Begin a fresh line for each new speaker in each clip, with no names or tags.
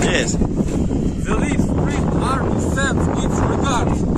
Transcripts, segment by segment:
Yes.
The Leaf Green Army sends its regards.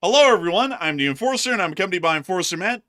Hello, everyone. I'm the Enforcer, and I'm accompanied by Enforcer Matt.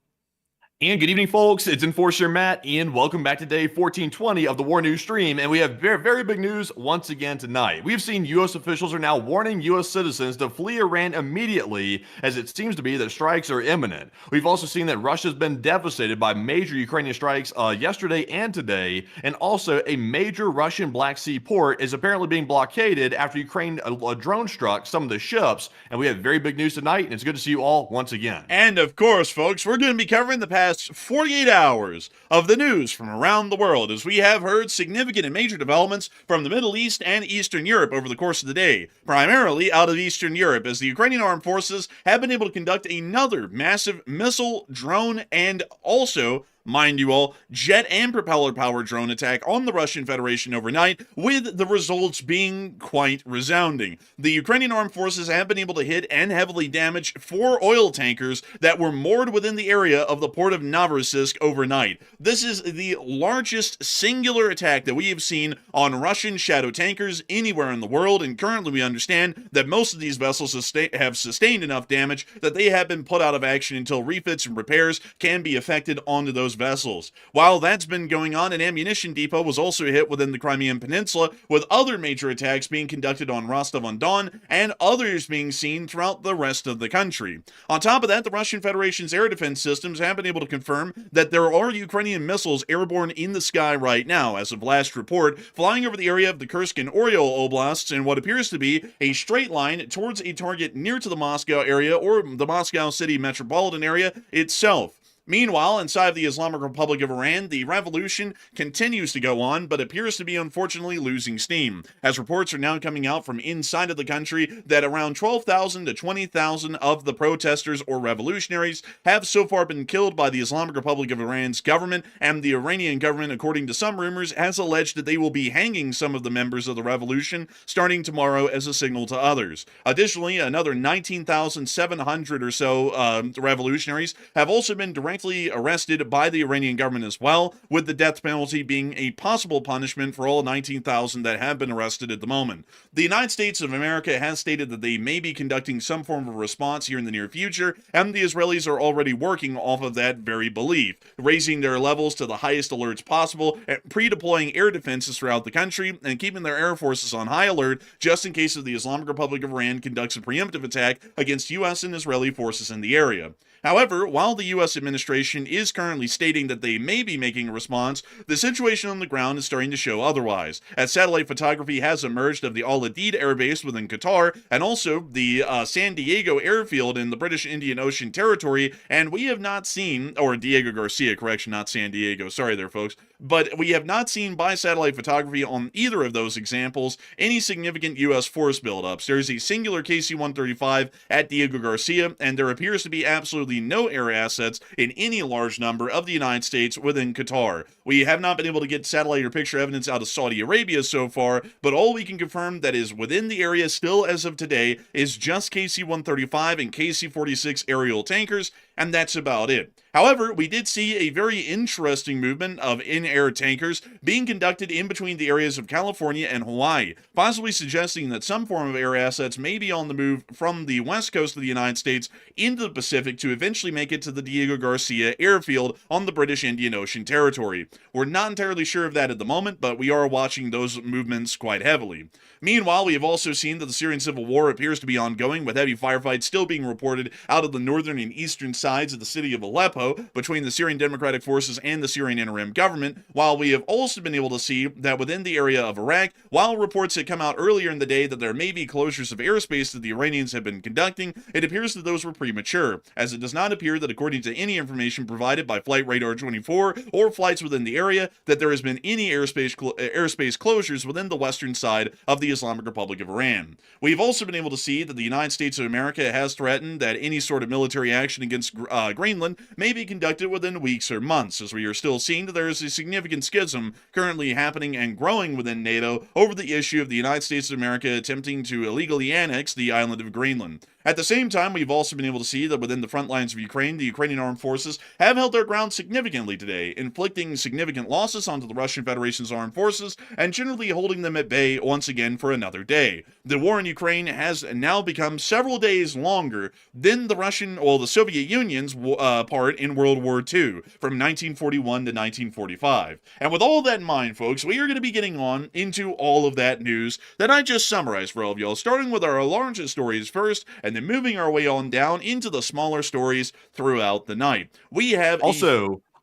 And good evening, folks. It's Enforcer Matt, and welcome back to day 1420 of the War News stream. And we have very, very big news once again tonight. We've seen U.S. officials are now warning U.S. citizens to flee Iran immediately, as it seems to be that strikes are imminent. We've also seen that Russia's been devastated by major Ukrainian strikes yesterday and today, and also a major Russian Black Sea port is apparently being blockaded after Ukraine drone struck some of the ships. And we have very big news tonight, and it's good to see you all once again.
And of course, folks, we're going to be covering the past 48 hours of the news from around the world, as we have heard significant and major developments from the Middle East and Eastern Europe over the course of the day, primarily out of Eastern Europe, as the Ukrainian armed forces have been able to conduct another massive missile, drone, and also, mind you all, jet and propeller-powered drone attack on the Russian Federation overnight, with the results being quite resounding. The Ukrainian armed forces have been able to hit and heavily damage 4 oil tankers that were moored within the area of the port of Novorossiysk overnight. This is the largest singular attack that we have seen on Russian shadow tankers anywhere in the world, and currently we understand that most of these vessels have sustained enough damage that they have been put out of action until refits and repairs can be effected onto those vessels. While that's been going on, an ammunition depot was also hit within the Crimean Peninsula, with other major attacks being conducted on Rostov-on-Don and others being seen throughout the rest of the country. On top of that, the Russian Federation's air defense systems have been able to confirm that there are Ukrainian missiles airborne in the sky right now, as of last report, flying over the area of the Kursk and Oryol oblasts in what appears to be a straight line towards a target near to the Moscow area or the Moscow city metropolitan area itself. Meanwhile, inside of the Islamic Republic of Iran, the revolution continues to go on, but appears to be unfortunately losing steam, as reports are now coming out from inside of the country that around 12,000 to 20,000 of the protesters or revolutionaries have so far been killed by the Islamic Republic of Iran's government, and the Iranian government, according to some rumors, has alleged that they will be hanging some of the members of the revolution starting tomorrow as a signal to others. Additionally, another 19,700 or so revolutionaries have also been directly arrested by the Iranian government as well, with the death penalty being a possible punishment for all 19,000 that have been arrested at the moment. The United States of America has stated that they may be conducting some form of response here in the near future, and the Israelis are already working off of that very belief, raising their levels to the highest alerts possible, and pre-deploying air defenses throughout the country, and keeping their air forces on high alert just in case of the Islamic Republic of Iran conducts a preemptive attack against U.S. and Israeli forces in the area. However, while the U.S. administration is currently stating that they may be making a response, the situation on the ground is starting to show otherwise, as satellite photography has emerged of the Al Udeid Air Base within Qatar, and also the San Diego airfield in the British Indian Ocean territory, and we have not seen, or Diego Garcia, correction, not San Diego, sorry there folks, but we have not seen by satellite photography on either of those examples any significant U.S. force buildups. There is a singular KC-135 at Diego Garcia, and there appears to be absolutely no air assets in any large number of the United States within Qatar. We have not been able to get satellite or picture evidence out of Saudi Arabia so far, but all we can confirm that is within the area still as of today is just KC-135 and KC-46 aerial tankers, and that's about it. However, we did see a very interesting movement of in-air tankers being conducted in between the areas of California and Hawaii, possibly suggesting that some form of air assets may be on the move from the west coast of the United States into the Pacific to eventually make it to the Diego Garcia airfield on the British Indian Ocean territory. We're not entirely sure of that at the moment, but we are watching those movements quite heavily. Meanwhile, we have also seen that the Syrian civil war appears to be ongoing, with heavy firefights still being reported out of the northern and eastern sides of the city of Aleppo between the Syrian Democratic Forces and the Syrian interim government, while we have also been able to see that within the area of Iraq, while reports had come out earlier in the day that there may be closures of airspace that the Iranians have been conducting, it appears that those were premature, as it does not appear that, according to any information provided by Flight Radar 24 or flights within the area, that there has been any airspace closures within the western side of the Islamic Republic of Iran. We've also been able to see that the United States of America has threatened that any sort of military action against Greenland may be conducted within weeks or months, as we are still seeing that there is a significant schism currently happening and growing within NATO over the issue of the United States of America attempting to illegally annex the island of Greenland. At the same time, we've also been able to see that within the front lines of Ukraine, the Ukrainian armed forces have held their ground significantly today, inflicting significant losses onto the Russian Federation's armed forces and generally holding them at bay once again for another day. The war in Ukraine has now become several days longer than the Soviet Union's part in World War II from 1941 to 1945. And with all that in mind, folks, we are going to be getting on into all of that news that I just summarized for all of y'all, starting with our largest stories first, and then moving our way on down into the smaller stories throughout the night. We have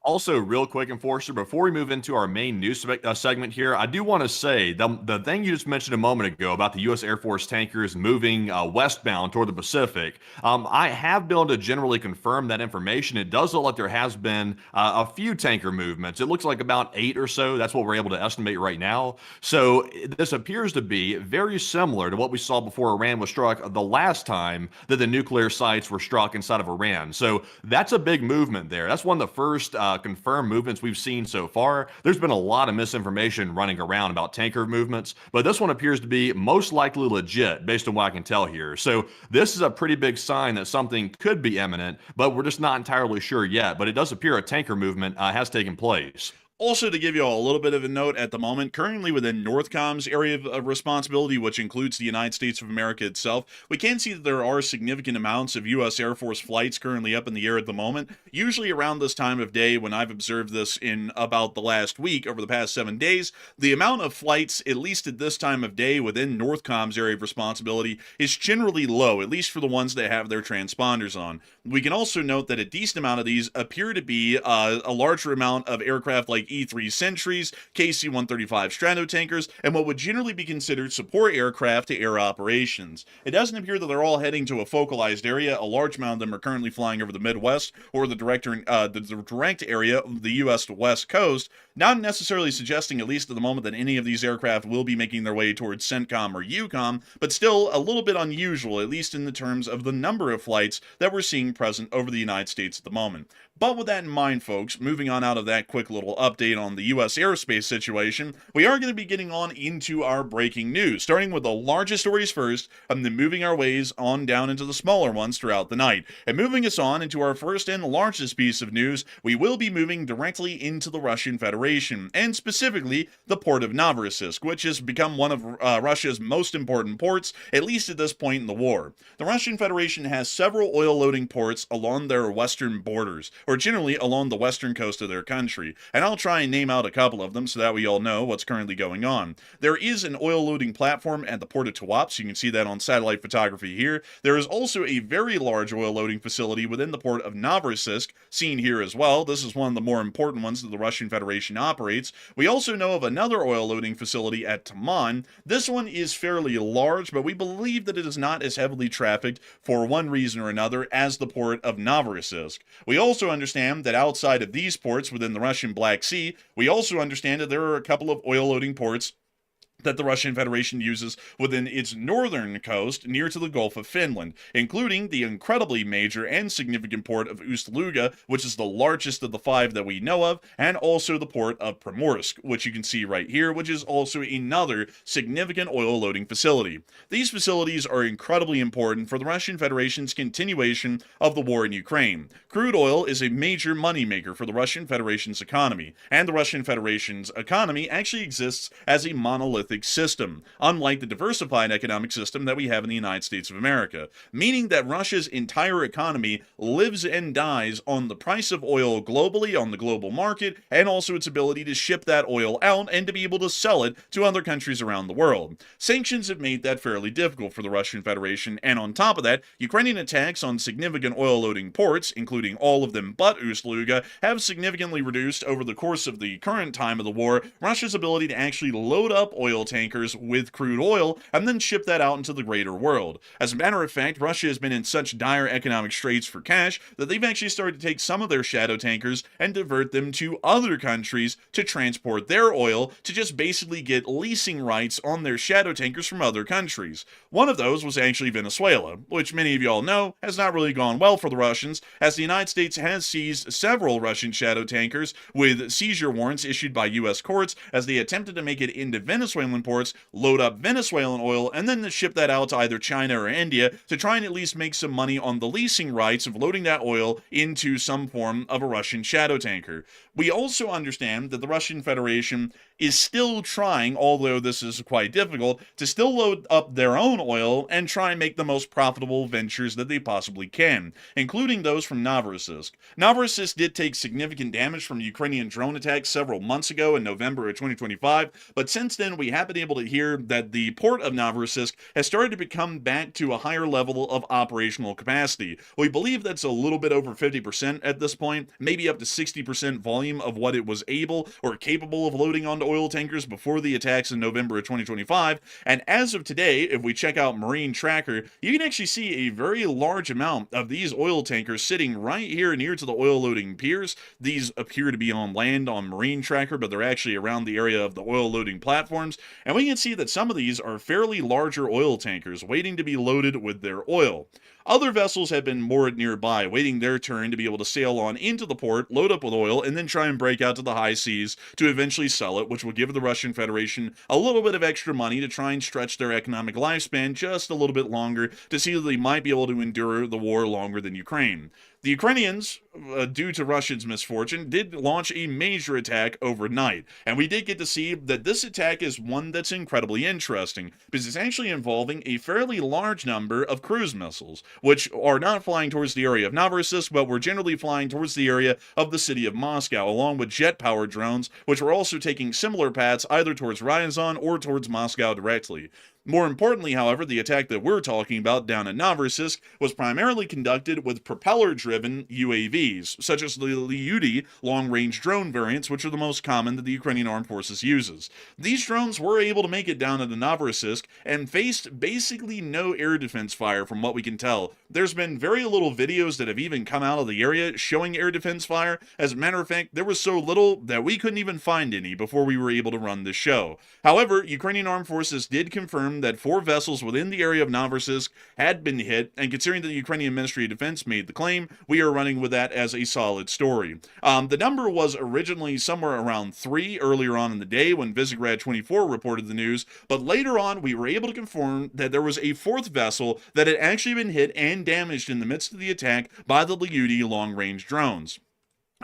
Also, real quick, Enforcer, before we move into our main news segment here, I do want to say the thing you just mentioned a moment ago about the U.S. Air Force tankers moving westbound toward the Pacific. I have been able to generally confirm that information. It does look like there has been a few tanker movements. It looks like about 8 or so. That's what we're able to estimate right now. So this appears to be very similar to what we saw before Iran was struck the last time that the nuclear sites were struck inside of Iran. So that's a big movement there. That's one of the first confirmed movements we've seen so far. There's been a lot of misinformation running around about tanker movements, but this one appears to be most likely legit based on what I can tell here. So this is a pretty big sign that something could be imminent, but we're just not entirely sure yet. But it does appear a tanker movement has taken place.
Also, to give you all a little bit of a note at the moment, currently within Northcom's area of responsibility, which includes the United States of America itself, we can see that there are significant amounts of U.S. Air Force flights currently up in the air at the moment. Usually around this time of day, when I've observed this in about the last week, over the past 7 days, the amount of flights, at least at this time of day, within Northcom's area of responsibility is generally low, at least for the ones that have their transponders on. We can also note that a decent amount of these appear to be a larger amount of aircraft like E-3 Sentries, KC-135 Stratotankers, and what would generally be considered support aircraft to air operations. It doesn't appear that they're all heading to a focalized area. A large amount of them are currently flying over the Midwest or the direct area of the U.S. West Coast, not necessarily suggesting, at least at the moment, that any of these aircraft will be making their way towards CENTCOM or EUCOM, but still a little bit unusual, at least in the terms of the number of flights that we're seeing present over the United States at the moment. But with that in mind, folks, moving on out of that quick little update on the U.S. airspace situation, we are going to be getting on into our breaking news, starting with the largest stories first, and then moving our ways on down into the smaller ones throughout the night. And moving us on into our first and largest piece of news, we will be moving directly into the Russian Federation, and specifically the port of Novorossiysk, which has become one of Russia's most important ports, at least at this point in the war. The Russian Federation has several oil-loading ports along their western borders, or generally along the western coast of their country, and I'll try and name out a couple of them so that we all know what's currently going on. There is an oil-loading platform at the port of Tuapse. You can see that on satellite photography here. There is also a very large oil-loading facility within the port of Novorossiysk, seen here as well. This is one of the more important ones that the Russian Federation operates. We also know of another oil-loading facility at Taman. This one is fairly large, but we believe that it is not as heavily trafficked for one reason or another as the port of Novorossiysk. We also understand that outside of these ports within the Russian Black Sea, we also understand that there are a couple of oil-loading ports that the Russian Federation uses within its northern coast near to the Gulf of Finland, including the incredibly major and significant port of Ust-Luga, which is the largest of the 5 that we know of, and also the port of Primorsk, which you can see right here, which is also another significant oil loading facility. These facilities are incredibly important for the Russian Federation's continuation of the war in Ukraine. Crude oil is a major moneymaker for the Russian Federation's economy, and the Russian Federation's economy actually exists as a monolithic system, unlike the diversified economic system that we have in the United States of America, meaning that Russia's entire economy lives and dies on the price of oil globally, on the global market, and also its ability to ship that oil out and to be able to sell it to other countries around the world. Sanctions have made that fairly difficult for the Russian Federation, and on top of that, Ukrainian attacks on significant oil-loading ports, including all of them but Ust-Luga, have significantly reduced over the course of the current time of the war Russia's ability to actually load up oil tankers with crude oil and then ship that out into the greater world. As a matter of fact, Russia has been in such dire economic straits for cash that they've actually started to take some of their shadow tankers and divert them to other countries to transport their oil, to just basically get leasing rights on their shadow tankers from other countries. One of those was actually Venezuela, which many of you all know has not really gone well for the Russians, as the United States has seized several Russian shadow tankers with seizure warrants issued by U.S. courts as they attempted to make it into Venezuelan ports, load up Venezuelan oil, and then to ship that out to either China or India to try and at least make some money on the leasing rights of loading that oil into some form of a Russian shadow tanker. We also understand that the Russian Federation is still trying, although this is quite difficult, to still load up their own oil and try and make the most profitable ventures that they possibly can, including those from Novorossiysk. Novorossiysk did take significant damage from Ukrainian drone attacks several months ago in November of 2025, but since then we have been able to hear that the port of Novorossiysk has started to become back to a higher level of operational capacity. We believe that's a little bit over 50% at this point, maybe up to 60% volume of what it was able or capable of loading onto oil tankers before the attacks in November of 2025, and as of today, if we check out Marine Tracker, you can actually see a very large amount of these oil tankers sitting right here near to the oil loading piers. These appear to be on land on Marine Tracker, but they're actually around the area of the oil loading platforms, and we can see that some of these are fairly larger oil tankers waiting to be loaded with their oil. Other vessels have been moored nearby, waiting their turn to be able to sail on into the port, load up with oil, and then try and break out to the high seas to eventually sell it, which will give the Russian Federation a little bit of extra money to try and stretch their economic lifespan just a little bit longer to see that they might be able to endure the war longer than Ukraine. The Ukrainians, due to Russia's misfortune, did launch a major attack overnight, and we did get to see that this attack is one that's incredibly interesting, because it's actually involving a fairly large number of cruise missiles, which are not flying towards the area of Novorossiysk, but were generally flying towards the area of the city of Moscow, along with jet-powered drones, which were also taking similar paths either towards Ryazan or towards Moscow directly. More importantly, however, the attack that we're talking about down in Novorossiysk was primarily conducted with propeller-driven UAVs, such as the Lyudy long-range drone variants, which are the most common that the Ukrainian Armed Forces uses. These drones were able to make it down into Novorossiysk and faced basically no air defense fire from what we can tell. There's been very little videos that have even come out of the area showing air defense fire. As a matter of fact, there was so little that we couldn't even find any before we were able to run this show. However, Ukrainian Armed Forces did confirm that 4 vessels within the area of Novorossiysk had been hit, and considering that the Ukrainian Ministry of Defense made the claim, we are running with that as a solid story. The number was originally somewhere around 3 earlier on in the day when Visegrad 24 reported the news, but later on we were able to confirm that there was a 4th vessel that had actually been hit and damaged in the midst of the attack by the Lyudy long-range drones.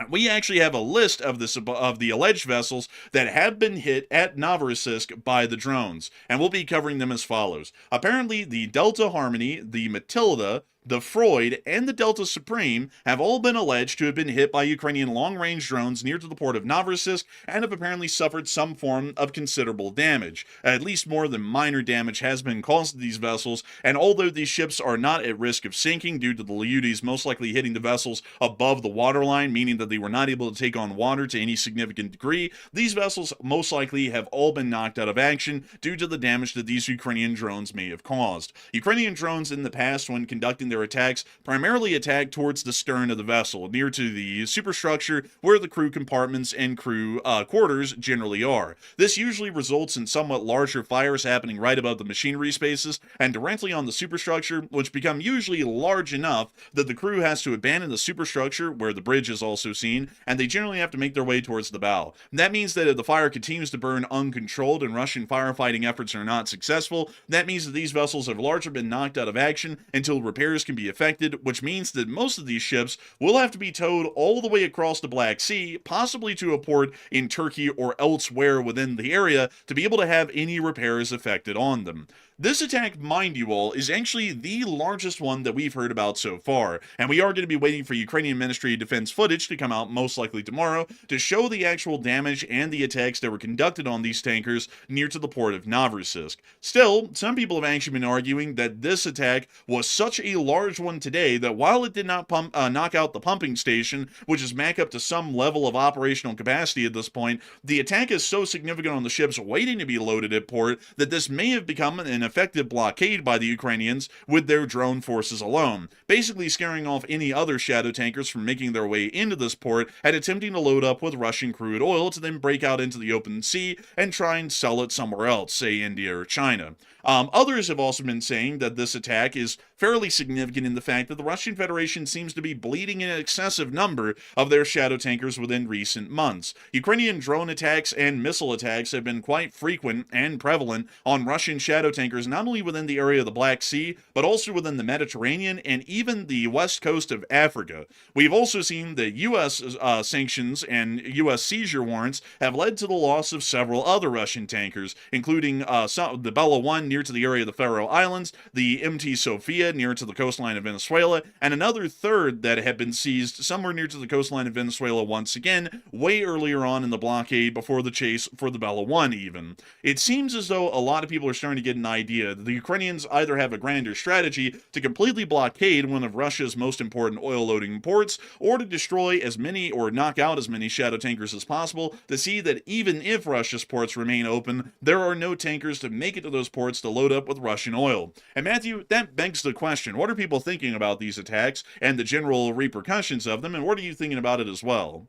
We actually have a list of the alleged vessels that have been hit at Novorossiysk by the drones, and we'll be covering them as follows. Apparently, the Delta Harmony, the Matilda, the Freud, and the Delta Supreme have all been alleged to have been hit by Ukrainian long-range drones near to the port of Novorossiysk and have apparently suffered some form of considerable damage. At least more than minor damage has been caused to these vessels, and although these ships are not at risk of sinking due to the Lyudis most likely hitting the vessels above the waterline, meaning that they were not able to take on water to any significant degree, these vessels most likely have all been knocked out of action due to the damage that these Ukrainian drones may have caused. Ukrainian drones in the past, when conducting their attacks, primarily attack towards the stern of the vessel, near to the superstructure where the crew compartments and crew quarters generally are. This usually results in somewhat larger fires happening right above the machinery spaces and directly on the superstructure, which become usually large enough that the crew has to abandon the superstructure, where the bridge is also seen, and they generally have to make their way towards the bow. That means that if the fire continues to burn uncontrolled and Russian firefighting efforts are not successful, that means that these vessels have largely been knocked out of action until repairs can be affected, which means that most of these ships will have to be towed all the way across the Black Sea, possibly to a port in Turkey or elsewhere within the area, to be able to have any repairs affected on them. This attack, mind you all, is actually the largest one that we've heard about so far, and we are going to be waiting for Ukrainian Ministry of Defense footage to come out most likely tomorrow to show the actual damage and the attacks that were conducted on these tankers near to the port of Novorossiysk. Still, some people have actually been arguing that this attack was such a large one today that while it did not knock out the pumping station, which is back up to some level of operational capacity at this point, the attack is so significant on the ships waiting to be loaded at port that this may have become an effective blockade by the Ukrainians with their drone forces alone, basically scaring off any other shadow tankers from making their way into this port and attempting to load up with Russian crude oil to then break out into the open sea and try and sell it somewhere else, say India or China. Others have also been saying that this attack is fairly significant in the fact that the Russian Federation seems to be bleeding an excessive number of their shadow tankers within recent months. Ukrainian drone attacks and missile attacks have been quite frequent and prevalent on Russian shadow tankers, not only within the area of the Black Sea, but also within the Mediterranean and even the west coast of Africa. We've also seen that U.S. sanctions and U.S. seizure warrants have led to the loss of several other Russian tankers, including the Bella 1 near to the area of the Faroe Islands, the MT Sofia near to the coastline of Venezuela, and another third that had been seized somewhere near to the coastline of Venezuela once again, way earlier on in the blockade before the chase for the Bella 1 even. It seems as though a lot of people are starting to get an idea that the Ukrainians either have a grander strategy to completely blockade one of Russia's most important oil-loading ports, or to destroy as many or knock out as many shadow tankers as possible to see that even if Russia's ports remain open, there are no tankers to make it to those ports to load up with Russian oil. And Matthew, that begs the question, what are people thinking about these attacks and the general repercussions of them, and what are you thinking about it as well?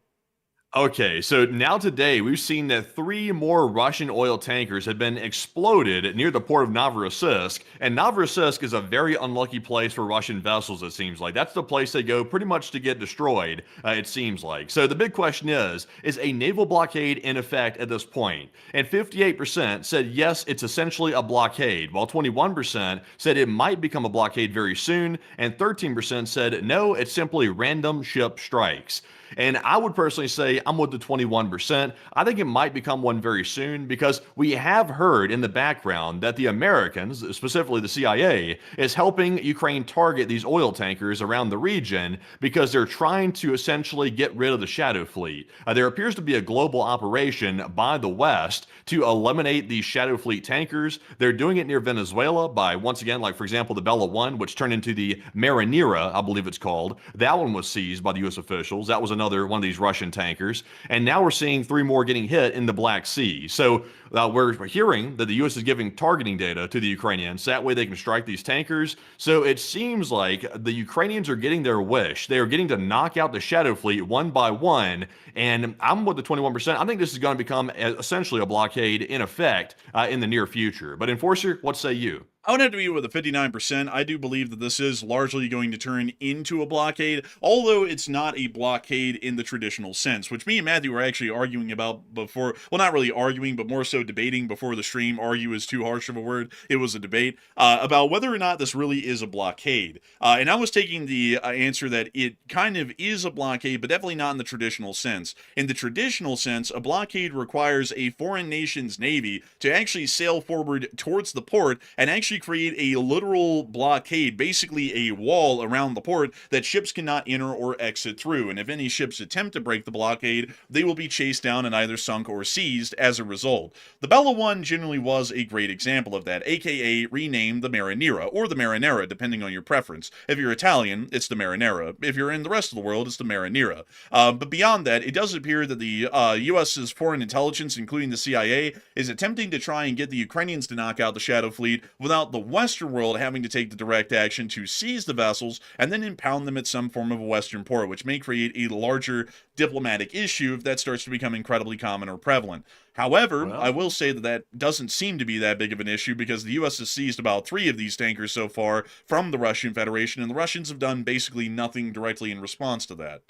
Okay, so now today we've seen that 3 more Russian oil tankers have been exploded near the port of Novorossiysk, and Novorossiysk is a very unlucky place for Russian vessels, it seems like. That's the place they go pretty much to get destroyed, it seems like. So the big question is a naval blockade in effect at this point? And 58% said yes, it's essentially a blockade, while 21% said it might become a blockade very soon, and 13% said no, it's simply random ship strikes. And I would personally say I'm with the 21%. I think it might become one very soon because we have heard in the background that the Americans, specifically the CIA, is helping Ukraine target these oil tankers around the region because they're trying to essentially get rid of the shadow fleet. There appears to be a global operation by the West to eliminate these shadow fleet tankers. They're doing it near Venezuela by, once again, like for example, the Bella 1, which turned into the Marinera, I believe it's called. That one was seized by the U.S. officials. That was another one of these Russian tankers. And now we're seeing 3 more getting hit in the Black Sea. So we're hearing that the U.S. is giving targeting data to the Ukrainians. That way they can strike these tankers. So it seems like the Ukrainians are getting their wish. They are getting to knock out the shadow fleet one by one. And I'm with the 21%. I think this is going to become essentially a blockade in effect in the near future. But Enforcer, what say you?
I would have to be with a 59%. I do believe that this is largely going to turn into a blockade, although it's not a blockade in the traditional sense, which me and Matthew were actually arguing about before. Well, not really arguing, but more so debating before the stream. Argue is too harsh of a word. It was a debate about whether or not this really is a blockade. And I was taking the answer that it kind of is a blockade, but definitely not in the traditional sense. In the traditional sense, a blockade requires a foreign nation's navy to actually sail forward towards the port and actually create a literal blockade, basically a wall around the port that ships cannot enter or exit through. And if any ships attempt to break the blockade, they will be chased down and either sunk or seized as a result. The Bella 1 generally was a great example of that, aka renamed the Marinera, or the Marinera, depending on your preference. If you're Italian, it's the Marinera. If you're in the rest of the world, it's the Marinera. But beyond that, it does appear that the U.S.'s foreign intelligence, including the CIA, is attempting to try and get the Ukrainians to knock out the Shadow Fleet without the Western world having to take the direct action to seize the vessels and then impound them at some form of a Western port, which may create a larger diplomatic issue if that starts to become incredibly common or prevalent. However,
Well,
I will say that that doesn't seem to be that big of an issue because the U.S. has seized about 3 of these tankers so far from the Russian Federation, and the Russians have done basically nothing directly in response to that.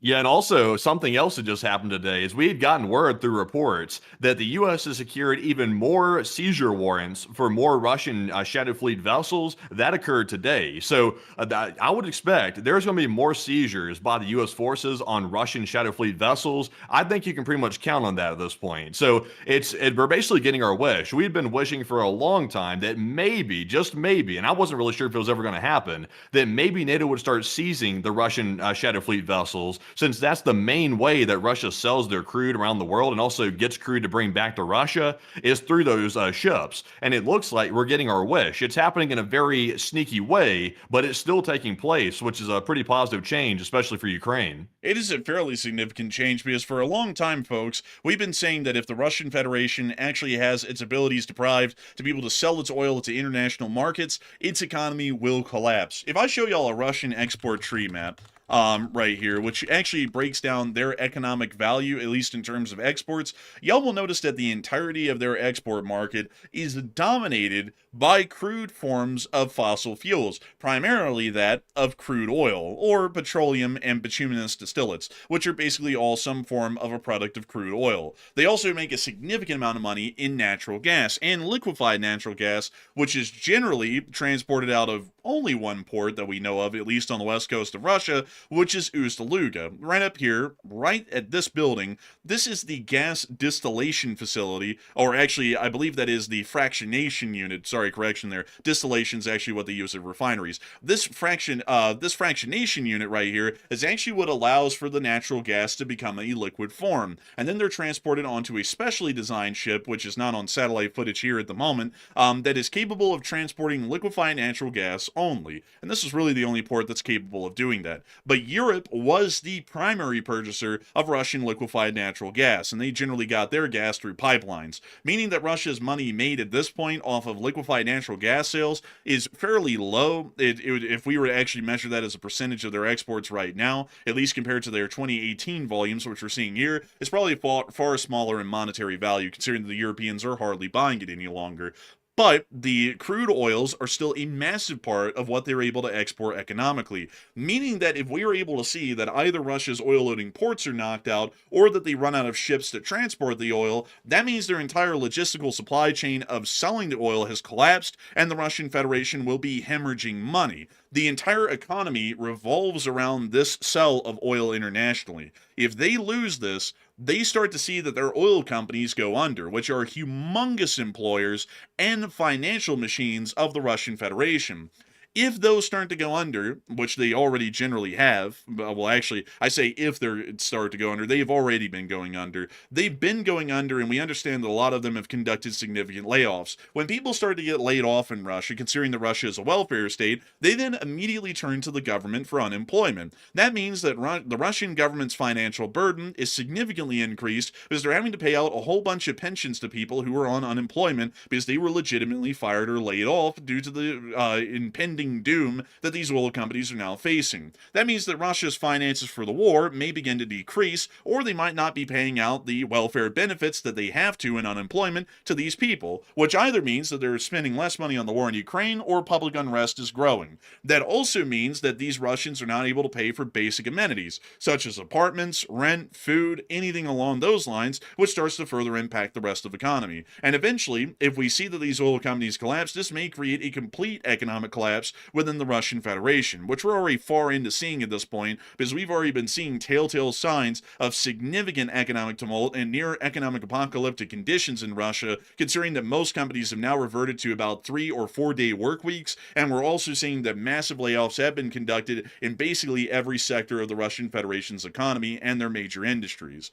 yeah, and also something else that just happened today is we had gotten word through reports that the U.S. has secured even more seizure warrants for more Russian Shadow Fleet vessels. That occurred today. So I would expect there's going to be more seizures by the U.S. forces on Russian Shadow Fleet vessels. I think you can pretty much count on that at this point. So we're basically getting our wish. We've been wishing for a long time that maybe, just maybe, and I wasn't really sure if it was ever going to happen, that maybe NATO would start seizing the Russian Shadow Fleet vessels, since that's the main way that Russia sells their crude around the world and also gets crude to bring back to Russia is through those ships. And it looks like we're getting our wish. It's happening in a very sneaky way, but it's still taking place, which is a pretty positive change, especially for Ukraine.
It is a fairly significant change because for a long time, folks, we've been saying that if the Russian Federation actually has its abilities deprived to be able to sell its oil to international markets, its economy will collapse. If I show y'all a Russian export tree map, right here, which actually breaks down their economic value, at least in terms of exports, y'all will notice that the entirety of their export market is dominated by crude forms of fossil fuels, primarily that of crude oil, or petroleum and bituminous distillates, which are basically all some form of a product of crude oil. They also make a significant amount of money in natural gas, and liquefied natural gas, which is generally transported out of only one port that we know of, at least on the west coast of Russia, which is Ust-Luga. Right up here, right at this building, this is the gas distillation facility, or actually, I believe that is the fractionation unit. Sorry, correction there. Distillation is actually what they use at refineries. This fractionation unit right here is actually what allows for the natural gas to become a liquid form. And then they're transported onto a specially designed ship, which is not on satellite footage here at the moment, that is capable of transporting liquefied natural gas only. And this is really the only port that's capable of doing that. But Europe was the primary purchaser of Russian liquefied natural gas, and they generally got their gas through pipelines, meaning that Russia's money made at this point off of liquefied natural gas sales is fairly low. If we were to actually measure that as a percentage of their exports right now, at least compared to their 2018 volumes, which we're seeing here, it's probably far smaller in monetary value, considering the Europeans are hardly buying it any longer. But the crude oils are still a massive part of what they're able to export economically, meaning that if we are able to see that either Russia's oil loading ports are knocked out or that they run out of ships to transport the oil, that means their entire logistical supply chain of selling the oil has collapsed and the Russian Federation will be hemorrhaging money. The entire economy revolves around this sell of oil internationally. If they lose this, they start to see that their oil companies go under, which are humongous employers and financial machines of the Russian Federation. If those start to go under, which they already generally have, well, actually, I say if they start to go under, they've already been going under. They've been going under, and we understand that a lot of them have conducted significant layoffs. When people start to get laid off in Russia, considering that Russia is a welfare state, they then immediately turn to the government for unemployment. That means that the Russian government's financial burden is significantly increased because they're having to pay out a whole bunch of pensions to people who are on unemployment because they were legitimately fired or laid off due to the impending doom that these oil companies are now facing. That means that Russia's finances for the war may begin to decrease, or they might not be paying out the welfare benefits that they have to in unemployment to these people, which either means that they're spending less money on the war in Ukraine or public unrest is growing. That also means that these Russians are not able to pay for basic amenities, such as apartments, rent, food, anything along those lines, which starts to further impact the rest of the economy. And eventually, if we see that these oil companies collapse, this may create a complete economic collapse within the Russian Federation, which we're already far into seeing at this point, because we've already been seeing telltale signs of significant economic tumult and near economic apocalyptic conditions in Russia, considering that most companies have now reverted to about 3 or 4 day work weeks, and we're also seeing that massive layoffs have been conducted in basically every sector of the Russian Federation's economy and their major industries.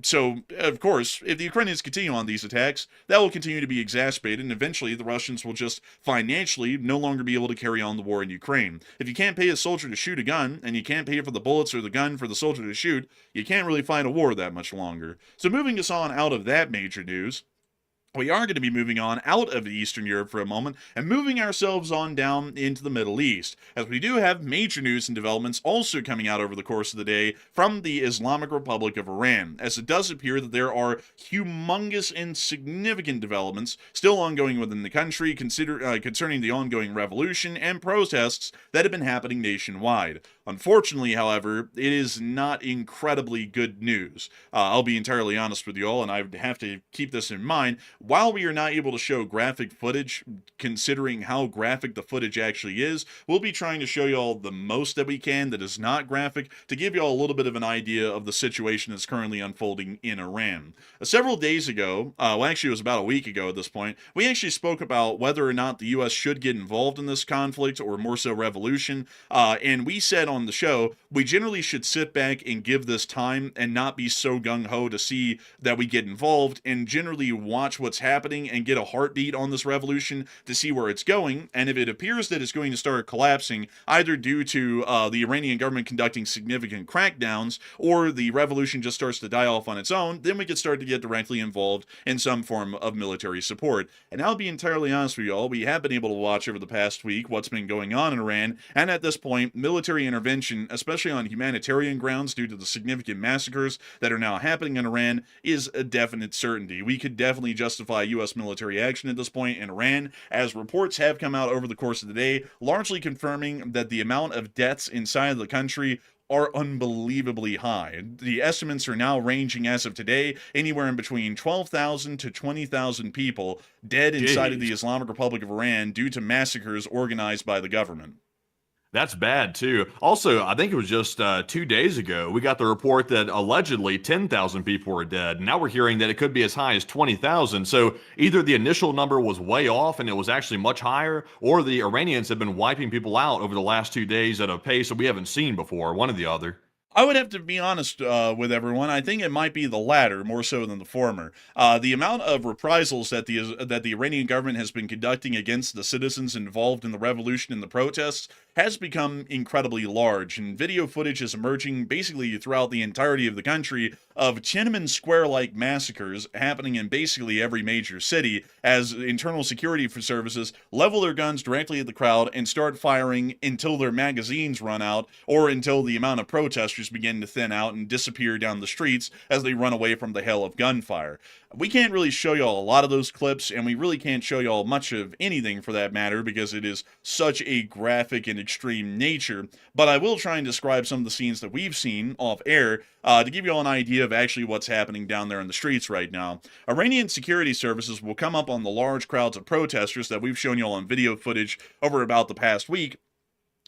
So, of course, if the Ukrainians continue on these attacks, that will continue to be exacerbated, and eventually the Russians will just financially no longer be able to carry on the war in Ukraine. If you can't pay a soldier to shoot a gun, and you can't pay for the bullets or the gun for the soldier to shoot, you can't really fight a war that much longer. So moving us on out of that major news, we are going to be moving on out of Eastern Europe for a moment and moving ourselves on down into the Middle East, as we do have major news and developments also coming out over the course of the day from the Islamic Republic of Iran, as it does appear that there are humongous and significant developments still ongoing within the country concerning the ongoing revolution and protests that have been happening nationwide. Unfortunately, however, it is not incredibly good news. I'll be entirely honest with you all, and I have to keep this in mind. While we are not able to show graphic footage, considering how graphic the footage actually is, we'll be trying to show you all the most that we can that is not graphic to give you all a little bit of an idea of the situation that's currently unfolding in Iran. Several days ago, well, actually it was about a week ago at this point, we actually spoke about whether or not the U.S. should get involved in this conflict, or more so revolution, and we said on the show, we generally should sit back and give this time and not be so gung-ho to see that we get involved, and generally watch what's happening and get a heartbeat on this revolution to see where it's going. And if it appears that it's going to start collapsing, either due to the Iranian government conducting significant crackdowns, or the revolution just starts to die off on its own, then we could start to get directly involved in some form of military support. And I'll be entirely honest with you all, we have been able to watch over the past week what's been going on in Iran, and at this point, military intervention, especially on humanitarian grounds due to the significant massacres that are now happening in Iran, is a definite certainty. We could definitely justify U.S. military action at this point in Iran, as reports have come out over the course of the day, largely confirming that the amount of deaths inside of the country are unbelievably high. The estimates are now ranging, as of today, anywhere in between 12,000 to 20,000 people dead inside of the Islamic Republic of Iran due to massacres organized by the government.
That's bad, too. Also, I think it was just 2 days ago, we got the report that allegedly 10,000 people were dead. Now we're hearing that it could be as high as 20,000. So either the initial number was way off and it was actually much higher, or the Iranians have been wiping people out over the last 2 days at a pace that we haven't seen before, one or the other.
I would have to be honest with everyone. I think it might be the latter more so than the former. The amount of reprisals that the Iranian government has been conducting against the citizens involved in the revolution and the protests has become incredibly large, and video footage is emerging basically throughout the entirety of the country of Tiananmen Square-like massacres happening in basically every major city, as internal security services level their guns directly at the crowd and start firing until their magazines run out, or until the amount of protesters bodies begin to thin out and disappear down the streets as they run away from the hail of gunfire. We can't really show y'all a lot of those clips, and we really can't show y'all much of anything for that matter because it is such a graphic and extreme nature, but I will try and describe some of the scenes that we've seen off air to give you all an idea of actually what's happening down there in the streets right now. Iranian security services will come up on the large crowds of protesters that we've shown y'all on video footage over about the past week,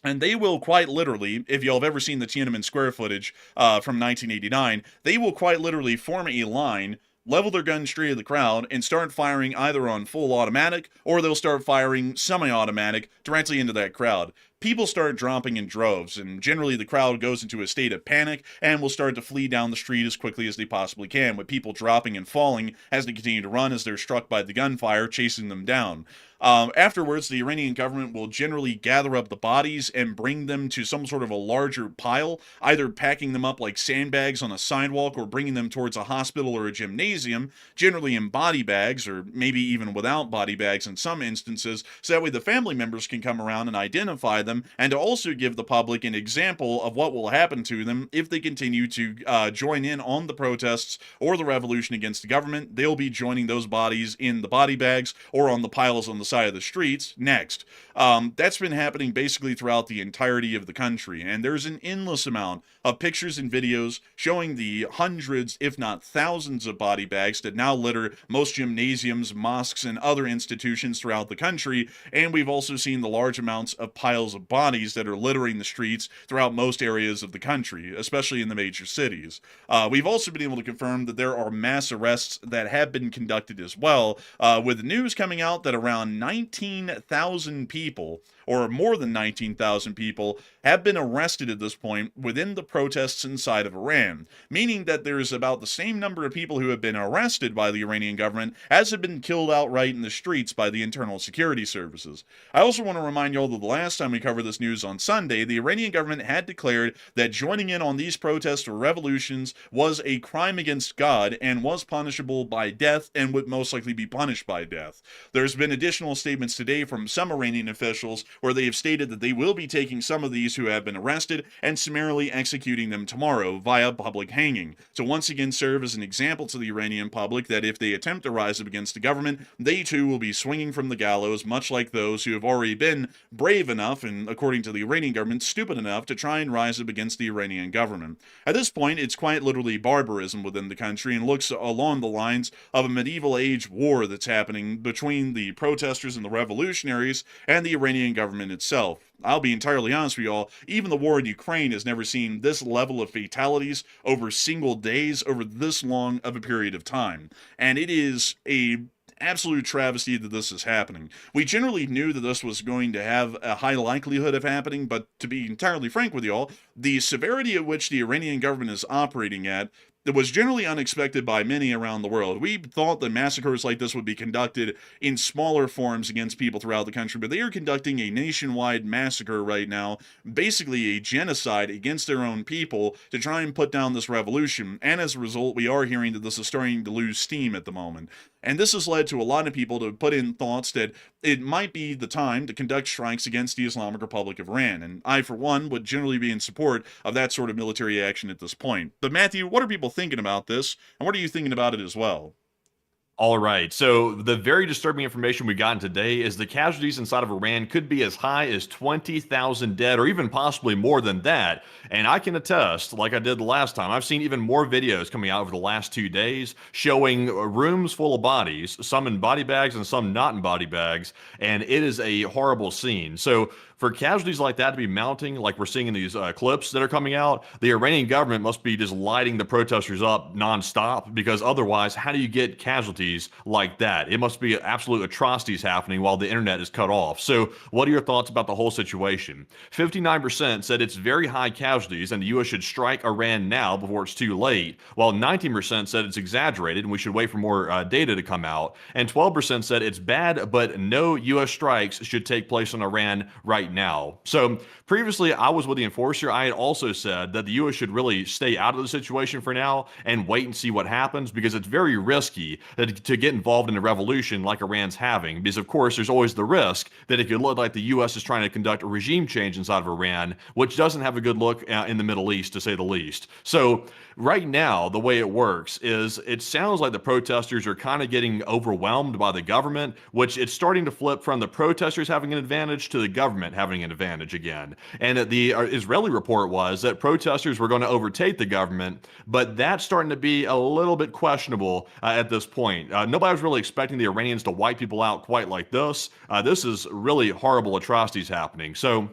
and they will quite literally, if y'all have ever seen the Tiananmen Square footage from 1989, they will quite literally form a line, level their guns straight at the crowd, and start firing either on full automatic, or they'll start firing semi-automatic directly into that crowd. People start dropping in droves, and generally the crowd goes into a state of panic and will start to flee down the street as quickly as they possibly can, with people dropping and falling as they continue to run as they're struck by the gunfire, chasing them down. Afterwards, the Iranian government will generally gather up the bodies and bring them to some sort of a larger pile, either packing them up like sandbags on a sidewalk or bringing them towards a hospital or a gymnasium, generally in body bags, or maybe even without body bags in some instances, so that way the family members can come around and identify them, and to also give the public an example of what will happen to them if they continue to join in on the protests or the revolution against the government. They'll be joining those bodies in the body bags or on the piles on the side of the streets next. That's been happening basically throughout the entirety of the country, and there's an endless amount of pictures and videos showing the hundreds, if not thousands, of body bags that now litter most gymnasiums, mosques, and other institutions throughout the country, and we've also seen the large amounts of piles of bodies that are littering the streets throughout most areas of the country, especially in the major cities. We've also been able to confirm that there are mass arrests that have been conducted as well, with news coming out that around 19,000 people, or more than 19,000 people, have been arrested at this point within the protests inside of Iran, meaning that there's about the same number of people who have been arrested by the Iranian government as have been killed outright in the streets by the internal security services. I also want to remind y'all that the last time we covered this news on Sunday, the Iranian government had declared that joining in on these protests or revolutions was a crime against God and was punishable by death and would most likely be punished by death. There's been additional statements today from some Iranian officials where they have stated that they will be taking some of these who have been arrested and summarily executing them tomorrow via public hanging, to once again serve as an example to the Iranian public that if they attempt to rise up against the government, they too will be swinging from the gallows, much like those who have already been brave enough, and according to the Iranian government, stupid enough to try and rise up against the Iranian government. At this point, it's quite literally barbarism within the country and looks along the lines of a medieval age war that's happening between the protesters and the revolutionaries and the Iranian government itself. I'll be entirely honest with y'all, even the war in Ukraine has never seen this level of fatalities over single days over this long of a period of time. And it is a absolute travesty that this is happening. We generally knew that this was going to have a high likelihood of happening, but to be entirely frank with y'all, the severity at which the Iranian government is operating at that was generally unexpected by many around the world. We thought that massacres like this would be conducted in smaller forms against people throughout the country, but they are conducting a nationwide massacre right now, basically a genocide against their own people to try and put down this revolution, and as a result, we are hearing that this is starting to lose steam at the moment. And this has led to a lot of people to put in thoughts that it might be the time to conduct strikes against the Islamic Republic of Iran, and I, for one, would generally be in support of that sort of military action at this point. But Matthew, what are people thinking about this, and what are you thinking about it as well?
All right, so the very disturbing information we gotten today is the casualties inside of Iran could be as high as 20,000 dead, or even possibly more than that. And I can attest, like I did the last time, I've seen even more videos coming out over the last 2 days showing rooms full of bodies, some in body bags and some not in body bags, and it is a horrible scene. So for casualties like that to be mounting, like we're seeing in these clips that are coming out, the Iranian government must be just lighting the protesters up nonstop, because otherwise, how do you get casualties like that? It must be absolute atrocities happening while the internet is cut off. So what are your thoughts about the whole situation? 59% said it's very high casualties and the U.S. should strike Iran now before it's too late, while 19% said it's exaggerated and we should wait for more data to come out, and 12% said it's bad but no U.S. strikes should take place on Iran right now. So previously I was with the enforcer. I had also said that the U.S. should really stay out of the situation for now and wait and see what happens, because it's very risky that to get involved in a revolution like Iran's having, because of course there's always the risk that it could look like the U.S. is trying to conduct a regime change inside of Iran, which doesn't have a good look in the Middle East, to say the least. So right now, the way it works is it sounds like the protesters are kind of getting overwhelmed by the government, which it's starting to flip from the protesters having an advantage to the government having an advantage again. And the Israeli report was that protesters were going to overtake the government, but that's starting to be a little bit questionable at this point. Nobody was really expecting the Iranians to wipe people out quite like this. This is really horrible atrocities happening. So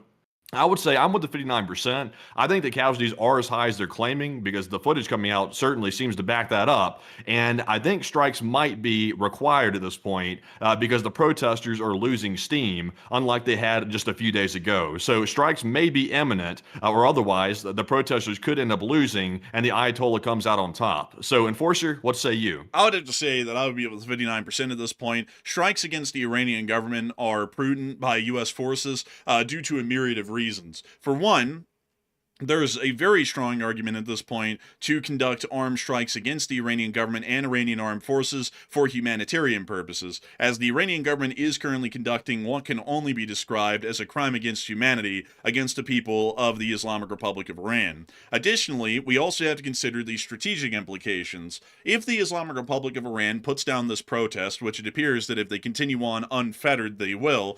I would say I'm with the 59%. I think the casualties are as high as they're claiming because the footage coming out certainly seems to back that up. And I think strikes might be required at this point because the protesters are losing steam, unlike they had just a few days ago. So strikes may be imminent, or otherwise the protesters could end up losing and the Ayatollah comes out on top. So, Enforcer, what say you?
I would have to say that I would be with 59% at this point. Strikes against the Iranian government are prudent by U.S. forces due to a myriad of reasons. For one, there's a very strong argument at this point to conduct armed strikes against the Iranian government and Iranian armed forces for humanitarian purposes, as the Iranian government is currently conducting what can only be described as a crime against humanity against the people of the Islamic Republic of Iran. Additionally, we also have to consider the strategic implications. If the Islamic Republic of Iran puts down this protest, which it appears that if they continue on unfettered they will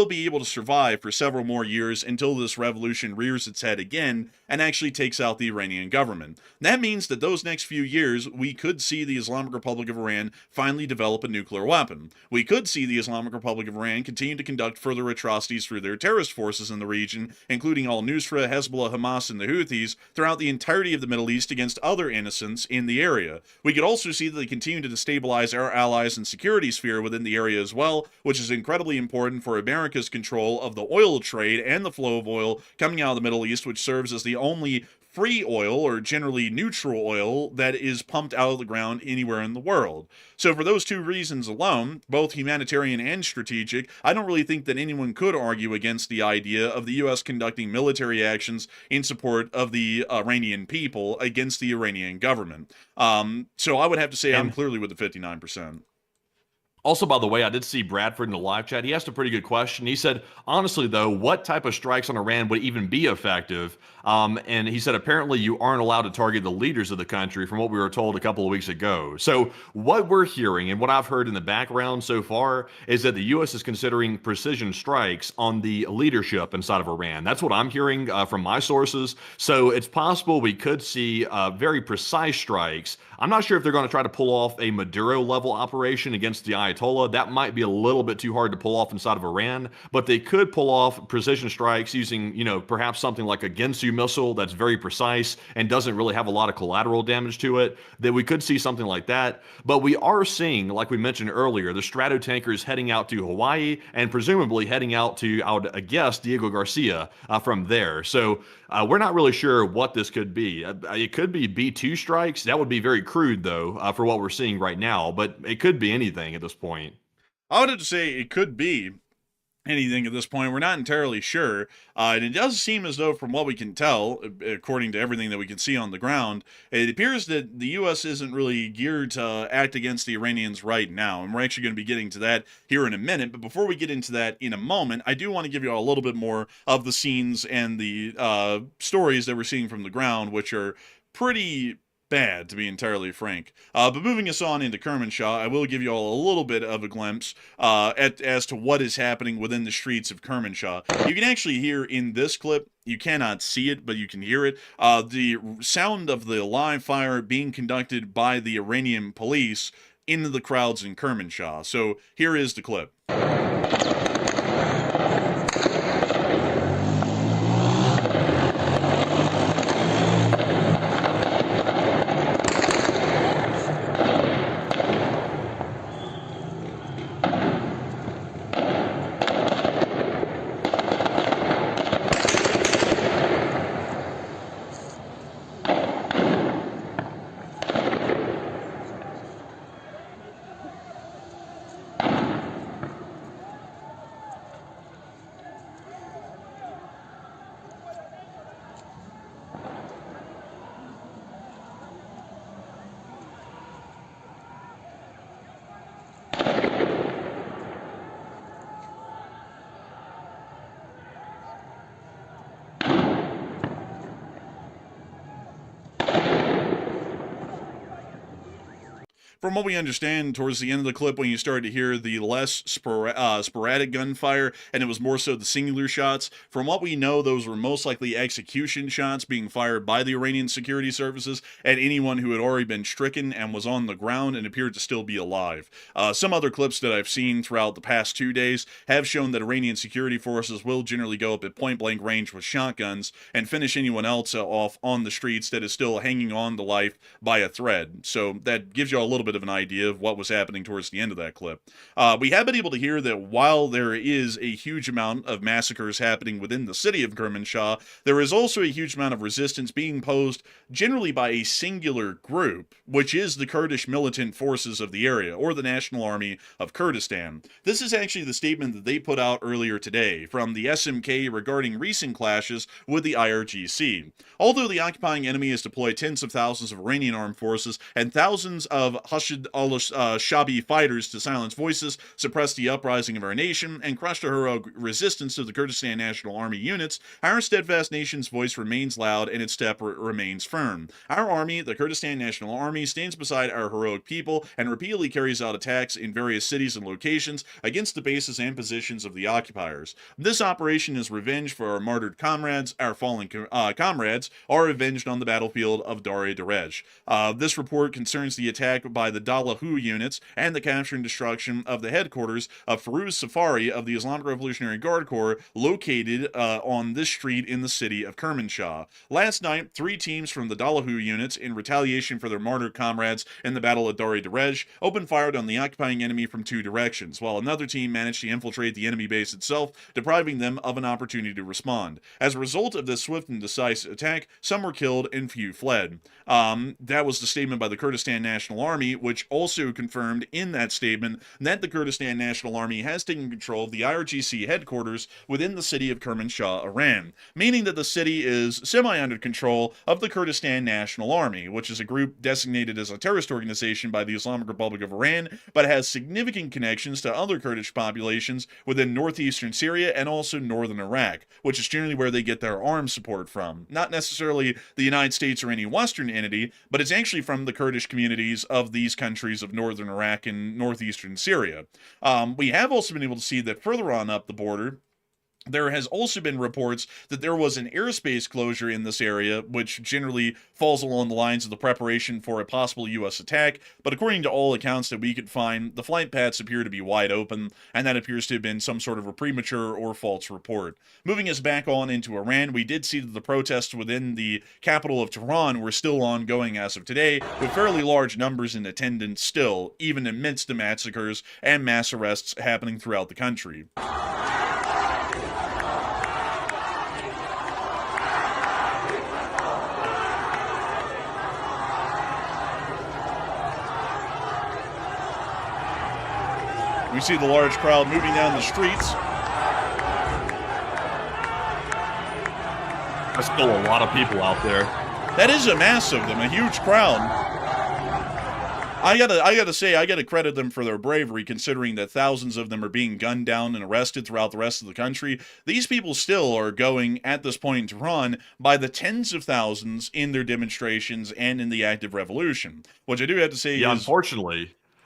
be able to survive for several more years until this revolution rears its head again and actually takes out the Iranian government. That means that those next few years, we could see the Islamic Republic of Iran finally develop a nuclear weapon. We could see the Islamic Republic of Iran continue to conduct further atrocities through their terrorist forces in the region, including al-Nusra, Hezbollah, Hamas, and the Houthis, throughout the entirety of the Middle East against other innocents in the area. We could also see that they continue to destabilize our allies and security sphere within the area as well, which is incredibly important for America's control of the oil trade and the flow of oil coming out of the Middle East, which serves as the only free oil, or generally neutral oil, that is pumped out of the ground anywhere in the world. So for those two reasons alone, both humanitarian and strategic, I don't really think that anyone could argue against the idea of the U.S. conducting military actions in support of the Iranian people against the Iranian government. So I would have to say I'm clearly with the 59%.
Also, by the way, I did see Bradford in the live chat. He asked a pretty good question. He said, honestly, though, what type of strikes on Iran would even be effective? And he said, apparently you aren't allowed to target the leaders of the country from what we were told a couple of weeks ago. So what we're hearing and what I've heard in the background so far is that the U.S. is considering precision strikes on the leadership inside of Iran. That's what I'm hearing from my sources. So it's possible we could see very precise strikes. I'm not sure if they're going to try to pull off a Maduro-level operation against the Ayatollah. That might be a little bit too hard to pull off inside of Iran, but they could pull off precision strikes using, perhaps something like a Ginsu missile that's very precise and doesn't really have a lot of collateral damage to it, that we could see something like that. But we are seeing, like we mentioned earlier, the Stratotankers heading out to Hawaii and presumably heading out to, I would guess, Diego Garcia from there. So we're not really sure what this could be. It could be B-2 strikes. That would be very crude, though, for what we're seeing right now, but it could be anything at this point.
I would have to say it could be anything at this point. We're not entirely sure. And it does seem as though, from what we can tell, according to everything that we can see on the ground, it appears that the U.S. isn't really geared to act against the Iranians right now. And we're actually going to be getting to that here in a minute. But before we get into that in a moment, I do want to give you all a little bit more of the scenes and the stories that we're seeing from the ground, which are pretty bad, to be entirely frank. But moving us on into Kermanshah, I will give you all a little bit of a glimpse as to what is happening within the streets of Kermanshah. You can actually hear in this clip, you cannot see it, but you can hear it, the sound of the live fire being conducted by the Iranian police into the crowds in Kermanshah. So here is the clip. From what we understand, towards the end of the clip, when you started to hear the less sporadic gunfire, and it was more so the singular shots, from what we know, those were most likely execution shots being fired by the Iranian security services at anyone who had already been stricken and was on the ground and appeared to still be alive. Some other clips that I've seen throughout the past 2 days have shown that Iranian security forces will generally go up at point-blank range with shotguns and finish anyone else off on the streets that is still hanging on to life by a thread. So that gives you a little bit of an idea of what was happening towards the end of that clip. We have been able to hear that while there is a huge amount of massacres happening within the city of Kermanshah, there is also a huge amount of resistance being posed generally by a singular group, which is the Kurdish militant forces of the area, or the National Army of Kurdistan. This is actually the statement that they put out earlier today from the SMK regarding recent clashes with the IRGC. Although the occupying enemy has deployed tens of thousands of Iranian armed forces and thousands of Hashid al-Shabi fighters to silence voices, suppress the uprising of our nation, and crush the heroic resistance of the Kurdistan National Army units, our steadfast nation's voice remains loud and its step remains firm. Our army, the Kurdistan National Army, stands beside our heroic people and repeatedly carries out attacks in various cities and locations against the bases and positions of the occupiers. This operation is revenge for our martyred comrades. Our fallen comrades are avenged on the battlefield of Dar-e-Darej. This report concerns the attack by the Dalahu units and the capture and destruction of the headquarters of Firuz Safari of the Islamic Revolutionary Guard Corps located on this street in the city of Kermanshah. Last night, 3 teams from the Dalahu units, in retaliation for their martyred comrades in the Battle of Dar-e-Darej, opened fire on the occupying enemy from 2 directions, while another team managed to infiltrate the enemy base itself, depriving them of an opportunity to respond. As a result of this swift and decisive attack, some were killed and few fled. That was the statement by the Kurdistan National Army, which also confirmed in that statement that the Kurdistan National Army has taken control of the IRGC headquarters within the city of Kermanshah, Iran, meaning that the city is semi-under control of the Kurdistan National Army, which is a group designated as a terrorist organization by the Islamic Republic of Iran, but has significant connections to other Kurdish populations within northeastern Syria and also northern Iraq, which is generally where they get their arms support from. Not necessarily the United States or any Western entity, but it's actually from the Kurdish communities of these countries of northern Iraq and northeastern Syria. We have also been able to see that further on up the border, there has also been reports that there was an airspace closure in this area, which generally falls along the lines of the preparation for a possible U.S. attack, but according to all accounts that we could find, the flight paths appear to be wide open, and that appears to have been some sort of a premature or false report. Moving us back on into Iran, we did see that the protests within the capital of Tehran were still ongoing as of today, with fairly large numbers in attendance still, even amidst the massacres and mass arrests happening throughout the country. We see the large crowd moving down the streets.
There's still a lot of people out there.
That is a mass of them, a huge crowd. I gotta say, I gotta credit them for their bravery, considering that thousands of them are being gunned down and arrested throughout the rest of the country. These people still are going, at this point in Tehran, by the tens of thousands in their demonstrations and in the active revolution. Which I do have to say is...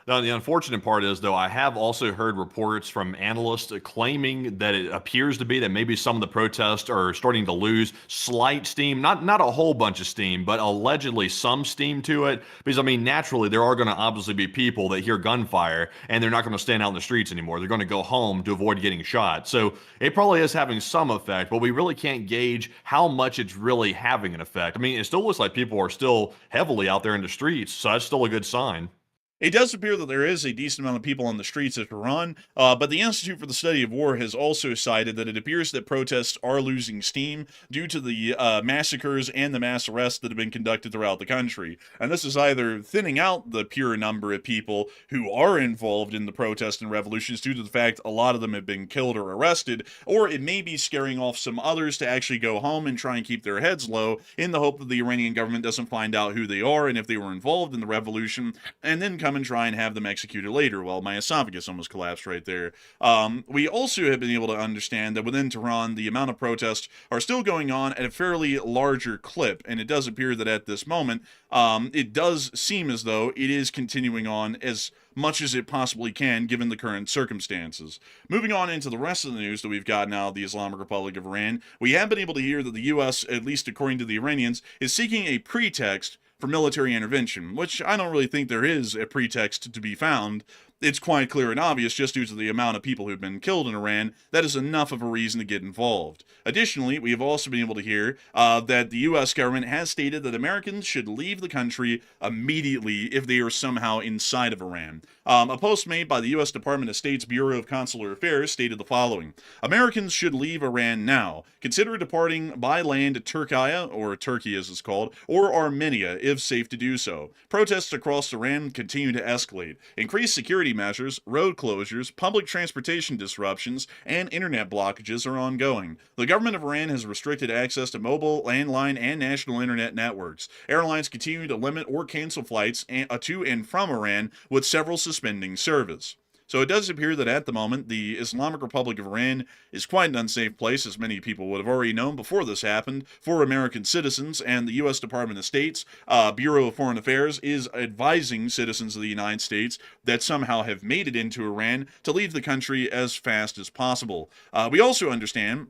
The unfortunate part is, though, I have also heard reports from analysts claiming that it appears to be that maybe some of the protests are starting to lose slight steam, not a whole bunch of steam, but allegedly some steam to it. Because, I mean, naturally, there are going to obviously be people that hear gunfire, and they're not going to stand out in the streets anymore. They're going to go home to avoid getting shot. So it probably is having some effect, but we really can't gauge how much it's really having an effect. I mean, it still looks like people are still heavily out there in the streets, so that's still a good sign.
It does appear that there is a decent amount of people on the streets of Iran, but the Institute for the Study of War has also cited that it appears that protests are losing steam due to the massacres and the mass arrests that have been conducted throughout the country. And this is either thinning out the pure number of people who are involved in the protests and revolutions due to the fact a lot of them have been killed or arrested, or it may be scaring off some others to actually go home and try and keep their heads low in the hope that the Iranian government doesn't find out who they are and if they were involved in the revolution, and then come come and try and have them executed later. Well, my esophagus almost collapsed right there. We also have been able to understand that within Tehran, the amount of protests are still going on at a fairly larger clip, and it does appear that at this moment, it does seem as though it is continuing on as much as it possibly can given the current circumstances. Moving on into the rest of the news that we've got now, the Islamic Republic of Iran, we have been able to hear that the U.S., at least according to the Iranians, is seeking a pretext for military intervention, which I don't really think there is a pretext to be found. It's quite clear and obvious, just due to the amount of people who've been killed in Iran, that is enough of a reason to get involved. Additionally, we have also been able to hear that the U.S. government has stated that Americans should leave the country immediately if they are somehow inside of Iran. A post made by the U.S. Department of State's Bureau of Consular Affairs stated the following: Americans should leave Iran now. Consider departing by land to Turkey, or Turkey as it's called, or Armenia, if safe to do so. Protests across Iran continue to escalate. Increased security measures, road closures, public transportation disruptions, and internet blockages are ongoing. The government of Iran has restricted access to mobile, landline, and national internet networks. Airlines continue to limit or cancel flights to and from Iran, with several suspending service. So it does appear that at the moment, the Islamic Republic of Iran is quite an unsafe place, as many people would have already known before this happened, for American citizens, and the U.S. Department of State's Bureau of Foreign Affairs is advising citizens of the United States that somehow have made it into Iran to leave the country as fast as possible. We also understand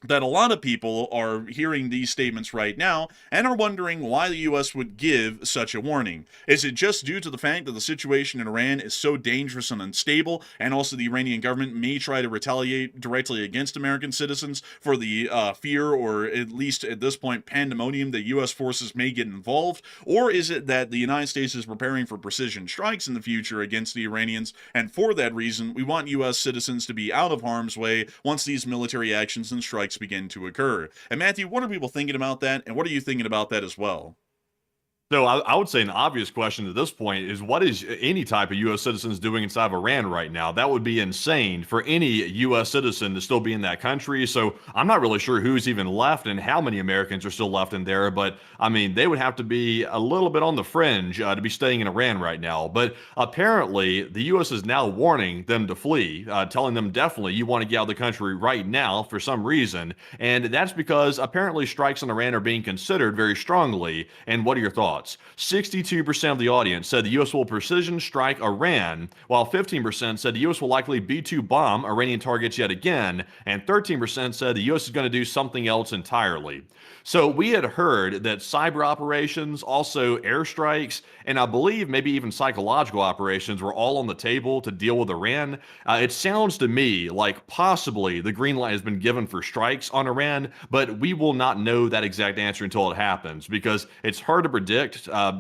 that a lot of people are hearing these statements right now and are wondering why the U.S. would give such a warning. Is it just due to the fact that the situation in Iran is so dangerous and unstable, and also the Iranian government may try to retaliate directly against American citizens for the fear, or at least at this point, pandemonium that U.S. forces may get involved? Or is it that the United States is preparing for precision strikes in the future against the Iranians, and for that reason, we want U.S. citizens to be out of harm's way once these military actions and strikes begin to occur? And Matthew, what are people thinking about that, and what are you thinking about that as well?
So I would say an obvious question at this point is, what is any type of U.S. citizens doing inside of Iran right now? That would be insane for any U.S. citizen to still be in that country. So I'm not really sure who's even left and how many Americans are still left in there. But I mean, they would have to be a little bit on the fringe to be staying in Iran right now. But apparently, the U.S. is now warning them to flee, telling them definitely you want to get out of the country right now for some reason. And that's because apparently strikes on Iran are being considered very strongly. And what are your thoughts? 62% of the audience said the U.S. will precision strike Iran, while 15% said the U.S. will likely B-2 bomb Iranian targets yet again, and 13% said the U.S. is going to do something else entirely. So we had heard that cyber operations, also airstrikes, and I believe maybe even psychological operations were all on the table to deal with Iran. It sounds to me like possibly the green light has been given for strikes on Iran, but we will not know that exact answer until it happens, because it's hard to predict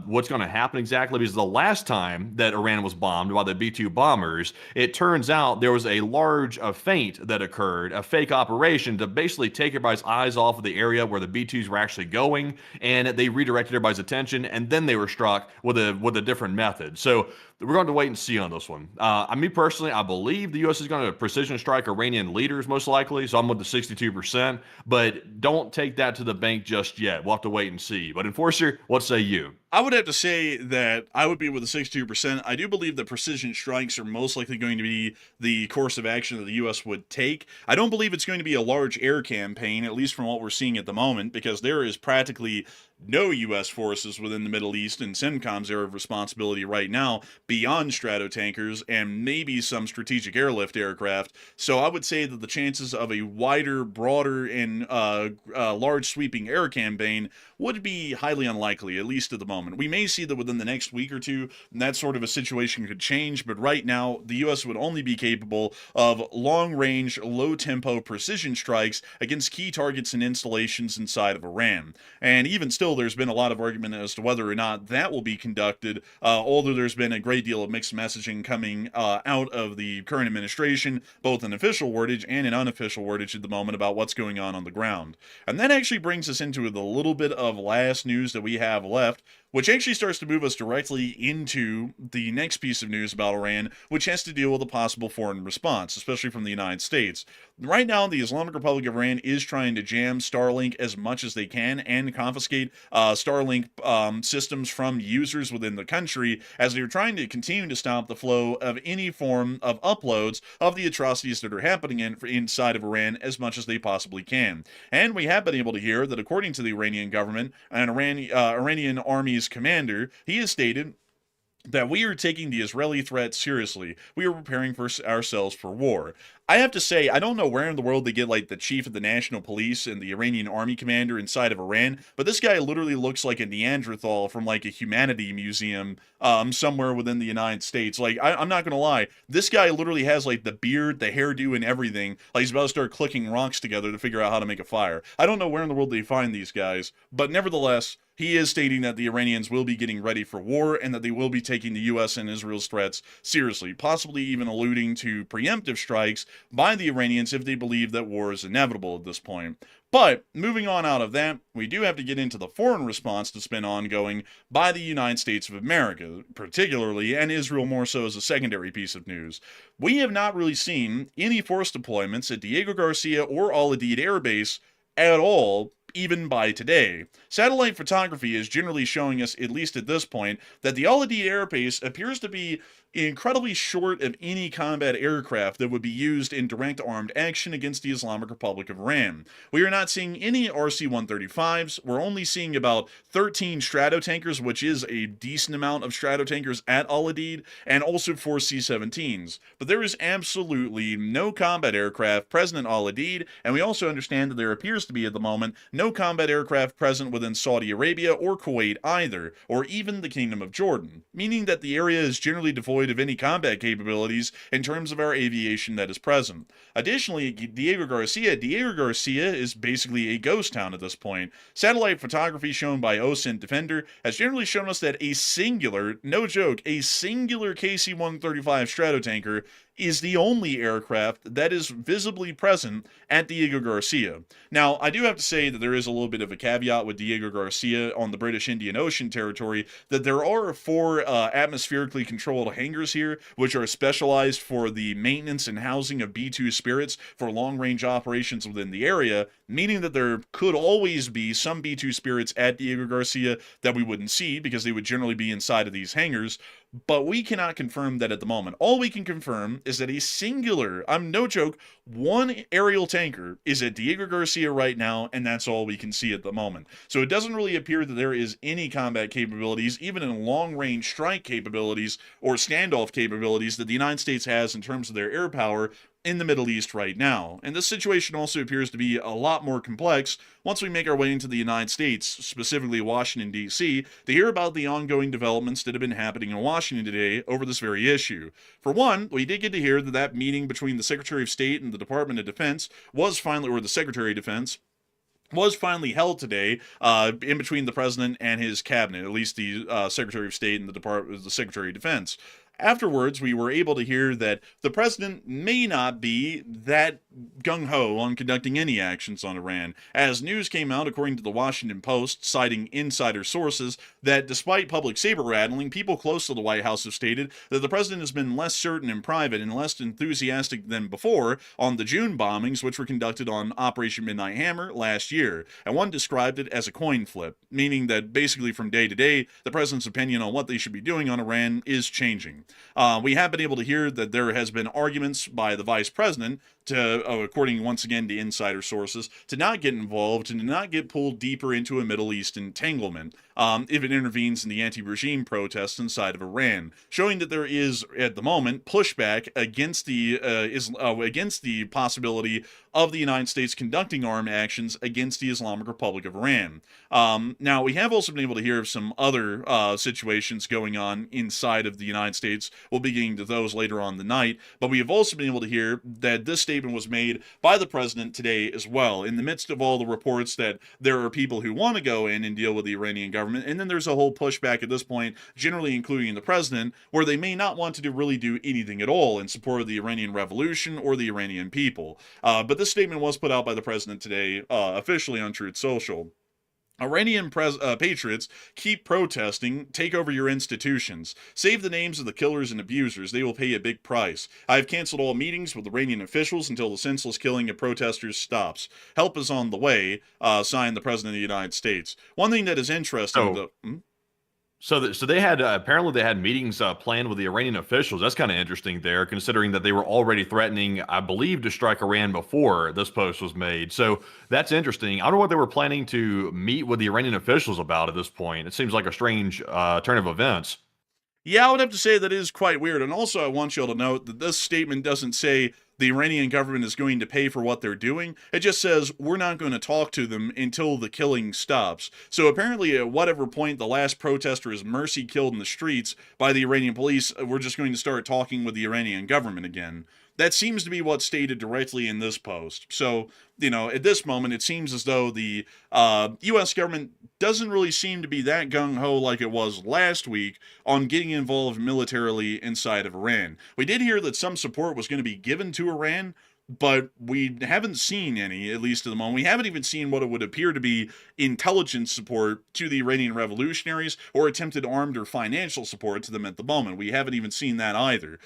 what's going to happen exactly, because the last time that Iran was bombed by the B-2 bombers, it turns out there was a large feint that occurred, a fake operation to basically take everybody's eyes off of the area where the B-2s were actually going, and they redirected everybody's attention, and then they were struck with a different method. So we're going to wait and see on this one. Me personally, I believe the U.S. is going to precision strike Iranian leaders most likely, so I'm with the 62%, but don't take that to the bank just yet. We'll have to wait and see. But Enforcer, what say you?
I would have to say that I would be with the 62%. I do believe that precision strikes are most likely going to be the course of action that the U.S. would take. I don't believe it's going to be a large air campaign, at least from what we're seeing at the moment, because there is practically no U.S. forces within the Middle East in CENTCOM's area of responsibility right now beyond stratotankers and maybe some strategic airlift aircraft. So I would say that the chances of a wider, broader, and large sweeping air campaign would be highly unlikely, at least at the moment. We may see that within the next week or two, that sort of a situation could change, but right now, the U.S. would only be capable of long-range, low-tempo precision strikes against key targets and installations inside of Iran. And even still, there's been a lot of argument as to whether or not that will be conducted, although there's been a great deal of mixed messaging coming out of the current administration, both in official wordage and in unofficial wordage at the moment about what's going on the ground. And that actually brings us into the little bit of last news that we have left, which actually starts to move us directly into the next piece of news about Iran, which has to deal with a possible foreign response, especially from the United States. Right now, the Islamic Republic of Iran is trying to jam Starlink as much as they can and confiscate Starlink systems from users within the country as they're trying to continue to stop the flow of any form of uploads of the atrocities that are happening inside of Iran as much as they possibly can. And we have been able to hear that according to the Iranian government, an Iranian army's commander, he has stated that we are taking the Israeli threat seriously. We are preparing for ourselves for war. I have to say, I don't know where in the world they get like the chief of the national police and the Iranian army commander inside of Iran, but this guy literally looks like a Neanderthal from like a humanity museum somewhere within the United States. Like, I'm not gonna lie, this guy literally has like the beard, the hairdo, and everything. Like he's about to start clicking rocks together to figure out how to make a fire. I don't know where in the world they find these guys, but nevertheless, he is stating that the Iranians will be getting ready for war and that they will be taking the U.S. and Israel's threats seriously, possibly even alluding to preemptive strikes by the Iranians if they believe that war is inevitable at this point. But moving on out of that, we do have to get into the foreign response that's been ongoing by the United States of America, particularly, and Israel more so as a secondary piece of news. We have not really seen any force deployments at Diego Garcia or Al Udeid Air Base at all, even by today. Satellite photography is generally showing us, at least at this point, that the Al Udeid Air Base appears to be incredibly short of any combat aircraft that would be used in direct armed action against the Islamic Republic of Iran. We are not seeing any RC-135s. We're only seeing about 13 Stratotankers, which is a decent amount of Stratotankers at Al Udeid, and also 4 C-17s. But there is absolutely no combat aircraft present at Al Udeid, and we also understand that there appears to be at the moment no combat aircraft present within Saudi Arabia or Kuwait either, or even the Kingdom of Jordan, meaning that the area is generally devoid of any combat capabilities in terms of our aviation that is present. Additionally, Diego Garcia is basically a ghost town at this point. Satellite photography shown by OSINT Defender has generally shown us that a singular, no joke, a singular KC-135 Stratotanker is the only aircraft that is visibly present at Diego Garcia. Now, I do have to say that there is a little bit of a caveat with Diego Garcia on the British Indian Ocean territory, that there are 4 atmospherically controlled hangars here, which are specialized for the maintenance and housing of B-2 Spirits for long-range operations within the area, meaning that there could always be some B-2 Spirits at Diego Garcia that we wouldn't see because they would generally be inside of these hangars, but we cannot confirm that at the moment. All we can confirm is that a singular, I'm no joke, one aerial tanker is at Diego Garcia right now, and that's all we can see at the moment. So it doesn't really appear that there is any combat capabilities, even in long-range strike capabilities or standoff capabilities that the United States has in terms of their air power in the Middle East right now. And this situation also appears to be a lot more complex once we make our way into the United States, specifically Washington, D.C., to hear about the ongoing developments that have been happening in Washington today over this very issue. For one, we did get to hear that meeting between the Secretary of State and the Department of Defense was finally, or the Secretary of Defense, was finally held today in between the president and his cabinet, at least the Secretary of State and the Secretary of Defense. Afterwards, we were able to hear that the president may not be that gung-ho on conducting any actions on Iran, as news came out, according to the Washington Post, citing insider sources, that despite public saber-rattling, people close to the White House have stated that the president has been less certain in private and less enthusiastic than before on the June bombings, which were conducted on Operation Midnight Hammer last year, and one described it as a coin flip, meaning that basically from day to day, the president's opinion on what they should be doing on Iran is changing. We have been able to hear that there has been arguments by the vice president to, according once again to insider sources, to not get involved and to not get pulled deeper into a Middle East entanglement if it intervenes in the anti-regime protests inside of Iran, showing that there is at the moment pushback against the possibility of the United States conducting armed actions against the Islamic Republic of Iran. Now, we have also been able to hear of some other situations going on inside of the United States. We'll be getting to those later on in the night, but we have also been able to hear that this statement was made by the president today as well, in the midst of all the reports that there are people who want to go in and deal with the Iranian government, and then there's a whole pushback at this point, generally including the president, where they may not want to really do anything at all in support of the Iranian revolution or the Iranian people. But this statement was put out by the president today, officially on Truth Social. Iranian patriots keep protesting, take over your institutions. Save the names of the killers and abusers. They will pay a big price. I have canceled all meetings with Iranian officials until the senseless killing of protesters stops. Help is on the way, signed the President of the United States. One thing that is interesting,
So, so they had apparently they had meetings planned with the Iranian officials. That's kind of interesting there, considering that they were already threatening, I believe, to strike Iran before this post was made. So that's interesting. I don't know what they were planning to meet with the Iranian officials about at this point. It seems like a strange turn of events.
Yeah, I would have to say that is quite weird. And also, I want you all to note that this statement doesn't say the Iranian government is going to pay for what they're doing. It just says we're not going to talk to them until the killing stops. So apparently, at whatever point the last protester is mercy killed in the streets by the Iranian police, we're just going to start talking with the Iranian government again. That seems to be what's stated directly in this post. So, at this moment, it seems as though the U.S. government doesn't really seem to be that gung-ho like it was last week on getting involved militarily inside of Iran. We did hear that some support was going to be given to Iran, but we haven't seen any, at least at the moment. We haven't even seen what it would appear to be intelligence support to the Iranian revolutionaries or attempted armed or financial support to them at the moment. We haven't even seen that either.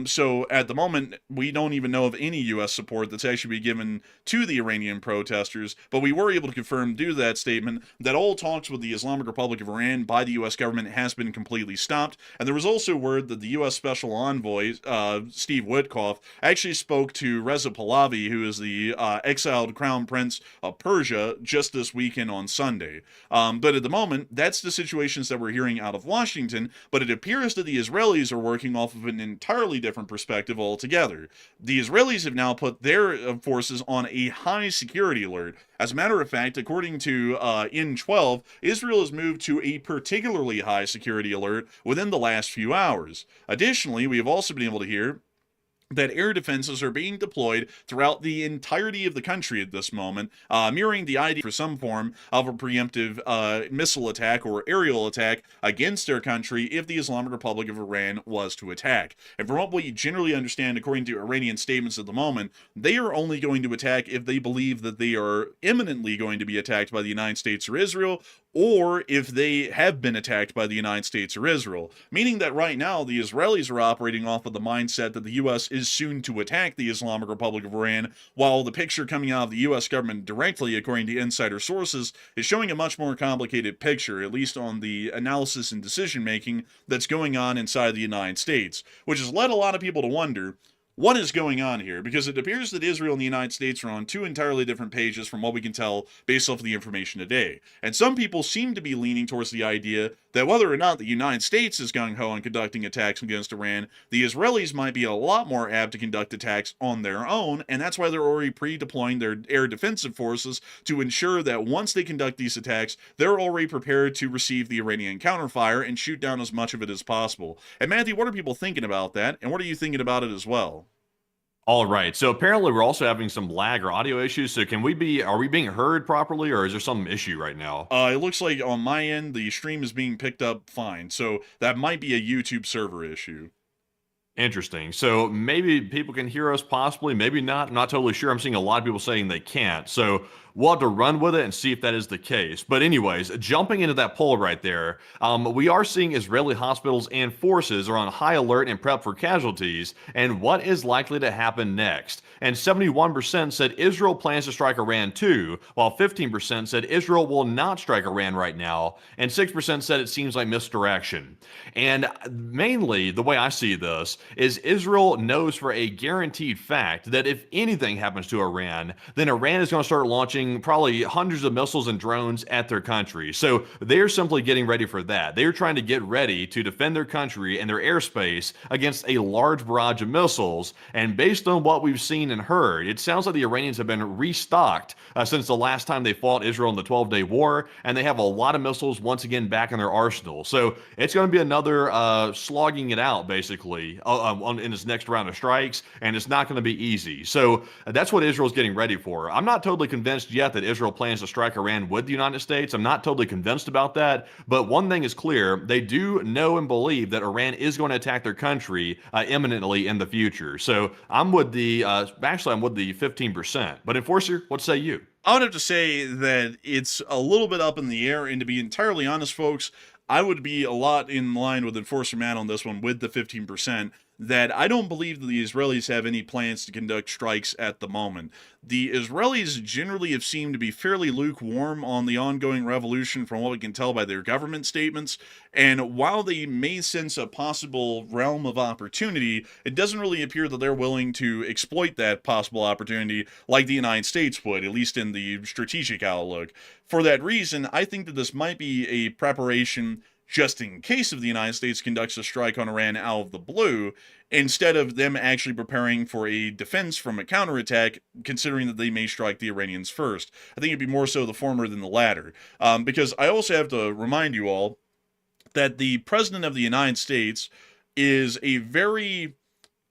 So at the moment, we don't even know of any U.S. support that's actually been given to the Iranian protesters, but we were able to confirm due to that statement that all talks with the Islamic Republic of Iran by the U.S. government has been completely stopped. And there was also word that the U.S. Special Envoy, Steve Witkoff, actually spoke to Reza Pahlavi, who is the exiled crown prince of Persia, just this weekend on Sunday. But at the moment, that's the situations that we're hearing out of Washington, but it appears that the Israelis are working off of an entirely different perspective altogether. The Israelis have now put their forces on a high security alert. As a matter of fact, according to N12, Israel has moved to a particularly high security alert within the last few hours. Additionally, we have also been able to hear that air defenses are being deployed throughout the entirety of the country at this moment, mirroring the idea for some form of a preemptive missile attack or aerial attack against their country if the Islamic Republic of Iran was to attack. And from what we generally understand, according to Iranian statements at the moment, they are only going to attack if they believe that they are imminently going to be attacked by the United States or Israel, or if they have been attacked by the United States or Israel. Meaning that right now, the Israelis are operating off of the mindset that the U.S. is soon to attack the Islamic Republic of Iran, while the picture coming out of the U.S. government directly, according to insider sources, is showing a much more complicated picture, at least on the analysis and decision-making that's going on inside the United States, which has led a lot of people to wonder, what is going on here? Because it appears that Israel and the United States are on two entirely different pages from what we can tell based off of the information today. And some people seem to be leaning towards the idea that whether or not the United States is gung-ho on conducting attacks against Iran, the Israelis might be a lot more apt to conduct attacks on their own, and that's why they're already pre-deploying their air defensive forces to ensure that once they conduct these attacks, they're already prepared to receive the Iranian counterfire and shoot down as much of it as possible. And Matthew, what are people thinking about that, and what are you thinking about it as well?
All right. So apparently we're also having some lag or audio issues. So are we being heard properly, or is there some issue right now?
It looks like on my end, the stream is being picked up fine. So that might be a YouTube server issue.
Interesting. So maybe people can hear us possibly, maybe not. I'm not totally sure. I'm seeing a lot of people saying they can't. So we'll have to run with it and see if that is the case. But anyways, jumping into that poll right there, we are seeing Israeli hospitals and forces are on high alert and prep for casualties. And what is likely to happen next? And 71% said Israel plans to strike Iran too, while 15% said Israel will not strike Iran right now, and 6% said it seems like misdirection. And mainly, the way I see this is Israel knows for a guaranteed fact that if anything happens to Iran, then Iran is going to start launching probably hundreds of missiles and drones at their country. So they're simply getting ready for that. They're trying to get ready to defend their country and their airspace against a large barrage of missiles. And based on what we've seen and heard, it sounds like the Iranians have been restocked since the last time they fought Israel in the 12-day war, and they have a lot of missiles once again back in their arsenal. So it's going to be another slogging it out, basically, in this next round of strikes, and it's not going to be easy. So that's what Israel's getting ready for. I'm not totally convinced yet that Israel plans to strike Iran with the United States. I'm not totally convinced about that, but one thing is clear. They do know and believe that Iran is going to attack their country imminently in the future. So I'm with the 15%. But Enforcer, what say you?
I would have to say that it's a little bit up in the air, and to be entirely honest, folks, I would be a lot in line with Enforcer Matt on this one with the 15%, that I don't believe that the Israelis have any plans to conduct strikes at the moment. The Israelis generally have seemed to be fairly lukewarm on the ongoing revolution from what we can tell by their government statements, and while they may sense a possible realm of opportunity, it doesn't really appear that they're willing to exploit that possible opportunity like the United States would, at least in the strategic outlook. For that reason, I think that this might be a preparation just in case of the United States conducts a strike on Iran out of the blue, instead of them actually preparing for a defense from a counterattack, considering that they may strike the Iranians first. I think it'd be more so the former than the latter. Because I also have to remind you all that the President of the United States is a very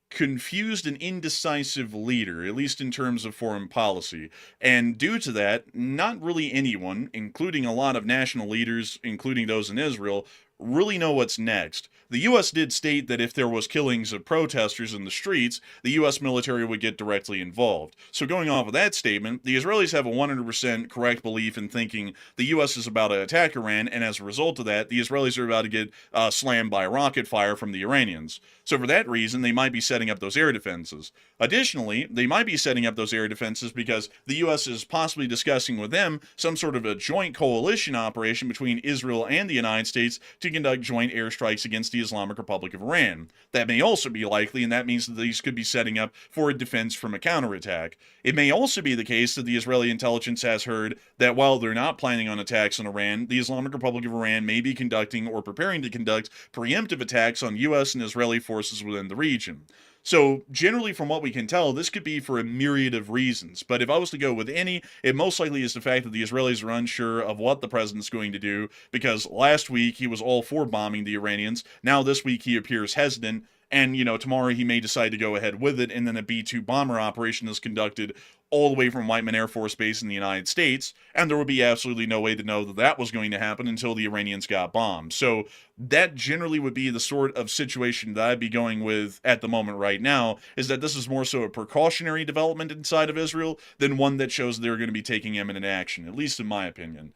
confused and indecisive leader, at least in terms of foreign policy. And due to that, not really anyone, including a lot of national leaders, including those in Israel, really know what's next. The U.S. did state that if there was killings of protesters in the streets, the U.S. military would get directly involved. So going off of that statement, the Israelis have a 100% correct belief in thinking the U.S. is about to attack Iran, and as a result of that, the Israelis are about to get slammed by rocket fire from the Iranians. So for that reason, they might be setting up those air defenses. Additionally, they might be setting up those air defenses because the U.S. is possibly discussing with them some sort of a joint coalition operation between Israel and the United States to conduct joint airstrikes against the Islamic Republic of Iran. That may also be likely, and that means that these could be setting up for a defense from a counterattack. It may also be the case that the Israeli intelligence has heard that while they're not planning on attacks on Iran, the Islamic Republic of Iran may be conducting or preparing to conduct preemptive attacks on U.S. and Israeli forces within the region. So, generally, from what we can tell, this could be for a myriad of reasons. But if I was to go with any, it most likely is the fact that the Israelis are unsure of what the president's going to do, because last week he was all for bombing the Iranians. Now this week he appears hesitant, and, tomorrow he may decide to go ahead with it, and then a B-2 bomber operation is conducted all the way from Whiteman Air Force Base in the United States, and there would be absolutely no way to know that that was going to happen until the Iranians got bombed. So that generally would be the sort of situation that I'd be going with at the moment right now, is that this is more so a precautionary development inside of Israel than one that shows they're going to be taking imminent action, at least in my opinion.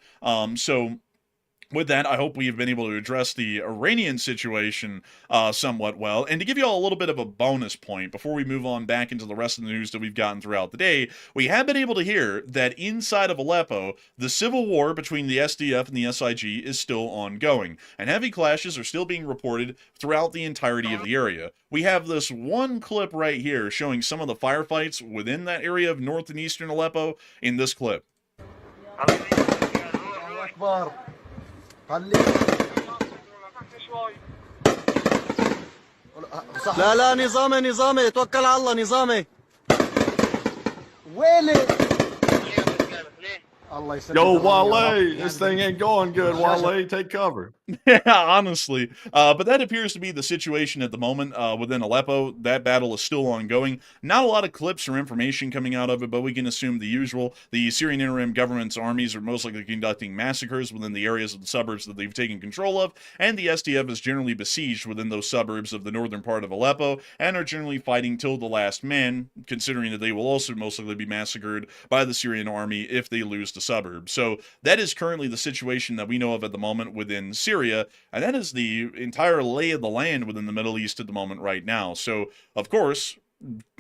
With that, I hope we have been able to address the Iranian situation somewhat well. And to give you all a little bit of a bonus point before we move on back into the rest of the news that we've gotten throughout the day, we have been able to hear that inside of Aleppo, the civil war between the SDF and the SIG is still ongoing, and heavy clashes are still being reported throughout the entirety of the area. We have this one clip right here showing some of the firefights within that area of north and eastern Aleppo in this clip.
لا لا نظامي توكل على الله نظامي ويلي
Yo, Wale, this thing ain't going good, Wale. Take cover.
Yeah, honestly. But that appears to be the situation at the moment within Aleppo. That battle is still ongoing. Not a lot of clips or information coming out of it, but we can assume the usual. The Syrian interim government's armies are most likely conducting massacres within the areas of the suburbs that they've taken control of, and the SDF is generally besieged within those suburbs of the northern part of Aleppo, and are generally fighting till the last man, considering that they will also most likely be massacred by the Syrian army if they lose the suburbs. So that is currently the situation that we know of at the moment within Syria, and that is the entire lay of the land within the Middle East at the moment right now. So, of course,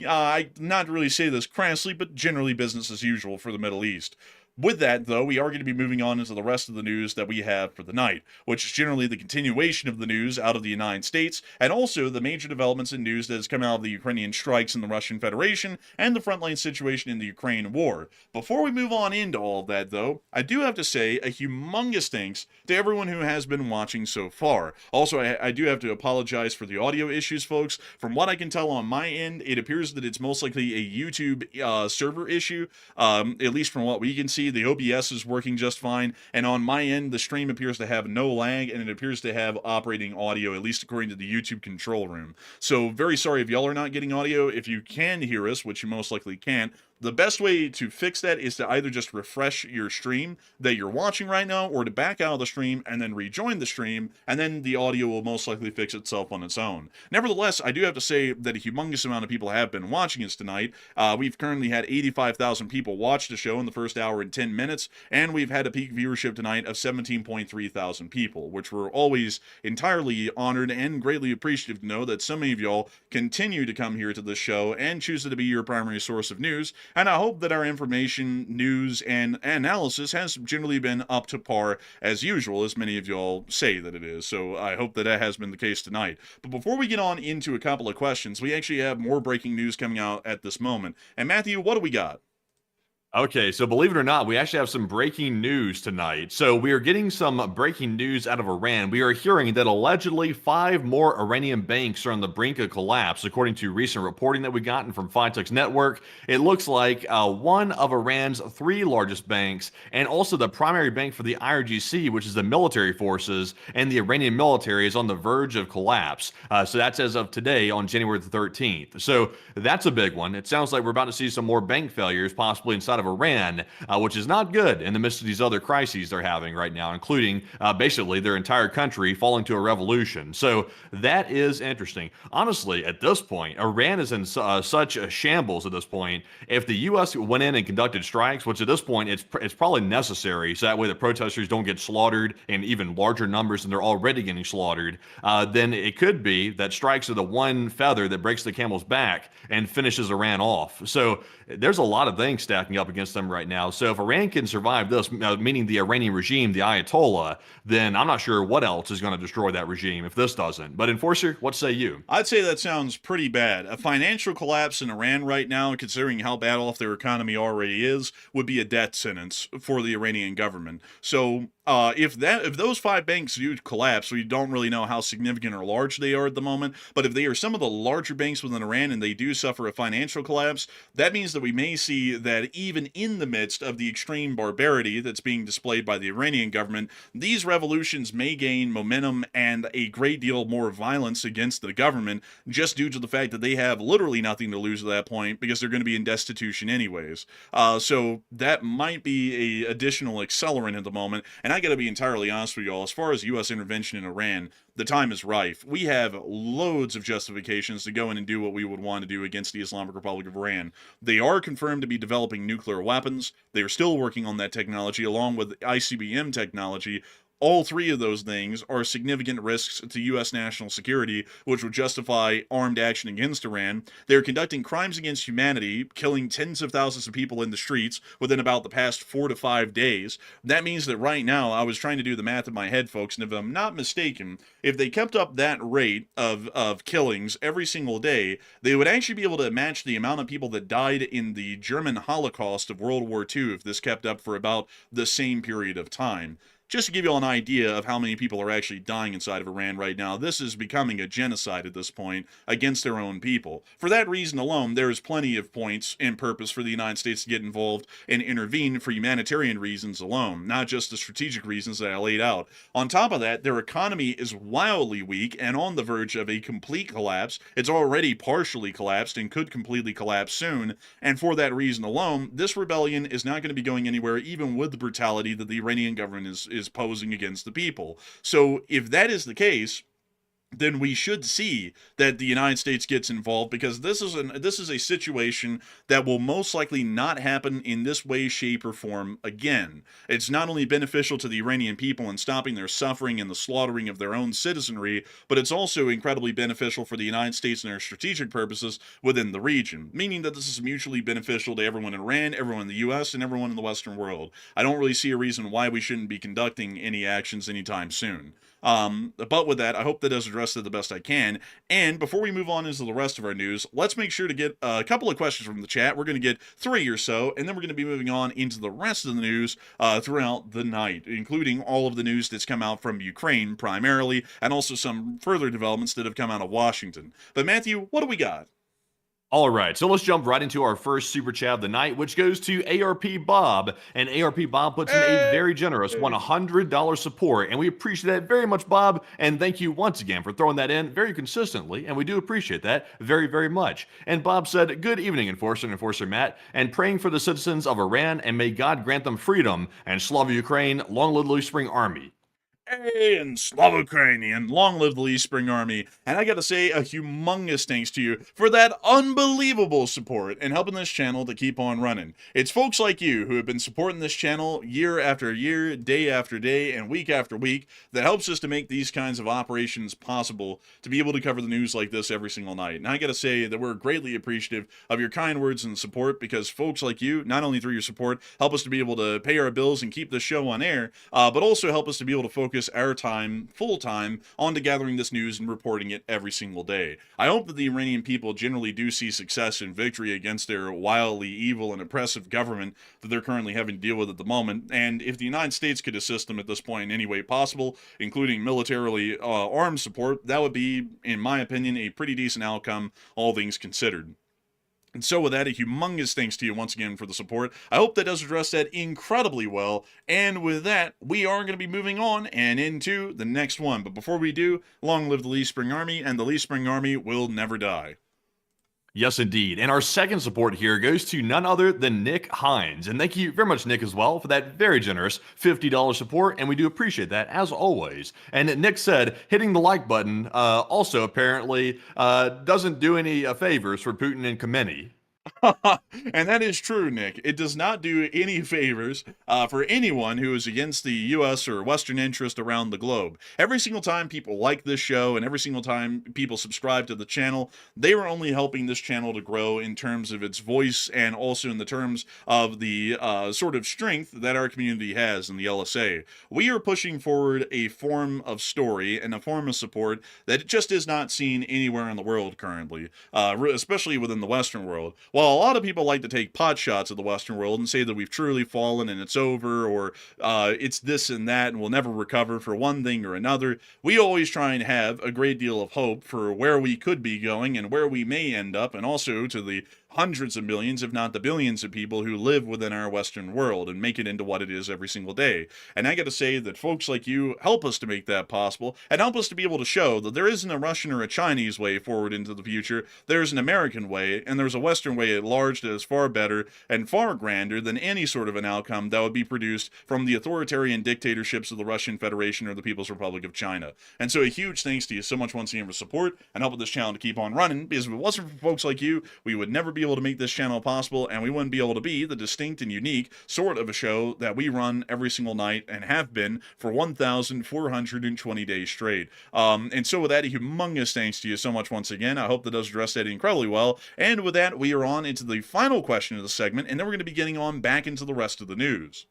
I not really say this crassly, but generally business as usual for the Middle East. With that, though, we are going to be moving on into the rest of the news that we have for the night, which is generally the continuation of the news out of the United States, and also the major developments in news that has come out of the Ukrainian strikes in the Russian Federation and the frontline situation in the Ukraine war. Before we move on into all of that, though, I do have to say a humongous thanks to everyone who has been watching so far. Also, I do have to apologize for the audio issues, folks. From what I can tell on my end, it appears that it's most likely a YouTube server issue, at least from what we can see. The OBS is working just fine, and on my end, the stream appears to have no lag, and it appears to have operating audio, at least according to the YouTube control room. So, very sorry if y'all are not getting audio. If you can hear us, which you most likely can't, The best way to fix that is to either just refresh your stream that you're watching right now, or to back out of the stream and then rejoin the stream, and then the audio will most likely fix itself on its own. Nevertheless, I do have to say that a humongous amount of people have been watching us tonight. We've currently had 85,000 people watch the show in the first hour and 10 minutes, and we've had a peak viewership tonight of 17.3 thousand people, which we're always entirely honored and greatly appreciative to know that so many of y'all continue to come here to this show and choose it to be your primary source of news. And I hope that our information, news, and analysis has generally been up to par as usual, as many of y'all say that it is. So I hope that has been the case tonight. But before we get on into a couple of questions, we actually have more breaking news coming out at this moment. And Matthew, what do we got?
Okay, so believe it or not, we actually have some breaking news tonight. So we are getting some breaking news out of Iran. We are hearing that allegedly 5 more Iranian banks are on the brink of collapse, according to recent reporting that we've gotten from Fintech's network. It looks like one of Iran's 3 largest banks, and also the primary bank for the IRGC, which is the military forces, and the Iranian military is on the verge of collapse. So that's as of today on January the 13th. So that's a big one. It sounds like we're about to see some more bank failures, possibly inside of Iran, which is not good in the midst of these other crises they're having right now, including basically their entire country falling to a revolution. So that is interesting. Honestly, at this point, Iran is in such a shambles at this point. If the U.S. went in and conducted strikes, which at this point it's probably necessary, so that way the protesters don't get slaughtered in even larger numbers than they're already getting slaughtered, then it could be that strikes are the one feather that breaks the camel's back and finishes Iran off. So there's a lot of things stacking up against them right now. So if Iran can survive this, meaning the Iranian regime, the Ayatollah, then I'm not sure what else is going to destroy that regime if this doesn't. But Enforcer, what say you?
I'd say that sounds pretty bad. A financial collapse in Iran right now, considering how bad off their economy already is, would be a death sentence for the Iranian government. So if those 5 banks do collapse, we don't really know how significant or large they are at the moment, but if they are some of the larger banks within Iran and they do suffer a financial collapse, that means that we may see that even in the midst of the extreme barbarity that's being displayed by the Iranian government, these revolutions may gain momentum and a great deal more violence against the government, just due to the fact that they have literally nothing to lose at that point because they're going to be in destitution anyways. So that might be a additional accelerant at the moment. And I got to be entirely honest with y'all, as far as U.S. intervention in Iran, the time is rife. We have loads of justifications to go in and do what we would want to do against the Islamic Republic of Iran. They are confirmed to be developing nuclear weapons. They are still working on that technology along with ICBM technology. All 3 of those things are significant risks to U.S. national security, which would justify armed action against Iran. They're conducting crimes against humanity, killing tens of thousands of people in the streets within about the past 4 to 5 days. That means that right now, I was trying to do the math in my head, folks, and if I'm not mistaken, if they kept up that rate of killings every single day, they would actually be able to match the amount of people that died in the German Holocaust of World War II if this kept up for about the same period of time. Just to give you all an idea of how many people are actually dying inside of Iran right now, this is becoming a genocide at this point against their own people. For that reason alone, there is plenty of points and purpose for the United States to get involved and intervene for humanitarian reasons alone, not just the strategic reasons that I laid out. On top of that, their economy is wildly weak and on the verge of a complete collapse. It's already partially collapsed and could completely collapse soon, and for that reason alone, this rebellion is not going to be going anywhere, even with the brutality that the Iranian government is posing against the people. So if that is the case, then we should see that the United States gets involved, because this is a situation that will most likely not happen in this way, shape, or form again. It's not only beneficial to the Iranian people in stopping their suffering and the slaughtering of their own citizenry, but it's also incredibly beneficial for the United States and their strategic purposes within the region, meaning that this is mutually beneficial to everyone in Iran, everyone in the U.S., and everyone in the Western world. I don't really see a reason why we shouldn't be conducting any actions anytime soon. But with that, I hope that does address it the best I can. And before we move on into the rest of our news, let's make sure to get a couple of questions from the chat. We're going to get 3 or so, and then we're going to be moving on into the rest of the news throughout the night, including all of the news that's come out from Ukraine primarily, and also some further developments that have come out of Washington. But Matthew, what do we got?
All right, so let's jump right into our first super chat of the night, which goes to ARP Bob. And ARP Bob puts in a very generous $100 support, and we appreciate that very much, Bob. And thank you once again for throwing that in very consistently, and we do appreciate that very, very much. And Bob said, "Good evening, Enforcer and Enforcer Matt, and praying for the citizens of Iran, and may God grant them freedom. And Slava Ukraine, long live the Spring Army."
Hey, and Slava Ukrainian, long live the Lee Spring Army. And I gotta say a humongous thanks to you for that unbelievable support and helping this channel to keep on running. It's folks like you who have been supporting this channel year after year, day after day, and week after week that helps us to make these kinds of operations possible to be able to cover the news like this every single night. And I gotta say that we're greatly appreciative of your kind words and support, because folks like you, not only through your support, help us to be able to pay our bills and keep the show on air, but also help us to be able to focus our time, full time, onto gathering this news and reporting it every single day. I hope that the Iranian people generally do see success and victory against their wildly evil and oppressive government that they're currently having to deal with at the moment, and if the United States could assist them at this point in any way possible, including militarily armed support, that would be, in my opinion, a pretty decent outcome, all things considered. And so with that, a humongous thanks to you once again for the support. I hope that does address that incredibly well. And with that, we are going to be moving on and into the next one. But before we do, long live the Lee Spring Army, and the Lee Spring Army will never die.
Yes, indeed. And our second support here goes to none other than Nick Hines. And thank you very much, Nick, as well, for that very generous $50 support. And we do appreciate that, as always. And Nick said hitting the like button also apparently doesn't do any favors for Putin and Khamenei.
And that is true, Nick. It does not do any favors for anyone who is against the U.S. or Western interest around the globe. Every single time people like this show and every single time people subscribe to the channel, they are only helping this channel to grow in terms of its voice and also in the terms of the sort of strength that our community has in the LSA. We are pushing forward a form of story and a form of support that just is not seen anywhere in the world currently, especially within the Western world. While a lot of people like to take pot shots at the Western world and say that we've truly fallen and it's over, or it's this and that and we'll never recover for one thing or another, we always try and have a great deal of hope for where we could be going and where we may end up, and also to the hundreds of millions, if not the billions of people who live within our Western world and make it into what it is every single day. And I gotta say that folks like you help us to make that possible and help us to be able to show that there isn't a Russian or a Chinese way forward into the future. There's an American way, and there's a Western way at large that is far better and far grander than any sort of an outcome that would be produced from the authoritarian dictatorships of the Russian Federation or the People's Republic of China. And so a huge thanks to you so much once again for support and helping this channel to keep on running, because if it wasn't for folks like you, we would never be able to make this channel possible, and we wouldn't be able to be the distinct and unique sort of a show that we run every single night and have been for 1,420 days straight. And so with that, a humongous thanks to you so much once again. I hope that does address that incredibly well. And with that, we are on into the final question of the segment, and then we're going to be getting on back into the rest of the news.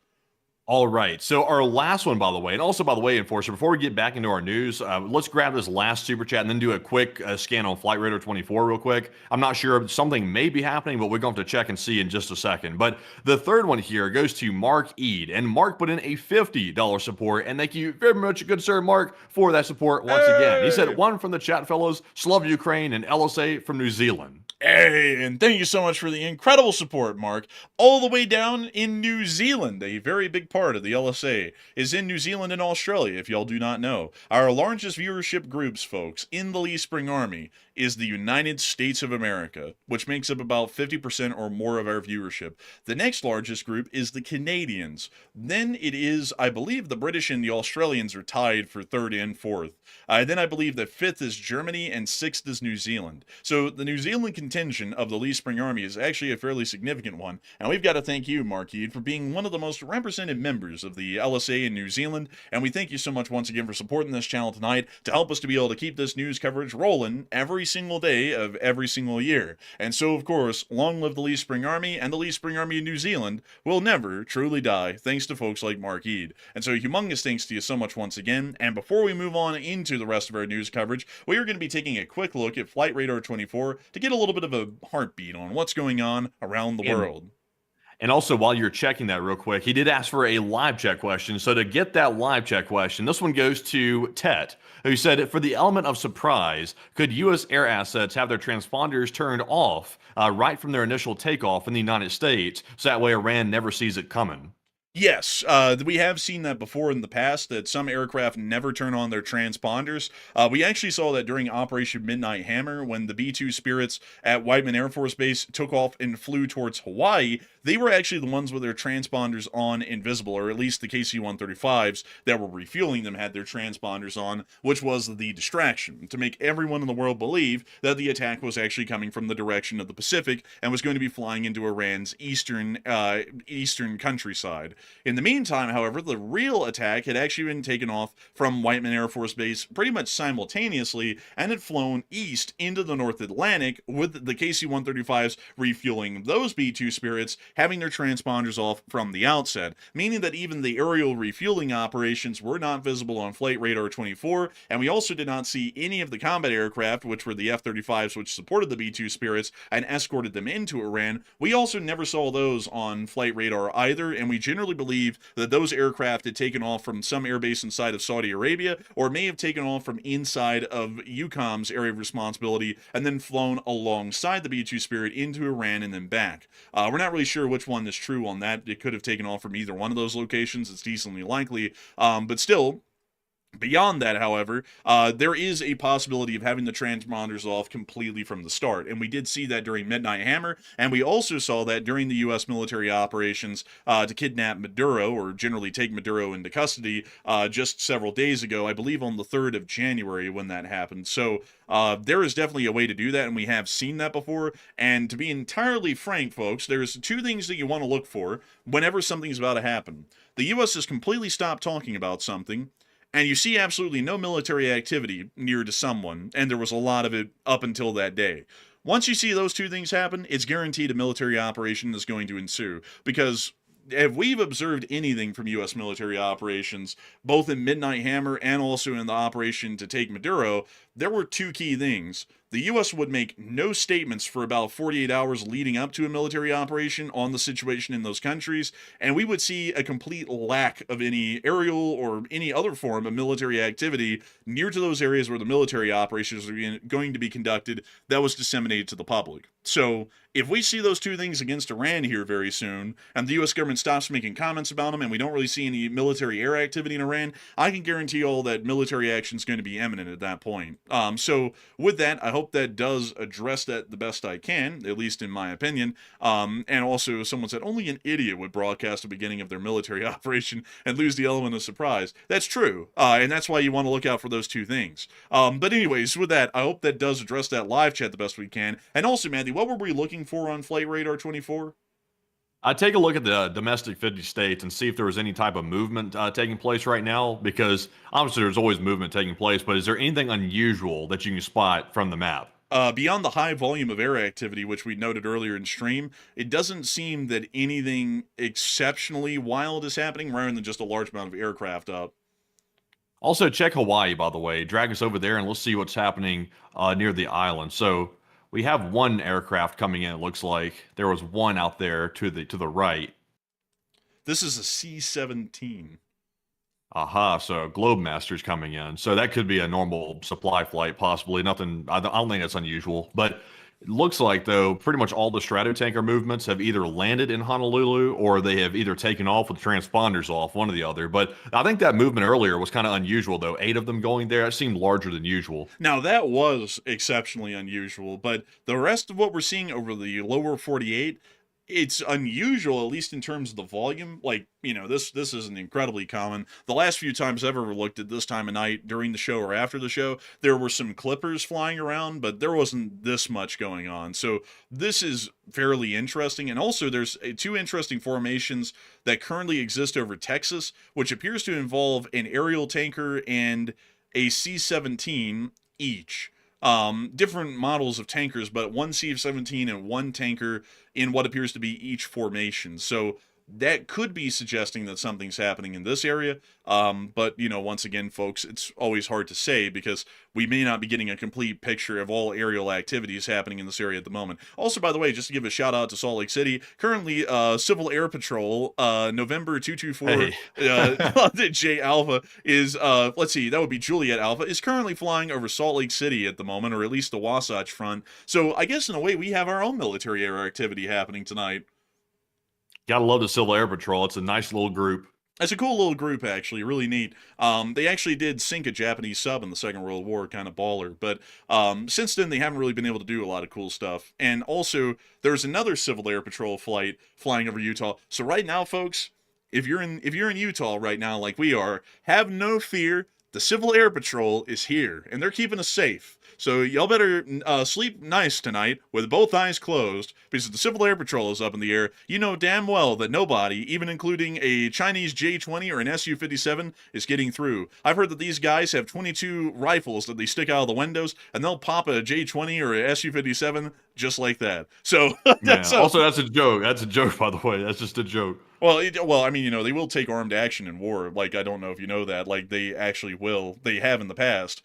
All right. So our last one, by the way, and also, by the way, Enforcer, before we get back into our news, let's grab this last super chat and then do a quick scan on Flight Radar 24 real quick. I'm not sure if something may be happening, but we're going to have to check and see in just a second. But the third one here goes to Mark Ead, and Mark put in a $50 support, and thank you very much, good sir, Mark, for that support once again. He said one from the chat fellows, Slava Ukraine, and LSA from New Zealand.
Hey, and thank you so much for the incredible support, Mark. All the way down in New Zealand, a very big part of the LSA is in New Zealand and Australia, if y'all do not know. Our largest viewership groups, folks, in the Lee Spring Army is the United States of America, which makes up about 50% or more of our viewership. The next largest group is the Canadians. Then it is, I believe, the British and the Australians are tied for third and fourth. Then I believe that fifth is Germany and sixth is New Zealand. So the New Zealand contingent of the Lee Spring Army is actually a fairly significant one, and we've got to thank you, Marquis, for being one of the most represented members of the LSA in New Zealand, and we thank you so much once again for supporting this channel tonight to help us to be able to keep this news coverage rolling every single day of every single year. And so, of course, long live the Lee Spring Army, and the Lee Spring Army in New Zealand will never truly die, thanks to folks like Mark Ead. And so, humongous thanks to you so much once again. And before we move on into the rest of our news coverage, we are going to be taking a quick look at Flight Radar 24 to get a little bit of a heartbeat on what's going on around the world.
And also, while you're checking that real quick, he did ask for a live chat question. So to get that live chat question, this one goes to Tet, who said, for the element of surprise, could U.S. air assets have their transponders turned off right from their initial takeoff in the United States, so that way Iran never sees it coming?
Yes, we have seen that before in the past, that some aircraft never turn on their transponders. We actually saw that during Operation Midnight Hammer, when the B-2 Spirits at Whiteman Air Force Base took off and flew towards Hawaii. They were actually the ones with their transponders on and visible, or at least the KC-135s that were refueling them had their transponders on, which was the distraction, to make everyone in the world believe that the attack was actually coming from the direction of the Pacific and was going to be flying into Iran's eastern countryside. In the meantime, however, the real attack had actually been taken off from Whiteman Air Force Base pretty much simultaneously and had flown east into the North Atlantic, with the KC-135s refueling those B-2 Spirits, having their transponders off from the outset, meaning that even the aerial refueling operations were not visible on Flight Radar 24, and we also did not see any of the combat aircraft, which were the F-35s which supported the B-2 Spirits and escorted them into Iran. We also never saw those on Flight Radar either, and we generally believe that those aircraft had taken off from some airbase inside of Saudi Arabia, or may have taken off from inside of EUCOM's area of responsibility and then flown alongside the B-2 Spirit into Iran and then back. We're not really sure which one is true on that. It could have taken off from either one of those locations. It's decently likely, but still, beyond that, however, there is a possibility of having the transponders off completely from the start, and we did see that during Midnight Hammer, and we also saw that during the U.S. military operations to kidnap Maduro, or generally take Maduro into custody, just several days ago, I believe on the 3rd of January when that happened. So there is definitely a way to do that, and we have seen that before. And to be entirely frank, folks, there's two things that you want to look for whenever something's about to happen. The U.S. has completely stopped talking about something, and you see absolutely no military activity near to someone, and there was a lot of it up until that day. Once you see those two things happen, it's guaranteed a military operation is going to ensue, because if we've observed anything from U.S. military operations, both in Midnight Hammer and also in the operation to take Maduro, there were two key things. The U.S. would make no statements for about 48 hours leading up to a military operation on the situation in those countries, and we would see a complete lack of any aerial or any other form of military activity near to those areas where the military operations are going to be conducted that was disseminated to the public. So, if we see those two things against Iran here very soon, and the U.S. government stops making comments about them, and we don't really see any military air activity in Iran, I can guarantee all that military action is going to be imminent at that point. So, with that, I hope that does address that the best I can, at least in my opinion. And also, someone said, only an idiot would broadcast the beginning of their military operation and lose the element of surprise. That's true, and that's why you want to look out for those two things. But anyways, with that, I hope that does address that live chat the best we can. And also, Mandy, what were we looking for on Flight Radar 24?
I'd take a look at the domestic 50 states and see if there was any type of movement taking place right now, because obviously there's always movement taking place, but is there anything unusual that you can spot from the map?
Beyond the high volume of air activity, which we noted earlier in stream, it doesn't seem that anything exceptionally wild is happening rather than just a large amount of aircraft up.
Also, check Hawaii, by the way. Drag us over there and let's see what's happening near the island. So we have one aircraft coming in. It looks like there was one out there to the right.
This is a C-17.
Aha, so Globemaster's coming in. So that could be a normal supply flight, possibly. Nothing, I don't think that's unusual. But it looks like, though, pretty much all the Stratotanker movements have either landed in Honolulu or they have either taken off with transponders off, one or the other. But I think that movement earlier was kind of unusual, though. 8 of them going there, that seemed larger than usual.
Now, that was exceptionally unusual, but the rest of what we're seeing over the lower 48, it's unusual, at least in terms of the volume. Like, you know, this isn't incredibly common. The last few times I've ever looked at this time of night during the show or after the show, there were some clippers flying around, but there wasn't this much going on. So this is fairly interesting. And also there's two interesting formations that currently exist over Texas, which appears to involve an aerial tanker and a C-17 each. Different models of tankers, but one C-17 and one tanker in what appears to be each formation. So that could be suggesting that something's happening in this area. But, once again, folks, it's always hard to say because we may not be getting a complete picture of all aerial activities happening in this area at the moment. Also, by the way, just to give a shout out to Salt Lake City, currently Civil Air Patrol, November 224
Hey.
J Alpha is, let's see, that would be Juliet Alpha, is currently flying over Salt Lake City at the moment, or at least the Wasatch Front. So I guess in a way we have our own military air activity happening tonight.
Gotta love the Civil Air Patrol. It's a nice little group.
It's a cool little group, actually, really neat. They actually did sink a Japanese sub in the Second World War, kind of baller. But since then, they haven't really been able to do a lot of cool stuff. And also, there's another Civil Air Patrol flight flying over Utah. So right now, folks, if you're in Utah right now, like we are, have no fear. The Civil Air Patrol is here, and they're keeping us safe. So y'all better sleep nice tonight with both eyes closed, because if the Civil Air Patrol is up in the air, you know damn well that nobody, even including a Chinese J-20 or an Su-57, is getting through. I've heard that these guys have 22 rifles that they stick out of the windows, and they'll pop a J-20 or a Su-57 just like that. So,
Also, that's a joke. That's a joke, by the way. That's just a joke.
Well, I mean, they will take armed action in war. Like, I don't know if you know that. Like, they actually will. They have in the past.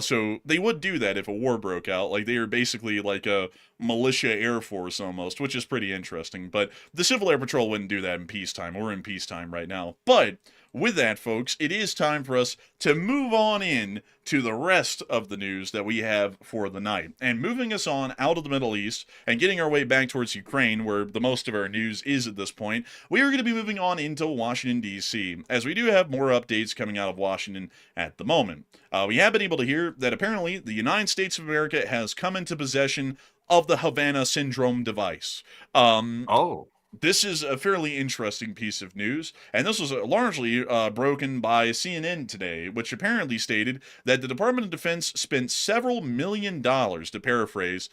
So they would do that if a war broke out. Like, they are basically like a militia air force almost, which is pretty interesting. But the Civil Air Patrol wouldn't do that in peacetime. We're in peacetime right now. But with that, folks, it is time for us to move on in to the rest of the news that we have for the night. And moving us on out of the Middle East and getting our way back towards Ukraine, where the most of our news is at this point, we are going to be moving on into Washington, D.C., as we do have more updates coming out of Washington at the moment. We have been able to hear that apparently the United States of America has come into possession of the Havana Syndrome device. This is a fairly interesting piece of news, and this was largely broken by CNN today, which apparently stated that the Department of Defense spent several $million, to paraphrase,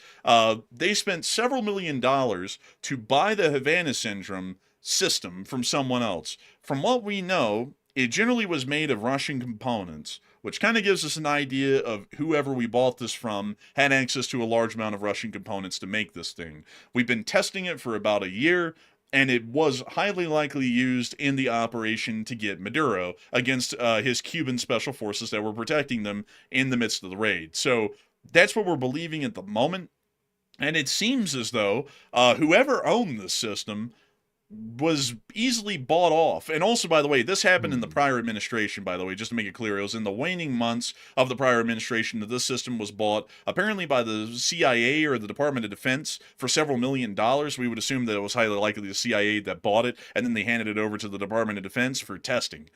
they spent several $million to buy the Havana Syndrome system from someone else. From what we know, it generally was made of Russian components, which kind of gives us an idea of whoever we bought this from had access to a large amount of Russian components to make this thing. We've been testing it for about a year, and it was highly likely used in the operation to get Maduro against his Cuban special forces that were protecting them in the midst of the raid. So that's what we're believing at the moment. And it seems as though whoever owned this system was easily bought off. And also, by the way, this happened in the prior administration, by the way, just to make it clear. It was in the waning months of the prior administration that this system was bought, apparently by the CIA or the Department of Defense for several $million. We would assume that it was highly likely the CIA that bought it, and then they handed it over to the Department of Defense for testing.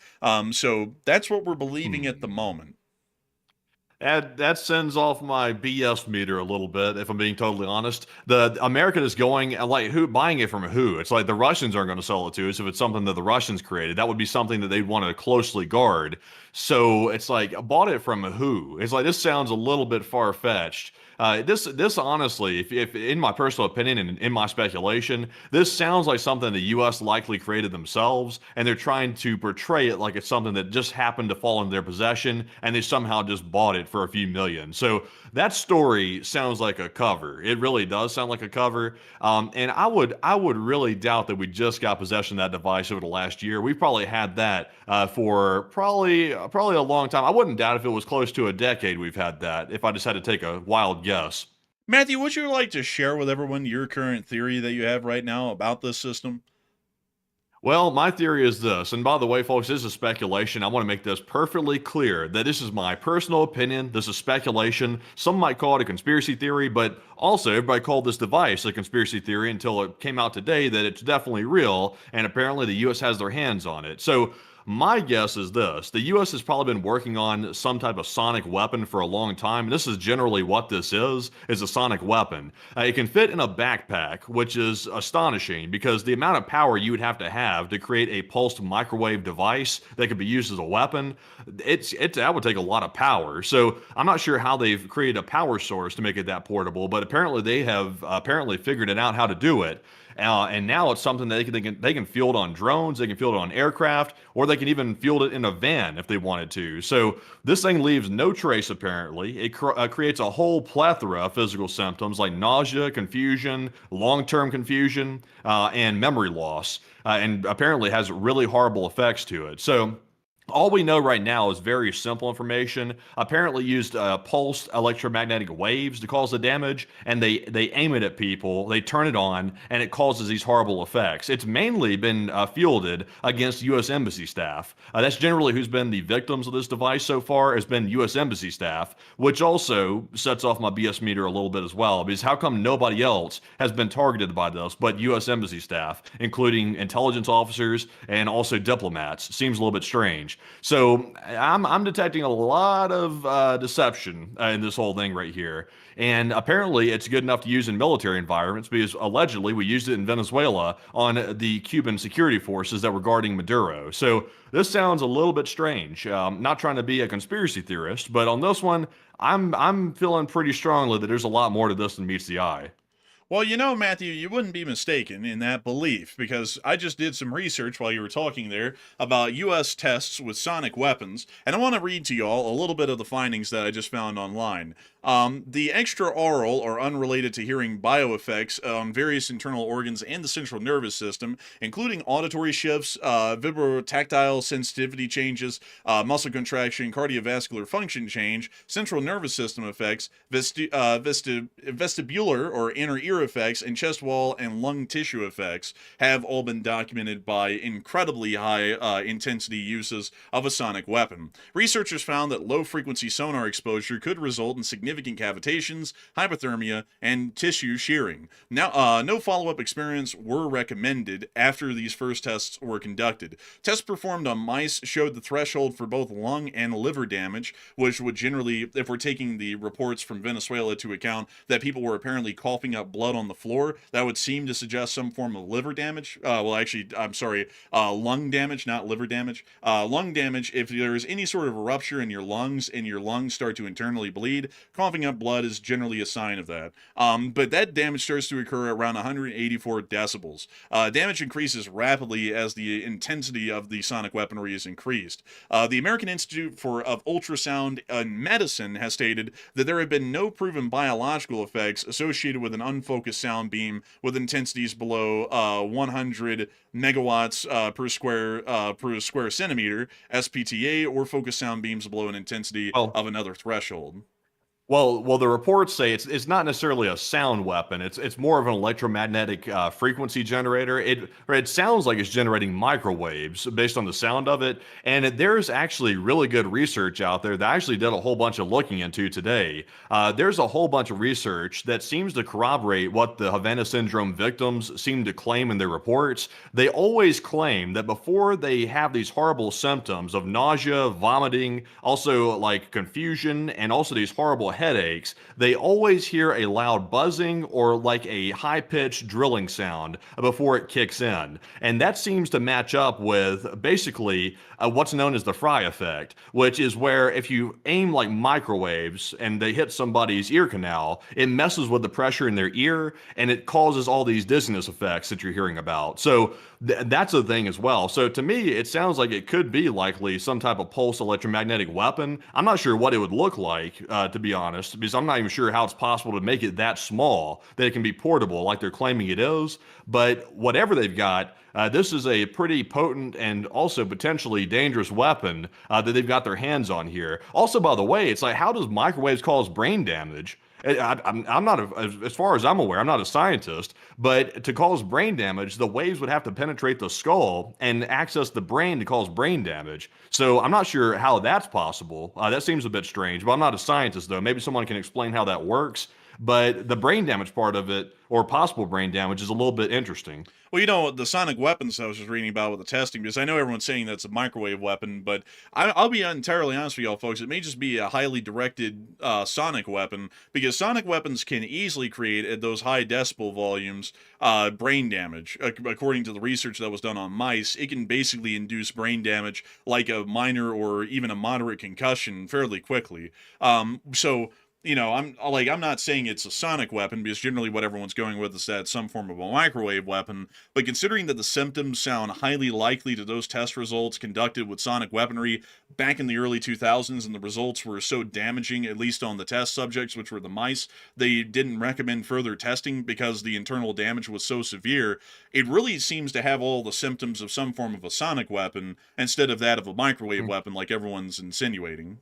So that's what we're believing at the moment.
That sends off my BS meter a little bit, if I'm being totally honest. The American is going, like, who buying it from who? It's like the Russians aren't going to sell it to us if it's something that the Russians created. That would be something that they'd want to closely guard. So it's like, bought it from who? It's like, this sounds a little bit far-fetched. This honestly, if in my personal opinion and in my speculation, this sounds like something the U.S. likely created themselves, and they're trying to portray it like it's something that just happened to fall into their possession, and they somehow just bought it for a few million. So that story sounds like a cover. It really does sound like a cover. And I would really doubt that we just got possession of that device over the last year. We've probably had that for probably a long time. I wouldn't doubt if it was close to a decade we've had that, if I just had to take a wild guess.
Matthew, would you like to share with everyone your current theory that you have right now about this system?
Well, my theory is this, and by the way, folks, this is speculation. I want to make this perfectly clear that this is my personal opinion. This is speculation. Some might call it a conspiracy theory, but also everybody called this device a conspiracy theory until it came out today that it's definitely real, and apparently the U.S. has their hands on it. So my guess is this. The U.S. has probably been working on some type of sonic weapon for a long time. This is generally what this is a sonic weapon. It can fit in a backpack, which is astonishing because the amount of power you would have to create a pulsed microwave device that could be used as a weapon, that would take a lot of power. So I'm not sure how they've created a power source to make it that portable, but apparently they have figured it out how to do it. and now it's something that they can field on drones, they can field it on aircraft, or they can even field it in a van if they wanted to. So this thing leaves no trace apparently. It creates a whole plethora of physical symptoms like nausea, confusion, long-term confusion, and memory loss, and apparently has really horrible effects to it. So all we know right now is very simple information. Apparently used pulsed electromagnetic waves to cause the damage, and they aim it at people, they turn it on, and it causes these horrible effects. It's mainly been fielded against U.S. Embassy staff. That's generally who's been the victims of this device so far, has been U.S. Embassy staff, which also sets off my BS meter a little bit as well, because how come nobody else has been targeted by this but U.S. Embassy staff, including intelligence officers and also diplomats? Seems a little bit strange. So I'm detecting a lot of deception in this whole thing right here. And apparently it's good enough to use in military environments because allegedly we used it in Venezuela on the Cuban security forces that were guarding Maduro. So this sounds a little bit strange. Not trying to be a conspiracy theorist, but on this one, I'm feeling pretty strongly that there's a lot more to this than meets the eye.
Well, Matthew, you wouldn't be mistaken in that belief because I just did some research while you were talking there about U.S. tests with sonic weapons, and I want to read to y'all a little bit of the findings that I just found online. The extraoral or unrelated to hearing bioeffects on various internal organs and the central nervous system, including auditory shifts, vibrotactile sensitivity changes, muscle contraction, cardiovascular function change, central nervous system effects, vestibular or inner ear effects, and chest wall and lung tissue effects have all been documented by incredibly high intensity uses of a sonic weapon. Researchers found that low frequency sonar exposure could result in significant cavitations, hypothermia, and tissue shearing. Now, no follow-up experiments were recommended after these first tests were conducted. Tests performed on mice showed the threshold for both lung and liver damage, which would generally, if we're taking the reports from Venezuela to account that people were apparently coughing up blood on the floor, that would seem to suggest some form of liver damage. Lung damage, not liver damage. Lung damage, if there's any sort of a rupture in your lungs and your lungs start to internally bleed, coughing up blood is generally a sign of that. But that damage starts to occur around 184 decibels. Damage increases rapidly as the intensity of the sonic weaponry is increased. The American Institute of Ultrasound and Medicine has stated that there have been no proven biological effects associated with an unfocused sound beam with intensities below 100 megawatts per square centimeter (SPTA) or focused sound beams below an intensity of another threshold.
Well, the reports say it's not necessarily a sound weapon. It's more of an electromagnetic frequency generator. It sounds like it's generating microwaves based on the sound of it. And there's actually really good research out there that I actually did a whole bunch of looking into today. There's a whole bunch of research that seems to corroborate what the Havana syndrome victims seem to claim in their reports. They always claim that before they have these horrible symptoms of nausea, vomiting, also like confusion, and also these horrible headaches, they always hear a loud buzzing or like a high-pitched drilling sound before it kicks in. And that seems to match up with basically what's known as the Fry effect, which is where if you aim like microwaves and they hit somebody's ear canal, it messes with the pressure in their ear and it causes all these dizziness effects that you're hearing about. So that's a thing as well. So to me, it sounds like it could be likely some type of pulse electromagnetic weapon. I'm not sure what it would look like, to be honest, because I'm not even sure how it's possible to make it that small that it can be portable like they're claiming it is. But whatever they've got, this is a pretty potent and also potentially dangerous weapon that they've got their hands on here. Also, by the way, it's like, how does microwaves cause brain damage? I'm not, as far as I'm aware, I'm not a scientist, but to cause brain damage, the waves would have to penetrate the skull and access the brain to cause brain damage. So I'm not sure how that's possible. That seems a bit strange, but I'm not a scientist, though. Maybe someone can explain how that works. But the brain damage part of it, or possible brain damage, is a little bit interesting.
Well, the sonic weapons I was just reading about with the testing, because I know everyone's saying that's a microwave weapon, but I'll be entirely honest with y'all, folks. It may just be a highly directed sonic weapon, because sonic weapons can easily create, at those high decibel volumes, brain damage. According to the research that was done on mice, it can basically induce brain damage like a minor or even a moderate concussion fairly quickly. So I'm not saying it's a sonic weapon because generally what everyone's going with is that it's some form of a microwave weapon. But considering that the symptoms sound highly likely to those test results conducted with sonic weaponry back in the early 2000s, and the results were so damaging, at least on the test subjects, which were the mice, they didn't recommend further testing because the internal damage was so severe. It really seems to have all the symptoms of some form of a sonic weapon instead of that of a microwave weapon, like everyone's insinuating.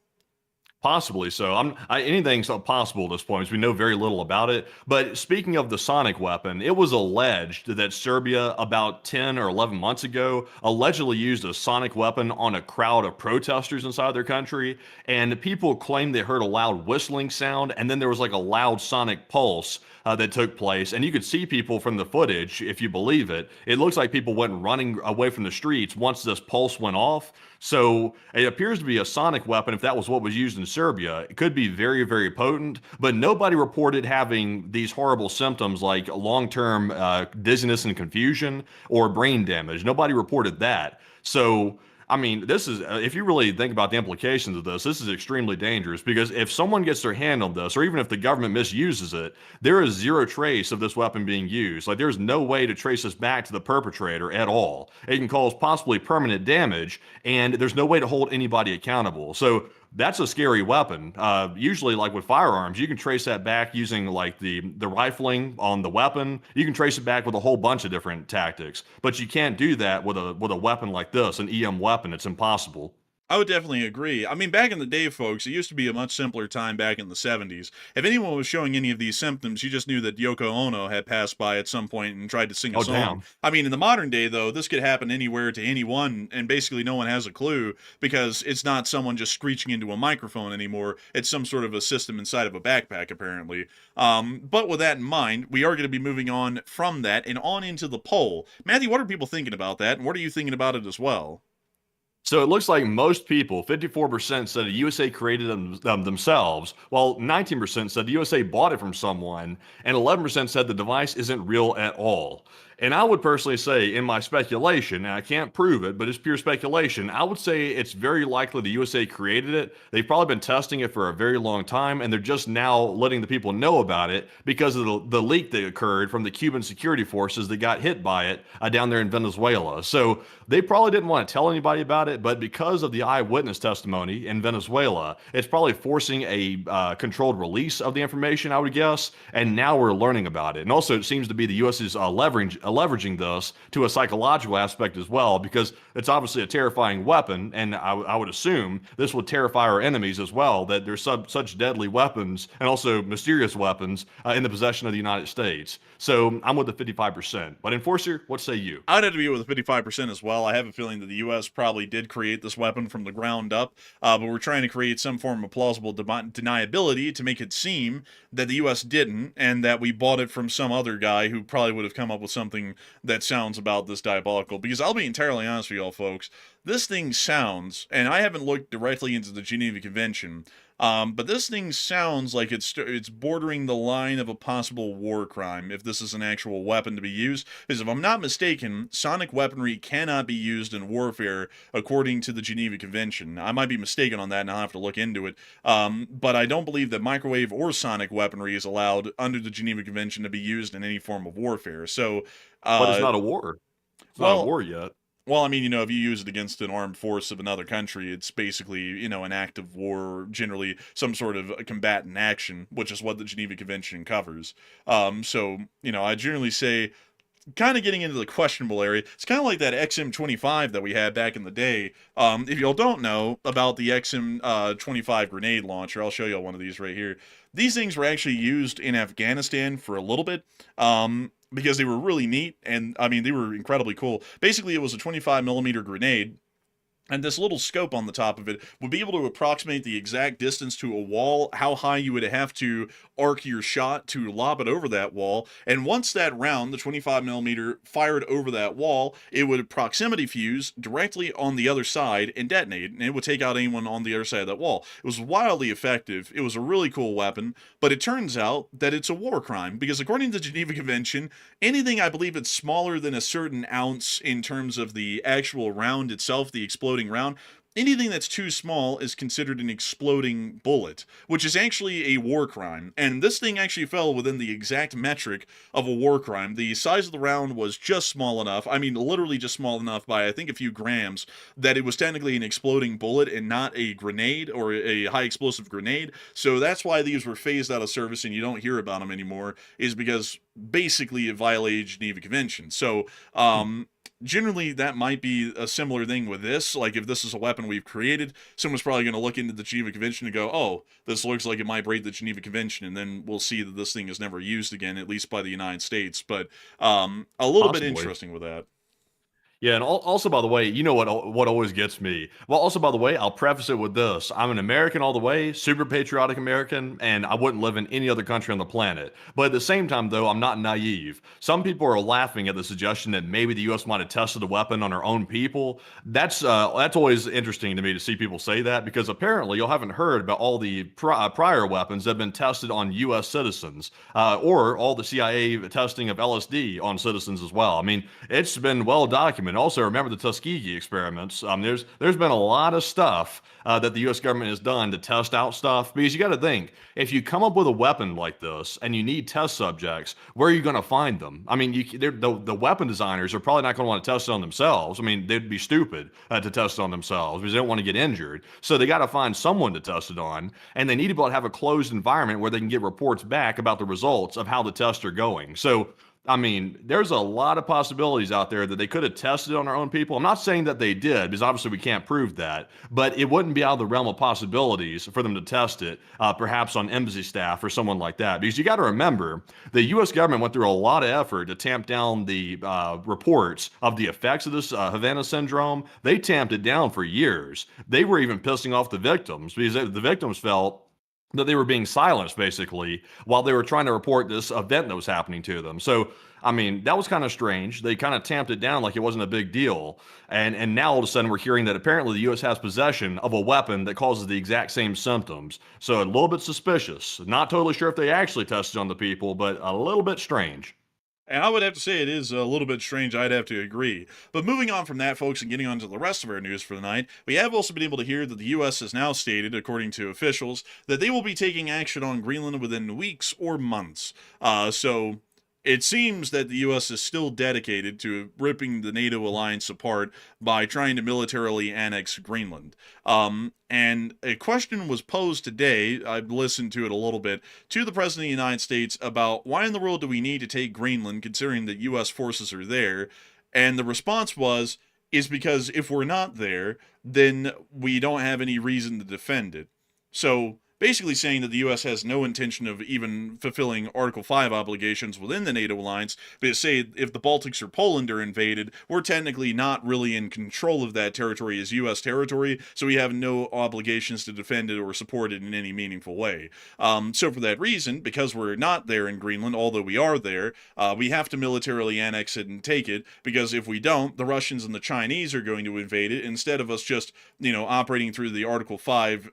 Possibly so. Anything's possible at this point, because we know very little about it. But speaking of the sonic weapon, it was alleged that Serbia, about 10 or 11 months ago, allegedly used a sonic weapon on a crowd of protesters inside their country. And people claimed they heard a loud whistling sound, and then there was like a loud sonic pulse that took place. And you could see people from the footage, if you believe it. It looks like people went running away from the streets once this pulse went off. So it appears to be a sonic weapon. If that was what was used in Serbia, it could be very, very potent, but nobody reported having these horrible symptoms like long-term dizziness and confusion or brain damage. Nobody reported that. So, I mean, this is, if you really think about the implications of this is extremely dangerous, because if someone gets their hand on this, or even if the government misuses it, there is zero trace of this weapon being used. Like, there's no way to trace this back to the perpetrator at all. It can cause possibly permanent damage, and there's no way to hold anybody accountable. So that's a scary weapon. Usually, like with firearms, you can trace that back using like the rifling on the weapon. You can trace it back with a whole bunch of different tactics, but you can't do that with a weapon like this, an EM weapon. It's impossible.
I would definitely agree. I mean, back in the day, folks, it used to be a much simpler time back in the 70s. If anyone was showing any of these symptoms, you just knew that Yoko Ono had passed by at some point and tried to sing a song.
Damn.
I mean, in the modern day, though, this could happen anywhere to anyone, and basically no one has a clue because it's not someone just screeching into a microphone anymore. It's some sort of a system inside of a backpack, apparently. But with that in mind, we are going to be moving on from that and on into the poll. Matthew, what are people thinking about that, and what are you thinking about it as well?
So it looks like most people, 54%, said the USA created them themselves, while 19% said the USA bought it from someone, and 11% said the device isn't real at all. And I would personally say, in my speculation, and I can't prove it, but it's pure speculation, I would say it's very likely the USA created it. They've probably been testing it for a very long time, and they're just now letting the people know about it because of the leak that occurred from the Cuban security forces that got hit by it down there in Venezuela. So they probably didn't want to tell anybody about it, but because of the eyewitness testimony in Venezuela, it's probably forcing a controlled release of the information, I would guess, and now we're learning about it. And also, it seems to be the U.S.'s leveraging this to a psychological aspect as well, because it's obviously a terrifying weapon, and I would assume this would terrify our enemies as well, that there's such deadly weapons and also mysterious weapons in the possession of the United States. So I'm with the 55%. But Enforcer, what say you?
I'd have to be with the 55% as well. I have a feeling that the U.S. probably did create this weapon from the ground up, but we're trying to create some form of plausible deniability to make it seem that the U.S. didn't, and that we bought it from some other guy who probably would have come up with something that sounds about this diabolical. Because I'll be entirely honest with y'all, folks, this thing sounds, and I haven't looked directly into the Geneva Convention, but this thing sounds like it's bordering the line of a possible war crime if this is an actual weapon to be used. Because if I'm not mistaken, sonic weaponry cannot be used in warfare according to the Geneva Convention. I might be mistaken on that, and I'll have to look into it. But I don't believe that microwave or sonic weaponry is allowed under the Geneva Convention to be used in any form of warfare. So,
But it's not a war. It's not a war yet.
Well, I mean, if you use it against an armed force of another country, it's basically, an act of war, or generally some sort of a combatant action, which is what the Geneva Convention covers. So, I generally say, kind of getting into the questionable area, it's kind of like that XM25 that we had back in the day. If y'all don't know about the XM25 grenade launcher, I'll show y'all one of these right here. These things were actually used in Afghanistan for a little bit. Because they were really neat, and I mean, they were incredibly cool. Basically, it was a 25mm grenade, and this little scope on the top of it would be able to approximate the exact distance to a wall, how high you would have to arc your shot to lob it over that wall. And once that round, the 25mm, fired over that wall, it would proximity fuse directly on the other side and detonate, and it would take out anyone on the other side of that wall. It was wildly effective. It was a really cool weapon, but it turns out that it's a war crime, because according to the Geneva Convention, anything, I believe it's smaller than a certain ounce in terms of the actual round itself, the exploding round, anything that's too small is considered an exploding bullet, which is actually a war crime. And this thing actually fell within the exact metric of a war crime. The size of the round was just small enough, I mean, literally just small enough by, I think, a few grams, that it was technically an exploding bullet and not a grenade or a high explosive grenade. So that's why these were phased out of service and you don't hear about them anymore, is because basically it violated Geneva Convention. So, generally, that might be a similar thing with this. Like, if this is a weapon we've created, someone's probably going to look into the Geneva Convention and go, oh, this looks like it might break the Geneva Convention, and then we'll see that this thing is never used again, at least by the United States. But a little bit
Possibly.
interesting with that.
Yeah, and also, by the way, you know what always gets me? Well, also, by the way, I'll preface it with this. I'm an American all the way, super patriotic American, and I wouldn't live in any other country on the planet. But at the same time, though, I'm not naive. Some people are laughing at the suggestion that maybe the U.S. might have tested a weapon on our own people. That's always interesting to me to see people say that, because apparently you haven't heard about all the prior weapons that have been tested on U.S. citizens, or all the CIA testing of LSD on citizens as well. I mean, it's been well documented. And also, remember the Tuskegee experiments. There's been a lot of stuff that the U.S. government has done to test out stuff. Because you got to think, if you come up with a weapon like this and you need test subjects, where are you going to find them? I mean, the weapon designers are probably not going to want to test it on themselves. I mean, they'd be stupid to test it on themselves because they don't want to get injured. So they got to find someone to test it on, and they need to be able to have a closed environment where they can get reports back about the results of how the tests are going. So, I mean, there's a lot of possibilities out there that they could have tested on our own people. I'm not saying that they did, because obviously we can't prove that, but it wouldn't be out of the realm of possibilities for them to test it, perhaps on embassy staff or someone like that. Because you got to remember, the U.S. government went through a lot of effort to tamp down the reports of the effects of this Havana syndrome. They tamped it down for years. They were even pissing off the victims, because the victims felt that they were being silenced, basically, while they were trying to report this event that was happening to them. So, I mean, that was kind of strange. They kind of tamped it down like it wasn't a big deal. And now all of a sudden we're hearing that apparently the U.S. has possession of a weapon that causes the exact same symptoms. So a little bit suspicious. Not totally sure if they actually tested on the people, but a little bit strange.
And I would have to say it is a little bit strange. I'd have to agree. But moving on from that, folks, and getting on to the rest of our news for the night, we have also been able to hear that the U.S. has now stated, according to officials, that they will be taking action on Greenland within weeks or months. So it seems that the U.S. is still dedicated to ripping the NATO alliance apart by trying to militarily annex Greenland. And a question was posed today, I've listened to it a little bit, to the President of the United States about why in the world do we need to take Greenland, considering that U.S. forces are there? And the response is because if we're not there, then we don't have any reason to defend it. So, basically saying that the U.S. has no intention of even fulfilling Article 5 obligations within the NATO alliance, but say if the Baltics or Poland are invaded, we're technically not really in control of that territory as U.S. territory, so we have no obligations to defend it or support it in any meaningful way. So for that reason, because we're not there in Greenland, although we are there, we have to militarily annex it and take it, because if we don't, the Russians and the Chinese are going to invade it, instead of us just, operating through the Article 5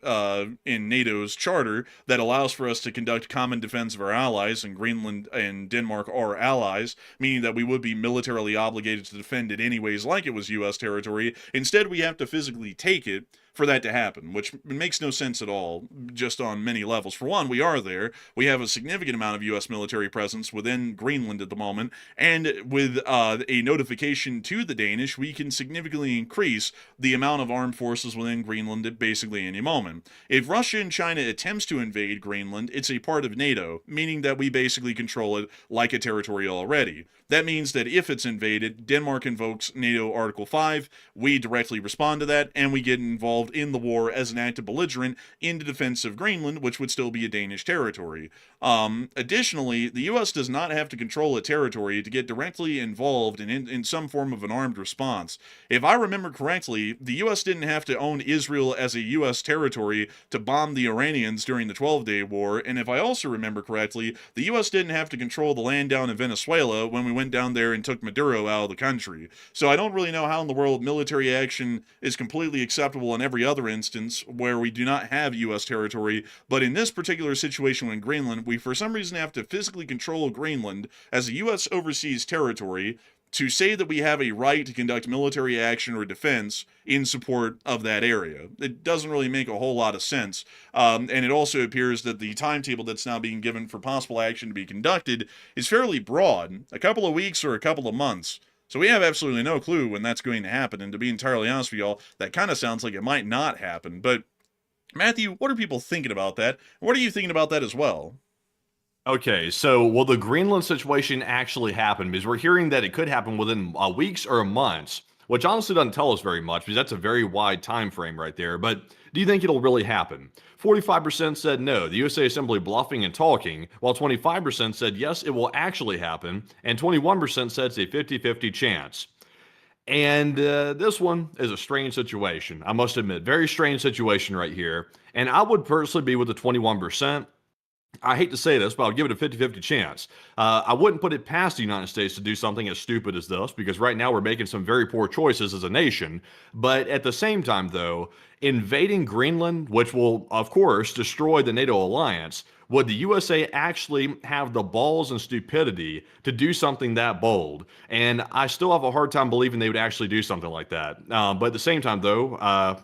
in NATO's charter that allows for us to conduct common defense of our allies, and Greenland and Denmark are allies, meaning that we would be militarily obligated to defend it anyways like it was U.S. territory. Instead, we have to physically take it for that to happen, which makes no sense at all, just on many levels. For one, we are there. We have a significant amount of U.S. military presence within Greenland at the moment, and with a notification to the Danish, we can significantly increase the amount of armed forces within Greenland at basically any moment. If Russia and China attempts to invade Greenland, it's a part of NATO, meaning that we basically control it like a territory already. That means that if it's invaded, Denmark invokes NATO Article 5, we directly respond to that, and we get involved in the war as an active belligerent in the defense of Greenland, which would still be a Danish territory. Additionally, the U.S. does not have to control a territory to get directly involved in some form of an armed response. If I remember correctly, the U.S. didn't have to own Israel as a U.S. territory to bomb the Iranians during the 12-Day War, and if I also remember correctly, the U.S. didn't have to control the land down in Venezuela when we went down there and took Maduro out of the country. So I don't really know how in the world military action is completely acceptable in every other instance where we do not have U.S. territory, but in this particular situation in Greenland, we for some reason have to physically control Greenland as a U.S. overseas territory, to say that we have a right to conduct military action or defense in support of that area. It doesn't really make a whole lot of sense. And it also appears that the timetable that's now being given for possible action to be conducted is fairly broad, a couple of weeks or a couple of months. So we have absolutely no clue when that's going to happen. And to be entirely honest with y'all, that kind of sounds like it might not happen. But Matthew, what are people thinking about that? What are you thinking about that as well?
Okay, so will the Greenland situation actually happen? Because we're hearing that it could happen within weeks or months, which honestly doesn't tell us very much because that's a very wide time frame right there. But do you think it'll really happen? 45% said no, the USA is simply bluffing and talking, while 25% said yes, it will actually happen, and 21% said it's a 50-50 chance. And this one is a strange situation. I must admit, very strange situation right here. And I would personally be with the 21%. I hate to say this, but I'll give it a 50-50 chance. I wouldn't put it past the United States to do something as stupid as this, because right now we're making some very poor choices as a nation. But at the same time, though, invading Greenland, which will, of course, destroy the NATO alliance, would the USA actually have the balls and stupidity to do something that bold? And I still have a hard time believing they would actually do something like that. But at the same time, though,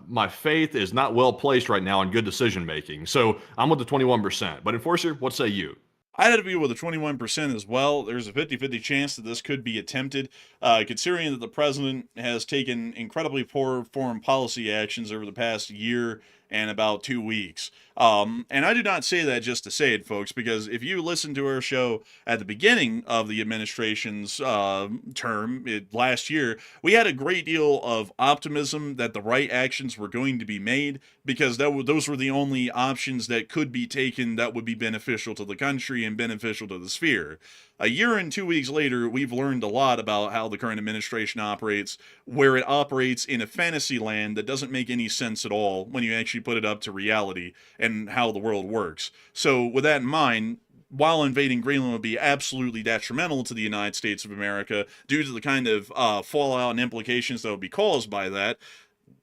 my faith is not well placed right now in good decision making. So I'm with the 21%. But Enforcer, what say you?
I'd have to be with a 21% as well. There's a 50-50 chance that this could be attempted, considering that the president has taken incredibly poor foreign policy actions over the past year and about 2 weeks. And I do not say that just to say it, folks, because if you listen to our show at the beginning of the administration's term last year, we had a great deal of optimism that the right actions were going to be made, because those were the only options that could be taken that would be beneficial to the country and beneficial to the sphere. A year and 2 weeks later, we've learned a lot about how the current administration operates, where it operates in a fantasy land that doesn't make any sense at all when you actually put it up to reality and how the world works. So with that in mind, while invading Greenland would be absolutely detrimental to the United States of America due to the kind of fallout and implications that would be caused by that,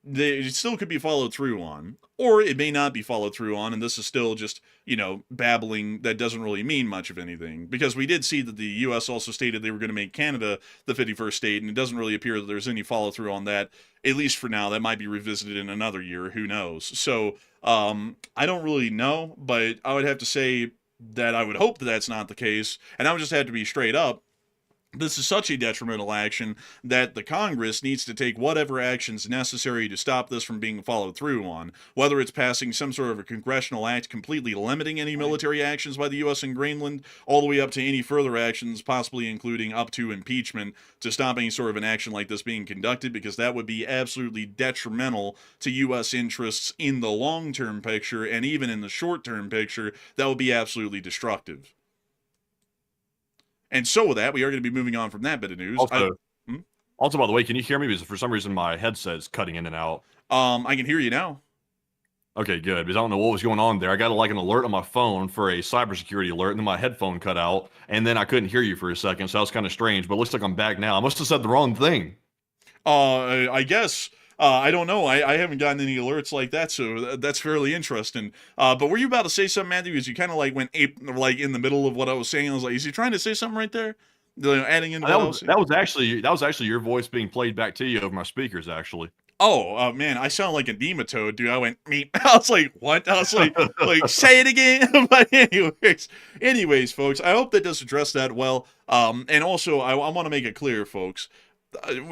it still could be followed through on. Or it may not be followed through on, and this is still just, babbling that doesn't really mean much of anything. Because we did see that the U.S. also stated they were going to make Canada the 51st state, and it doesn't really appear that there's any follow-through on that, at least for now. That might be revisited in another year, who knows. So, I don't really know, but I would have to say that I would hope that that's not the case, and I would just have to be straight up. This is such a detrimental action that the Congress needs to take whatever actions necessary to stop this from being followed through on, whether it's passing some sort of a congressional act completely limiting any military actions by the U.S. in Greenland, all the way up to any further actions, possibly including up to impeachment, to stop any sort of an action like this being conducted, because that would be absolutely detrimental to U.S. interests in the long-term picture, and even in the short-term picture, that would be absolutely destructive. And so with that, we are going to be moving on from that bit of news.
Also, by the way, can you hear me? Because for some reason my headset's cutting in and out.
I can hear you now.
Okay, good. Because I don't know what was going on there. I got an alert on my phone for a cybersecurity alert, and then my headphone cut out, and then I couldn't hear you for a second, so that was kind of strange. But it looks like I'm back now. I must have said the wrong thing.
I guess. I don't know. I haven't gotten any alerts like that, so that's fairly interesting. But were you about to say something, Matthew? Because you kind of went ape, in the middle of what I was saying. I was like, is he trying to say something right there? Adding in
that was actually your voice being played back to you over my speakers, actually.
Oh, man, I sound like a nematode, dude. I went, meep. I was like, what? I was like, say it again. But anyways, folks, I hope that does address that well. And also, I want to make it clear, folks,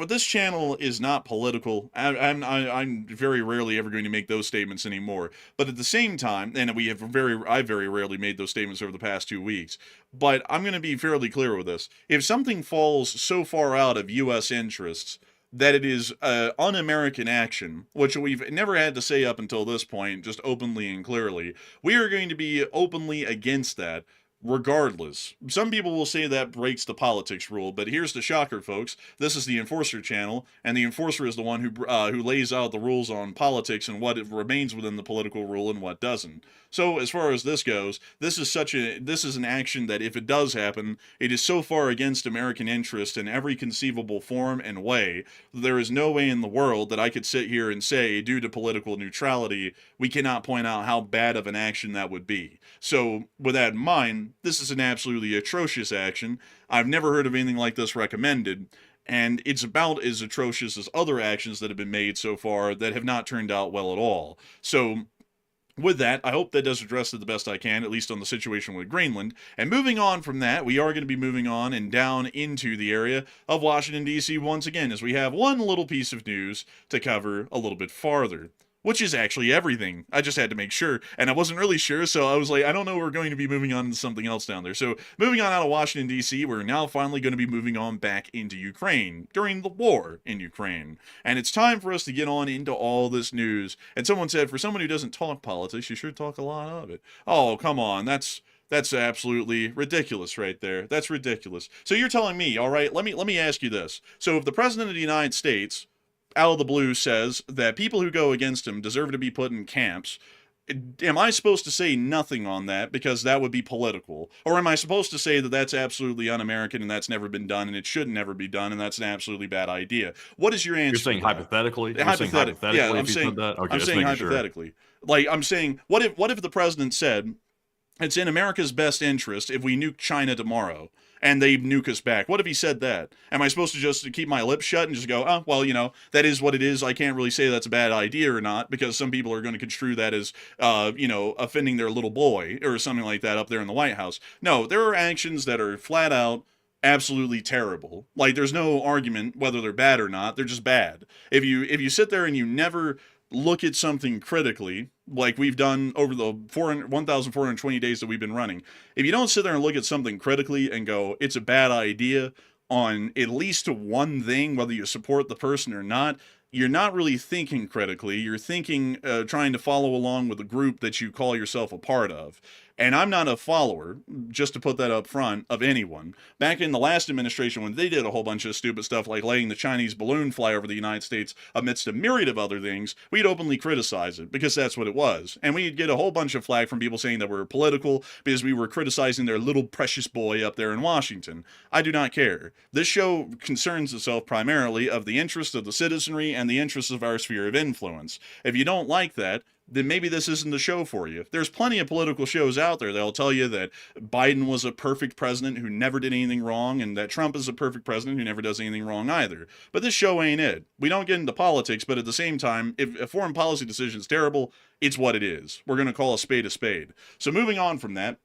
this channel is not political. I'm very rarely ever going to make those statements anymore. But at the same time, and I very rarely made those statements over the past 2 weeks. But I'm going to be fairly clear with this. If something falls so far out of U.S. interests that it is un-American action, which we've never had to say up until this point, just openly and clearly, we are going to be openly against that. Regardless, some people will say that breaks the politics rule, but here's the shocker, folks. This is the Enforcer channel, and the Enforcer is the one who lays out the rules on politics and what remains within the political rule and what doesn't. So as far as this goes, this is an action that, if it does happen, it is so far against American interest in every conceivable form and way, there is no way in the world that I could sit here and say, due to political neutrality, we cannot point out how bad of an action that would be. So with that in mind, this is an absolutely atrocious action. I've never heard of anything like this recommended. And it's about as atrocious as other actions that have been made so far that have not turned out well at all. So with that, I hope that does address it the best I can, at least on the situation with Greenland. And moving on from that, we are going to be moving on and down into the area of Washington, D.C. once again, as we have one little piece of news to cover a little bit farther. Which is actually everything. I just had to make sure, and I wasn't really sure, so I was like, I don't know, we're going to be moving on to something else down there. So, moving on out of Washington, D.C., we're now finally going to be moving on back into Ukraine, during the war in Ukraine. And it's time for us to get on into all this news. And someone said, for someone who doesn't talk politics, you should talk a lot of it. Oh, come on, that's absolutely ridiculous right there. That's ridiculous. So you're telling me, all right, let me ask you this. So if the President of the United States out of the blue says that people who go against him deserve to be put in camps, am I supposed to say nothing on that because that would be political? Or am I supposed to say that that's absolutely un-American and that's never been done and it should never be done and that's an absolutely bad idea? What is your answer?
You're saying hypothetically?
Yeah, I'm saying
Okay,
I'm saying hypothetically. Sure. Like, I'm saying, what if the president said, it's in America's best interest if we nuke China tomorrow, and they nuke us back? What if he said that? Am I supposed to just keep my lips shut and just go, oh, well, you know, that is what it is. I can't really say that's a bad idea or not, because some people are going to construe that as, you know, offending their little boy or something like that up there in the White House. No, there are actions that are flat out absolutely terrible. Like, there's no argument whether they're bad or not. They're just bad. If you sit there and you never look at something critically, like we've done over the 1,420 days that we've been running, if you don't sit there and look at something critically and go, it's a bad idea on at least one thing, whether you support the person or not, you're not really thinking critically. You're thinking, trying to follow along with a group that you call yourself a part of. And I'm not a follower, just to put that up front, of anyone. Back in the last administration, when they did a whole bunch of stupid stuff like letting the Chinese balloon fly over the United States amidst a myriad of other things, we'd openly criticize it, because that's what it was. And we'd get a whole bunch of flack from people saying that we were political because we were criticizing their little precious boy up there in Washington. I do not care. This show concerns itself primarily of the interests of the citizenry and the interests of our sphere of influence. If you don't like that, then maybe this isn't the show for you. There's plenty of political shows out there that'll tell you that Biden was a perfect president who never did anything wrong, and that Trump is a perfect president who never does anything wrong either. But this show ain't it. We don't get into politics, but at the same time, if a foreign policy decision is terrible, it's what it is. We're going to call a spade a spade. So moving on from that,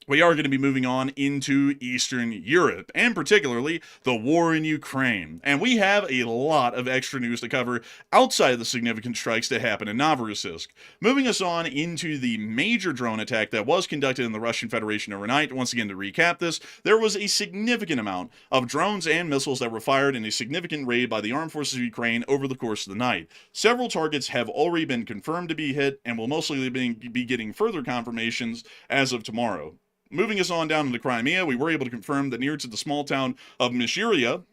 we are going to be moving on into Eastern Europe, and particularly the war in Ukraine. And we have a lot of extra news to cover outside of the significant strikes that happened in Novorossiysk. Moving us on into the major drone attack that was conducted in the Russian Federation overnight. Once again, to recap this, there was a significant amount of drones and missiles that were fired in a significant raid by the armed forces of Ukraine over the course of the night. Several targets have already been confirmed to be hit, and will most likely be getting further confirmations as of tomorrow. Moving us on down into Crimea, we were able to confirm that near to the small town of Mishyria,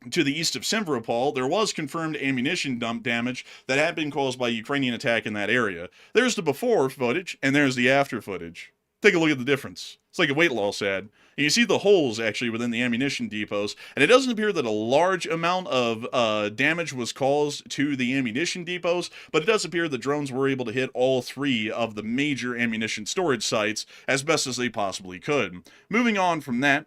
to the east of Simferopol, there was confirmed ammunition dump damage that had been caused by Ukrainian attack in that area. There's the before footage, and there's the after footage. Take a look at the difference. It's like a weight loss ad. And you see the holes, actually, within the ammunition depots, and it doesn't appear that a large amount of damage was caused to the ammunition depots, but it does appear that drones were able to hit all three of the major ammunition storage sites as best as they possibly could. Moving on from that,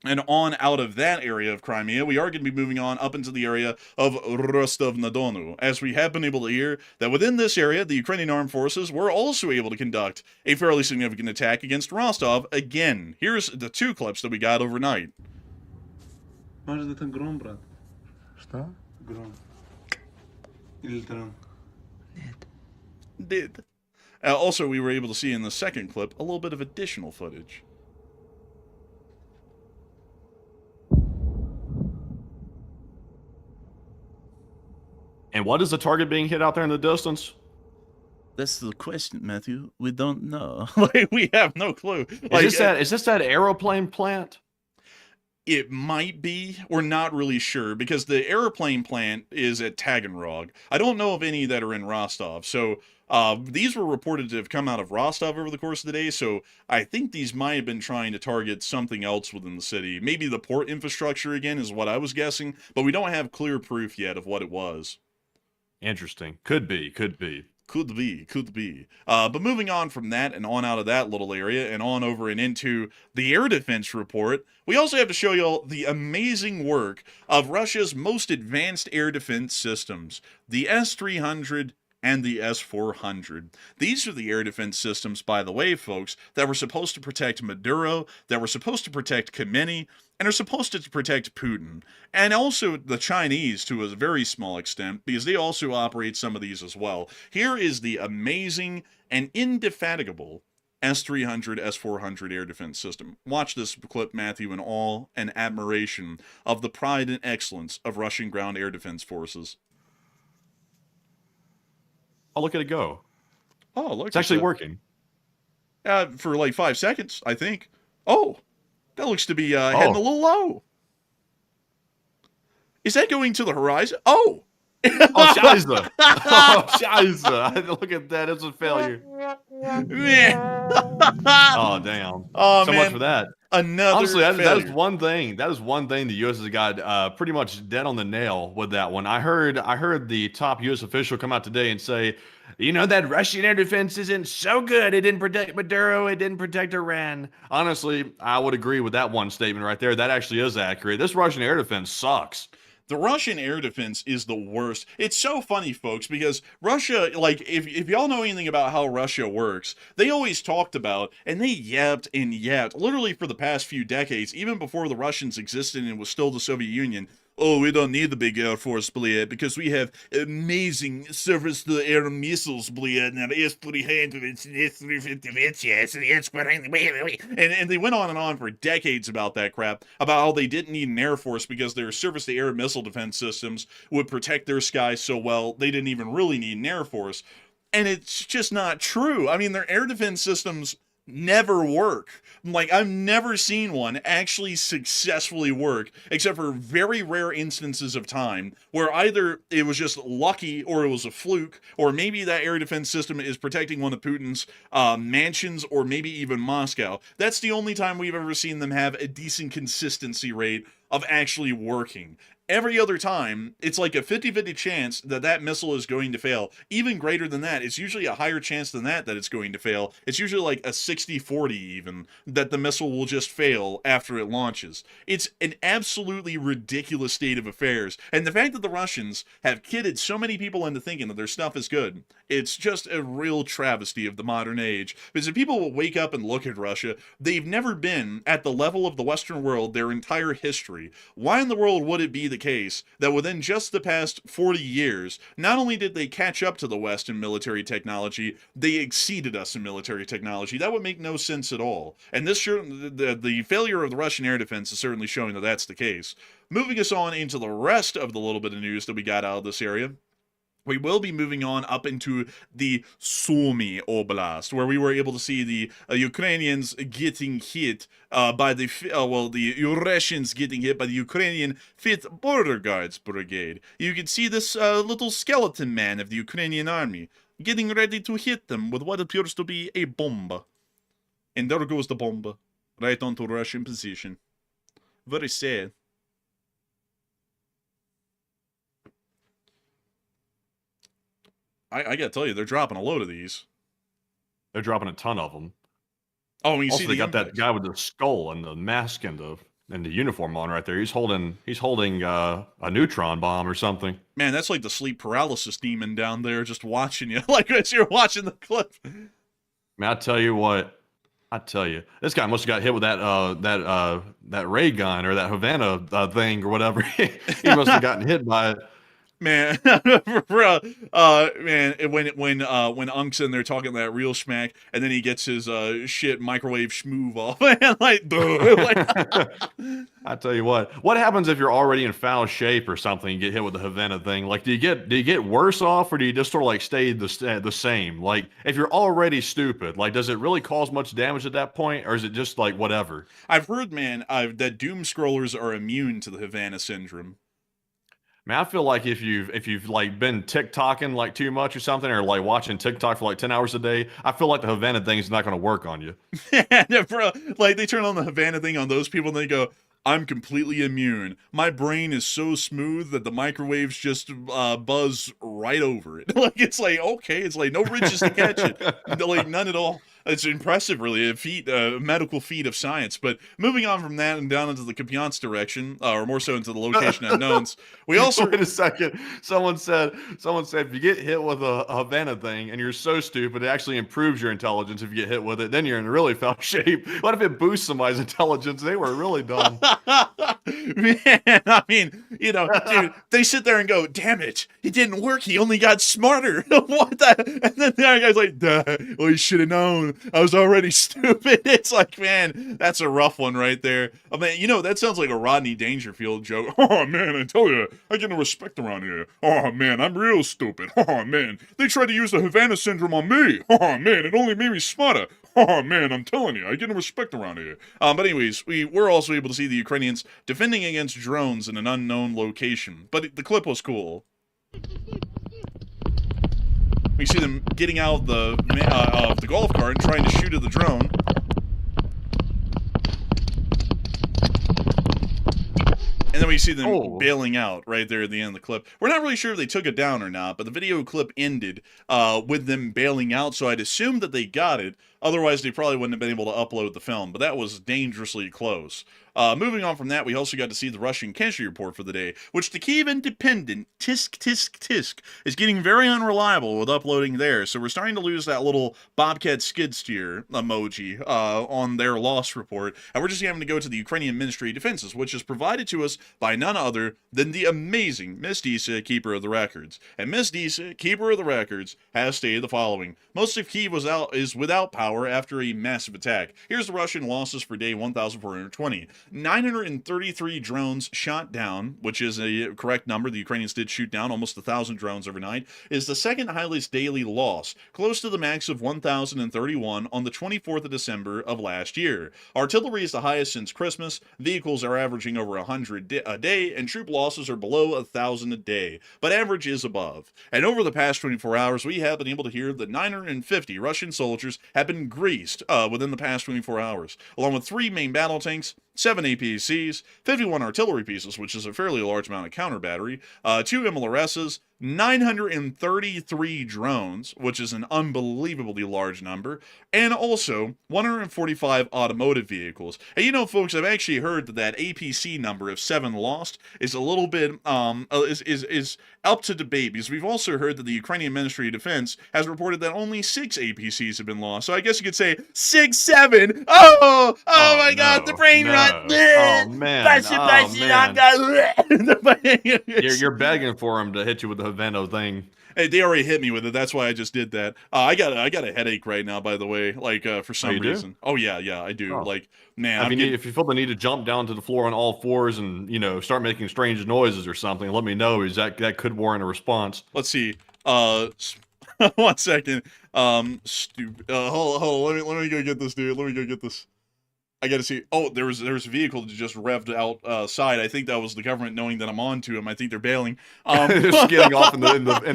and on out of that area of Crimea, we are going to be moving on up into the area of Rostov-na-Donu, as we have been able to hear that within this area, the Ukrainian armed forces were also able to conduct a fairly significant attack against Rostov again. Here's the two clips that we got overnight.
Может, это гром, брат? Что? Гром. Или дрон?
Did. Also, we were able to see in the second clip a little bit of additional footage.
And what is the target being hit out there in the distance?
That's the question, Matthew. We don't know. We have no clue.
Is this that aeroplane plant?
It might be. We're not really sure, because the airplane plant is at Taganrog. I don't know of any that are in Rostov. So these were reported to have come out of Rostov over the course of the day. So I think these might have been trying to target something else within the city. Maybe the port infrastructure again is what I was guessing, but we don't have clear proof yet of what it was.
Interesting. Could be.
Could be, could be. But moving on from that and on out of that little area and on over and into the air defense report, we also have to show you all the amazing work of Russia's most advanced air defense systems, the S-300 and the S-400. These are the air defense systems, by the way, folks, that were supposed to protect Maduro, that were supposed to protect Khamenei, and are supposed to protect Putin. And also the Chinese, to a very small extent, because they also operate some of these as well. Here is the amazing and indefatigable S-300, S-400 air defense system. Watch this clip, Matthew, in awe and admiration of the pride and excellence of Russian ground air defense forces.
Oh, look at it go.
Oh, look.
It's actually working.
For like 5 seconds, I think. Oh, that looks to be heading a little low. Is that going to the horizon? Oh!
Oh, Scheiße. Oh, Scheiße. Look at that. It's a failure.
Man.
Oh, damn.
Oh,
so
man.
much for that.
Another
Honestly, that
failure.
is one thing. That is one thing the U.S. has got pretty much dead on the nail with that one. I heard the top U.S. official come out today and say, you know, that Russian air defense isn't so good. It didn't protect Maduro. It didn't protect Iran. Honestly, I would agree with that one statement right there. That actually is accurate. This Russian air defense sucks.
The Russian air defense is the worst. It's so funny, folks, because Russia, like, if y'all know anything about how Russia works, they always talked about, and they yapped and yapped, literally for the past few decades, even before the Russians existed and it was still the Soviet Union. Oh, we don't need the big Air Force, Bliad, because we have amazing surface-to-air missiles, Bliad, and S-300, S-400, and they went on and on for decades about that crap, about how they didn't need an Air Force because their surface-to-air missile defense systems would protect their skies so well, they didn't even really need an Air Force. And it's just not true. I mean, their air defense systems never work. Like, I've never seen one actually successfully work, except for very rare instances of time where either it was just lucky or it was a fluke, or maybe that air defense system is protecting one of Putin's mansions, or maybe even Moscow. That's the only time we've ever seen them have a decent consistency rate of actually working. Every other time, it's like a 50-50 chance that that missile is going to fail. Even greater than that, it's usually a higher chance than that it's going to fail. It's usually like a 60-40 even, that the missile will just fail after it launches. It's an absolutely ridiculous state of affairs. And the fact that the Russians have kidded so many people into thinking that their stuff is good, it's just a real travesty of the modern age. Because if people will wake up and look at Russia, they've never been at the level of the Western world their entire history. Why in the world would it be the case that within just the past 40 years, not only did they catch up to the West in military technology, they exceeded us in military technology? That would make no sense at all. And this the failure of the Russian air defense is certainly showing that that's the case. Moving us on into the rest of the little bit of news that we got out of this area, we will be moving on up into the Sumy Oblast, where we were able to see the Ukrainians getting hit by the Russians getting hit by the Ukrainian 5th Border Guards Brigade. You can see this little skeleton man of the Ukrainian army getting ready to hit them with what appears to be a bomb. And there goes the bomb, right onto Russian position. Very sad. I gotta tell you, they're dropping a load of these.
They're dropping a ton of them.
Oh, and you
Also,
see
they got
impacts.
that guy with the skull and the mask and the uniform on right there. He's holding a neutron bomb or something.
Man, that's like the sleep paralysis demon down there just watching you, like as you're watching the clip.
Man, I tell you what. I tell you, this guy must have got hit with that ray gun or that Havana thing or whatever. He must have gotten hit by it.
Man, bro, man, when Unk's in there talking that real schmack, and then he gets his shit microwave schmoove off, man, like,
I tell you what happens if you're already in foul shape or something and get hit with the Havana thing? Like, do you get worse off, or do you just sort of like stay the same? Like, if you're already stupid, like, does it really cause much damage at that point, or is it just like whatever?
I've heard, man, that doom scrollers are immune to the Havana syndrome.
Man, I feel like if you've like been TikToking like too much or something, or like watching TikTok for like 10 hours a day, I feel like the Havana thing is not going to work on you.
Yeah, bro, like they turn on the Havana thing on those people and they go, I'm completely immune. My brain is so smooth that the microwaves just buzz right over it. Like, it's like, okay, it's like no ridges to catch it. Like, none at all. It's impressive, really, a medical feat of science. But moving on from that and down into the Kupiansk direction, or more so into the location unknowns, we also...
Wait a second. Someone said if you get hit with a Havana thing and you're so stupid, it actually improves your intelligence if you get hit with it. Then you're in really foul shape. What if it boosts somebody's intelligence? They were really dumb.
Man, I mean, dude, they sit there and go, damn it, he didn't work, he only got smarter. What the? And then the other guy's like, duh, well, you should have known. I was already stupid. It's like, man, that's a rough one right there. I mean, that sounds like a Rodney Dangerfield joke. Oh, man, I tell you, I get no respect around here. Oh, man, I'm real stupid. Oh, man, they tried to use the Havana syndrome on me. Oh, man, it only made me smarter. Oh, man, I'm telling you, I get no respect around here. But anyways, we were also able to see the Ukrainians defending against drones in an unknown location. But the clip was cool. We see them getting out of the golf cart and trying to shoot at the drone. And then we see them bailing out right there at the end of the clip. We're not really sure if they took it down or not, but the video clip ended with them bailing out, so I'd assume that they got it. Otherwise, they probably wouldn't have been able to upload the film, but that was dangerously close. Moving on from that, we also got to see the Russian casualty report for the day, which the Kyiv Independent, tisk, is getting very unreliable with uploading there, so we're starting to lose that little Bobcat skid steer emoji on their loss report, and we're just having to go to the Ukrainian Ministry of Defenses, which is provided to us by none other than the amazing Miss Disa, Keeper of the Records. And Miss Disa, Keeper of the Records, has stated the following. Most of Kyiv is without power after a massive attack. Here's the Russian losses for day 1,420. 933 drones shot down, which is a correct number. The Ukrainians did shoot down almost 1,000 drones overnight, is the second highest daily loss, close to the max of 1,031 on the 24th of December of last year. Artillery is the highest since Christmas. Vehicles are averaging over 100 a day, and troop losses are below 1,000 a day, but average is above. And over the past 24 hours, we have been able to hear that 950 Russian soldiers have been greased within the past 24 hours, along with 3 main battle tanks, 7 APCs, 51 artillery pieces, which is a fairly large amount of counter battery, 2 MLRSs, 933 drones, which is an unbelievably large number, and also 145 automotive vehicles. And folks, I've actually heard that APC number of 7 lost is a little bit, is up to debate, because we've also heard that the Ukrainian Ministry of Defense has reported that only 6 APCs have been lost. So I guess you could say 6, 7. Oh my God, the brain rot.
Oh, man. You're begging for him to hit you with the Havana thing.
Hey, they already hit me with it. That's why I just did that. I got a headache right now, by the way. Like for some reason.
Do?
Oh yeah, I do.
Oh.
Like, man,
if you feel the need to jump down to the floor on all fours and start making strange noises or something, let me know. Is that could warrant a response?
Let's see. 1 second. Stupid. Hold on. Let me go get this, dude. Let me go get this. I gotta see. Oh, there was a vehicle that just revved outside. I think that was the government knowing that I'm on to them. I think they're bailing.
They're skidding off in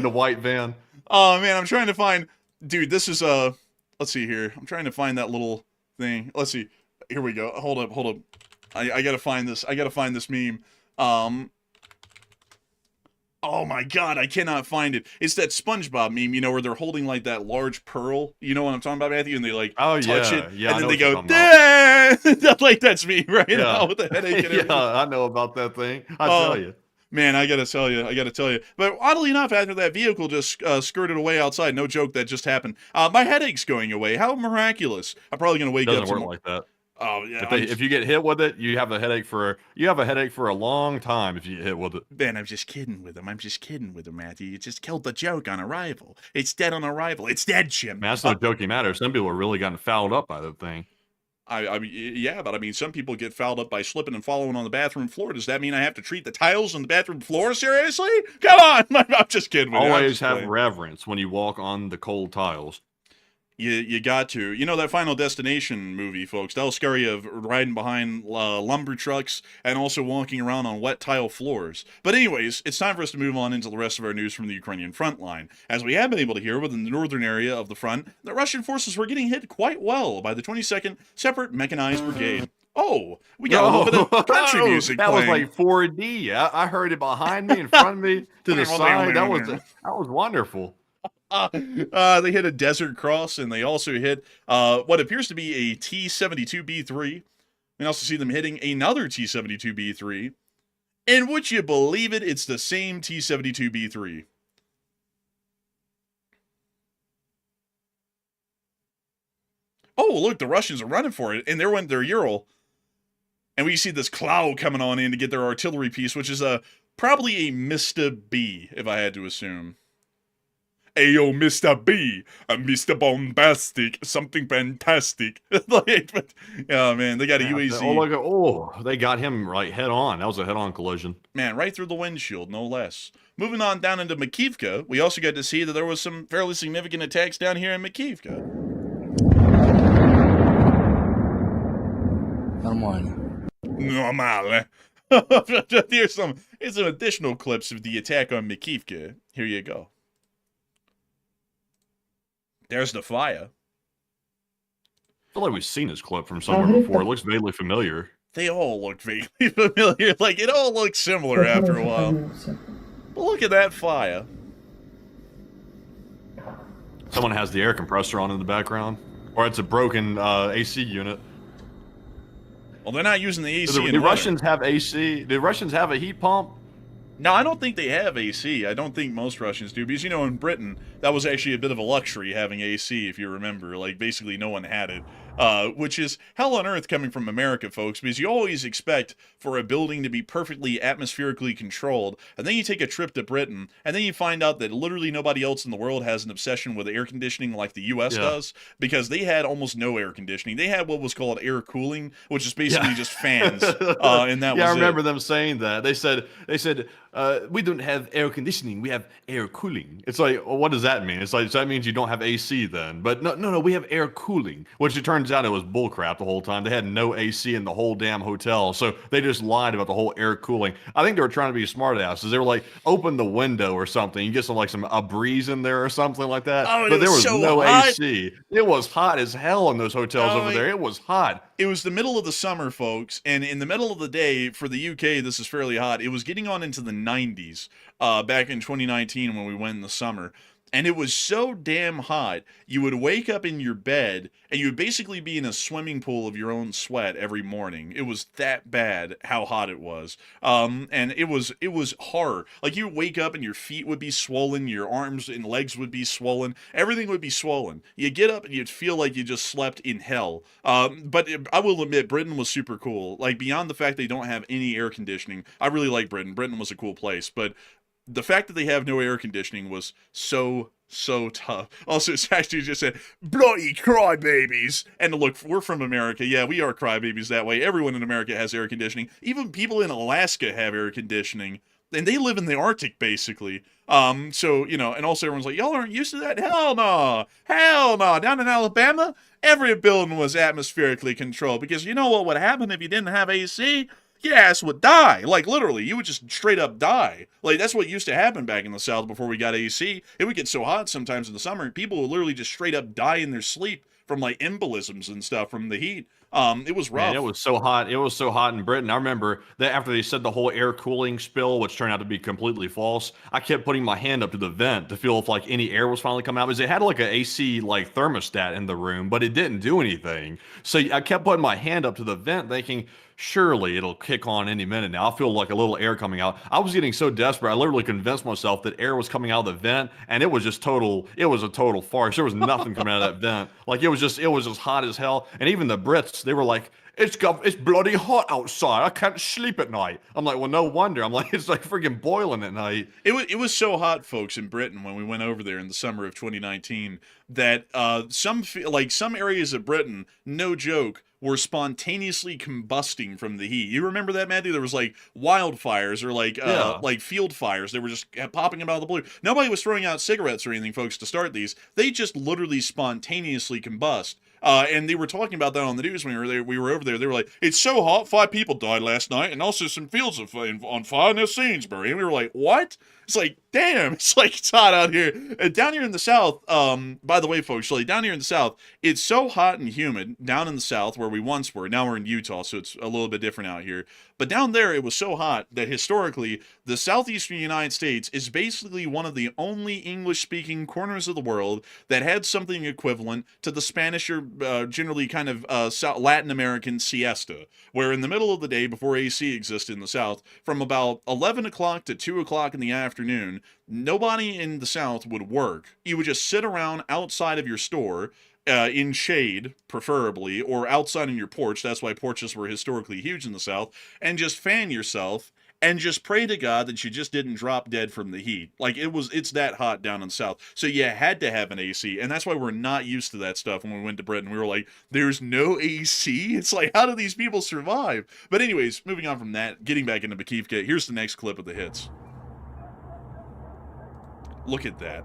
the white van.
Oh man, I'm trying to find. Dude, this is let's see here. I'm trying to find that little thing. Let's see. Here we go. Hold up. I gotta find this. I gotta find this meme. Oh my God, I cannot find it. It's that SpongeBob meme, where they're holding like that large pearl. You know what I'm talking about, Matthew? And they like touch it,
yeah,
and then they go, "Dang!" Like that's me right now with the headache and everything.
Yeah, I know about that thing. I tell you.
Man, I gotta tell you. But oddly enough, after that vehicle just skirted away outside, no joke, that just happened. My headache's going away. How miraculous! I'm probably gonna wake up.
Doesn't work like that.
Oh yeah.
If you get hit with it, you have a headache for a long time. If you get hit with it,
man, I'm just kidding with him, Matthew. You just killed the joke on arrival. It's dead on arrival. It's dead, Jim.
Man, that's no joking matter. Some people are really gotten fouled up by the thing.
I mean, yeah, but I mean, some people get fouled up by slipping and falling on the bathroom floor. Does that mean I have to treat the tiles on the bathroom floor seriously? Come on, I'm just kidding with you.
Always have reverence when you walk on the cold tiles.
You got to. That Final Destination movie, folks, that'll scare you of riding behind lumber trucks and also walking around on wet tile floors. But anyways, it's time for us to move on into the rest of our news from the Ukrainian front line. As we have been able to hear within the northern area of the front, the Russian forces were getting hit quite well by the 22nd Separate Mechanized Brigade. Oh, we got a little bit of country
Oh,
music
that was
playing.
like 4D. I heard it behind me, in front of me, to the side. That was wonderful.
They hit a Desert Cross, and they also hit what appears to be a T-72B3. We also see them hitting another T-72B3. And would you believe it, it's the same T-72B3. Oh, look, the Russians are running for it, and there went their Ural. And we see this cloud coming on in to get their artillery piece, which is probably a Mr. B, if I had to assume. Ayo, Mr. B, Mr. Bombastic, something fantastic. Oh man, they got a UAZ.
Oh, look, they got him right head on. That was a head-on collision.
Man, right through the windshield, no less. Moving on down into Makivka, we also got to see that there was some fairly significant attacks down here in Makivka. Normal. Here's some additional clips of the attack on Makivka. Here you go. There's the fire.
I feel like we've seen this clip from somewhere before. It looks vaguely familiar.
They all look vaguely familiar. Like, it all looks similar after a while. But look at that fire.
Someone has the air compressor on in the background. Or it's a broken AC unit.
Well, they're not using the AC.
Do Russians have AC? Do Russians have a heat pump?
No, I don't think they have AC. I don't think most Russians do. Because, in Britain, that was actually a bit of a luxury having AC, if you remember. Like, basically no one had it. Which is hell on earth coming from America, folks, because you always expect for a building to be perfectly atmospherically controlled, and then you take a trip to Britain, and then you find out that literally nobody else in the world has an obsession with air conditioning like the U.S. does, because they had almost no air conditioning. They had what was called air cooling, which is basically just fans, and that was
I remember them saying that. They said, we don't have air conditioning, we have air cooling. It's like, well, what does that mean? It's like, so that means you don't have AC then. But no, we have air cooling, which it turns out it was bullcrap the whole time. They had no AC in the whole damn hotel, so they just lied about the whole air cooling. I think they were trying to be smart asses. They were like, open the window or something. You get a breeze in there or something like that.
Oh,
but there was
so
no
hot.
AC. It was hot as hell in those hotels over there. It was hot.
It was the middle of the summer, folks, and in the middle of the day, for the UK, this is fairly hot. It was getting on into the 90s back in 2019 when we went in the summer. And it was so damn hot, you would wake up in your bed, and you would basically be in a swimming pool of your own sweat every morning. It was that bad how hot it was. And it was horror. Like, you would wake up and your feet would be swollen, your arms and legs would be swollen, everything would be swollen. You get up and you'd feel like you just slept in hell. But I will admit, Britain was super cool. Like, beyond the fact they don't have any air conditioning, I really like Britain. Britain was a cool place, but the fact that they have no air conditioning was so tough. Also, it's actually just said, bloody crybabies. And look, we're from America. Yeah, we are crybabies that way. Everyone in America has air conditioning. Even people in Alaska have air conditioning. And they live in the Arctic, basically. So, and also everyone's like, y'all aren't used to that? Hell no. Hell no. Down in Alabama, every building was atmospherically controlled. Because you know what would happen if you didn't have AC? Your ass would die. Like, literally, you would just straight up die. Like, that's what used to happen back in the South before we got AC. It would get so hot sometimes in the summer, people would literally just straight up die in their sleep from, like, embolisms and stuff from the heat. It was rough.
Man, it was so hot. It was so hot in Britain. I remember that after they said the whole air cooling spill, which turned out to be completely false, I kept putting my hand up to the vent to feel if like any air was finally coming out. Because it had like an AC like thermostat in the room, but it didn't do anything. So I kept putting my hand up to the vent, thinking, surely it'll kick on any minute now. I feel like a little air coming out. I was getting so desperate, I literally convinced myself that air was coming out of the vent, and it was a total farce. There was nothing coming out of that vent. Like, it was just hot as hell. And even the Brits, they were like, it's bloody hot outside. I can't sleep at night. I'm like, well, no wonder. I'm like, it's like freaking boiling at night.
It was so hot, folks, in Britain when we went over there in the summer of 2019 that some areas of Britain, no joke, were spontaneously combusting from the heat. You remember that, Matthew? There was like wildfires or like field fires. They were just popping out of the blue. Nobody was throwing out cigarettes or anything, folks, to start these. They just literally spontaneously combust. And they were talking about that on the news when we were there. We were over there. They were like, "It's so hot, 5 people died last night, and also some fields on fire near Sainsbury." And we were like, "What?" It's like, damn, it's like it's hot out here. Down here in the South, by the way, folks, like down here in the South, it's so hot and humid down in the South where we once were. Now we're in Utah, so it's a little bit different out here. But down there, it was so hot that historically, the southeastern United States is basically one of the only English-speaking corners of the world that had something equivalent to the Spanish or generally kind of Latin American siesta, where in the middle of the day, before AC existed in the South, from about 11 o'clock to 2 o'clock in the afternoon, nobody in the South would work. You would just sit around outside of your store, in shade, preferably, or outside on your porch. That's why porches were historically huge in the South, and just fan yourself and just pray to God that you just didn't drop dead from the heat. Like, it's that hot down in the South. So you had to have an AC, and that's why we're not used to that stuff when we went to Britain. We were like, there's no AC? It's like, how do these people survive? But anyways, moving on from that, getting back into Makivka, here's the next clip of the hits. Look at that.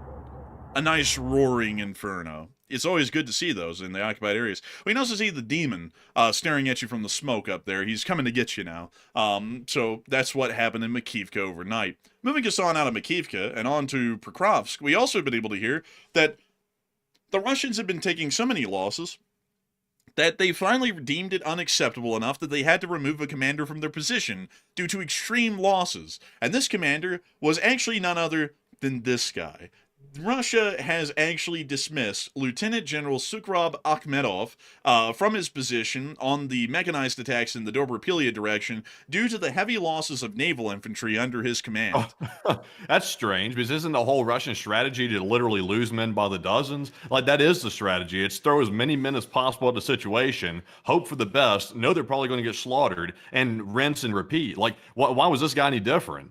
A nice roaring inferno. It's always good to see those in the occupied areas. We can also see the demon staring at you from the smoke up there. He's coming to get you now. So that's what happened in Makivka overnight. Moving us on out of Makivka and on to Pokrovsk, we also have been able to hear that the Russians have been taking so many losses that they finally deemed it unacceptable enough that they had to remove a commander from their position due to extreme losses. And this commander was actually none other than this guy. Russia has actually dismissed Lieutenant General Sukhrob Akhmedov from his position on the mechanized attacks in the Dobropilia direction due to the heavy losses of naval infantry under his command.
Oh, that's strange, because isn't the whole Russian strategy to literally lose men by the dozens? Like, that is the strategy. It's throw as many men as possible at the situation, hope for the best, know they're probably going to get slaughtered, and rinse and repeat. Like, why was this guy any different?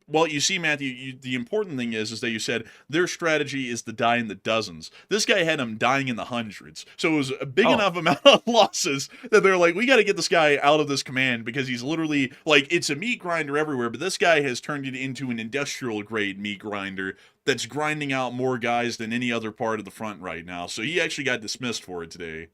Well, you see, Matthew, the important thing is that you said their strategy is to die in the dozens. This guy had them dying in the hundreds. So it was a big enough amount of losses that they're like, we got to get this guy out of this command because he's literally, like, it's a meat grinder everywhere, but this guy has turned it into an industrial-grade meat grinder that's grinding out more guys than any other part of the front right now. So he actually got dismissed for it today.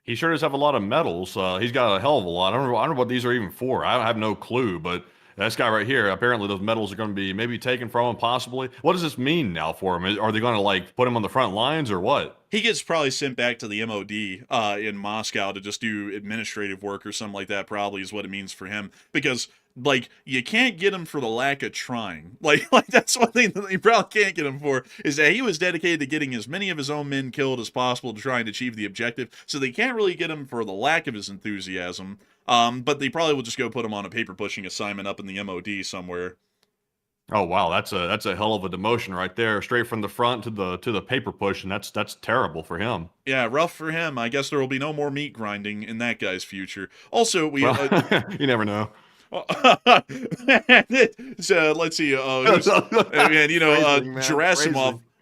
He sure does have a lot of medals. He's got a hell of a lot. I don't know what these are even for. I have no clue, but this guy right here, apparently those medals are going to be maybe taken from him, possibly. What does this mean now for him? Are they going to, like, put him on the front lines or what?
He gets probably sent back to the MOD in Moscow to just do administrative work or something like that, probably is what it means for him. Because, like, you can't get him for the lack of trying. Like that's one thing that you probably can't get him for, is that he was dedicated to getting as many of his own men killed as possible to try and achieve the objective. So they can't really get him for the lack of his enthusiasm. But they probably will just go put him on a paper-pushing assignment up in the MOD somewhere.
Oh wow, that's a hell of a demotion right there, straight from the front to the paper push, and that's terrible for him.
Yeah, rough for him. I guess there will be no more meat grinding in that guy's future. Also, we
you never know.
So let's see. And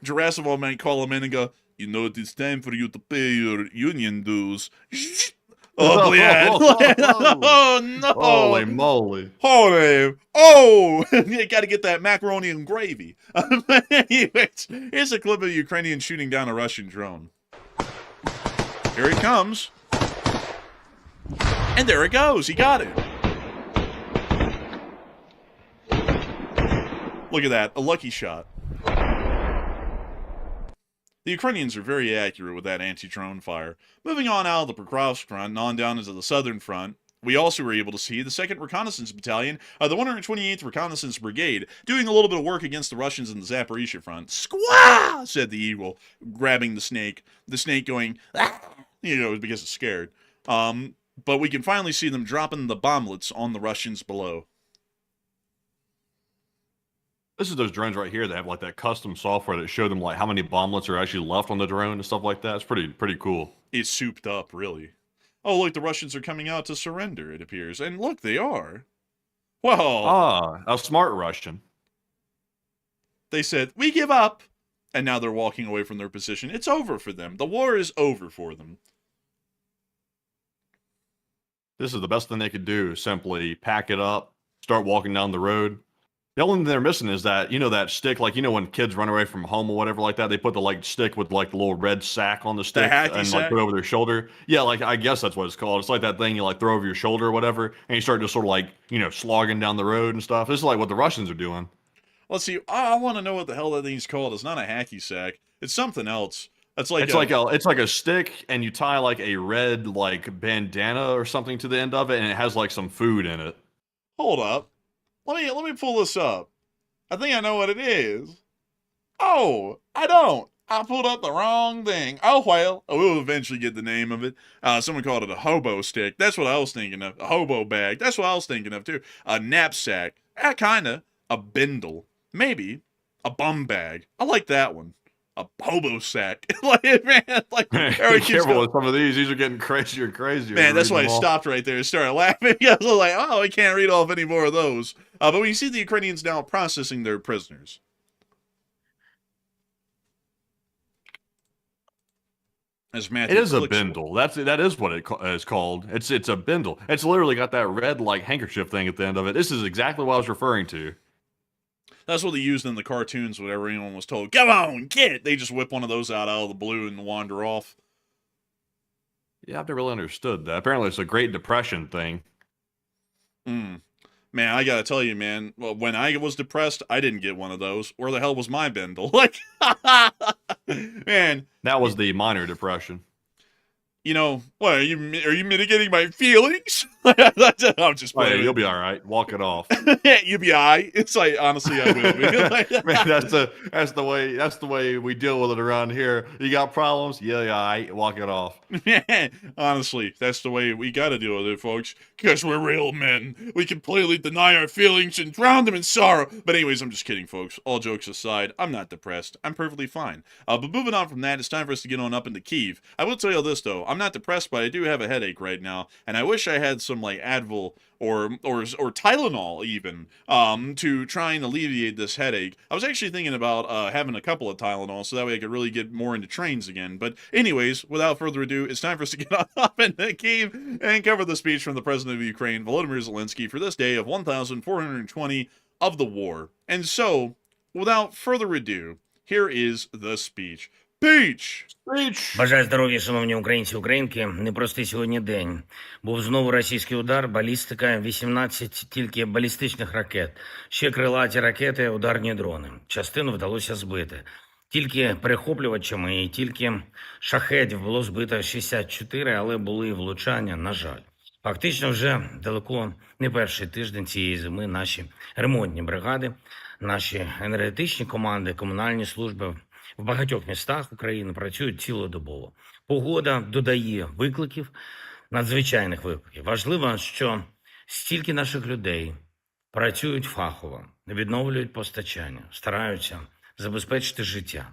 Gerasimov might call him in and go, it's time for you to pay your union dues. Oh, yeah. Oh, no.
Holy moly.
Holy. Oh, you got to get that macaroni and gravy. Anyways, here's a clip of a Ukrainian shooting down a Russian drone. Here he comes. And there it goes. He got it. Look at that. A lucky shot. The Ukrainians are very accurate with that anti-drone fire. Moving on out of the Pokrovsk front and on down into the southern front, we also were able to see the 2nd Reconnaissance Battalion of the 128th Reconnaissance Brigade doing a little bit of work against the Russians in the Zaporizhia front. Squaw! Said the eagle, grabbing the snake. The snake going, ah! Because it's scared. But we can finally see them dropping the bomblets on the Russians below.
This is those drones right here that have like that custom software that show them like how many bomblets are actually left on the drone and stuff like that. It's pretty cool.
It's souped up, really. Oh, look, the Russians are coming out to surrender, it appears. And look, they are. Whoa.
A smart Russian.
They said, we give up. And now they're walking away from their position. It's over for them. The war is over for them.
This is the best thing they could do. Simply pack it up, start walking down the road. The only thing they're missing is that, that stick, like, when kids run away from home or whatever like that, they put the, like, stick with, like, the little red sack on the
The
stick
hacky
and, like,
sack?
put it over their shoulder. Yeah, like, I guess that's what it's called. It's like that thing you, like, throw over your shoulder or whatever, and you start just sort of, like, slogging down the road and stuff. This is like what the Russians are doing.
Let's see. I want to know what the hell that thing's called. It's not a hacky sack. It's something else. It's like
It's like a stick, and you tie, like, a red, like, bandana or something to the end of it, and it has, like, some food in it.
Hold up. Let me pull this up. I think I know what it is. Oh, I don't. I pulled up the wrong thing. Oh, well. We'll eventually get the name of it. Someone called it a hobo stick. That's what I was thinking of. A hobo bag. That's what I was thinking of, too. A knapsack. Kinda. A bindle. Maybe. A bum bag. I like that one. A hobo sack. Like, man, like,
Be careful with some of these. These are getting crazier and crazier.
Man, that's why I stopped right there and started laughing. I was like, oh, I can't read off any more of those. But when you see the Ukrainians now processing their prisoners. As Matthew
It is a
clicks-
bindle. That is what it is called. It's a bindle. It's literally got that red, like, handkerchief thing at the end of it. This is exactly what I was referring to.
That's what they used in the cartoons whenever anyone was told, come on, get it. They just whip one of those out of the blue and wander off.
Yeah, I've never really understood that. Apparently, it's a Great Depression thing.
Man, I gotta tell you, man, well, when I was depressed, I didn't get one of those. Where the hell was my bindle? Like, man.
That was the minor depression.
What, are you mitigating my feelings? I'm just
Oh, yeah,
playing.
you'll be all right. Walk it off.
You'll be all right. It's like, honestly, I will be.
Man, that's the way we deal with it around here. You got problems? Yeah, all right. Walk it off.
Honestly, that's the way we gotta deal with it, folks. Because we're real men. We completely deny our feelings and drown them in sorrow. But anyways, I'm just kidding, folks. All jokes aside, I'm not depressed. I'm perfectly fine. But moving on from that, it's time for us to get on up into Kyiv. I will tell you this, though. I'm not depressed, but I do have a headache right now. And I wish I had some, like, Advil or Tylenol even to try and alleviate this headache. I was actually thinking about having a couple of Tylenol so that way I could really get more into trains again. But anyways, without further ado, it's time for us to get on up into Kyiv and cover the speech from the President of Ukraine, Volodymyr Zelensky, for this day of 1420 of the war. And so, without further ado, here is the speech. Speech!
Бажаю здоров'я, шановні українці, українки. Непростий сьогодні день. Був знову російський удар, балістика, 18 тільки балістичних ракет. Ще крилаті ракети, ударні дрони. Частину вдалося збити. Тільки перехоплювачами і тільки шахедів було збито 64, але були влучання, на жаль. Фактично вже далеко не перший тиждень цієї зими наші ремонтні бригади, наші енергетичні команди, комунальні служби в багатьох містах України працюють цілодобово. Погода додає викликів, надзвичайних викликів. Важливо, що стільки наших людей працюють фахово, відновлюють постачання, стараються забезпечити життя.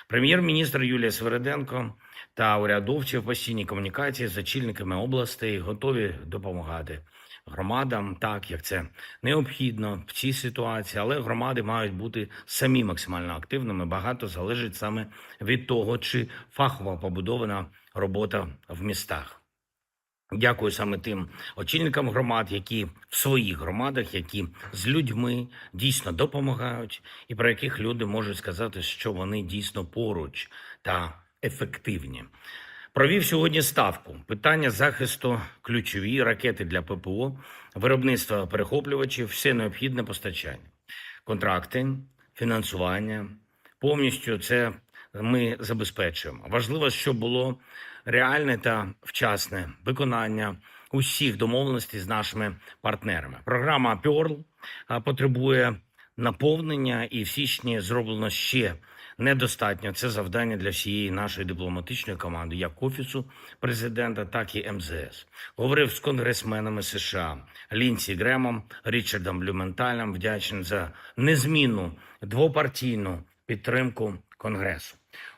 Прем'єр-міністр Юлія Свериденко та урядовці в постійній комунікації з очільниками областей готові допомагати громадам так, як це необхідно в цій ситуації, але громади мають бути самі максимально активними. Багато залежить саме від того, чи фахово побудована робота в містах. Дякую саме тим очільникам громад, які в своїх громадах, які з людьми дійсно допомагають, і про яких люди можуть сказати, що вони дійсно поруч та ефективні. Провів сьогодні ставку. Питання захисту, ключові ракети для ППО, виробництво перехоплювачів, все необхідне постачання. Контракти, фінансування, повністю це ми забезпечуємо. Важливо, щоб було реальне та вчасне виконання усіх домовленостей з нашими партнерами. Програма Pearl потребує наповнення, і в січні зроблено ще недостатньо. Це завдання для всієї нашої дипломатичної команди, як Офісу президента, так і МЗС. Говорив з конгресменами США Лінсі Гремом, Річардом Блюменталем, вдячний за незмінну двопартійну підтримку Конгресу.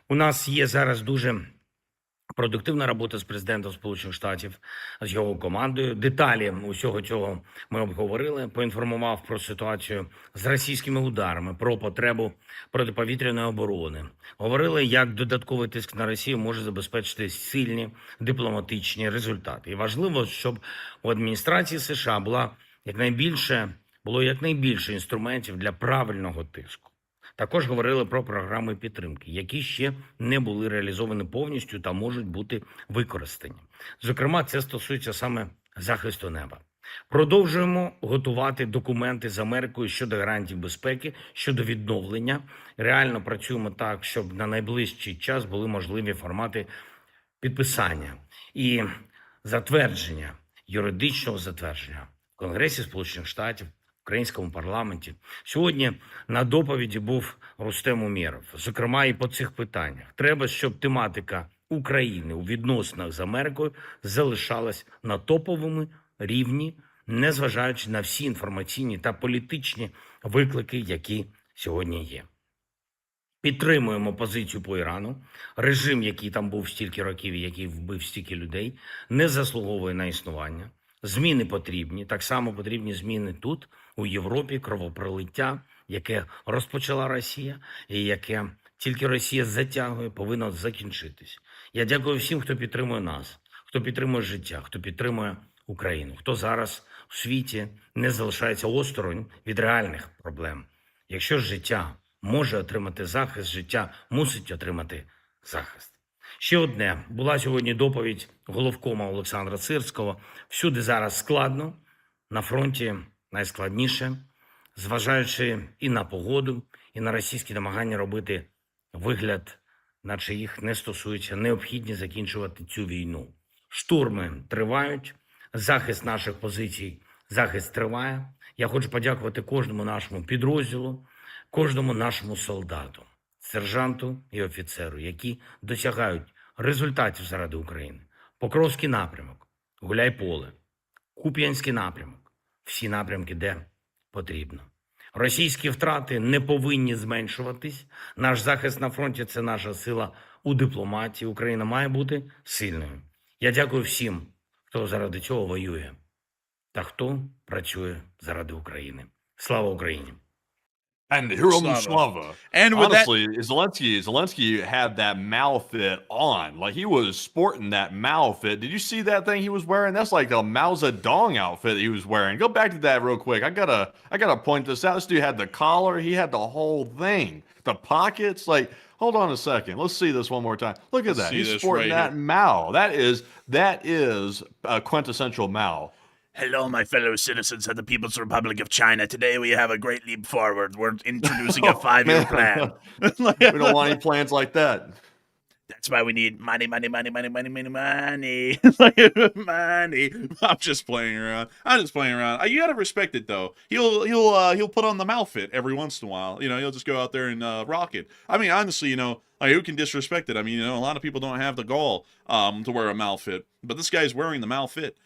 У нас є зараз дуже продуктивна робота з президентом Сполучених Штатів, з його командою. Деталі усього цього ми обговорили, поінформував про ситуацію з російськими ударами, про потребу протиповітряної оборони. Говорили, як додатковий тиск на Росію може забезпечити сильні дипломатичні результати. І важливо, щоб у адміністрації США була якнайбільше було якнайбільше інструментів для правильного тиску. Також говорили про програми підтримки, які ще не були реалізовані повністю та можуть бути використані. Зокрема, це стосується саме захисту неба. Продовжуємо готувати документи з Америкою щодо гарантій безпеки, щодо відновлення. Реально працюємо так, щоб на найближчий час були можливі формати підписання і затвердження, юридичного затвердження в Конгресі Сполучених Штатів, в українському парламенті. Сьогодні на доповіді був Рустем Умєров, зокрема і по цих питаннях. Треба, щоб тематика України у відносинах з Америкою залишалась на топовому рівні, незважаючи на всі інформаційні та політичні виклики, які сьогодні є. Підтримуємо позицію по Ірану. Режим, який там був стільки років і який вбив стільки людей, не заслуговує на існування. Зміни потрібні. Так само потрібні зміни тут, у Європі, кровопролиття, яке розпочала Росія і яке тільки Росія затягує, повинно закінчитись. Я дякую всім, хто підтримує нас, хто підтримує життя, хто підтримує Україну, хто зараз у світі не залишається осторонь від реальних проблем. Якщо життя може отримати захист, життя мусить отримати захист. Ще одне. Була сьогодні доповідь головкома Олександра Сирського. Всюди зараз складно, на фронті найскладніше, зважаючи і на погоду, і на російські намагання робити вигляд, наче їх не стосується, необхідні закінчувати цю війну. Штурми тривають, захист наших позицій, захист триває. Я хочу подякувати кожному нашому підрозділу, кожному нашому солдату, сержанту і офіцеру, які досягають результатів заради України. Покровський напрямок, Гуляйполе, Куп'янський напрямок, всі напрямки, де потрібно. Російські втрати не повинні зменшуватись. Наш захист на фронті – це наша сила у дипломатії. Україна має бути сильною. Я дякую всім, хто заради цього воює та хто працює заради України. Слава Україні!
And Hiram
Slava.
Slava.
And with
Honestly, Zelensky had that malfit on. Like, he was sporting that malfit. Did you see that thing he was wearing? That's like a Mao Zedong outfit he was wearing. Go back to that real quick. I gotta point this out. This dude had the collar. He had the whole thing. The pockets. Like, hold on a second. Let's see this one more time. Look at that.
See
He's
this
sporting
right
that Mao. That is a quintessential Mao.
Hello, my fellow citizens of the People's Republic of China. Today we have a great leap forward. We're introducing a 5-year plan.
We don't want any plans like that.
That's why we need money.
Money. I'm just playing around. You gotta respect it though. He'll put on the malfit every once in a while. You know, he'll just go out there and rock it. I mean, honestly, you know, like, who can disrespect it? I mean, you know, a lot of people don't have the gall to wear a malfit, but this guy's wearing the malfit.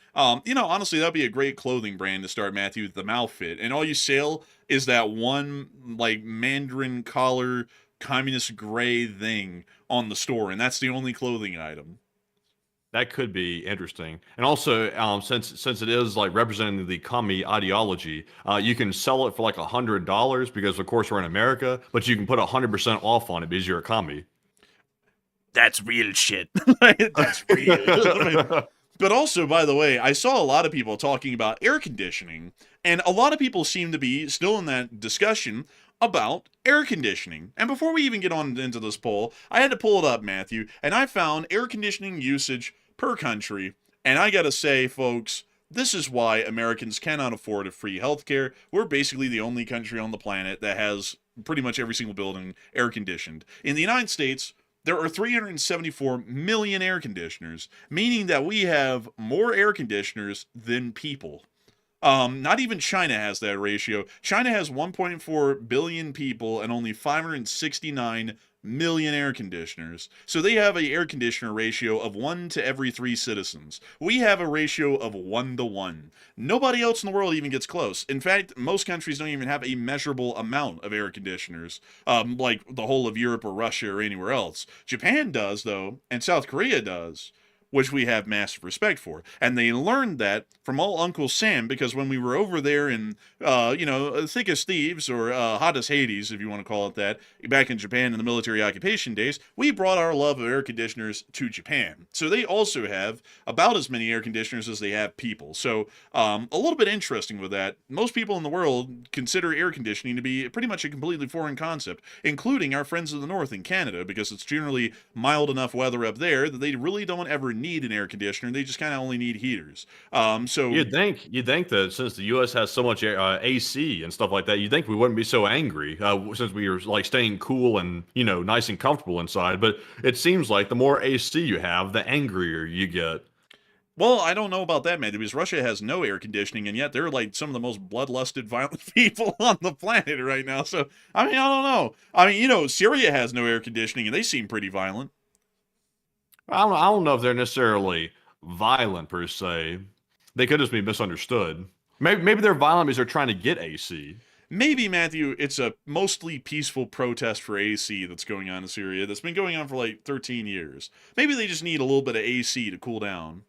You know, honestly, that'd be a great clothing brand to start, Matthew, with the malfit. And all you sell is that one like Mandarin collar communist gray thing on the store, and that's the only clothing item.
That could be interesting. And also, since it is like representing the commie ideology, you can sell it for like $100 because, of course, we're in America, but you can put 100% off on it because you're a commie.
That's real shit.
That's real. But also, by the way, I saw a lot of people talking about air conditioning, and a lot of people seem to be still in that discussion about air conditioning. And before we even get on into this poll, I had to pull it up, Matthew, and I found air conditioning usage per country. And I gotta say, folks, this is why Americans cannot afford a free healthcare. We're basically the only country on the planet that has pretty much every single building air conditioned. In the United States, there are 374 million air conditioners, meaning that we have more air conditioners than people. Not even China has that ratio. China has 1.4 billion people and only 569 million air conditioners. So they have an air conditioner ratio of 1 to every 3 citizens. We have a ratio of 1 to 1. Nobody else in the world even gets close. In fact, most countries don't even have a measurable amount of air conditioners, like the whole of Europe or Russia or anywhere else. Japan does, though, and South Korea does. which we have massive respect for. And they learned that from all Uncle Sam, because when we were over there in, thick as thieves, or hot as Hades, if you want to call it that, back in Japan in the military occupation days, we brought our love of air conditioners to Japan. So they also have about as many air conditioners as they have people. So a little bit interesting with that. Most people in the world consider air conditioning to be pretty much a completely foreign concept, including our friends of the north in Canada, because it's generally mild enough weather up there that they really don't ever need an air conditioner. They just kind of only need heaters. So
You'd think that since the U.S. has so much AC and stuff like that, you'd think we wouldn't be so angry since we were like staying cool and nice and comfortable inside. But it seems like the more AC you have, the angrier you get.
well, I don't know about that, man, because Russia has no air conditioning, and yet they're like some of the most bloodlusted, violent people on the planet right now. So, I mean, I don't know. I mean, Syria has no air conditioning, and they seem pretty violent.
I don't know if they're necessarily violent per se. They could just be misunderstood. Maybe they're violent because they're trying to get AC.
Maybe, Matthew, it's a mostly peaceful protest for AC that's going on in Syria that's been going on for like 13 years. Maybe they just need a little bit of AC to cool down.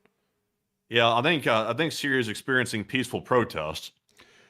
Yeah, I think Syria is experiencing peaceful protests.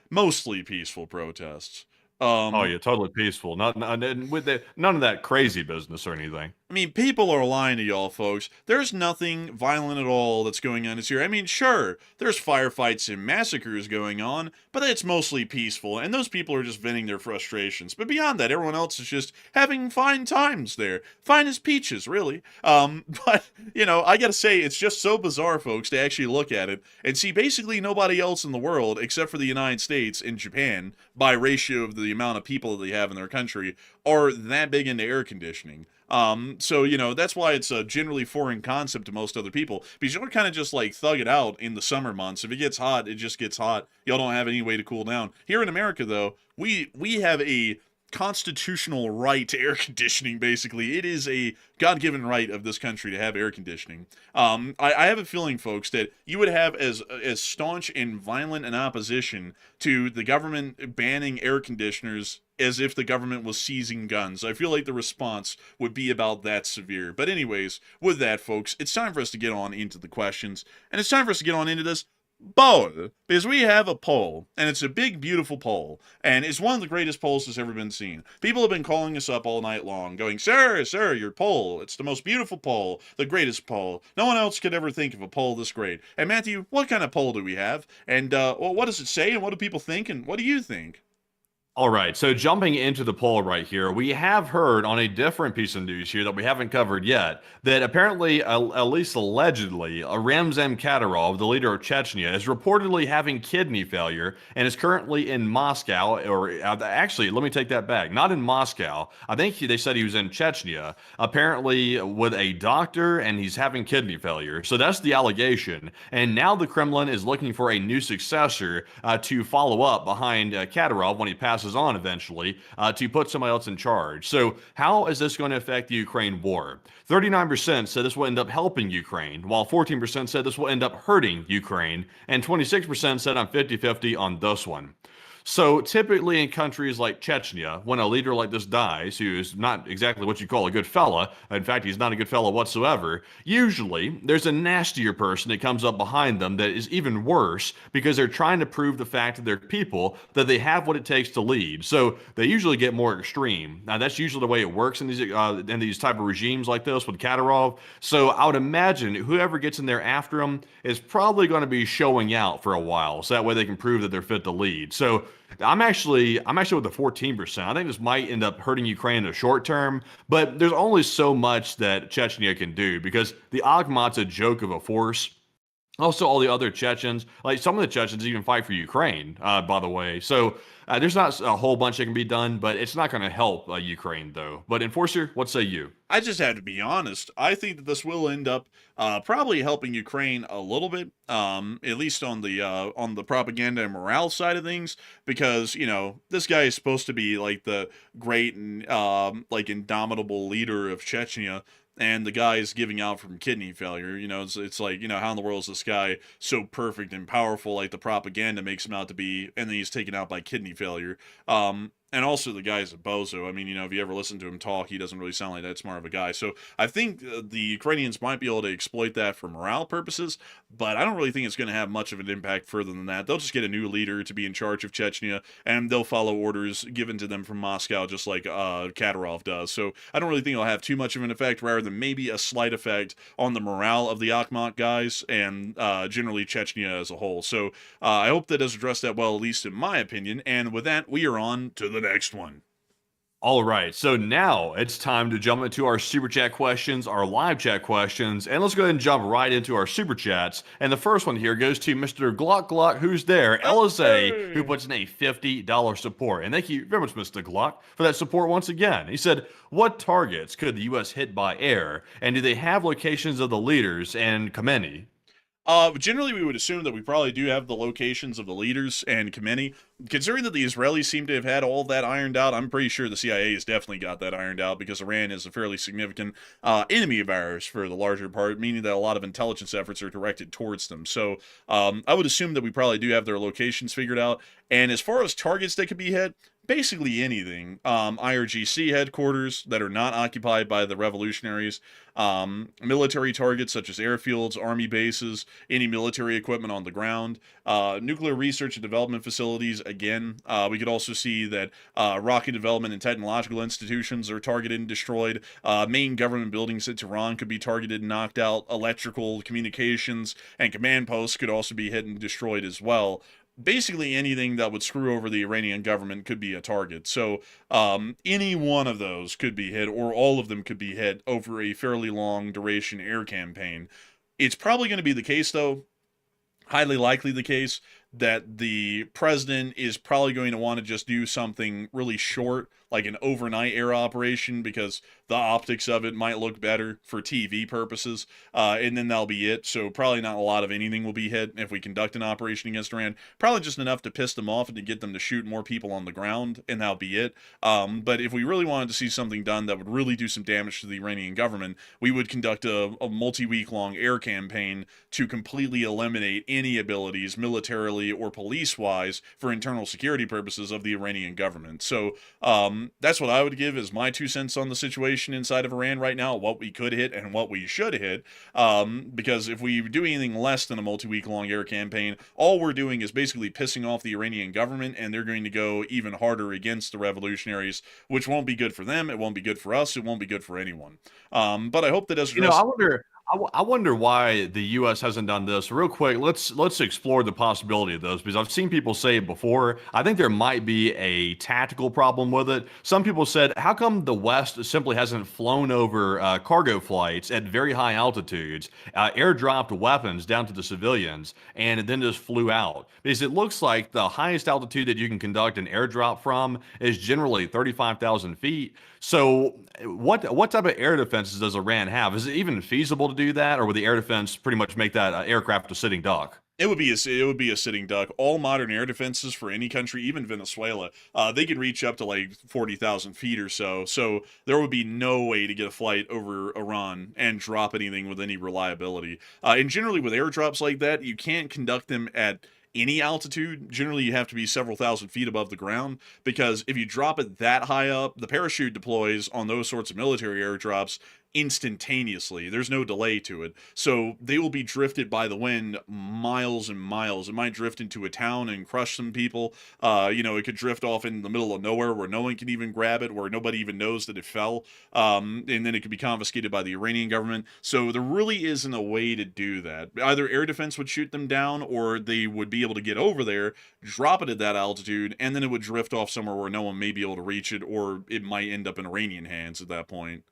Mostly peaceful protests.
Oh yeah, totally peaceful. Not none of that crazy business or anything.
I mean, people are lying to y'all, folks. There's nothing violent at all that's going on this year. I mean, sure, there's firefights and massacres going on, but it's mostly peaceful, and those people are just venting their frustrations. But beyond that, everyone else is just having fine times there. Fine as peaches, really. But, I gotta say, it's just so bizarre, folks, to actually look at it and see basically nobody else in the world, except for the United States and Japan, by ratio of the amount of people that they have in their country, are that big into air conditioning. So, that's why it's a generally foreign concept to most other people, because you don't kind of just like thug it out in the summer months. If it gets hot, it just gets hot. Y'all don't have any way to cool down. Here in America, though, we have a constitutional right to air conditioning, basically. It is a God-given right of this country to have air conditioning. I have a feeling, folks, that you would have as staunch and violent an opposition to the government banning air conditioners as if the government was seizing guns. I feel like the response would be about that severe. But anyways, with that, folks, it's time for us to get on into the questions, and it's time for us to get on into this poll, because we have a poll, and it's a big, beautiful poll, and it's one of the greatest polls that's ever been seen. People have been calling us up all night long, going, sir, your poll, it's the most beautiful poll, the greatest poll. No one else could ever think of a poll this great. And Matthew, what kind of poll do we have? And what does it say, and what do people think, and what do you think?
All right, so jumping into the poll right here, we have heard on a different piece of news here that we haven't covered yet that apparently, at least allegedly, Ramzan Kadyrov, the leader of Chechnya, is reportedly having kidney failure and is currently in Moscow, or actually, let me take that back, not in Moscow. I think they said he was in Chechnya, apparently with a doctor, and he's having kidney failure. So that's the allegation. And now the Kremlin is looking for a new successor to follow up behind Kadyrov when he passes on eventually, to put somebody else in charge. So how is this going to affect the Ukraine war? 39% said this will end up helping Ukraine, while 14% said this will end up hurting Ukraine, and 26% said I'm 50-50 on this one. So typically in countries like Chechnya, when a leader like this dies, who is not exactly what you call a good fella, in fact, he's not a good fella whatsoever, usually there's a nastier person that comes up behind them that is even worse because they're trying to prove the fact to their people that they have what it takes to lead. So they usually get more extreme. Now that's usually the way it works in these type of regimes like this with Kadyrov. So I would imagine whoever gets in there after him is probably going to be showing out for a while, so that way they can prove that they're fit to lead. So I'm actually with the 14%. I think this might end up hurting Ukraine in the short term, but there's only so much that Chechnya can do because the Akhmat's a joke of a force. Also, all the other Chechens, like some of the Chechens even fight for Ukraine, by the way. So there's not a whole bunch that can be done, but it's not going to help Ukraine, though. But Enforcer, what say you?
I just have to be honest. I think that this will end up probably helping Ukraine a little bit, at least on the propaganda and morale side of things, because this guy is supposed to be like the great and like indomitable leader of Chechnya. And the guy is giving out from kidney failure. It's like, how in the world is this guy so perfect and powerful, like the propaganda makes him out to be, and then he's taken out by kidney failure. And also, the guy's a bozo. I mean, if you ever listen to him talk, he doesn't really sound like that smart of a guy. So I think the Ukrainians might be able to exploit that for morale purposes, but I don't really think it's going to have much of an impact further than that. They'll just get a new leader to be in charge of Chechnya, and they'll follow orders given to them from Moscow, just like Kadyrov does. So I don't really think it'll have too much of an effect, rather than maybe a slight effect on the morale of the Akhmat guys and generally Chechnya as a whole. So I hope that does address that well, at least in my opinion. And with that, we are on to the next one.
All right, so now it's time to jump into our super chat questions, our live chat questions, and let's go ahead and jump right into our super chats. And the first one here goes to Mr. Glock, who's there, LSA, who puts in a $50 support. And thank you very much, Mr. Glock, for that support once again. He said, what targets could the U.S. hit by air, and do they have locations of the leaders and Khamenei?
Generally, we would assume that we probably do have the locations of the leaders and Khamenei. Considering that the Israelis seem to have had all that ironed out, I'm pretty sure the CIA has definitely got that ironed out, because Iran is a fairly significant enemy of ours for the larger part, meaning that a lot of intelligence efforts are directed towards them. So I would assume that we probably do have their locations figured out. And as far as targets that could be hit, basically anything. IRGC headquarters that are not occupied by the revolutionaries, military targets such as airfields, army bases, any military equipment on the ground, nuclear research and development facilities. Again, we could also see that rocket development and technological institutions are targeted and destroyed. Main government buildings in Tehran could be targeted and knocked out. Electrical, communications, and command posts could also be hit and destroyed as well. Basically anything that would screw over the Iranian government could be a target. So any one of those could be hit, or all of them could be hit over a fairly long duration air campaign. It's probably going to be the case, though, highly likely the case, that the president is probably going to want to just do something really short, like an overnight air operation, because the optics of it might look better for TV purposes, and then that'll be it. So probably not a lot of anything will be hit if we conduct an operation against Iran. Probably just enough to piss them off and to get them to shoot more people on the ground, and that'll be it. But if we really wanted to see something done that would really do some damage to the Iranian government, we would conduct a multi-week-long air campaign to completely eliminate any abilities, militarily or police-wise, for internal security purposes of the Iranian government. So that's what I would give as my 2 cents on the situation inside of Iran right now, what we could hit and what we should hit. Because if we do anything less than a multi-week-long air campaign, all we're doing is basically pissing off the Iranian government, and they're going to go even harder against the revolutionaries, which won't be good for them. It won't be good for us. It won't be good for anyone. But I hope that does.
I wonder why the U.S. hasn't done this. Real quick, let's explore the possibility of those, because I've seen people say it before. I think there might be a tactical problem with it. Some people said, how come the West simply hasn't flown over cargo flights at very high altitudes, airdropped weapons down to the civilians, and then just flew out? Because it looks like the highest altitude that you can conduct an airdrop from is generally 35,000 feet. So what type of air defenses does Iran have? Is it even feasible to do that, or would the air defense pretty much make that aircraft a sitting duck?
It would be a sitting duck. All modern air defenses for any country, even Venezuela, they can reach up to like 40,000 feet or so. So there would be no way to get a flight over Iran and drop anything with any reliability. And generally with airdrops like that, you can't conduct them at any altitude. Generally, you have to be several thousand feet above the ground, because if you drop it that high up, the parachute deploys on those sorts of military airdrops instantaneously. There's no delay to it. So they will be drifted by the wind miles and miles. It might drift into a town and crush some people. It could drift off in the middle of nowhere where no one can even grab it, where nobody even knows that it fell. And then it could be confiscated by the Iranian government. So there really isn't a way to do that. Either air defense would shoot them down, or they would be able to get over there, drop it at that altitude, and then it would drift off somewhere where no one may be able to reach it, or it might end up in Iranian hands at that point.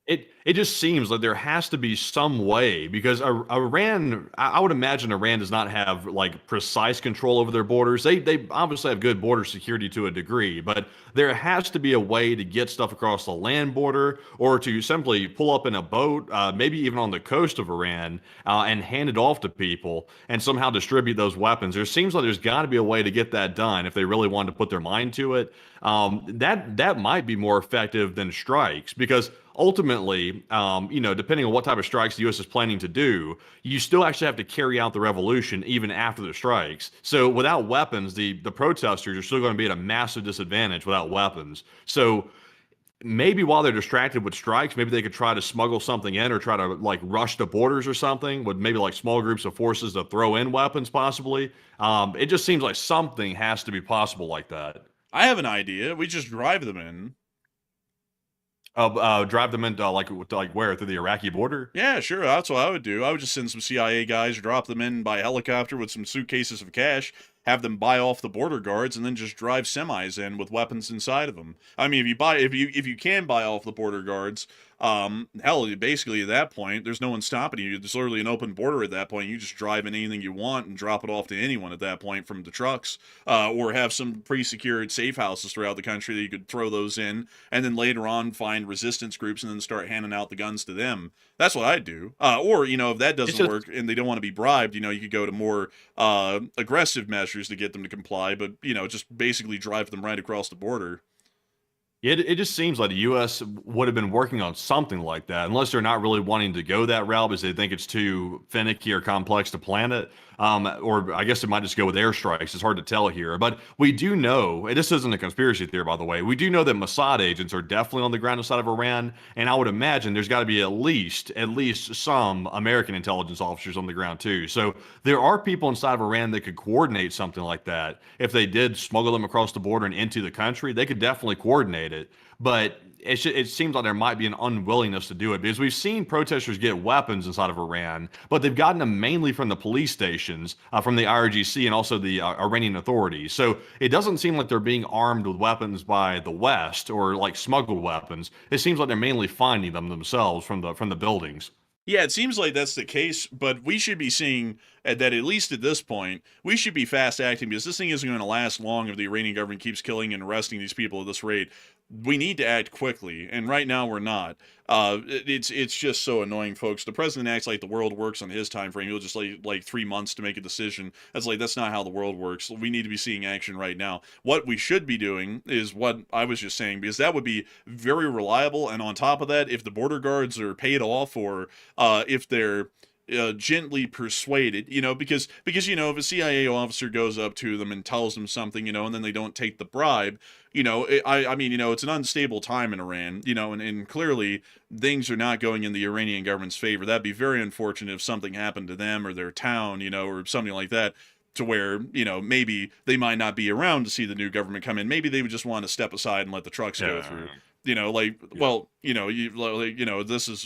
It just seems like there has to be some way, because Iran, I would imagine Iran does not have like precise control over their borders. They obviously have good border security to a degree, but there has to be a way to get stuff across the land border, or to simply pull up in a boat, maybe even on the coast of Iran, and hand it off to people and somehow distribute those weapons. There seems like there's got to be a way to get that done if they really want to put their mind to it. That might be more effective than strikes, because ultimately, depending on what type of strikes the U.S. is planning to do, you still actually have to carry out the revolution even after the strikes. So without weapons, the protesters are still going to be at a massive disadvantage without weapons. So maybe while they're distracted with strikes, maybe they could try to smuggle something in or try to like rush the borders or something with maybe like small groups of forces to throw in weapons possibly. It just seems like something has to be possible like that.
I have an idea. We just drive them in.
Drive them into like where, through the Iraqi border?
Yeah, sure. That's what I would do. I would just send some CIA guys, drop them in by helicopter with some suitcases of cash, have them buy off the border guards, and then just drive semis in with weapons inside of them. I mean, if you can buy off the border guards, hell, basically at that point, there's no one stopping you. There's literally an open border at that point. You just drive in anything you want and drop it off to anyone at that point from the trucks, or have some pre-secured safe houses throughout the country that you could throw those in, and then later on find resistance groups and then start handing out the guns to them. That's what I'd do. Or, if that doesn't work and they don't want to be bribed, you could go to more aggressive measures to get them to comply, but, just basically drive them right across the border.
It just seems like the U.S. would have been working on something like that, unless they're not really wanting to go that route because they think it's too finicky or complex to plan it. Or I guess it might just go with airstrikes. It's hard to tell here. But we do know, and this isn't a conspiracy theory, by the way, we do know that Mossad agents are definitely on the ground inside of Iran. And I would imagine there's got to be at least some American intelligence officers on the ground, too. So there are people inside of Iran that could coordinate something like that. If they did smuggle them across the border and into the country, they could definitely coordinate it. But it seems like there might be an unwillingness to do it because we've seen protesters get weapons inside of Iran, but they've gotten them mainly from the police stations, from the IRGC and also the Iranian authorities. So it doesn't seem like they're being armed with weapons by the West or like smuggled weapons. It seems like they're mainly finding them themselves from the buildings.
Yeah, it seems like that's the case, but we should be seeing that at least at this point, we should be fast acting because this thing isn't going to last long if the Iranian government keeps killing and arresting these people at this rate. We need to act quickly, and right now we're not. It's just so annoying, folks. The president acts like the world works on his time frame. He'll just like 3 months to make a decision. That's not how the world works. We need to be seeing action right now. What we should be doing is what I was just saying, because that would be very reliable. And on top of that, if the border guards are paid off, or if they're gently persuaded, because if a CIA officer goes up to them and tells them something, and then they don't take the bribe, I mean, it's an unstable time in Iran, and clearly things are not going in the Iranian government's favor. That'd be very unfortunate if something happened to them or their town, or something like that, to where, maybe they might not be around to see the new government come in. Maybe they would just want to step aside and let the trucks go through.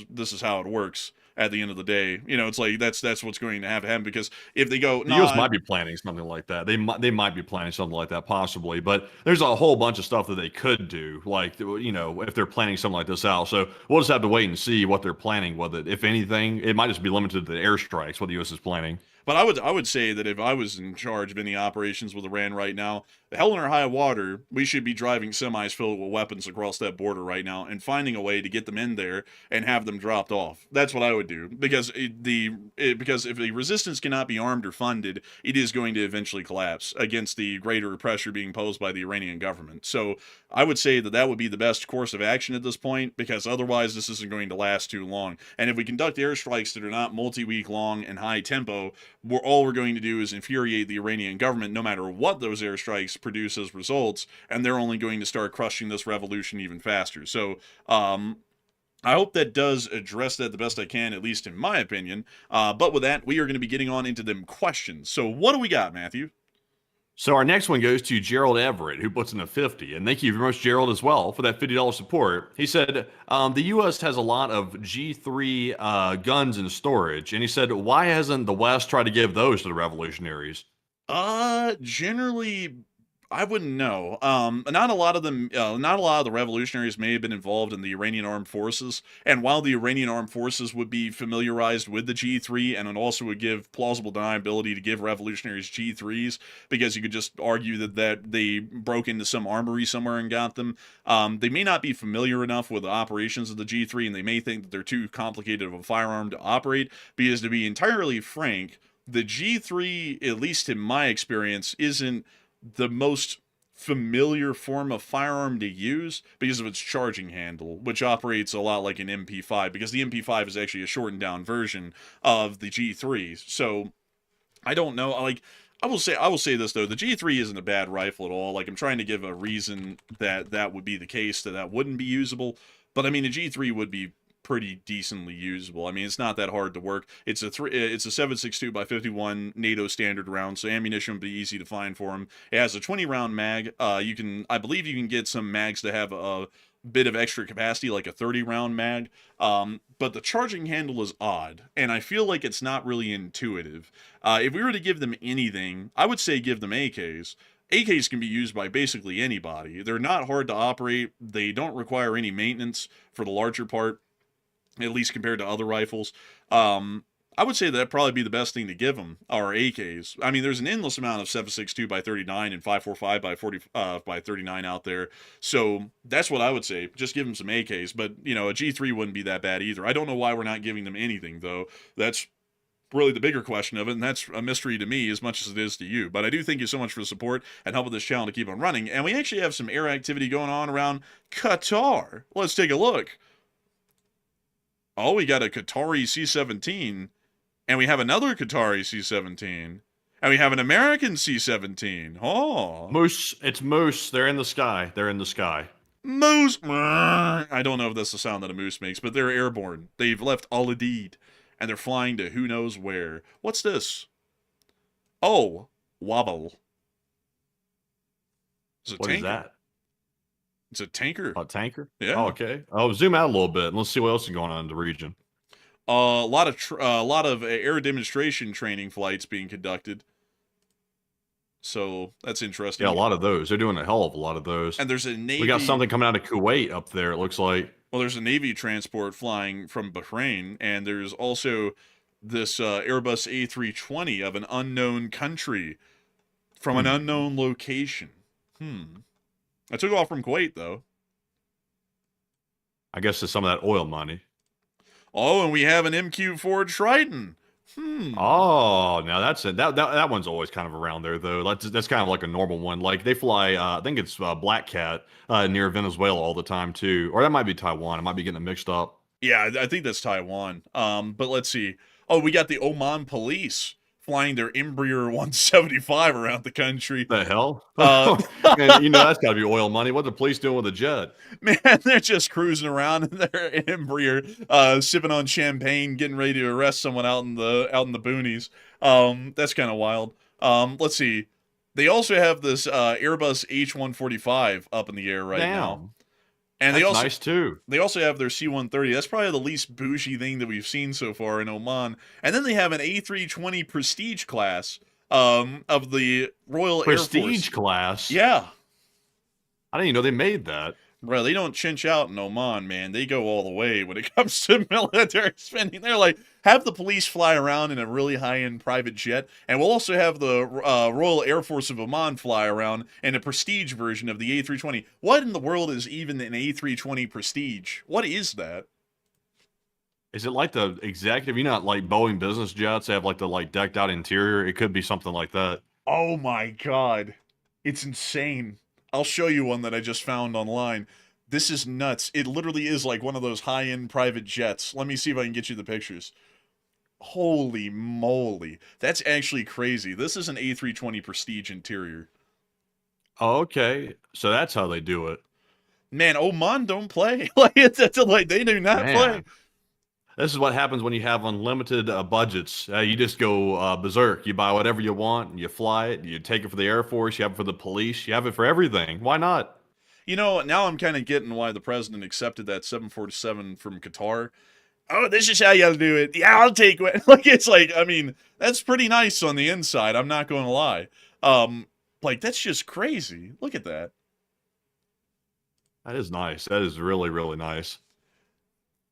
This is how it works. At the end of the day, it's like that's what's going to have to happen, because if they go,
The U.S. might be planning something like that. They might be planning something like that possibly, but there's a whole bunch of stuff that they could do, like if they're planning something like this out. So we'll just have to wait and see what they're planning with it. If anything, it might just be limited to the airstrikes, what the U.S. is planning.
But I would say that if I was in charge of any operations with Iran right now, hell or high water, we should be driving semis filled with weapons across that border right now and finding a way to get them in there and have them dropped off. That's what I would do, because because if the resistance cannot be armed or funded, it is going to eventually collapse against the greater pressure being posed by the Iranian government. So I would say that would be the best course of action at this point, because otherwise this isn't going to last too long. And if we conduct airstrikes that are not multi-week long and high tempo, all we're going to do is infuriate the Iranian government, no matter what those airstrikes produce as results, and they're only going to start crushing this revolution even faster. So I hope that does address that the best I can, at least in my opinion. But with that, we are going to be getting on into them questions. So what do we got, Matthew?
So our next one goes to Gerald Everett, who puts in a 50. And thank you very much, Gerald, as well, for that $50 support. He said, the U.S. has a lot of G3 guns in storage. And he said, why hasn't the West tried to give those to the revolutionaries?
Generally, I wouldn't know. Not a lot of them, not a lot of the revolutionaries may have been involved in the Iranian armed forces. And while the Iranian armed forces would be familiarized with the G3, and it also would give plausible deniability to give revolutionaries G3s, because you could just argue that they broke into some armory somewhere and got them, they may not be familiar enough with the operations of the G3, and they may think that they're too complicated of a firearm to operate, because to be entirely frank, the G3, at least in my experience, isn't the most familiar form of firearm to use because of its charging handle, which operates a lot like an MP5, because the MP5 is actually a shortened down version of the G3. So I don't know. Like, I will say this though: the G3 isn't a bad rifle at all. Like, I'm trying to give a reason that that would be the case, that wouldn't be usable. But I mean, a G3 would be pretty decently usable. I mean, it's not that hard to work. It's a 7.62 by 51 NATO standard round, so ammunition would be easy to find for them. It has a 20 round mag. I believe you can get some mags to have a bit of extra capacity, like a 30 round mag. But the charging handle is odd, and I feel like it's not really intuitive. If we were to give them anything, I would say give them AKs. AKs can be used by basically anybody. They're not hard to operate. They don't require any maintenance for the larger part, at least compared to other rifles. I would say that'd probably be the best thing to give them, are AKs. I mean, there's an endless amount of 7.62 by 39 and 5.45 by 40 by 39 out there. So that's what I would say. Just give them some AKs. But, you know, a G3 wouldn't be that bad either. I don't know why we're not giving them anything, though. That's really the bigger question of it, and that's a mystery to me as much as it is to you. But I do thank you so much for the support and helping this channel to keep on running. And we actually have some air activity going on around Qatar. Let's take a look. Oh, we got a Qatari C-17, and we have another Qatari C-17, and we have an American C-17. Oh.
Moose. It's moose. They're in the sky. They're in the sky.
Moose. I don't know if that's the sound that a moose makes, but they're airborne. They've left Al-Adid, and they're flying to who knows where. What's this? Oh, wobble.
What is that?
It's a tanker.
A tanker?
Yeah.
Oh, okay. Oh, zoom out a little bit and let's see what else is going on in the region.
A lot of air demonstration training flights being conducted. So that's interesting.
Yeah, a lot of those. They're doing a hell of a lot of those.
And there's a Navy.
We got something coming out of Kuwait up there, it looks like.
Well, there's a Navy transport flying from Bahrain, and there's also this Airbus A320 of an unknown country from an unknown location. I took off from Kuwait, though.
I guess it's some of that oil money.
Oh, and we have an MQ-4 Triton.
Oh, now that's it. That one's always kind of around there, though. That's kind of like a normal one. Like, they fly, I think it's Black Cat near Venezuela all the time, too. Or that might be Taiwan. I might be getting it mixed up.
Yeah, I think that's Taiwan. But let's see. Oh, we got the Oman police flying their Embraer 175 around the country.
The hell? Man, you know that's got to be oil money. What the police doing with a jet?
Man, they're just cruising around in their Embraer, sipping on champagne, getting ready to arrest someone out in the boonies. That's kind of wild. Let's see. They also have this Airbus H145 up in the air right now. And
that's nice too.
They also have their C-130. That's probably the least bougie thing that we've seen so far in Oman. And then they have an A320 Prestige class of the Royal Air Force.
Prestige class?
Yeah.
I didn't even know they made that.
Bro, they don't chinch out in Oman, man. They go all the way when it comes to military spending. They're like, have the police fly around in a really high-end private jet, and we'll also have the Royal Air Force of Oman fly around in a prestige version of the A320. What in the world is even an A320 Prestige? What is that?
Is it like the executive, you know, like Boeing business jets, they have like the decked out interior? It could be something like that.
Oh my God. It's insane. I'll show you one that I just found online. This is nuts. It literally is like one of those high-end private jets. Let me see if I can get you the pictures. Holy moly. That's actually crazy. This is an A320 Prestige interior.
Oh, okay. So that's how they do it.
Man, Oman don't play. They do not play.
This is what happens when you have unlimited budgets. You just go berserk. You buy whatever you want, and you fly it. You take it for the Air Force. You have it for the police. You have it for everything. Why not?
You know, now I'm kind of getting why the president accepted that 747 from Qatar. Oh, this is how you gotta do it. Yeah, I'll take it. It's like, I mean, that's pretty nice on the inside. I'm not going to lie. That's just crazy. Look at that.
That is nice. That is really, really nice.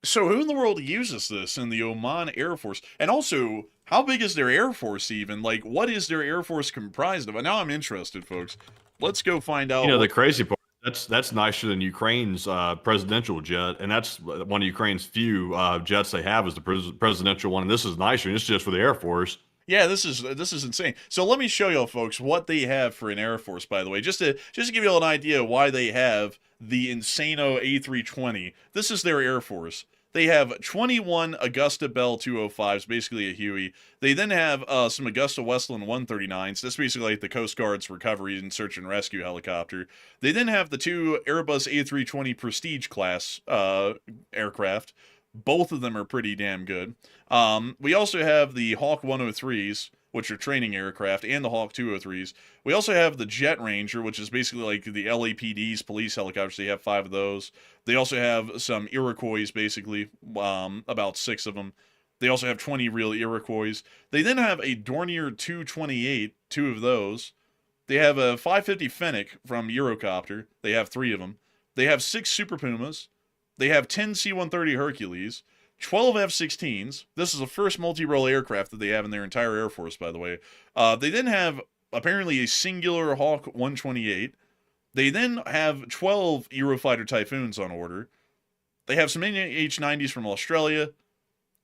So who in the world uses this in the Oman Air Force? And also, how big is their Air Force even? Like, what is their Air Force comprised of? Now I'm interested, folks. Let's go find out.
You know, the crazy part, that's nicer than Ukraine's presidential jet, and that's one of Ukraine's few jets they have is the presidential one, and this is nicer, and it's just for the Air Force.
Yeah, this is insane. So let me show y'all, folks, what they have for an Air Force. By the way, just to give you all an idea why they have the Insano A320. This is their Air Force. They have 21 Augusta Bell 205s, basically a Huey. They then have some Augusta Westland 139s. That's basically like the Coast Guard's recovery and search and rescue helicopter. They then have the two Airbus A320 Prestige class aircraft. Both of them are pretty damn good. We also have the Hawk 103s, which are training aircraft, and the Hawk 203s. We also have the Jet Ranger, which is basically like the LAPD's police helicopters. They have 5 of those. They also have some Iroquois, basically, about 6 of them. They also have 20 real Iroquois. They then have a Dornier 228, 2 of those. They have a 550 Fennec from Eurocopter. They have 3 of them. They have 6 Super Pumas. They have 10 C-130 Hercules, 12 F-16s. This is the first multi-role aircraft that they have in their entire Air Force, by the way. They then have, apparently, a singular Hawk 128. They then have 12 Eurofighter Typhoons on order. They have some H-90s from Australia,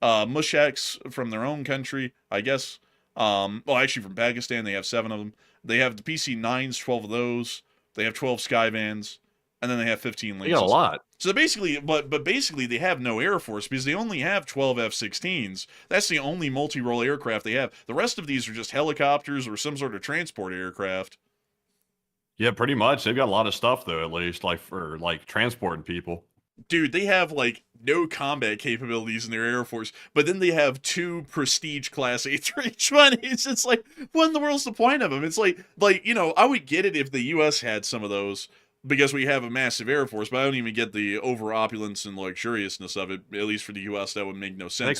Mushaks from their own country, I guess. Well, actually from Pakistan, they have 7 of them. They have the PC-9s, 12 of those. They have 12 Skyvans. And then they have 15 Lynxes.
They got a lot.
So basically, but basically they have no Air Force because they only have 12 F-16s. That's the only multi-role aircraft they have. The rest of these are just helicopters or some sort of transport aircraft.
Yeah, pretty much. They've got a lot of stuff though, at least like for like transporting people.
Dude, they have like no combat capabilities in their Air Force, but then they have 2 prestige class A320s. It's like, what in the world's the point of them? It's like, you know, I would get it if the U.S. had some of those, because we have a massive Air Force, but I don't even get the over-opulence and luxuriousness of it. At least for the U.S., that would make no sense.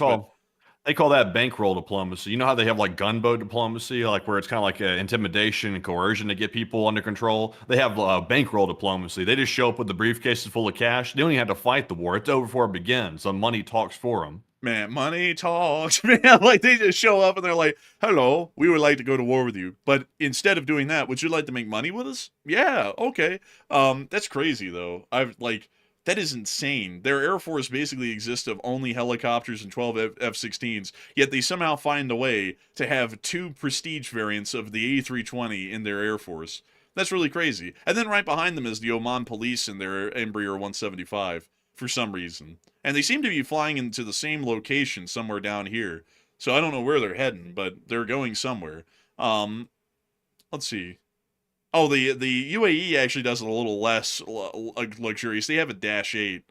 They call that bankroll diplomacy. You know how they have like gunboat diplomacy, like where it's kind of like intimidation and coercion to get people under control? They have bankroll diplomacy. They just show up with the briefcases full of cash. They don't even have to fight the war. It's over before it begins. So money talks for them.
Man, money talks, man. Like, they just show up and they're like, hello, we would like to go to war with you. But instead of doing that, would you like to make money with us? Yeah, okay. That's crazy, though. That is insane. Their Air Force basically exists of only helicopters and 12 F-16s, yet they somehow find a way to have 2 prestige variants of the A320 in their Air Force. That's really crazy. And then right behind them is the Oman Police and their Embraer 175. For some reason. And they seem to be flying into the same location somewhere down here. So I don't know where they're heading, but they're going somewhere. Let's see. Oh, the UAE actually does it a little less luxurious. They have a Dash 8.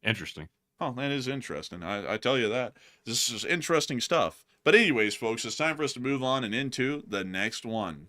Interesting.
Oh, that is interesting. I tell you that. This is interesting stuff. But anyways, folks, it's time for us to move on and into the next one.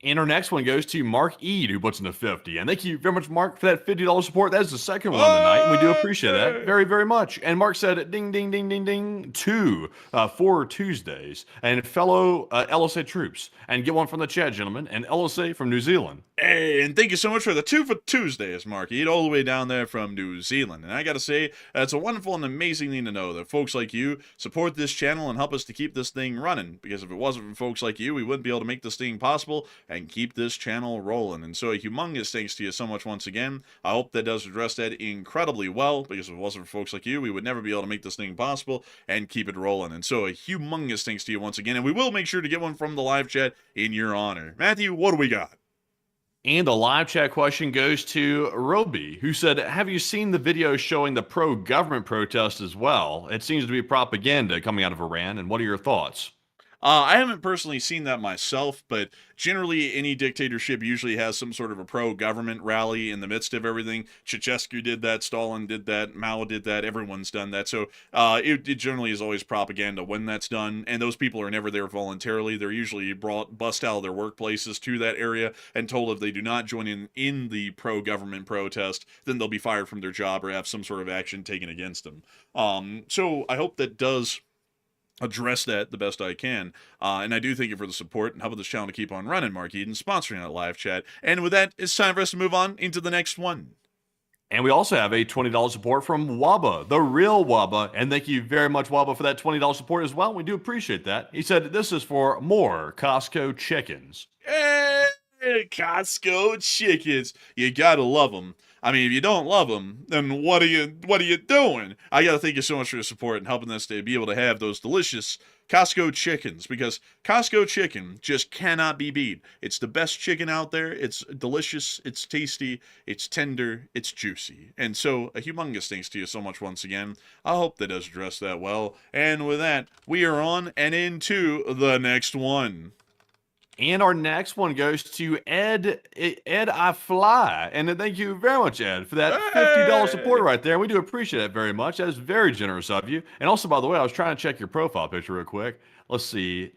And our next one goes to Mark Ead, who puts in the 50. And thank you very much, Mark, for that $50 support. That is the second one tonight, and we do appreciate that very, very much. And Mark said, ding, ding, ding, ding, ding, 2 for Tuesdays. And fellow LSA troops. And get one from the chat, gentlemen. And LSA from New Zealand.
Hey, and thank you so much for the 2 for Tuesdays, Mark Ead, all the way down there from New Zealand. And I gotta say, it's a wonderful and amazing thing to know that folks like you support this channel and help us to keep this thing running. Because if it wasn't for folks like you, we wouldn't be able to make this thing possible and keep this channel rolling. And so a humongous thanks to you so much once again. I hope that does address that incredibly well, because if it wasn't for folks like you, we would never be able to make this thing possible and keep it rolling. And so a humongous thanks to you once again, and we will make sure to get one from the live chat in your honor. Matthew, what do we got?
And the live chat question goes to Roby, who said, have you seen the video showing the pro-government protest as well? It seems to be propaganda coming out of Iran, and what are your thoughts?
I haven't personally seen that myself, but generally any dictatorship usually has some sort of a pro-government rally in the midst of everything. Ceausescu did that, Stalin did that, Mao did that, everyone's done that. So it generally is always propaganda when that's done, and those people are never there voluntarily. They're usually bust out of their workplaces to that area and told if they do not join in the pro-government protest, then they'll be fired from their job or have some sort of action taken against them. So I hope that does address that the best I can. And I do thank you for the support and helping this channel to keep on running, Mark Eden, sponsoring that live chat. And with that, it's time for us to move on into the next one.
And we also have a $20 support from Waba, the real Waba. And thank you very much, Waba, for that $20 support as well. We do appreciate that. He said this is for more Costco chickens.
Hey, Costco chickens. You gotta love them. I mean, if you don't love them, then what are you doing? I gotta thank you so much for your support and helping us to be able to have those delicious Costco chickens, because Costco chicken just cannot be beat. It's the best chicken out there. It's delicious, it's tasty, it's tender, it's juicy. And so, a humongous thanks to you so much once again. I hope that does address that well. And with that, we are on and into the next one.
And our next one goes to Ed I Fly. And thank you very much, Ed, for that $50 support right there. We do appreciate it very much. That is very generous of you. And also, by the way, I was trying to check your profile picture real quick. Let's see.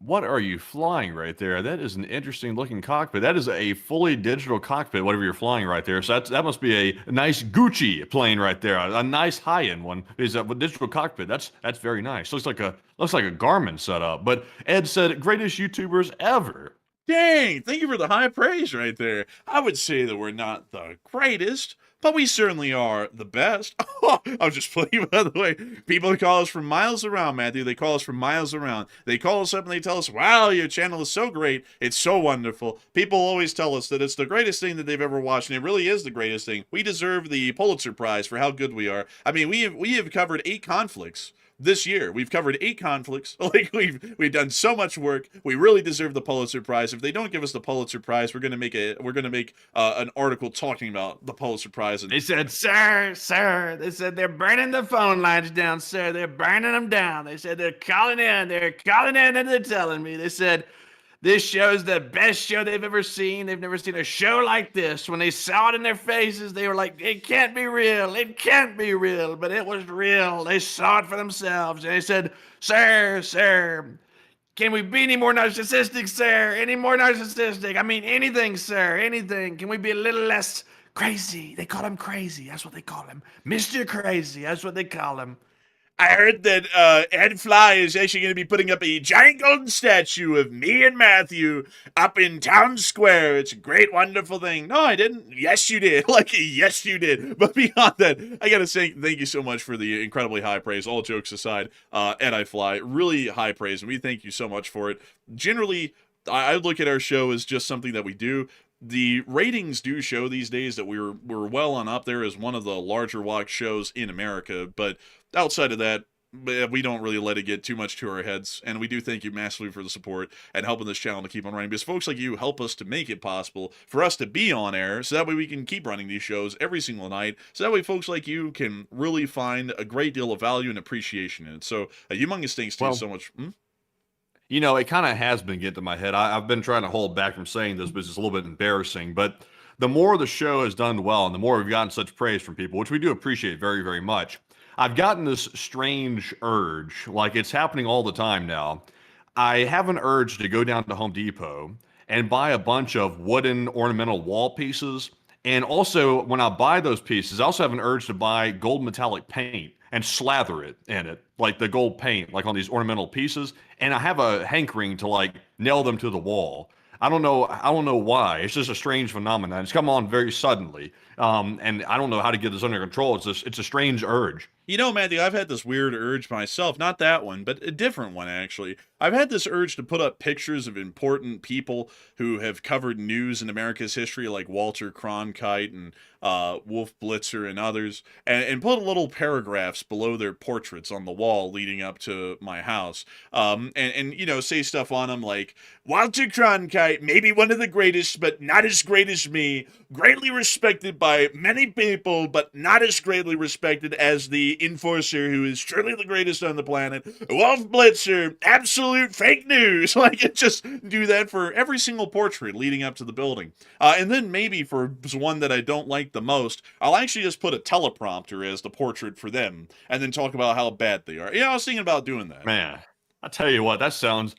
What are you flying right there? That is an interesting looking cockpit. That is a fully digital cockpit, whatever you're flying right there. So that must be a nice Gucci plane right there. A nice high-end one. Is a digital cockpit. That's very nice. Looks like a Garmin setup. But Ed said, greatest YouTubers ever.
Dang, thank you for the high praise right there. I would say that we're not the greatest, but we certainly are the best. I was just playing, by the way. People call us from miles around, Matthew. They call us from miles around. They call us up and they tell us, wow, your channel is so great. It's so wonderful. People always tell us that it's the greatest thing that they've ever watched, and it really is the greatest thing. We deserve the Pulitzer Prize for how good we are. I mean, we have covered 8 conflicts. This year, we've covered 8 conflicts. Like we've done so much work. We really deserve the Pulitzer Prize. If they don't give us the Pulitzer Prize, we're gonna make an article talking about the Pulitzer Prize. And
they said, sir. They said they're burning the phone lines down, sir. They're burning them down. They said they're calling in, and they're telling me. They said this show's the best show they've ever seen. They've never seen a show like this. When they saw it in their faces, they were like, it can't be real. It can't be real. But it was real. They saw it for themselves. And they said, sir, can we be any more narcissistic, sir? Any more narcissistic? I mean, anything, sir, anything. Can we be a little less crazy? They call him crazy. That's what they call him. Mr. Crazy. That's what they call him.
I heard that Ed Fly is actually going to be putting up a giant golden statue of me and Matthew up in Town Square. It's a great, wonderful thing. No, I didn't. Yes, you did. Yes, you did. But beyond that, I got to say thank you so much for the incredibly high praise. All jokes aside, Ed I Fly, really high praise, and we thank you so much for it. Generally, I look at our show as just something that we do. The ratings do show these days that we're well on up there as one of the larger watch shows in America, but outside of that, we don't really let it get too much to our heads, and we do thank you massively for the support and helping this channel to keep on running, because folks like you help us to make it possible for us to be on air, so that way we can keep running these shows every single night, so that way folks like you can really find a great deal of value and appreciation in it. So a humongous thanks to you so much.
You know, it kind of has been getting to my head. I've been trying to hold back from saying this, but it's a little bit embarrassing. But the more the show has done well and the more we've gotten such praise from people, which we do appreciate very, very much, I've gotten this strange urge, like it's happening all the time now. I have an urge to go down to Home Depot and buy a bunch of wooden ornamental wall pieces. And also, when I buy those pieces, I also have an urge to buy gold metallic paint and slather it in it, like the gold paint, like on these ornamental pieces. And I have a hankering to like nail them to the wall. I don't know why. It's just a strange phenomenon. It's come on very suddenly. And I don't know how to get this under control. It's a strange urge.
You know, Matthew, I've had this weird urge myself. Not that one, but a different one, actually. I've had this urge to put up pictures of important people who have covered news in America's history, like Walter Cronkite and Wolf Blitzer and others, and put little paragraphs below their portraits on the wall leading up to my house. And you know, say stuff on them like, Walter Cronkite, maybe one of the greatest, but not as great as me. Greatly respected by many people, but not as greatly respected as the enforcer who is truly the greatest on the planet. Wolf Blitzer, absolute fake news. Like, it just do that for every single portrait leading up to the building. And then maybe for one that I don't like the most, I'll actually just put a teleprompter as the portrait for them, and then talk about how bad they are. Yeah, I was thinking about doing that.
Man, I tell you what, that sounds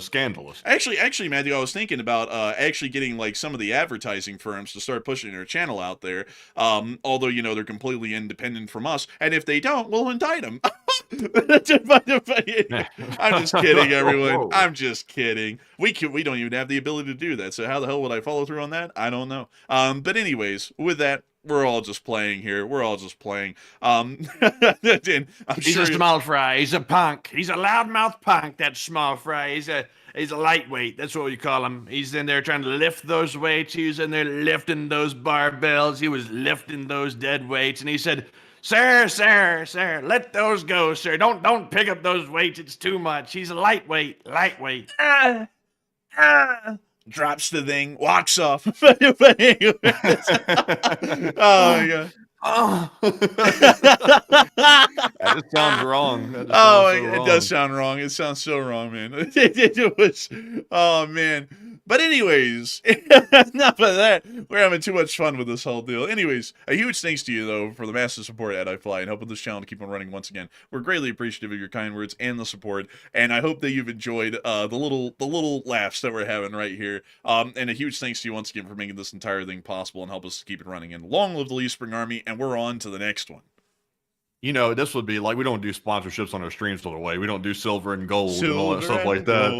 scandalous.
Actually, Matthew, I was thinking about actually getting like some of the advertising firms to start pushing their channel out there. Although, you know, they're completely independent from us, and if they don't, we'll indict them. I'm just kidding, everyone. I'm just kidding. We don't even have the ability to do that. So how the hell would I follow through on that? I don't know. But anyways, with that, we're all just playing here. We're all just playing.
He's a small fry. He's a punk. He's a loudmouth punk, that small fry. He's a lightweight. That's what we call him. He's in there trying to lift those weights. He was in there lifting those barbells. He was lifting those dead weights. And he said, sir, let those go, sir. Don't pick up those weights. It's too much. He's a lightweight.
Drops the thing, walks off. Oh my god.
Oh. That just sounds wrong. That just
Oh,
sounds so
it
wrong.
does sound wrong. It sounds so wrong, man. It was, oh man. But anyways, enough of that. We're having too much fun with this whole deal. Anyways, a huge thanks to you, though, for the massive support at iFly and helping this channel to keep on running once again. We're greatly appreciative of your kind words and the support, and I hope that you've enjoyed the little laughs that we're having right here. And a huge thanks to you once again for making this entire thing possible and help us keep it running. And long live the Leaf Spring Army, and we're on to the next one.
You know, this would be like, we don't do sponsorships on our streams till the way. We don't do silver and gold and all that stuff like that.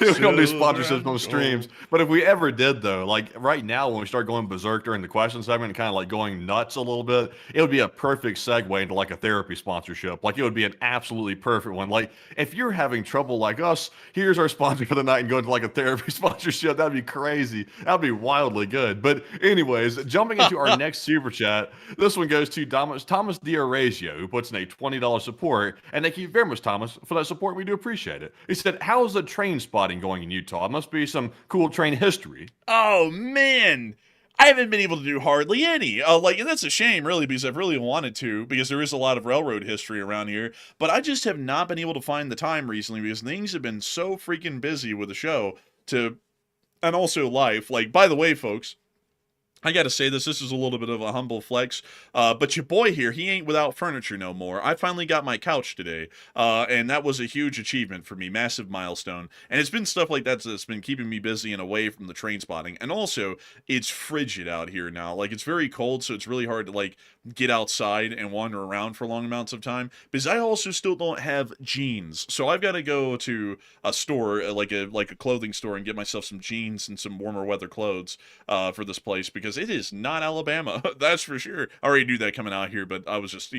We don't do sponsorships on streams. But if we ever did, though, like right now when we start going berserk during the question segment and kind of like going nuts a little bit, it would be a perfect segue into like a therapy sponsorship. Like it would be an absolutely perfect one. Like if you're having trouble like us, here's our sponsor for the night and go into like a therapy sponsorship. That'd be crazy. That'd be wildly good. But anyways, jumping into our next super chat, this one goes to Thomas D'Orazio, who puts in a $20 support. And thank you very much, Thomas, for that support. We do appreciate it. He said, how's the train spotting going in Utah? It must be some cool train history.
Oh, man. I haven't been able to do hardly any. And that's a shame, really, because I've really wanted to, because there is a lot of railroad history around here. But I just have not been able to find the time recently because things have been so freaking busy with the show and also life. Like, by the way, folks, I gotta say this is a little bit of a humble flex, but your boy here, he ain't without furniture no more. I finally got my couch today, and that was a huge achievement for me, massive milestone. And it's been stuff like that that's been keeping me busy and away from the train spotting. And also, it's frigid out here now. Like, it's very cold, so it's really hard to, like, get outside and wander around for long amounts of time, because I also still don't have jeans. So I've got to go to a store, like a clothing store, and get myself some jeans and some warmer weather clothes for this place, because it is not Alabama, that's for sure. I already knew that coming out here, but I was just,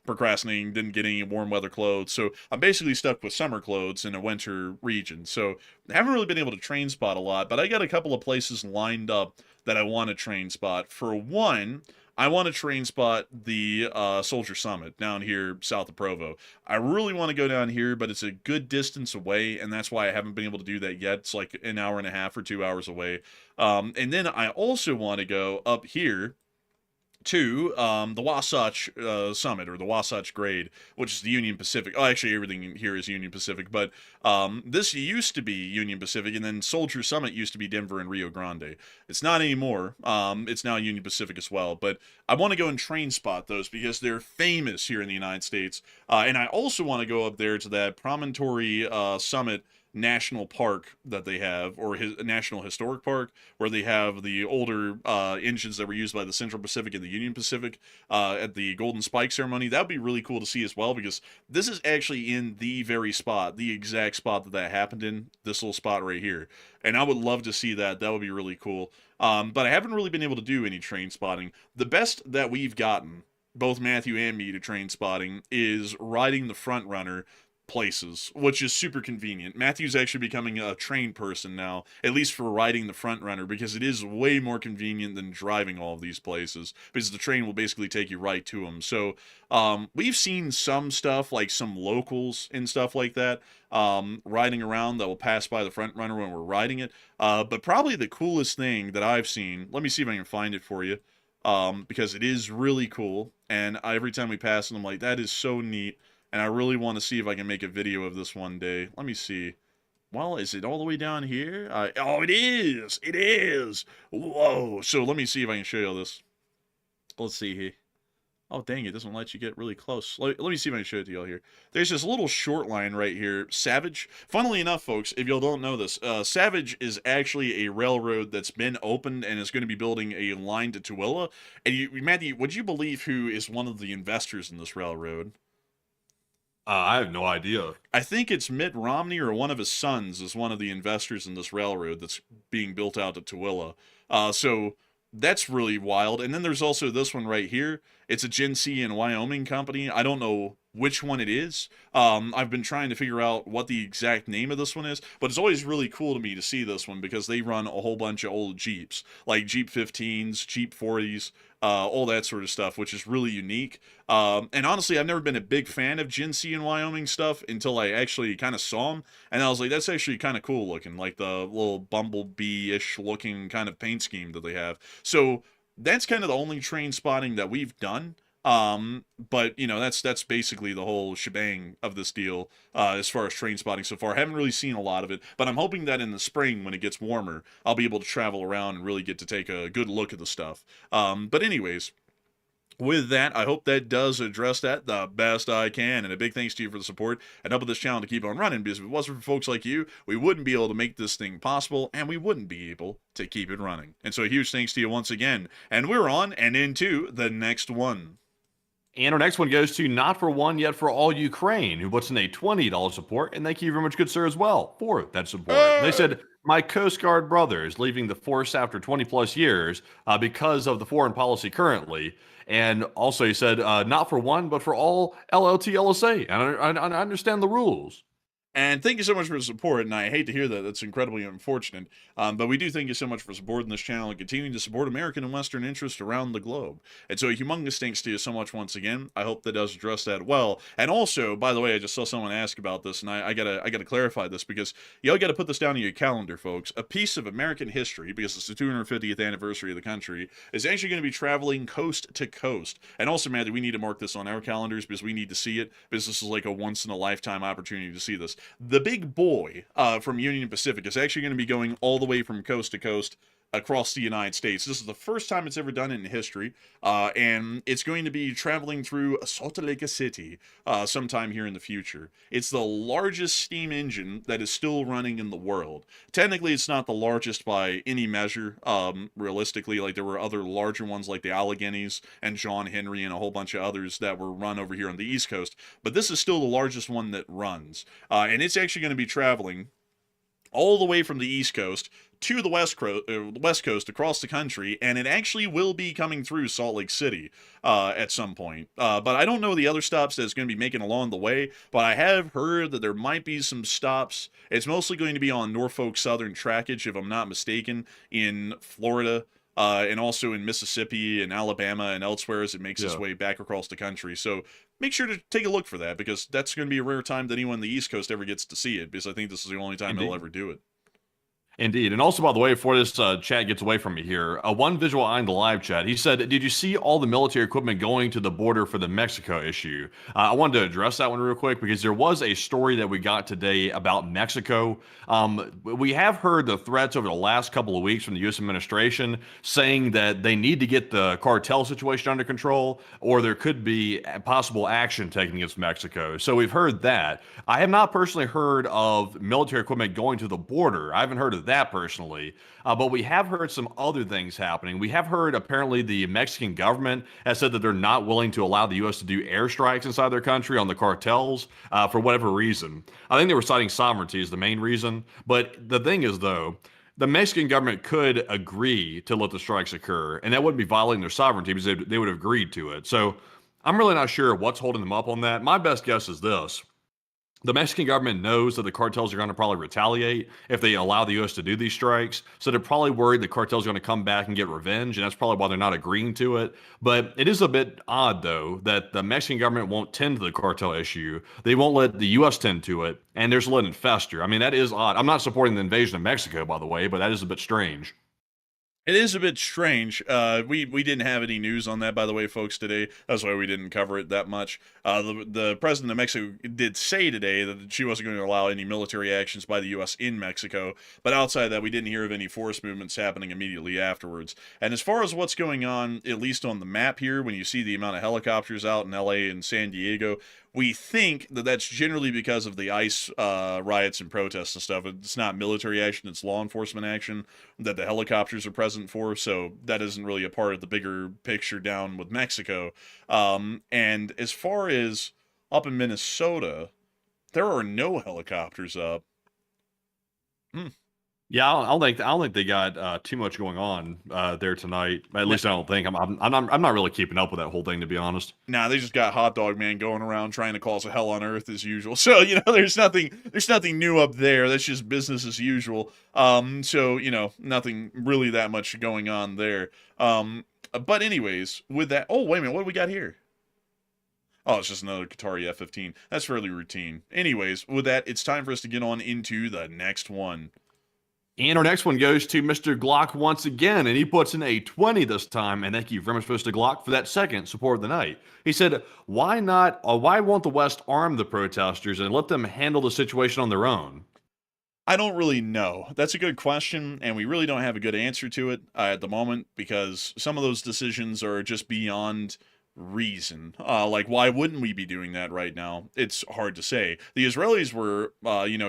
procrastinating, didn't get any warm weather clothes, so I'm basically stuck with summer clothes in a winter region. So I haven't really been able to train spot a lot, but I got a couple of places lined up that I want to train spot. For one, I want to train spot the Soldier Summit down here south of Provo. I really want to go down here, but it's a good distance away, and that's why I haven't been able to do that yet. It's like an hour and a half or 2 hours away. And then I also want to go up here to the Wasatch Summit, or the Wasatch Grade, which is the Union Pacific. Oh, actually, everything here is Union Pacific, but this used to be Union Pacific, and then Soldier Summit used to be Denver and Rio Grande. It's not anymore. It's now Union Pacific as well, but I want to go and train spot those because they're famous here in the United States, and I also want to go up there to that Promontory Summit National Park that they have, or National Historic Park, where they have the older engines that were used by the Central Pacific and the Union Pacific at the Golden Spike ceremony. That would be really cool to see as well, because this is actually in the very spot, the exact spot that happened in, this little spot right here. And I would love to see that. That would be really cool. But I haven't really been able to do any train spotting. The best that we've gotten, both Matthew and me, to train spotting is riding the front runner places, which is super convenient. Matthew's actually becoming a train person now, at least for riding the front runner, because it is way more convenient than driving all of these places, because the train will basically take you right to them. So we've seen some stuff, like some locals and stuff like that, riding around that will pass by the front runner when we're riding it. But probably the coolest thing that I've seen, let me see if I can find it for you, because it is really cool, and every time we pass it, I'm like, that is so neat. And I really want to see if I can make a video of this one day. Let me see. Well, is it all the way down here? Oh, it is! It is! Whoa! So let me see if I can show you this. Let's see here. Oh, dang, it doesn't let you get really close. Let me see if I can show it to y'all here. There's this little short line right here, Savage. Funnily enough, folks, if y'all don't know this, Savage is actually a railroad that's been opened and is going to be building a line to Tooele. And Matthew, would you believe who is one of the investors in this railroad?
I have no idea.
I think it's Mitt Romney, or one of his sons is one of the investors in this railroad that's being built out at Tooele. So that's really wild. And then there's also this one right here. It's a Genesee and Wyoming company. I don't know which one it is. I've been trying to figure out what the exact name of this one is, but it's always really cool to me to see this one because they run a whole bunch of old Jeeps, like Jeep 15s, Jeep 40s, all that sort of stuff, which is really unique. And honestly, I've never been a big fan of Genesee and Wyoming stuff until I actually kind of saw them, and I was like, that's actually kind of cool looking, like the little bumblebee-ish looking kind of paint scheme that they have. So that's kind of the only train spotting that we've done. But you know, that's basically the whole shebang of this deal, as far as train spotting so far. I haven't really seen a lot of it, but I'm hoping that in the spring, when it gets warmer, I'll be able to travel around and really get to take a good look at the stuff. But anyways, with that, I hope that does address that the best I can, and a big thanks to you for the support and helping this channel to keep on running, because if it wasn't for folks like you, we wouldn't be able to make this thing possible, and we wouldn't be able to keep it running. And so a huge thanks to you once again, and we're on and into the next one.
And our next one goes to Not For One Yet For All Ukraine, who puts in a $20 support. And thank you very much, good sir, as well, for that support. They said, my Coast Guard brother is leaving the force after 20 plus years because of the foreign policy currently. And also he said, not for one, but for all LLT LSA. And I understand the rules.
And thank you so much for the support, and I hate to hear that. That's incredibly unfortunate. But we do thank you so much for supporting this channel and continuing to support American and Western interests around the globe. And so a humongous thanks to you so much once again. I hope that does address that well. And also, by the way, I just saw someone ask about this, and I gotta clarify this, because y'all gotta put this down in your calendar, folks. A piece of American history, because it's the 250th anniversary of the country, is actually going to be traveling coast to coast. And also, Matthew, we need to mark this on our calendars because we need to see it, because this is like a once-in-a-lifetime opportunity to see this. The big boy from Union Pacific is actually going to be going all the way from coast to coast across the United States. This is the first time it's ever done it in history, and it's going to be traveling through Salt Lake City sometime here in the future. It's the largest steam engine that is still running in the world. Technically, it's not the largest by any measure. Realistically, like, there were other larger ones like the Alleghenies and John Henry and a whole bunch of others that were run over here on the East Coast, but this is still the largest one that runs. And it's actually going to be traveling all the way from the East Coast to the West Coast across the country, and it actually will be coming through Salt Lake City at some point. But I don't know the other stops that it's going to be making along the way, but I have heard that there might be some stops. It's mostly going to be on Norfolk Southern trackage, if I'm not mistaken, in Florida, and also in Mississippi and Alabama and elsewhere as it makes its way back across the country. So make sure to take a look for that, because that's going to be a rare time that anyone on the East Coast ever gets to see it, because I think this is the only time they'll ever do it.
Indeed. And also, by the way, before this chat gets away from me here, one visual eye in the live chat, he said, did you see all the military equipment going to the border for the Mexico issue? I wanted to address that one real quick, because there was a story that we got today about Mexico. We have heard the threats over the last couple of weeks from the U.S. administration saying that they need to get the cartel situation under control, or there could be possible action taken against Mexico. So we've heard that. I have not personally heard of military equipment going to the border. I haven't heard of that personally, but we have heard some other things happening. We have heard apparently the Mexican government has said that they're not willing to allow the U.S. to do airstrikes inside their country on the cartels for whatever reason. I think they were citing sovereignty as the main reason, but the thing is, though, the Mexican government could agree to let the strikes occur, and that wouldn't be violating their sovereignty because they would have agreed to it. So I'm really not sure what's holding them up on that. My best guess is this. The Mexican government knows that the cartels are going to probably retaliate if they allow the U.S. to do these strikes. So they're probably worried the cartels are going to come back and get revenge, and that's probably why they're not agreeing to it. But it is a bit odd, though, that the Mexican government won't tend to the cartel issue. They won't let the U.S. tend to it, and they're just letting it fester. I mean, that is odd. I'm not supporting the invasion of Mexico, by the way, but that is a bit strange.
It is a bit strange. We didn't have any news on that, by the way, folks, today. That's why we didn't cover it that much. The president of Mexico did say today that she wasn't going to allow any military actions by the U.S. in Mexico, but outside of that, we didn't hear of any force movements happening immediately afterwards. And as far as what's going on, at least on the map here, when you see the amount of helicopters out in L.A. and San Diego, we think that that's generally because of the ICE riots and protests and stuff. It's not military action, it's law enforcement action that the helicopters are present for, so that isn't really a part of the bigger picture down with Mexico. And as far as up in Minnesota, there are no helicopters up.
Yeah, I don't think they got too much going on there tonight. At least I don't think. I'm not really keeping up with that whole thing, to be honest.
Nah, they just got Hot Dog Man going around trying to cause a hell on earth as usual. So, there's nothing new up there. That's just business as usual. So, nothing really that much going on there. But anyways, with that, oh, wait a minute, what do we got here? Oh, it's just another Qatari F-15. That's fairly routine. Anyways, with that, it's time for us to get on into the next one.
And our next one goes to Mr. Glock once again, and he puts in a 20 this time. And thank you very much, Mr. Glock, for that second support of the night. He said, why won't the West arm the protesters and let them handle the situation on their own?
I don't really know. That's a good question, and we really don't have a good answer to it at the moment, because some of those decisions are just beyond reason. Like, why wouldn't we be doing that right now? It's hard to say. The Israelis were,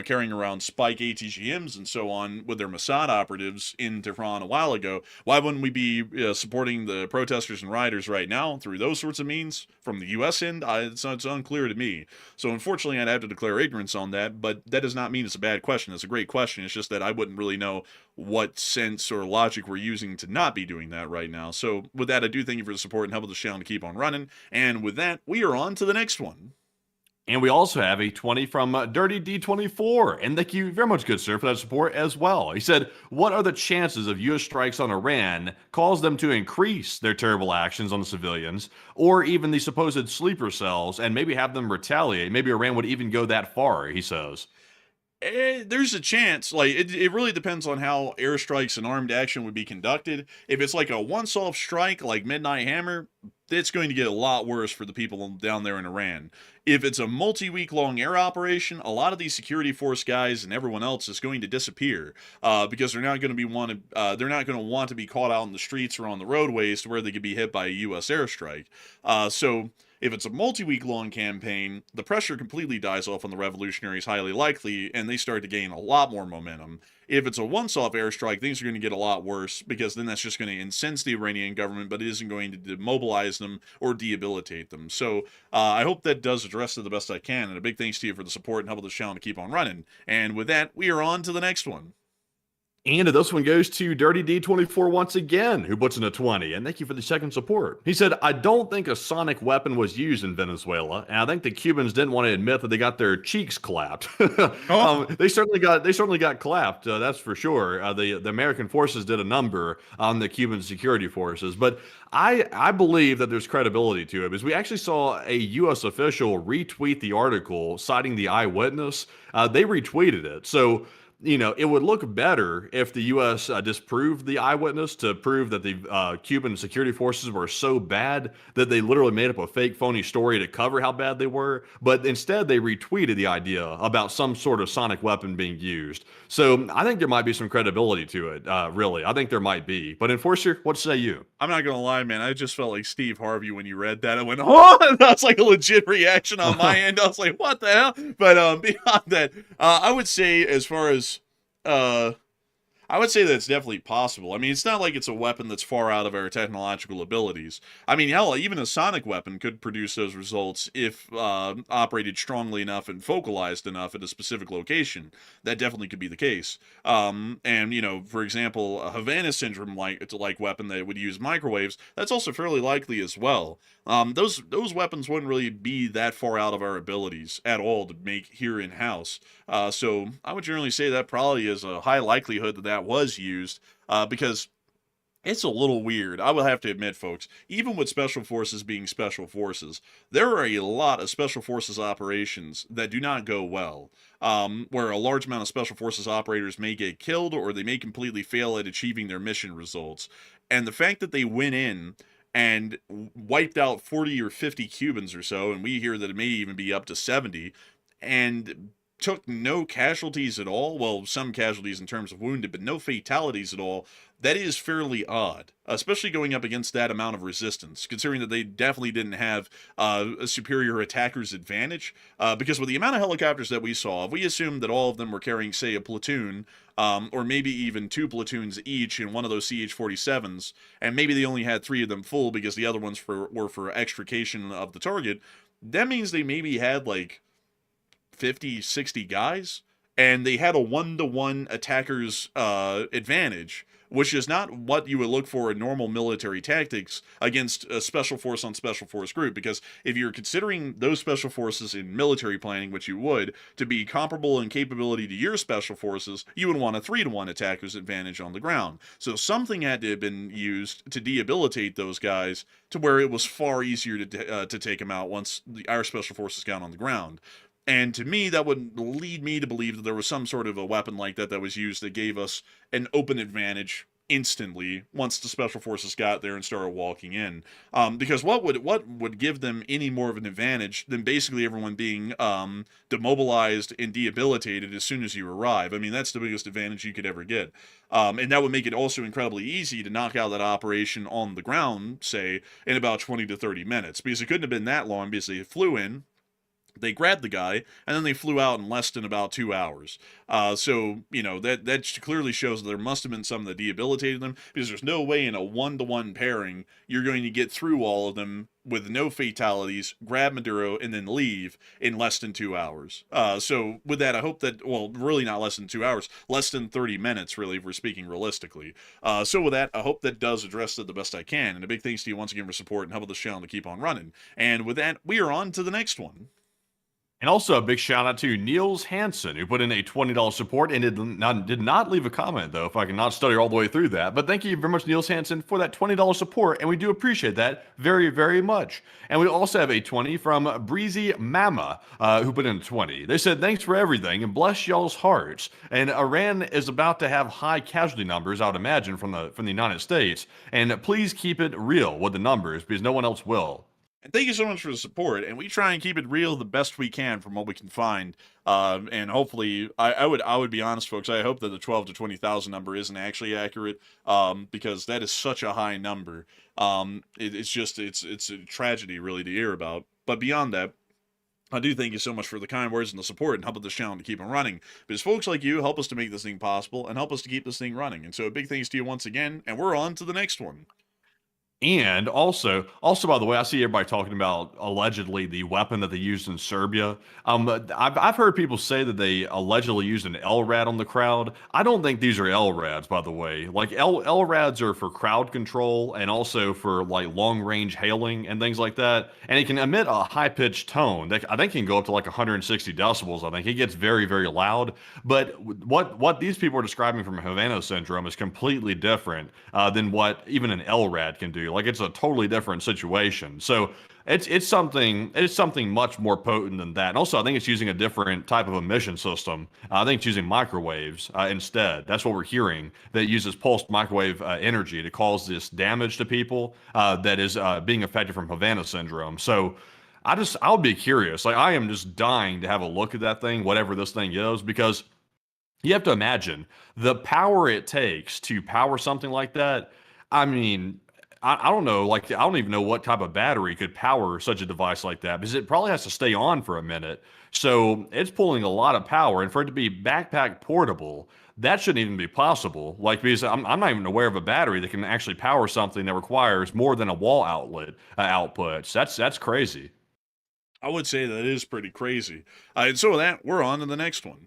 carrying around spike ATGMs and so on with their Mossad operatives in Tehran a while ago. Why wouldn't we be supporting the protesters and rioters right now through those sorts of means from the U.S. end? It's unclear to me. So unfortunately, I'd have to declare ignorance on that, but that does not mean it's a bad question. It's a great question. It's just that I wouldn't really know what sense or logic we're using to not be doing that right now. So with that, I do thank you for the support and help the channel to keep on running. And with that, we are on to the next one.
And we also have a 20 from Dirty D24. And thank you very much, good sir, for that support as well. He said, what are the chances of U.S. strikes on Iran cause them to increase their terrible actions on the civilians, or even the supposed sleeper cells, and maybe have them retaliate? Maybe Iran would even go that far, he says.
There's a chance. Like, it really depends on how airstrikes and armed action would be conducted. If it's like a once-off strike like Midnight Hammer, it's going to get a lot worse for the people down there in Iran. If it's a multi-week long air operation, a lot of these security force guys and everyone else is going to disappear because they're not going to want to be caught out in the streets or on the roadways to where they could be hit by a U.S. airstrike. So if it's a multi-week long campaign, the pressure completely dies off on the revolutionaries, highly likely, and they start to gain a lot more momentum. If it's a once-off airstrike, things are going to get a lot worse, because then that's just going to incense the Iranian government, but it isn't going to demobilize them or debilitate them. So I hope that does address it the best I can, and a big thanks to you for the support and help the channel to keep on running. And with that, we are on to the next one.
And this one goes to Dirty D24 once again, who puts in a 20. And thank you for the second support. He said, I don't think a sonic weapon was used in Venezuela, and I think the Cubans didn't want to admit that they got their cheeks clapped. They certainly got clapped, that's for sure. The American forces did a number on the Cuban security forces. But I believe that there's credibility to it, because we actually saw a U.S. official retweet the article citing the eyewitness. They retweeted it. So it would look better if the U.S. disproved the eyewitness to prove that the Cuban security forces were so bad that they literally made up a fake, phony story to cover how bad they were. But instead, they retweeted the idea about some sort of sonic weapon being used. So I think there might be some credibility to it, really. I think there might be. But Enforcer, what say you?
I'm not going to lie, man. I just felt like Steve Harvey when you read that. I went, oh! That's like a legit reaction on my end. I was like, what the hell? But beyond that, I would say as far as I would say that it's definitely possible. I mean, it's not like it's a weapon that's far out of our technological abilities. I mean, hell, even a sonic weapon could produce those results if operated strongly enough and focalized enough at a specific location. That definitely could be the case. And, for example, a Havana syndrome-like weapon that would use microwaves, that's also fairly likely as well. Those weapons wouldn't really be that far out of our abilities at all to make here in-house. So I would generally say that probably is a high likelihood that was used, because it's a little weird. I will have to admit, folks, even with Special Forces being Special Forces, there are a lot of Special Forces operations that do not go well, where a large amount of Special Forces operators may get killed, or they may completely fail at achieving their mission results. And the fact that they went in and wiped out 40 or 50 Cubans or so, and we hear that it may even be up to 70, and took no casualties at all, well, some casualties in terms of wounded, but no fatalities at all, that is fairly odd, especially going up against that amount of resistance, considering that they definitely didn't have a superior attacker's advantage, because with the amount of helicopters that we saw, if we assumed that all of them were carrying, say, a platoon, or maybe even 2 platoons each in one of those CH-47s, and maybe they only had 3 of them full because the other ones were for extrication of the target, that means they maybe had, like, 50, 60 guys, and they had a 1-to-1 attacker's advantage, which is not what you would look for in normal military tactics against a special force on special force group. Because if you're considering those special forces in military planning, which you would, to be comparable in capability to your special forces, you would want a 3-to-1 attacker's advantage on the ground. So something had to have been used to debilitate those guys to where it was far easier to take them out once our special forces got on the ground. And to me, that would lead me to believe that there was some sort of a weapon like that was used that gave us an open advantage instantly once the special forces got there and started walking in. Because what would give them any more of an advantage than basically everyone being demobilized and debilitated as soon as you arrive? I mean, that's the biggest advantage you could ever get. And that would make it also incredibly easy to knock out that operation on the ground, say, in about 20 to 30 minutes. Because it couldn't have been that long, because they flew in, they grabbed the guy, and then they flew out in less than about 2 hours. So, you know, that clearly shows that there must have been something that debilitated them, because there's no way in a 1-to-1 pairing you're going to get through all of them with no fatalities, grab Maduro, and then leave in less than 2 hours. So with that, I hope that, well, really not less than 2 hours, less than 30 minutes, really, if we're speaking realistically. So with that, I hope that does address it the best I can. And a big thanks to you once again for support and helping this channel to keep on running. And with that, we are on to the next one.
And also a big shout out to Niels Hansen, who put in a $20 support and did not leave a comment, though, if I cannot study all the way through that. But thank you very much, Niels Hansen, for that $20 support, and we do appreciate that very, very much. And we also have a 20 from Breezy Mama, who put in a 20. They said, thanks for everything, and bless y'all's hearts. And Iran is about to have high casualty numbers, I would imagine, from the United States. And please keep it real with the numbers, because no one else will.
And thank you so much for the support. And we try and keep it real the best we can from what we can find. And hopefully, I would be honest, folks. I hope that the 12 to 20,000 number isn't actually accurate, because that is such a high number. It's a tragedy really to hear about. But beyond that, I do thank you so much for the kind words and the support and helping this channel to keep on running. Because folks like you help us to make this thing possible and help us to keep this thing running. And so a big thanks to you once again. And we're on to the next one.
And also, by the way, I see everybody talking about allegedly the weapon that they used in Serbia. I've heard people say that they allegedly used an LRAD on the crowd. I don't think these are LRADs, by the way. Like LRADs are for crowd control and also for like long range hailing and things like that. And it can emit a high pitched tone that I think can go up to like 160 decibels. I think it gets very, very loud. But what these people are describing from Havana syndrome is completely different than what even an LRAD can do. Like it's a totally different situation. So it's something much more potent than that. And also, I think it's using a different type of emission system. I think it's using microwaves instead. That's what we're hearing. That uses pulsed microwave energy to cause this damage to people that is being affected from Havana syndrome. So I'll be curious. Like I am just dying to have a look at that thing, whatever this thing is, because you have to imagine the power it takes to power something like that. I mean, I don't know, like, I don't even know what type of battery could power such a device like that, because it probably has to stay on for a minute. So it's pulling a lot of power, and for it to be backpack portable, that shouldn't even be possible. Like, because I'm not even aware of a battery that can actually power something that requires more than a wall outlet outputs. That's crazy.
I would say that is pretty crazy. And so with that, we're on to the next one.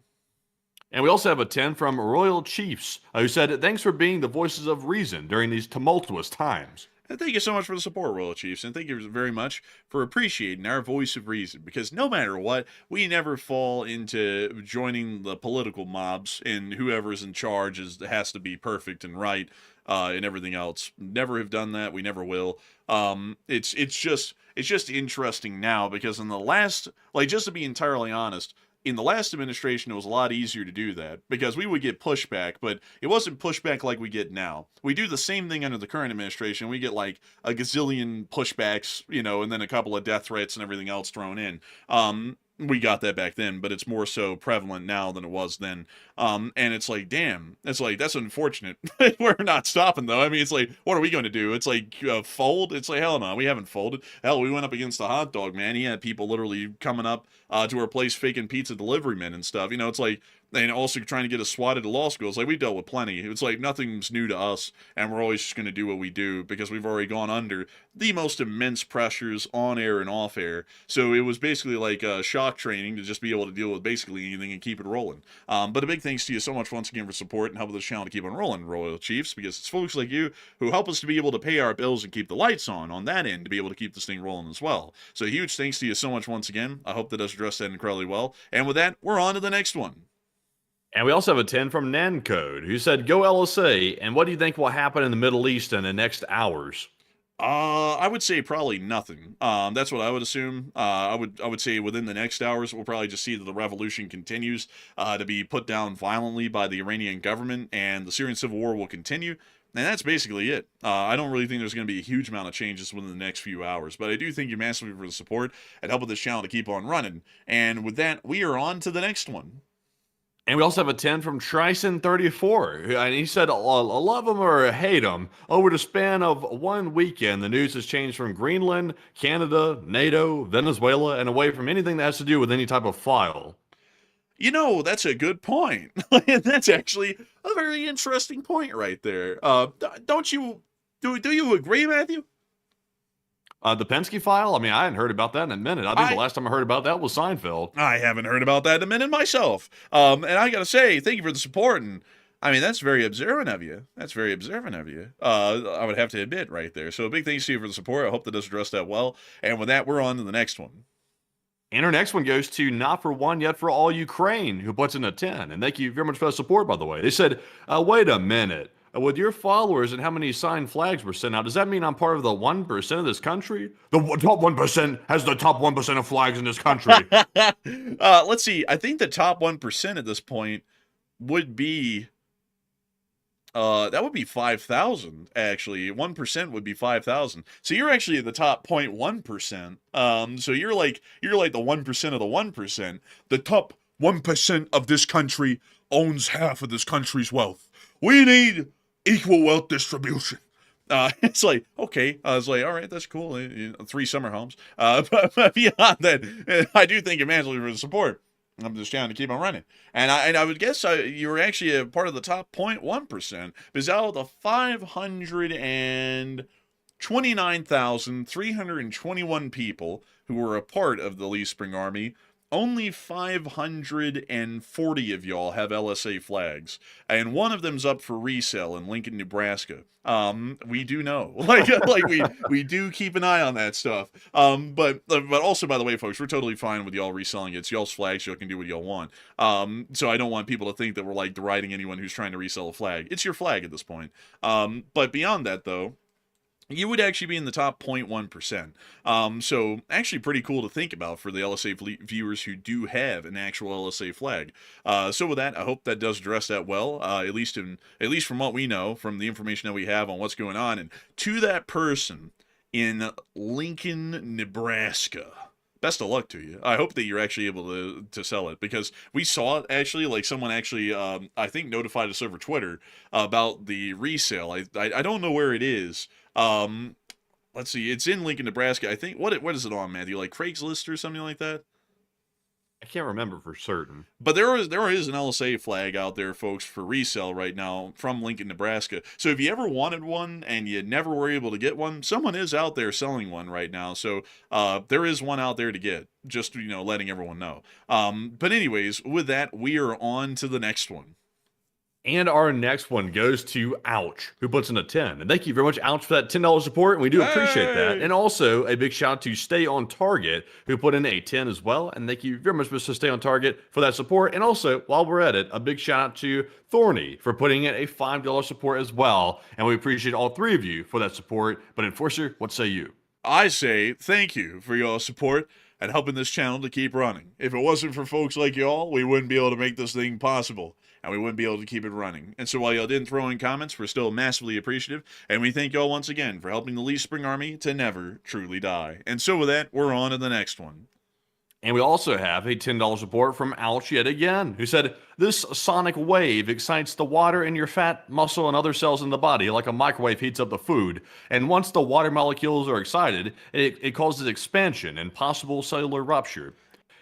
And we also have a 10 from Royal Chiefs, who said, thanks for being the voices of reason during these tumultuous times.
And thank you so much for the support, Royal Chiefs, and thank you very much for appreciating our voice of reason, because no matter what, we never fall into joining the political mobs and whoever's in charge has to be perfect and right and everything else. Never have done that. We never will. It's just interesting now, because in the last, like, just to be entirely honest, in the last administration, it was a lot easier to do that because we would get pushback, but it wasn't pushback like we get now. We do the same thing under the current administration. We get like a gazillion pushbacks, you know, and then a couple of death threats and everything else thrown in. We got that back then, but it's more so prevalent now than it was then. And it's like, damn, it's like, that's unfortunate. We're not stopping though. I mean, it's like, what are we going to do? It's like, fold? It's like, hell no, we haven't folded. Hell, we went up against the hot dog, man. He had people literally coming up to our place faking pizza delivery men and stuff. You know, it's like, and also trying to get us swatted to law schools. Like, we dealt with plenty. It's like nothing's new to us, and we're always just going to do what we do because we've already gone under the most immense pressures on air and off air. So it was basically like shock training to just be able to deal with basically anything and keep it rolling. But a big thanks to you so much once again for support and helping this channel to keep on rolling, Royal Chiefs, because it's folks like you who help us to be able to pay our bills and keep the lights on that end to be able to keep this thing rolling as well. So huge thanks to you so much once again. I hope that does address that incredibly well. And with that, we're on to the next one.
And we also have a 10 from Nancode, who said, "Go LSA, and what do you think will happen in the Middle East in the next hours?"
I would say probably nothing. That's what I would assume. I would say within the next hours, we'll probably just see that the revolution continues to be put down violently by the Iranian government, and the Syrian civil war will continue. And that's basically it. I don't really think there's going to be a huge amount of changes within the next few hours, but I do thank you massively for the support and helping this channel to keep on running. And with that, we are on to the next one.
And we also have a 10 from Trison34, and he said, "I love him or hate him. Over the span of one weekend, the news has changed from Greenland, Canada, NATO, Venezuela, and away from anything that has to do with any type of file."
You know, that's a good point. That's actually a very interesting point right there. Don't you, do you agree, Matthew?
The Penske file? I mean, I hadn't heard about that in a minute. I think the last time I heard about that was Seinfeld.
I haven't heard about that in a minute myself. And I gotta say, thank you for the support. And I mean, that's very observant of you. That's very observant of you. I would have to admit right there. So a big thanks to you for the support. I hope that does address that well. And with that, we're on to the next one.
And our next one goes to Not For One Yet For All Ukraine, who puts in a 10. And thank you very much for the support, by the way. They said, wait a minute. With your followers and how many signed flags were sent out, does that mean I'm part of the 1% of this country? The top 1% has the top 1% of flags in this country.
Let's see. I think the top 1% at this point would be... that would be 5,000, actually. 1% would be 5,000. So you're actually at the top 0.1%. So you're like the 1% of the 1%. The top 1% of this country owns half of this country's wealth. We need equal wealth distribution. It's like, okay. I was like, all right, that's cool. 3 summer homes. But beyond that, I do thank you massively for the support. I'm just trying to keep on running. And I would guess you were actually a part of the top 0.1%, because out of the 529,321 people who were a part of the Lee Spring Army, only 540 of y'all have LSA flags, and one of them's up for resale in Lincoln, Nebraska. We do know, like we do keep an eye on that stuff. But also, by the way, folks, we're totally fine with y'all reselling it. It's y'all's flags. Y'all can do what y'all want. So I don't want people to think that we're like deriding anyone who's trying to resell a flag. It's your flag at this point. But beyond that, though, you would actually be in the top 0.1%. So actually pretty cool to think about for the LSA viewers who do have an actual LSA flag. So with that, I hope that does address that well, at least from what we know, from the information that we have on what's going on. And to that person in Lincoln, Nebraska, best of luck to you. I hope that you're actually able to sell it, because we saw it actually, like someone actually, I think notified us over Twitter about the resale. I don't know where it is. Let's see. It's in Lincoln, Nebraska. I think, what is it on, Matthew? Like Craigslist or something like that?
I can't remember for certain.
But there is an LSA flag out there, folks, for resale right now from Lincoln, Nebraska. So if you ever wanted one and you never were able to get one, someone is out there selling one right now. So there is one out there to get. Just, letting everyone know. But anyways, with that, we are on to the next one.
And our next one goes to Ouch, who puts in a 10. And thank you very much, Ouch, for that $10 support, and we do appreciate that. And also, a big shout out to Stay on Target, who put in a 10 as well. And thank you very much, Mr. Stay on Target, for that support. And also, while we're at it, a big shout out to Thorny for putting in a $5 support as well. And we appreciate all 3 of you for that support. But Enforcer, what say you?
I say thank you for your support and helping this channel to keep running. If it wasn't for folks like y'all, we wouldn't be able to make this thing possible, and we wouldn't be able to keep it running. And so while y'all didn't throw in comments, we're still massively appreciative, and we thank y'all once again for helping the Lee Spring Army to never truly die. And so with that, we're on to the next one.
And we also have a $10 support from Ouch yet again, who said, "This sonic wave excites the water in your fat, muscle, and other cells in the body like a microwave heats up the food. And once the water molecules are excited, it causes expansion and possible cellular rupture.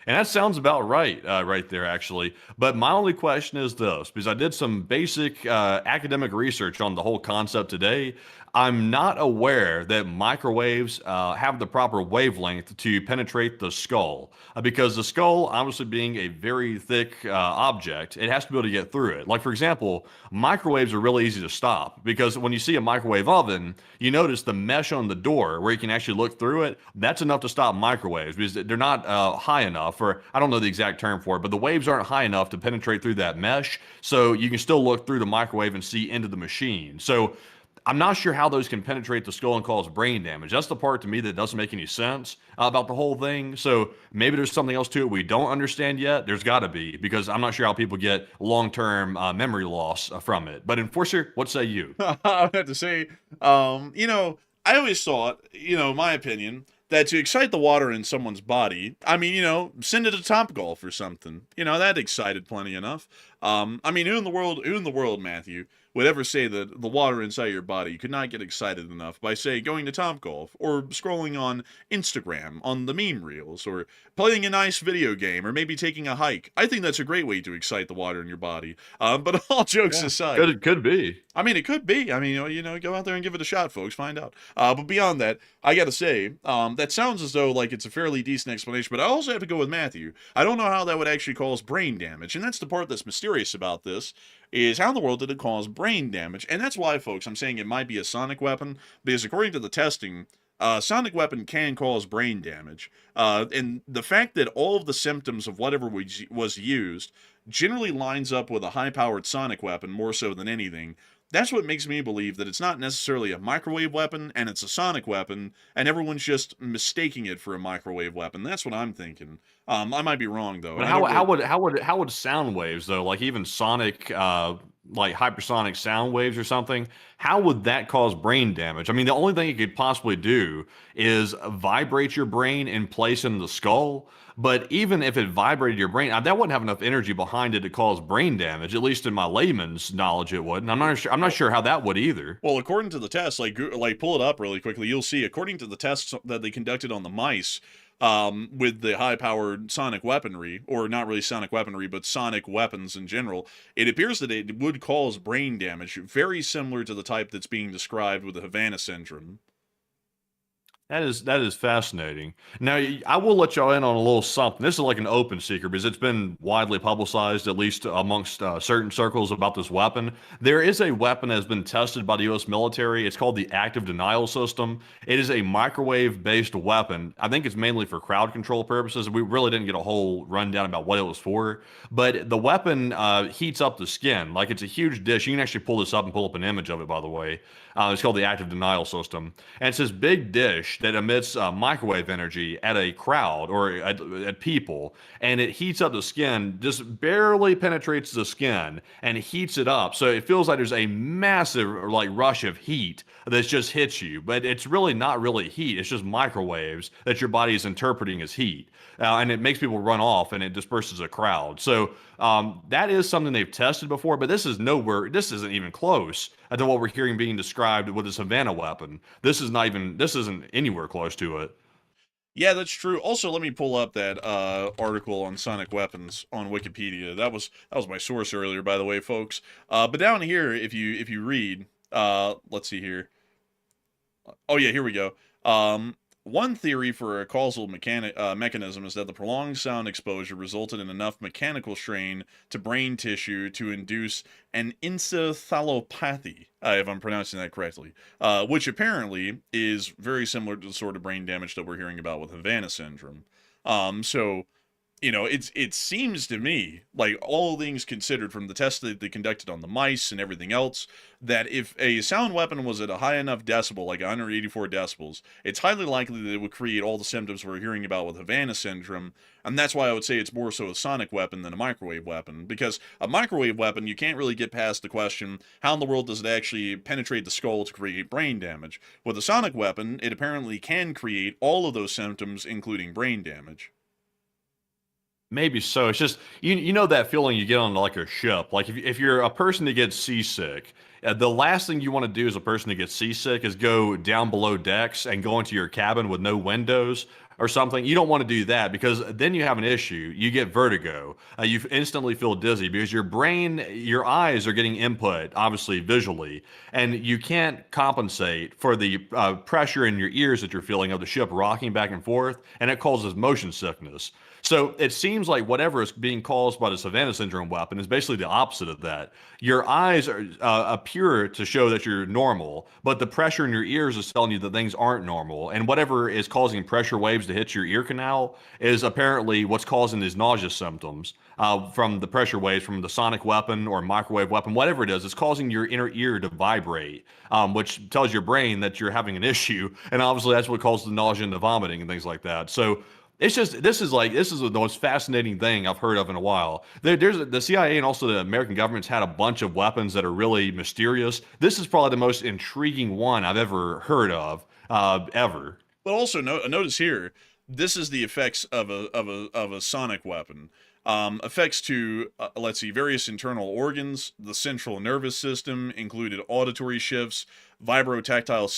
And that sounds about right, right there, actually. But my only question is this, because I did some basic academic research on the whole concept today. I'm not aware that microwaves have the proper wavelength to penetrate the skull, because the skull, obviously being a very thick object, it has to be able to get through it. Like, for example, microwaves are really easy to stop because when you see a microwave oven, you notice the mesh on the door where you can actually look through it. That's enough to stop microwaves because they're not high enough, or I don't know the exact term for it, but the waves aren't high enough to penetrate through that mesh. So you can still look through the microwave and see into the machine. So I'm not sure how those can penetrate the skull and cause brain damage. That's the part to me that doesn't make any sense about the whole thing. So maybe there's something else to it we don't understand yet. There's got to be, because I'm not sure how people get long-term memory loss from it. But Enforcer, what say you?
I would have to say, I always thought, my opinion, that to excite the water in someone's body, send it to Topgolf or something. That excited plenty enough. Who in the world, Matthew, would ever say that the water inside your body could not get excited enough by, say, going to Topgolf, or scrolling on Instagram on the meme reels, or playing a nice video game, or maybe taking a hike? I think that's a great way to excite the water in your body. But all jokes aside,
Could be.
it could be. Go out there and give it a shot, folks. Find out. But beyond that, I gotta say, that sounds as though like it's a fairly decent explanation. But I also have to go with Matthew. I don't know how that would actually cause brain damage, and that's the part that's mysterious about this. Is how in the world did it cause brain damage? And that's why, folks, I'm saying it might be a sonic weapon, because according to the testing, a sonic weapon can cause brain damage. And the fact that all of the symptoms of whatever was used generally lines up with a high-powered sonic weapon more so than anything, that's what makes me believe that it's not necessarily a microwave weapon and it's a sonic weapon, and everyone's just mistaking it for a microwave weapon. That's what I'm thinking. I might be wrong though.
But how would sound waves though, like even sonic, like hypersonic sound waves or something, how would that cause brain damage? I mean, the only thing it could possibly do is vibrate your brain and place in the skull. But even if it vibrated your brain, that wouldn't have enough energy behind it to cause brain damage. At least in my layman's knowledge, it wouldn't. I'm not sure how that would either.
Well, according to the test, like pull it up really quickly, you'll see. According to the tests that they conducted on the mice, with the high-powered sonic weaponry, or not really sonic weaponry, but sonic weapons in general, it appears that it would cause brain damage, very similar to the type that's being described with the Havana syndrome.
That is fascinating. Now, I will let y'all in on a little something. This is like an open secret because it's been widely publicized, at least amongst certain circles, about this weapon. There is a weapon that has been tested by the U.S. military. It's called the active denial system. It is a microwave-based weapon. I think it's mainly for crowd control purposes. We really didn't get a whole rundown about what it was for. But the weapon heats up the skin. Like, it's a huge dish. You can actually pull this up and pull up an image of it, by the way. It's called the active denial system. And it's this big dish that emits microwave energy at a crowd or at people. And it heats up the skin, just barely penetrates the skin and heats it up. So it feels like there's a massive like rush of heat that just hits you. But it's really not really heat. It's just microwaves that your body is interpreting as heat. And it makes people run off and it disperses a crowd. So that is something they've tested before, but this isn't even close to what we're hearing being described with this Havana weapon. This isn't anywhere close to it.
Yeah, that's true. Also, let me pull up that article on sonic weapons on Wikipedia. That was my source earlier, by the way, folks. But down here, if you read, let's see here. Oh yeah, here we go. One theory for a causal mechanism is that the prolonged sound exposure resulted in enough mechanical strain to brain tissue to induce an encephalopathy, if I'm pronouncing that correctly, which apparently is very similar to the sort of brain damage that we're hearing about with Havana syndrome. So, it seems to me, like all things considered from the tests that they conducted on the mice and everything else, that if a sound weapon was at a high enough decibel, like 184 decibels, it's highly likely that it would create all the symptoms we're hearing about with Havana syndrome. And that's why I would say it's more so a sonic weapon than a microwave weapon. Because a microwave weapon, you can't really get past the question, how in the world does it actually penetrate the skull to create brain damage? With a sonic weapon, it apparently can create all of those symptoms, including brain damage.
Maybe so. It's just you know that feeling you get on like a ship. Like if you're a person that gets seasick, the last thing you want to do as a person that gets seasick is go down below decks and go into your cabin with no windows or something, you don't want to do that because then you have an issue. You get vertigo. You instantly feel dizzy because your brain, your eyes are getting input, obviously visually, and you can't compensate for the pressure in your ears that you're feeling of the ship rocking back and forth, and it causes motion sickness. So it seems like whatever is being caused by the Savannah syndrome weapon is basically the opposite of that. Your eyes are, appear to show that you're normal, but the pressure in your ears is telling you that things aren't normal. And whatever is causing pressure waves to hit your ear canal is apparently what's causing these nausea symptoms from the pressure waves from the sonic weapon or microwave weapon, whatever it is. It's causing your inner ear to vibrate, which tells your brain that you're having an issue. And obviously, that's what causes the nausea and the vomiting and things like that. So it's just this is the most fascinating thing I've heard of in a while. There's the CIA and also the American government's had a bunch of weapons that are really mysterious. This is probably the most intriguing one I've ever heard of, ever.
But also notice here, this is the effects of a sonic weapon. Effects to let's see, various internal organs, the central nervous system, included auditory shifts, vibrotactile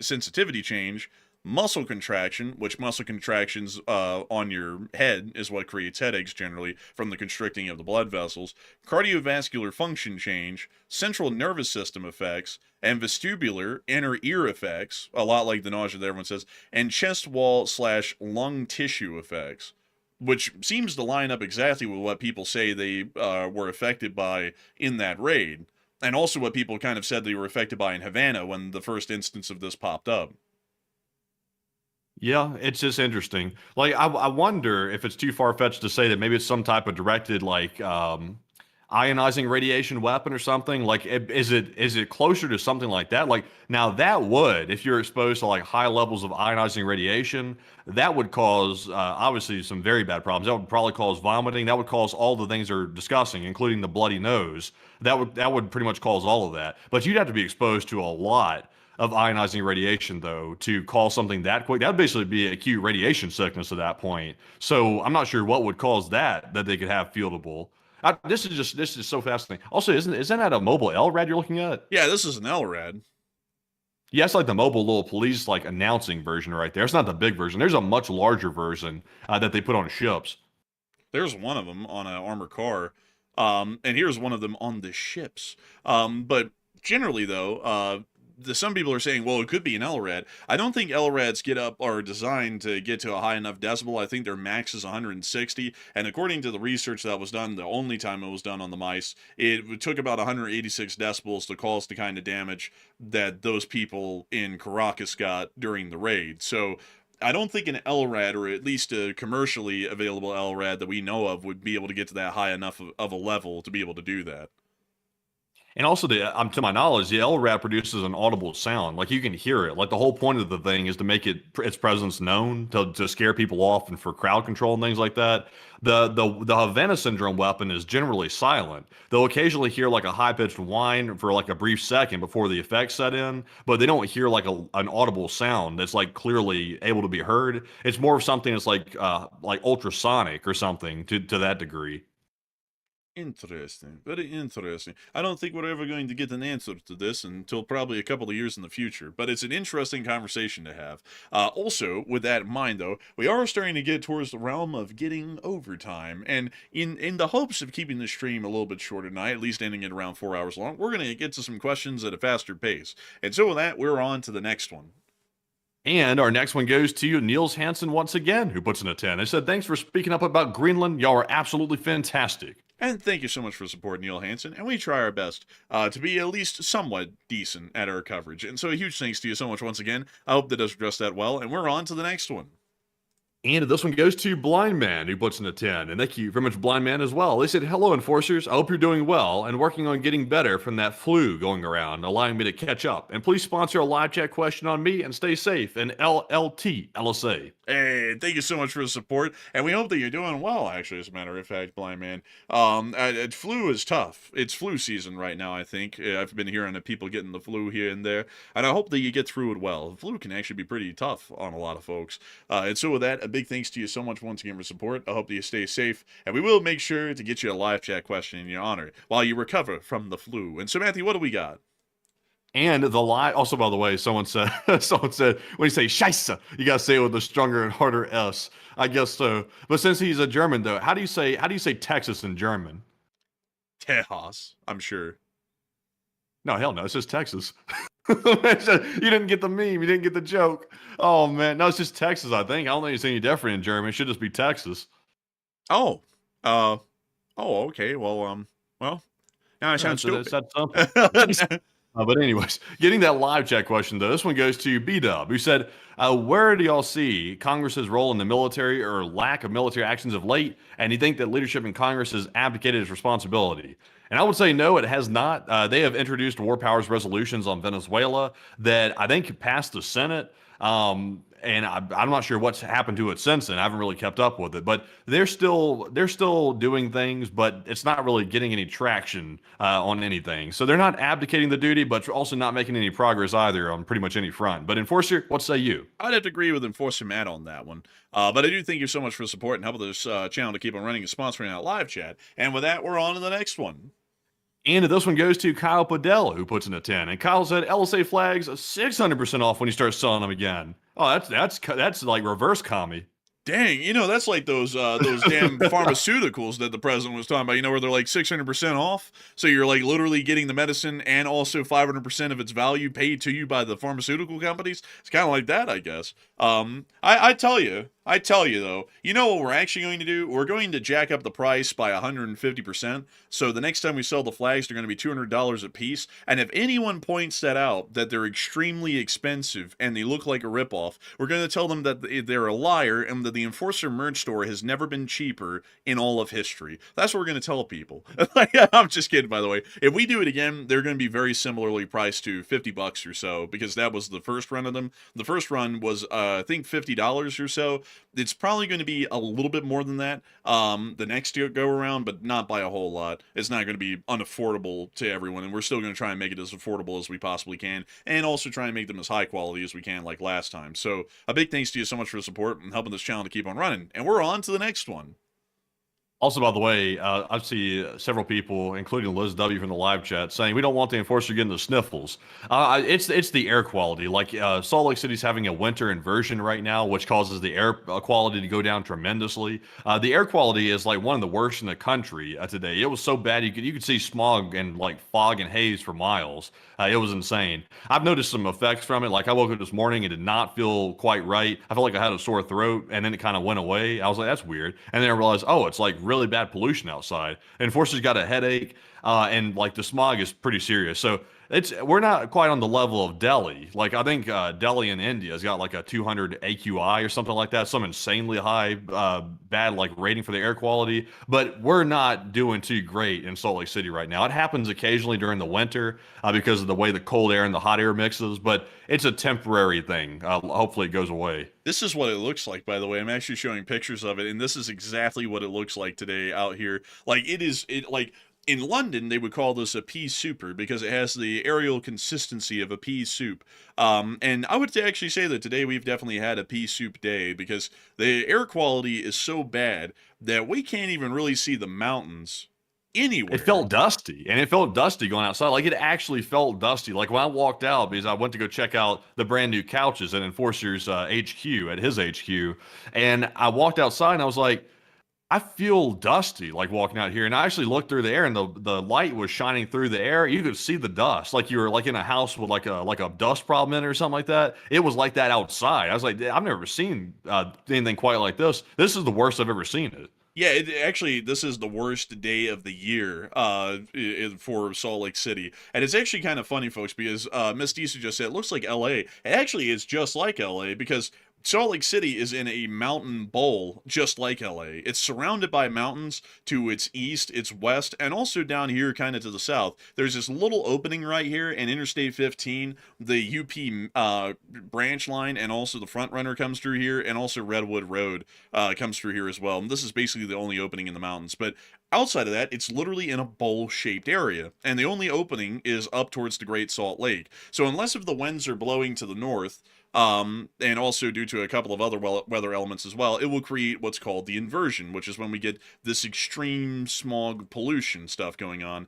sensitivity change, muscle contraction, which muscle contractions on your head is what creates headaches generally from the constricting of the blood vessels, cardiovascular function change, central nervous system effects, and vestibular inner ear effects, a lot like the nausea that everyone says, and chest wall / lung tissue effects, which seems to line up exactly with what people say they were affected by in that raid, and also what people kind of said they were affected by in Havana when the first instance of this popped up.
Yeah, it's just interesting. Like, I wonder if it's too far-fetched to say that maybe it's some type of directed, like, ionizing radiation weapon or something. Like, is it closer to something like that? Like, now that would, if you're exposed to like high levels of ionizing radiation, that would cause obviously some very bad problems. That would probably cause vomiting. That would cause all the things they're discussing, including the bloody nose. That would pretty much cause all of that. But you'd have to be exposed to a lot of ionizing radiation, though, to call something that quick. That'd basically be acute radiation sickness at that point. So I'm not sure what would cause that they could have fieldable. This is so fascinating. Also, isn't that a mobile LRAD you're looking at?
Yeah, this is an LRAD.
Yeah, it's like the mobile little police like announcing version right there. It's not the big version. There's a much larger version that they put on ships.
There's one of them on an armored car, and here's one of them on the ships. But generally, though, some people are saying, well, it could be an LRAD. I don't think LRADs are designed to get to a high enough decibel. I think their max is 160. And according to the research that was done, the only time it was done on the mice, it took about 186 decibels to cause the kind of damage that those people in Caracas got during the raid. So I don't think an LRAD, or at least a commercially available LRAD that we know of, would be able to get to that high enough of a level to be able to do that.
And also, to my knowledge, the LRAD produces an audible sound. Like, you can hear it. Like, the whole point of the thing is to make its presence known, to scare people off and for crowd control and things like that. The Havana syndrome weapon is generally silent. They'll occasionally hear like a high-pitched whine for like a brief second before the effects set in, but they don't hear like an audible sound that's like clearly able to be heard. It's more of something that's like ultrasonic or something to that degree.
Interesting. Very interesting. I don't think we're ever going to get an answer to this until probably a couple of years in the future, but it's an interesting conversation to have. Also, with that in mind, though, we are starting to get towards the realm of getting overtime, and in the hopes of keeping the stream a little bit shorter tonight, at least ending it around 4 hours long, we're going to get to some questions at a faster pace. And so with that, we're on to the next one.
And our next one goes to Niels Hansen once again, who puts in a 10. They said, thanks for speaking up about Greenland. Y'all are absolutely fantastic.
And thank you so much for support, Neil Hansen, and we try our best to be at least somewhat decent at our coverage. And so a huge thanks to you so much once again. I hope that does address that well, and we're on to the next one.
And this one goes to Blind Man, who puts in a 10. And thank you very much, Blind Man, as well. They said, hello, Enforcers. I hope you're doing well and working on getting better from that flu going around, allowing me to catch up. And please sponsor a live chat question on me and stay safe in LLT, LSA.
Hey, thank you so much for the support, and we hope that you're doing well, actually, as a matter of fact, Blind Man. Flu is tough. It's flu season right now, I think. I've been hearing of people getting the flu here and there, and I hope that you get through it well. The flu can actually be pretty tough on a lot of folks. And so with that, a big thanks to you so much once again for support. I hope that you stay safe, and we will make sure to get you a live chat question in your honor while you recover from the flu. And so, Matthew, what do we got?
And the lie, also, by the way, someone said, someone said, when you say Scheisse, you got to say it with a stronger and harder S. I guess so. But since he's a German, though, how do you say Texas in German?
Tejas, I'm sure.
No, hell no. It's just Texas. You didn't get the meme. You didn't get the joke. Oh, man. No, it's just Texas, I think. I don't think it's any different in German. It should just be Texas.
Oh, okay. Well, now I sound
It's
stupid.
that simple. But anyways, getting that live chat question, though, this one goes to B-Dub, who said, where do y'all see Congress's role in the military or lack of military actions of late? And do you think that leadership in Congress has abdicated its responsibility? And I would say no, it has not. They have introduced war powers resolutions on Venezuela that I think passed the Senate. And I'm not sure what's happened to it since then. I haven't really kept up with it, but they're still doing things, but it's not really getting any traction on anything. So they're not abdicating the duty, but also not making any progress either on pretty much any front. But Enforcer, what say you?
I'd have to agree with Enforcer Matt on that one. But I do thank you so much for support and helping this channel to keep on running and sponsoring that live chat. And with that, we're on to the next one.
And this one goes to Kyle Padella, who puts in a 10. And Kyle said LSA flags 600% off when you start selling them again. Oh, that's like reverse commie.
Dang, that's like those damn pharmaceuticals that the president was talking about, where they're like 600% off. So you're like literally getting the medicine and also 500% of its value paid to you by the pharmaceutical companies. It's kind of like that, I guess. I tell you though, what we're actually going to do? We're going to jack up the price by 150%. So the next time we sell the flags, they're going to be $200 a piece. And if anyone points that out, that they're extremely expensive and they look like a ripoff, we're going to tell them that they're a liar and that the Enforcer merch store has never been cheaper in all of history. That's what we're going to tell people. I'm just kidding, by the way. If we do it again, they're going to be very similarly priced to $50 or so, because that was the first run of them. The first run was, I think, $50 or so. It's probably going to be a little bit more than that the next go around, but not by a whole lot. It's not going to be unaffordable to everyone, and we're still going to try and make it as affordable as we possibly can, and also try and make them as high quality as we can like last time. So a big thanks to you so much for the support and helping this channel to keep on running. And we're on to the next one.
Also, by the way, I see several people, including Liz W. from the live chat, saying we don't want the Enforcer getting the sniffles. It's the air quality. Like Salt Lake City's having a winter inversion right now, which causes the air quality to go down tremendously. The air quality is like one of the worst in the country today. It was so bad you could see smog and like fog and haze for miles. It was insane. I've noticed some effects from it. Like I woke up this morning and did not feel quite right. I felt like I had a sore throat, and then it kind of went away. I was like, that's weird. And then I realized, oh, it's like really bad pollution outside. Enforcer's got a headache, and like the smog is pretty serious. So we're not quite on the level of Delhi. Like I think Delhi in India has got like a 200 AQI or something like that, some insanely high bad like rating for the air quality. But we're not doing too great in Salt Lake City right now. It happens occasionally during the winter because of the way the cold air and the hot air mixes, but it's a temporary thing. Hopefully it goes away.
This is what it looks like, by the way. I'm actually showing pictures of it, and this is exactly what it looks like today out here. Like like in London, they would call this a pea souper because it has the aerial consistency of a pea soup. And I would actually say that today we've definitely had a pea soup day because the air quality is so bad that we can't even really see the mountains anywhere.
It felt dusty, and it felt dusty going outside. Like it actually felt dusty. Like when I walked out, because I went to go check out the brand new couches at Enforcer's HQ, at his HQ, and I walked outside and I was like, I feel dusty, like walking out here. And I actually looked through the air, and the light was shining through the air. You could see the dust, like you were like in a house with like a dust problem in it or something like that. It was like that outside. I was like, I've never seen anything quite like this. This is the worst I've ever seen it.
Yeah, actually, this is the worst day of the year for Salt Lake City. And it's actually kind of funny, folks, because Miss Disa just said, it looks like LA. It actually is just like LA because Salt Lake City is in a mountain bowl, just like LA. It's surrounded by mountains to its east, its west, and also down here kind of to the south. There's this little opening right here in Interstate 15, the UP branch line, and also the front runner comes through here, and also Redwood Road comes through here as well. And this is basically the only opening in the mountains. But outside of that, it's literally in a bowl-shaped area, and the only opening is up towards the Great Salt Lake. So unless if the winds are blowing to the north, and also due to a couple of other weather elements as well, it will create what's called the inversion, which is when we get this extreme smog pollution stuff going on.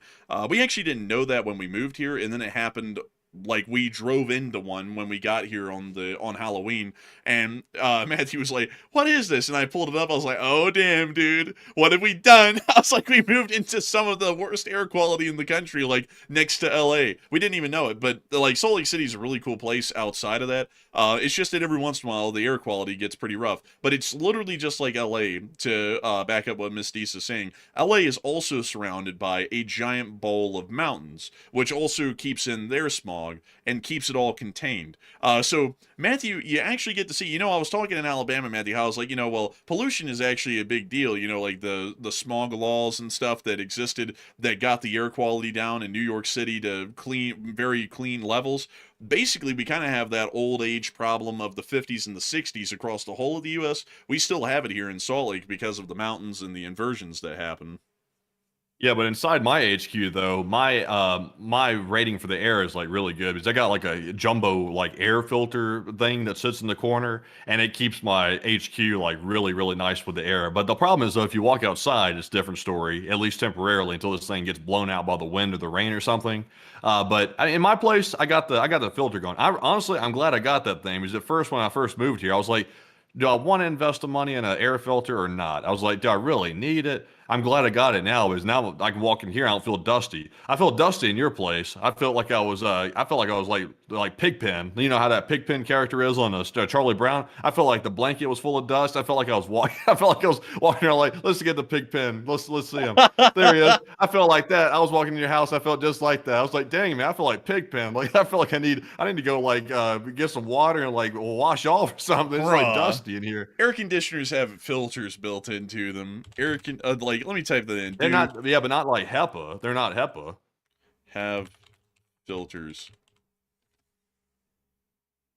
We actually didn't know that when we moved here, and then it happened like we drove into one when we got here on Halloween, and Matthew was like, "What is this?" And I pulled it up. I was like, "Oh damn, dude, what have we done?" I was like, "We moved into some of the worst air quality in the country, like next to LA." We didn't even know it, but like Salt Lake City is a really cool place outside of that. It's just that every once in a while the air quality gets pretty rough, but it's literally just like LA. To back up what Miss Deese is saying, LA is also surrounded by a giant bowl of mountains, which also keeps in their smog and keeps it all contained. So, Matthew, you actually get to see, I was talking in Alabama, Matthew, how I was like, well, pollution is actually a big deal, like the smog laws and stuff that existed that got the air quality down in New York City to very clean levels. Basically, we kind of have that old age problem of the 50s and the 60s across the whole of the U.S. We still have it here in Salt Lake because of the mountains and the inversions that happen.
Yeah, but inside my HQ though, my rating for the air is like really good because I got like a jumbo like air filter thing that sits in the corner and it keeps my HQ like really, really nice with the air. But the problem is though, if you walk outside, it's a different story, at least temporarily until this thing gets blown out by the wind or the rain or something. But in my place, I got the filter going. Honestly, I'm glad I got that thing because at first when I first moved here, I was like, do I want to invest the money in an air filter or not? I was like, do I really need it? I'm glad I got it now because now I can walk in here. I don't feel dusty. I felt dusty in your place. I felt like I was like Pigpen. You know how that Pigpen character is on Charlie Brown. I felt like the blanket was full of dust. I felt like I was walking. I felt like I was walking around like, let's get the Pigpen. Let's see him. There he is. I felt like that. I was walking in your house. I felt just like that. I was like, dang man, I feel like Pigpen. Like I feel like I need to go like get some water and like wash off or something. It's like dusty in here.
Air conditioners have filters built into them. Like, let me type that in.
They're not, yeah, but not like HEPA. They're not HEPA.
Have filters.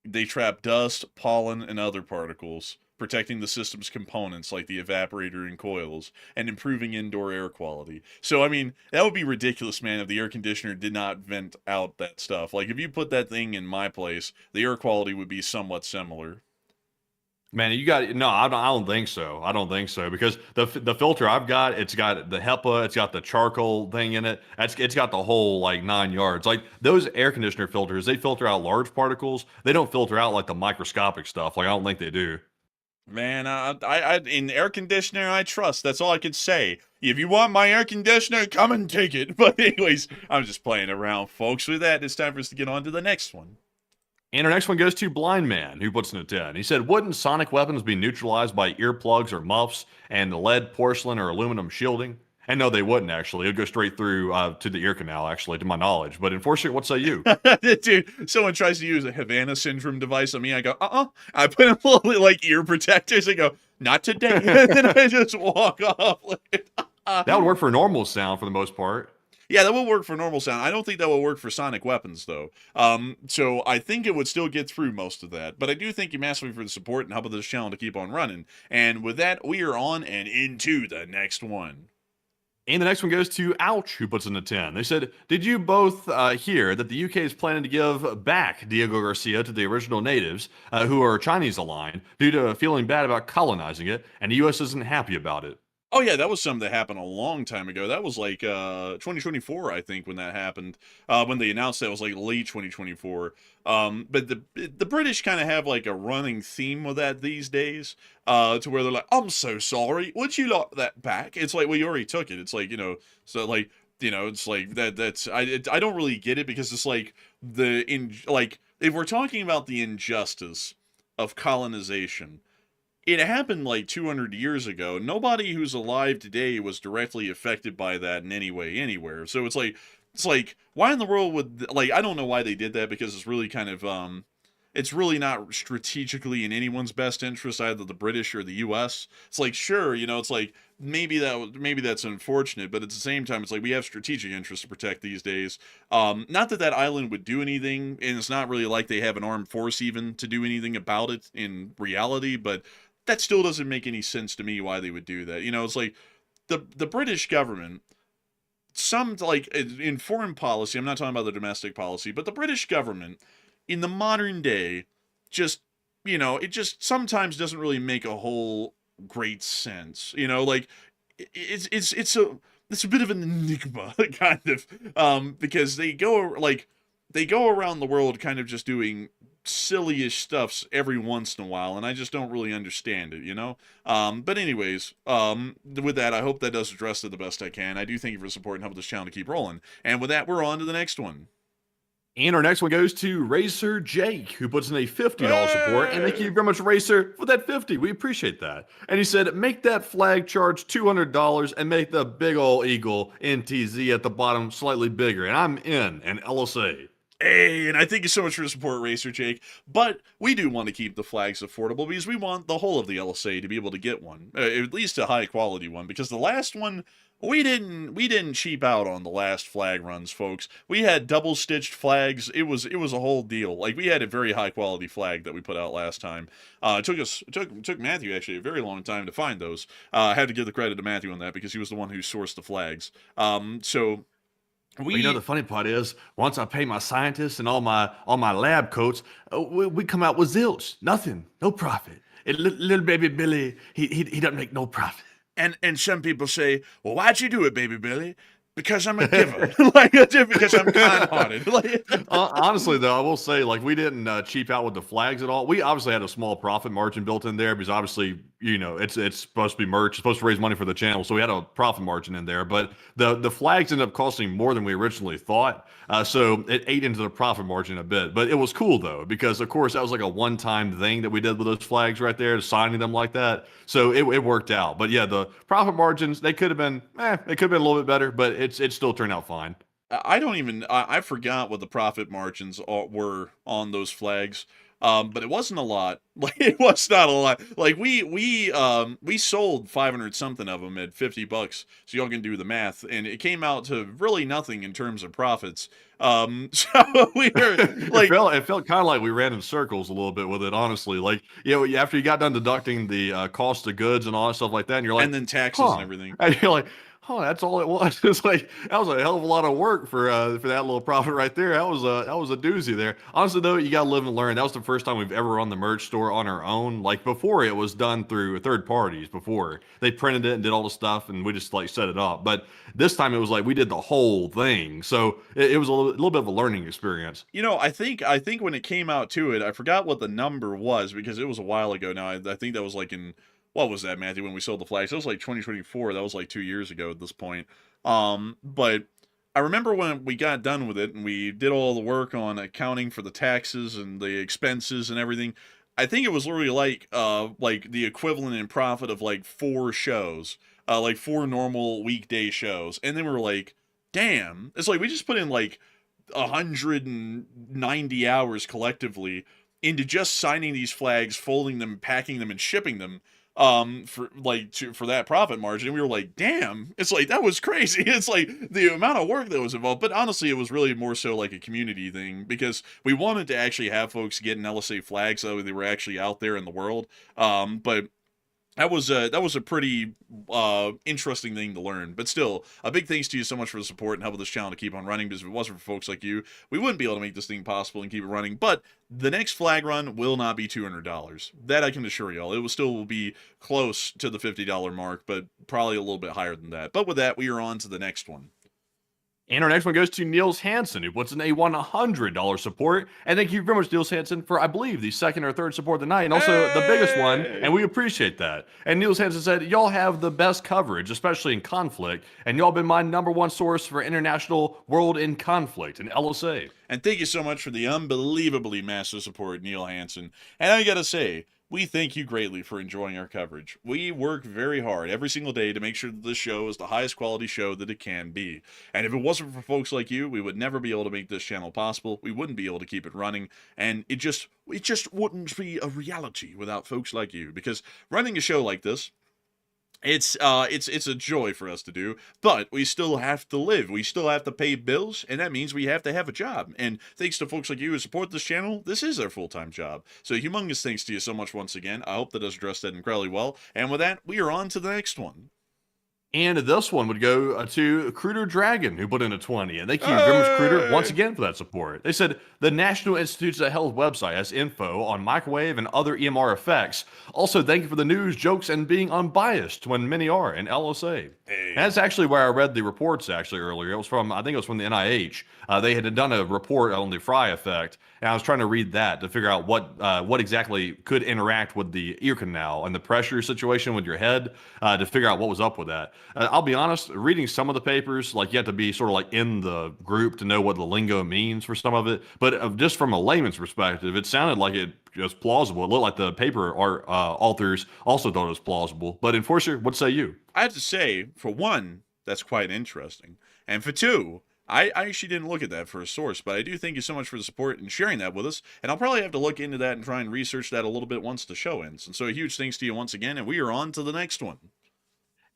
They trap dust, pollen, and other particles, protecting the system's components like the evaporator and coils, and improving indoor air quality. So, I mean, that would be ridiculous, man, if the air conditioner did not vent out that stuff. Like, if you put that thing in my place, the air quality would be somewhat similar.
Man, I don't think so. I don't think so because the filter I've got, it's got the HEPA, it's got the charcoal thing in it. It's got the whole like 9 yards. Like those air conditioner filters, they filter out large particles. They don't filter out like the microscopic stuff. Like I don't think they do.
Man, I in air conditioner, I trust. That's all I can say. If you want my air conditioner, come and take it. But anyways, I'm just playing around, folks. With that, it's time for us to get on to the next one.
And our next one goes to Blind Man, who puts in a 10. He said, wouldn't sonic weapons be neutralized by earplugs or muffs and lead, porcelain, or aluminum shielding? And no, they wouldn't, actually. It would go straight through to the ear canal, actually, to my knowledge. But unfortunately, what say you?
Dude, someone tries to use a Havana syndrome device on me. I go, I put in little, like, ear protectors. I go, not today. And then I just walk off.
That would work for normal sound for the most part.
Yeah, that will work for normal sound. I don't think that will work for sonic weapons, though. So I think it would still get through most of that. But I do thank you massively for the support and helping this channel to keep on running. And with that, we are on and into the next one.
And the next one goes to Ouch, who puts in a 10. They said, did you both hear that the UK is planning to give back Diego Garcia to the original natives, who are Chinese aligned, due to feeling bad about colonizing it, and the US isn't happy about it?
Oh yeah, that was something that happened a long time ago. That was like 2024, I think, when that happened. When they announced that, it was like late 2024. But the British kind of have like a running theme with that these days, to where they're like, "I'm so sorry. Would you like that back?" It's like, well, you already took it. It's like, so like, it's like that's I don't really get it because it's like if we're talking about the injustice of colonization. It happened like 200 years ago. Nobody who's alive today was directly affected by that in any way, anywhere. So it's like, why in the world would, like, I don't know why they did that because it's really kind of, it's really not strategically in anyone's best interest, either the British or the U.S. It's like, sure, it's like, maybe that's unfortunate, but at the same time, it's like we have strategic interests to protect these days. Not that island would do anything, and it's not really like they have an armed force even to do anything about it in reality, but that still doesn't make any sense to me why they would do that. It's like the British government, like in foreign policy, I'm not talking about the domestic policy, but the British government in the modern day it just sometimes doesn't really make a whole great sense. Like it's a bit of an enigma kind of, because they go like, they go around the world kind of just doing silly-ish stuffs every once in a while, and I just don't really understand it, you know? But anyways, with that, I hope that does address it the best I can. I do thank you for supporting and helping this channel to keep rolling. And with that, we're on to the next one.
And our next one goes to Racer Jake, who puts in a $50 support. And thank you very much, Racer, for that 50. We appreciate that. And he said, make that flag charge $200 and make the big ol' eagle NTZ at the bottom slightly bigger. And I'm in an LSA.
Hey, and I thank you so much for your support, Racer Jake. But we do want to keep the flags affordable because we want the whole of the LSA to be able to get one, at least a high quality one. Because the last one, we didn't cheap out on the last flag runs, folks. We had double stitched flags. It was a whole deal. Like, we had a very high quality flag that we put out last time. It took Matthew actually a very long time to find those. I had to give the credit to Matthew on that because he was the one who sourced the flags.
Well, you know, the funny part is, once I pay my scientists and all my lab coats, we come out with zilch, nothing, no profit. And little baby Billy, he doesn't make no profit.
And some people say, well, why'd you do it, baby Billy? Because I'm a giver. Because I'm kind-hearted.
Honestly, though, I will say, like, we didn't cheap out with the flags at all. We obviously had a small profit margin built in there because obviously, you know, it's supposed to be merch. It's supposed to raise money for the channel. So we had a profit margin in there. But the flags ended up costing more than we originally thought. So it ate into the profit margin a bit. But it was cool, though, because, of course, that was like a one-time thing that we did with those flags right there, signing them like that. So it worked out. But, yeah, the profit margins, they could have been, they could have been a little bit better, but it still turned out fine.
I forgot what the profit margins were on those flags. But it wasn't a lot. Like, it was not a lot. Like, we sold 500 something of them at $50, so y'all can do the math, and it came out to really nothing in terms of profits. So we were like,
it felt kind of like we ran in circles a little bit with it, honestly. Like, you know, after you got done deducting the cost of goods and all that stuff like that, and you're like,
and then taxes and everything,
and you're like, oh, that's all it was. It's like, that was a hell of a lot of work for that little profit right there. That was a doozy there. Honestly, though, you gotta live and learn. That was the first time we've ever run the merch store on our own. Like, before, it was done through third parties. Before they printed it and did all the stuff, and we just like set it up. But this time it was like we did the whole thing. So it was a little bit of a learning experience.
You know, I think when it came out to it, I forgot what the number was because it was a while ago now. I think that was like in, what was that, Matthew, when we sold the flags? It was like 2024. That was like 2 years ago at this point. But I remember when we got done with it and we did all the work on accounting for the taxes and the expenses and everything. I think it was literally like the equivalent in profit of like 4 shows, like 4 normal weekday shows. And then we were like, damn, it's like we just put in like 190 hours collectively into just signing these flags, folding them, packing them, and shipping them. For that profit margin, and we were like, damn, it's like, that was crazy. It's like the amount of work that was involved. But honestly, it was really more so like a community thing because we wanted to actually have folks get an LSA flag so they were actually out there in the world. But that was a pretty interesting thing to learn. But still, a big thanks to you so much for the support and helping this channel to keep on running, because if it wasn't for folks like you, we wouldn't be able to make this thing possible and keep it running. But the next flag run will not be $200. That I can assure y'all. It will still be close to the $50 mark, but probably a little bit higher than that. But with that, we are on to the next one.
And our next one goes to Niels Hansen, who puts in a $100 support. And thank you very much, Niels Hansen, for, I believe, the second or third support of the night, and also the biggest one, and we appreciate that. And Niels Hansen said, y'all have the best coverage, especially in conflict, and y'all been my #1 source for international world in conflict, and LSA.
And thank you so much for the unbelievably massive support, Neil Hansen. And I gotta say, we thank you greatly for enjoying our coverage. We work very hard every single day to make sure that this show is the highest quality show that it can be. And if it wasn't for folks like you, we would never be able to make this channel possible. We wouldn't be able to keep it running. And it just wouldn't be a reality without folks like you. Because running a show like this, it's a joy for us to do, but we still have to live. We still have to pay bills, and that means we have to have a job. And thanks to folks like you who support this channel, this is our full-time job. So humongous thanks to you so much once again. I hope that does address that incredibly well. And with that, we are on to the next one.
And this one would go to Cruder Dragon, who put in a 20. And thank you very much, Cruder, once again for that support. They said the National Institutes of Health website has info on microwave and other EMR effects. Also, thank you for the news, jokes, and being unbiased when many are in LSA.
Hey.
That's actually where I read the reports actually earlier. It was from, I think it was from the NIH. They had done a report on the Fry effect, and I was trying to read that to figure out what exactly could interact with the ear canal and the pressure situation with your head to figure out what was up with that. I'll be honest, reading some of the papers, like you have to be sort of like in the group to know what the lingo means for some of it. But just from a layman's perspective, it sounded like it was plausible. It looked like the paper authors also thought it was plausible. But Enforcer, what say you?
I have to say, for one, that's quite interesting. And for two, I actually didn't look at that for a source, but I do thank you so much for the support and sharing that with us. And I'll probably have to look into that and try and research that a little bit once the show ends. And so a huge thanks to you once again, and we are on to the next one.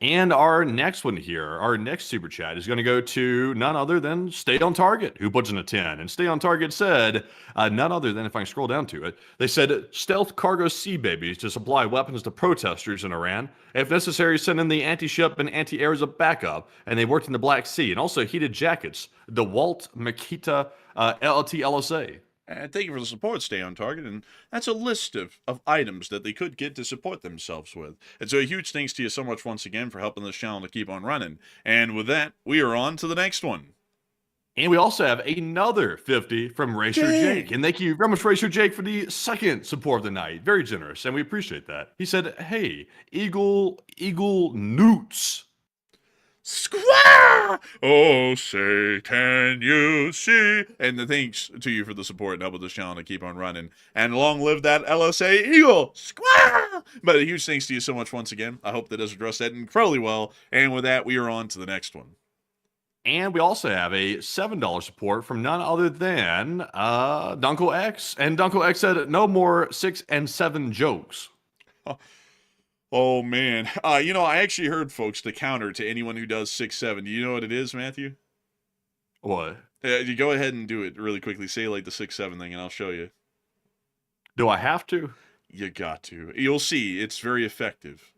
And our next one here, our next super chat is going to go to none other than Stay on Target, who puts in a 10. And Stay on Target said, none other than, if I can scroll down to it, they said stealth cargo sea babies to supply weapons to protesters in Iran. If necessary, send in the anti-ship and anti-air as a backup. And they worked in the Black Sea and also heated jackets. DeWalt Makita LTLSA.
And thank you for the support, Stay on Target. And that's a list of items that they could get to support themselves with. And so a huge thanks to you so much once again for helping this channel to keep on running. And with that, we are on to the next one.
And we also have another 50 from Racer Jake. And thank you very much, Racer Jake, for the second support of the night. Very generous, and we appreciate that. He said, hey, Eagle Newts.
Squaw! Oh, say, can you see? And thanks to you for the support and helping this channel to keep on running. And long live that LSA Eagle! Squaw! But a huge thanks to you so much once again. I hope that does address that incredibly well. And with that, we are on to the next one.
And we also have a $7 support from none other than Dunkel X. And Dunkel X said, no more 6 and 7 jokes.
Oh, man. You know, I actually heard, folks, the counter to anyone who does 6-7. Do you know what it is, Matthew?
What?
You go ahead and do it really quickly. Say, like, the 6-7 thing, and I'll show you.
Do I have to?
You got to. You'll see. It's very effective.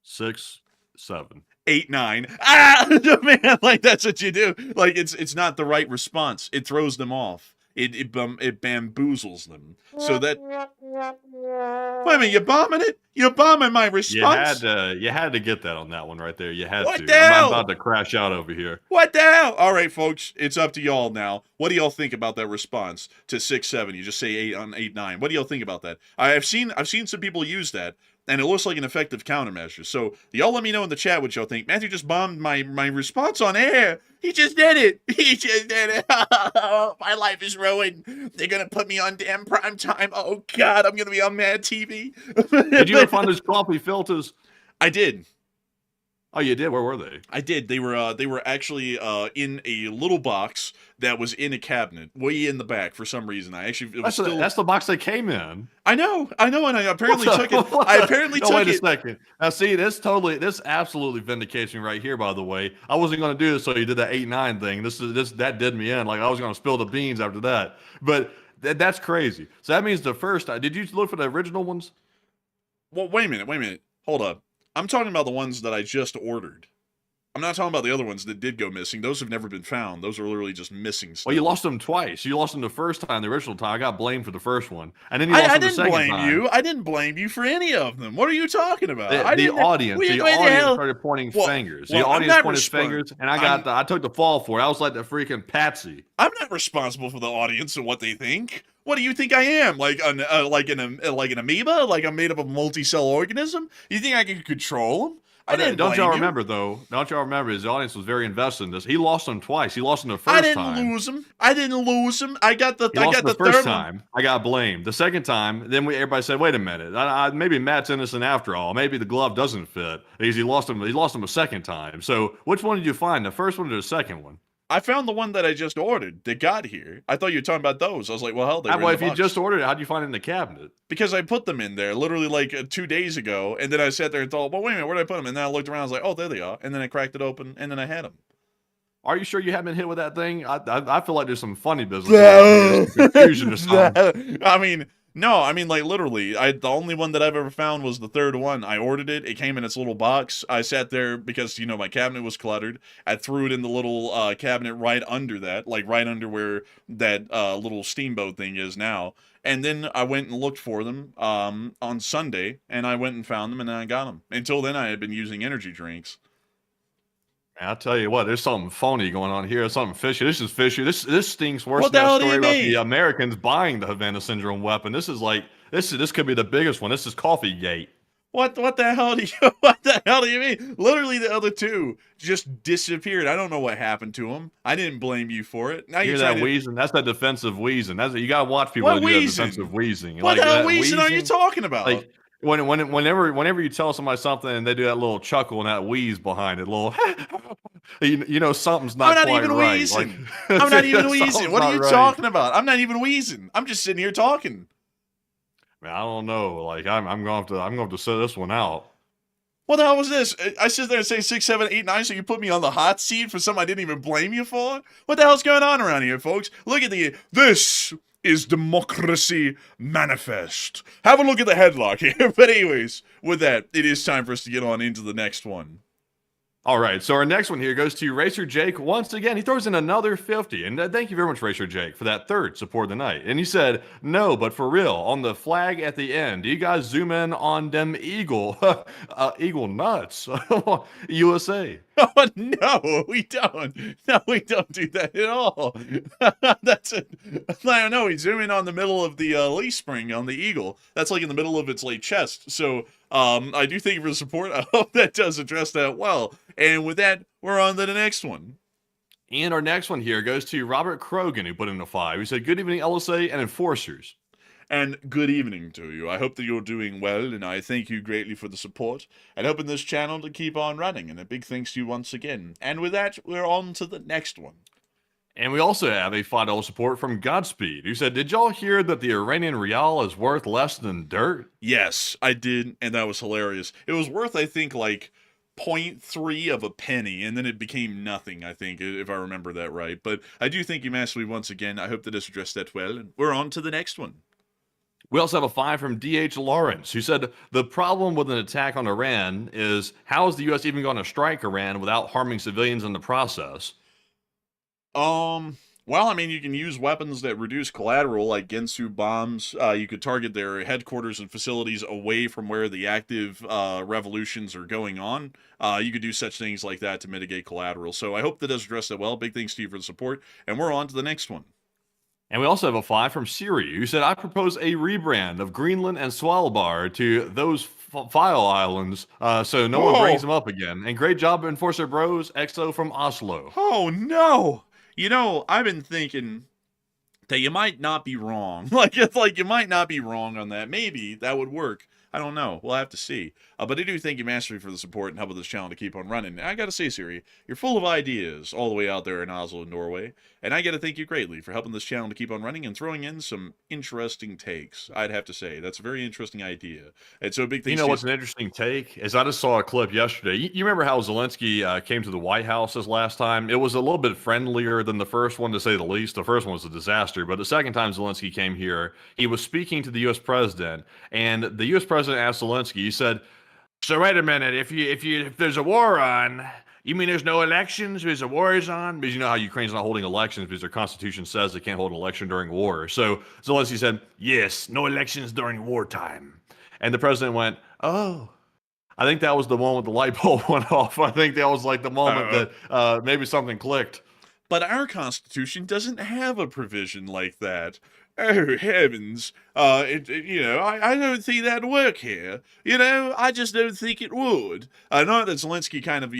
6, 7.
8, 9. Ah! Man, like, that's what you do. Like, it's not the right response. It throws them off. It bamboozles them. So that... Wait a minute, you bombing it? You're bombing my response?
You had to get that on that one right there. You had
What
to.
the hell?
I'm about to crash out over here.
What the hell? All right, folks, it's up to y'all now. What do y'all think about that response to 6-7? You just say 8 on 8-9. What do y'all think about that? I've seen some people use that, and it looks like an effective countermeasure. So y'all let me know in the chat what y'all think. Matthew just bombed my response on air. He just did it. He just did it. My life is ruined. They're gonna put me on damn prime time. Oh God, I'm gonna be on Mad TV.
Did you ever find those coffee filters?
I did.
Oh, you did? Where were they?
I did. They were actually in a little box that was in a cabinet way in the back for some reason. That's
the box they came in.
I know, and I apparently took it. I apparently took
wait
it.
a second. Now, see, this absolutely vindicates me right here. By the way, I wasn't going to do this, so you did that 8-9 thing. That did me in. Like I was going to spill the beans after that. But that's crazy. So that means the first. Did you look for the original ones?
Well, wait a minute. Hold up. I'm talking about the ones that I just ordered. I'm not talking about the other ones that did go missing. Those have never been found. Those are literally just missing stuff.
Well, you lost them twice. You lost them the first time, the original time. I got blamed for the first one. And then you lost them the second time.
I didn't blame you for any of them. What are you talking about?
The audience started pointing fingers. The audience pointed fingers, and I took the fall for it. I was like the freaking patsy.
I'm not responsible for the audience and what they think. What do you think I am? Like an amoeba? Like I'm made up of a multi-cell organism? You think I can control them?
Don't y'all remember, though? Don't y'all remember his audience was very invested in this? He lost them twice. He lost them the first time.
I didn't lose them. I got the
first time. I got blamed. The second time, then everybody said, "Wait a minute. Maybe Matt's innocent after all. Maybe the glove doesn't fit." Because he lost them a second time. So which one did you find? The first one or the second one?
I found the one that I just ordered that got here. I thought you were talking about those. I was like, well, hell, they were in the
if you
box.
just ordered it, how'd you find it in the cabinet?
Because I put them in there literally like 2 days ago, and then I sat there and thought, well, wait a minute, where did I put them? And then I looked around, I was like, oh, there they are. And then I cracked it open, and then I had them.
Are you sure you haven't been hit with that thing? I feel like there's some funny business. Confusion or something.
I mean, No, I mean, like, literally, the only one that I've ever found was the third one. I ordered it. It came in its little box. I sat there because, my cabinet was cluttered. I threw it in the little cabinet right under that, like right under where that little steamboat thing is now. And then I went and looked for them on Sunday, and I went and found them, and then I got them. Until then, I had been using energy drinks.
I'll tell you what, there's something phony going on here. Something fishy. This is fishy. This stinks worse
What
than
the
that
hell do you
story about
mean?
the Americans buying the Havana Syndrome weapon. This is like this could be the biggest one. This is Coffee Gate.
What the hell do you what the hell do you mean? Literally, the other two just disappeared. I don't know what happened to them. I didn't blame you for it. Now
Hear
you're
that
trying to.
wheezing? That's that defensive wheezing. You gotta watch people
What
that do that
wheezing?
defensive wheezing.
What
Like
the hell
that
wheezing are you talking about?
Like whenever you tell somebody something and they do that little chuckle and that wheeze behind it, little something's not
I'm not
quite
even
right.
wheezing.
Like,
I'm not even
something's
wheezing. What are
not
you
right.
talking about? I'm not even wheezing. I'm just sitting here talking.
Man, I don't know. Like I'm going to have to sit this one out.
What the hell was this? I sit there and say 6, 7, 8, 9, so you put me on the hot seat for something I didn't even blame you for? What the hell's going on around here, folks? Look at this is Democracy Manifest. Have a look at the headlock here. But anyways, with that, it is time for us to get on into the next one.
All right, so our next one here goes to Racer Jake. Once again, he throws in another 50. And thank you very much, Racer Jake, for that third support of the night. And he said, no, but for real, on the flag at the end, do you guys zoom in on them eagle nuts, USA?
Oh, no, we don't. No, we don't do that at all. That's it. I don't know. We zoom in on the middle of the leaf spring on the eagle. That's like in the middle of its like chest. So I do thank you for the support. I hope that does address that well. And with that, we're on to the next one.
And our next one here goes to Robert Krogan, who put in a 5. He said, good evening, LSA and enforcers.
And good evening to you. I hope that you're doing well, and I thank you greatly for the support, and hoping this channel to keep on running, and a big thanks to you once again. And with that, we're on to the next one.
And we also have a $5 support from Godspeed, who said, did y'all hear that the Iranian rial is worth less than dirt?
Yes, I did, and that was hilarious. It was worth, I think, like 0.3 of a penny, and then it became nothing, I think, if I remember that right. But I do thank you massively once again. I hope that this addressed that well, and we're on to the next one.
We also have a 5 from D.H. Lawrence, who said, the problem with an attack on Iran is, how is the U.S. even going to strike Iran without harming civilians in the process?
Well, I mean, you can use weapons that reduce collateral, like Gensu bombs. You could target their headquarters and facilities away from where the active revolutions are going on. You could do such things like that to mitigate collateral. So I hope that does address that well. Big thanks to you for the support, and we're on to the next one.
And we also have a 5 from Siri, who said, I propose a rebrand of Greenland and Svalbard to those file islands so no one brings them up again. And great job, Enforcer Bros, EXO from Oslo.
Oh, no! I've been thinking that you might not be wrong. It's like you might not be wrong on that. Maybe that would work. I don't know. We'll have to see. But I do thank you, Mastery, for the support and helping this channel to keep on running. And I gotta say, Siri, you're full of ideas all the way out there in Oslo, Norway. And I gotta thank you greatly for helping this channel to keep on running and throwing in some interesting takes. I'd have to say. That's a very interesting idea. And so a big thing.
You know what's an interesting take? Is I just saw a clip yesterday. You remember how Zelensky came to the White House this last time? It was a little bit friendlier than the first one, to say the least. The first one was a disaster. But the second time Zelensky came here, he was speaking to the U.S. president. And the U.S. president asked Zelensky, he said, so wait a minute, if there's a war on, you mean there's no elections because the war is on? Because you know how Ukraine's not holding elections because their constitution says they can't hold an election during war. So Zelensky said, yes, no elections during wartime. And the president went, oh. I think that was the one with the light bulb went off. I think that was like the moment that maybe something clicked.
But our Constitution doesn't have a provision like that. Oh, heavens. I don't see that work here. I just don't think it would. I know that Zelensky kind of,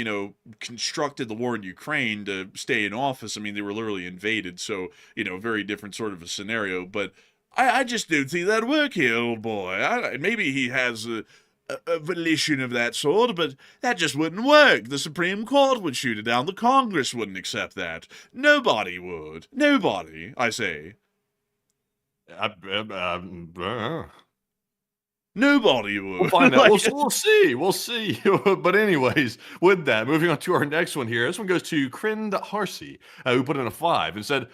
constructed the war in Ukraine to stay in office. I mean, they were literally invaded, so, very different sort of a scenario. But I just don't see that work here, old boy. Maybe he has a volition of that sort, but that just wouldn't work. The Supreme Court would shoot it down. The Congress wouldn't accept that. Nobody would. Nobody, I say. Nobody would.
We'll find out.
Like,
We'll see. We'll see. But anyways, with that, moving on to our next one here. This one goes to Krind Harsey, who put in a 5 and said,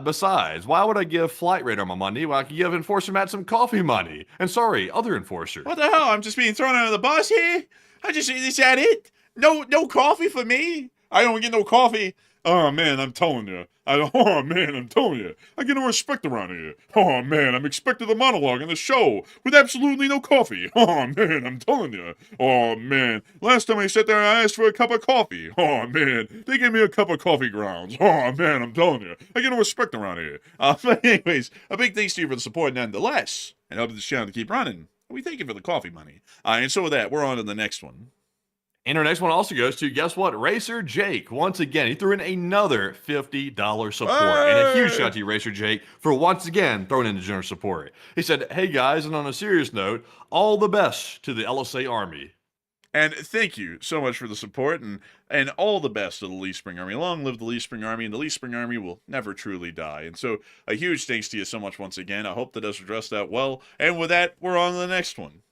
besides, why would I give Flight Radar my money when I could give Enforcer Matt some coffee money? And sorry, other Enforcer.
what the hell? I'm just being thrown under the bus here? Is that it? No coffee for me? I don't get no coffee. Oh man, I'm telling you. I'm telling you. I get no respect around here. Oh man, I'm expected a monologue in the show with absolutely no coffee. Oh man, I'm telling you. Oh man, last time I sat there, I asked for a cup of coffee. Oh man, they gave me a cup of coffee grounds. Oh man, I'm telling you. I get no respect around here. But anyways, a big thanks to you for the support nonetheless, and helping this channel to keep running. We thank you for the coffee money. And so with that, we're on to the next one.
And our next one also goes to, guess what? Racer Jake. Once again, he threw in another $50 support. And a huge shout out to you, Racer Jake, for once again throwing in the generous support. He said, hey guys, and on a serious note, all the best to the LSA Army.
And thank you so much for the support and all the best to the Lee Spring Army. Long live the Lee Spring Army, and the Lee Spring Army will never truly die. And so a huge thanks to you so much once again. I hope that does address that well. And with that, we're on to the next one.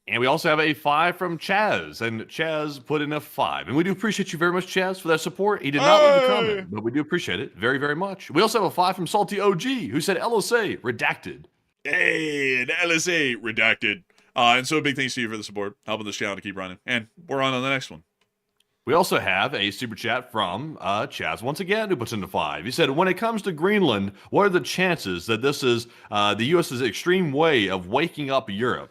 And we also have a 5 from Chaz, and Chaz put in a 5. And we do appreciate you very much, Chaz, for that support. He did not leave a comment, but we do appreciate it very, very much. We also have a 5 from Salty OG, who said LSA redacted.
Hey, the LSA redacted. And so a big thanks to you for the support, helping this channel to keep running. And we're on to the next one.
We also have a super chat from Chaz once again, who puts in a 5. He said, when it comes to Greenland, what are the chances that this is the U.S.'s extreme way of waking up Europe?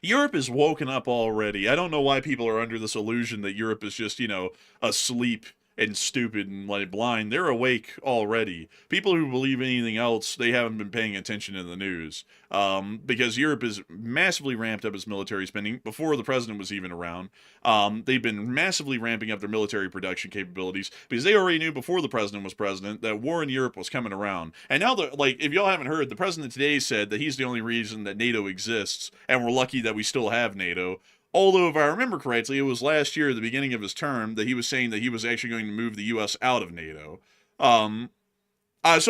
Europe is woken up already. I don't know why people are under this illusion that Europe is just, asleep and stupid and like blind. They're awake already. People who believe anything else, they haven't been paying attention in the news. Because Europe has massively ramped up its military spending before the president was even around. They've been massively ramping up their military production capabilities because they already knew before the president was president that war in Europe was coming around. And now, if y'all haven't heard, the president today said that he's the only reason that NATO exists, and we're lucky that we still have NATO. Although, if I remember correctly, it was last year, at the beginning of his term, that he was saying that he was actually going to move the U.S. out of NATO. So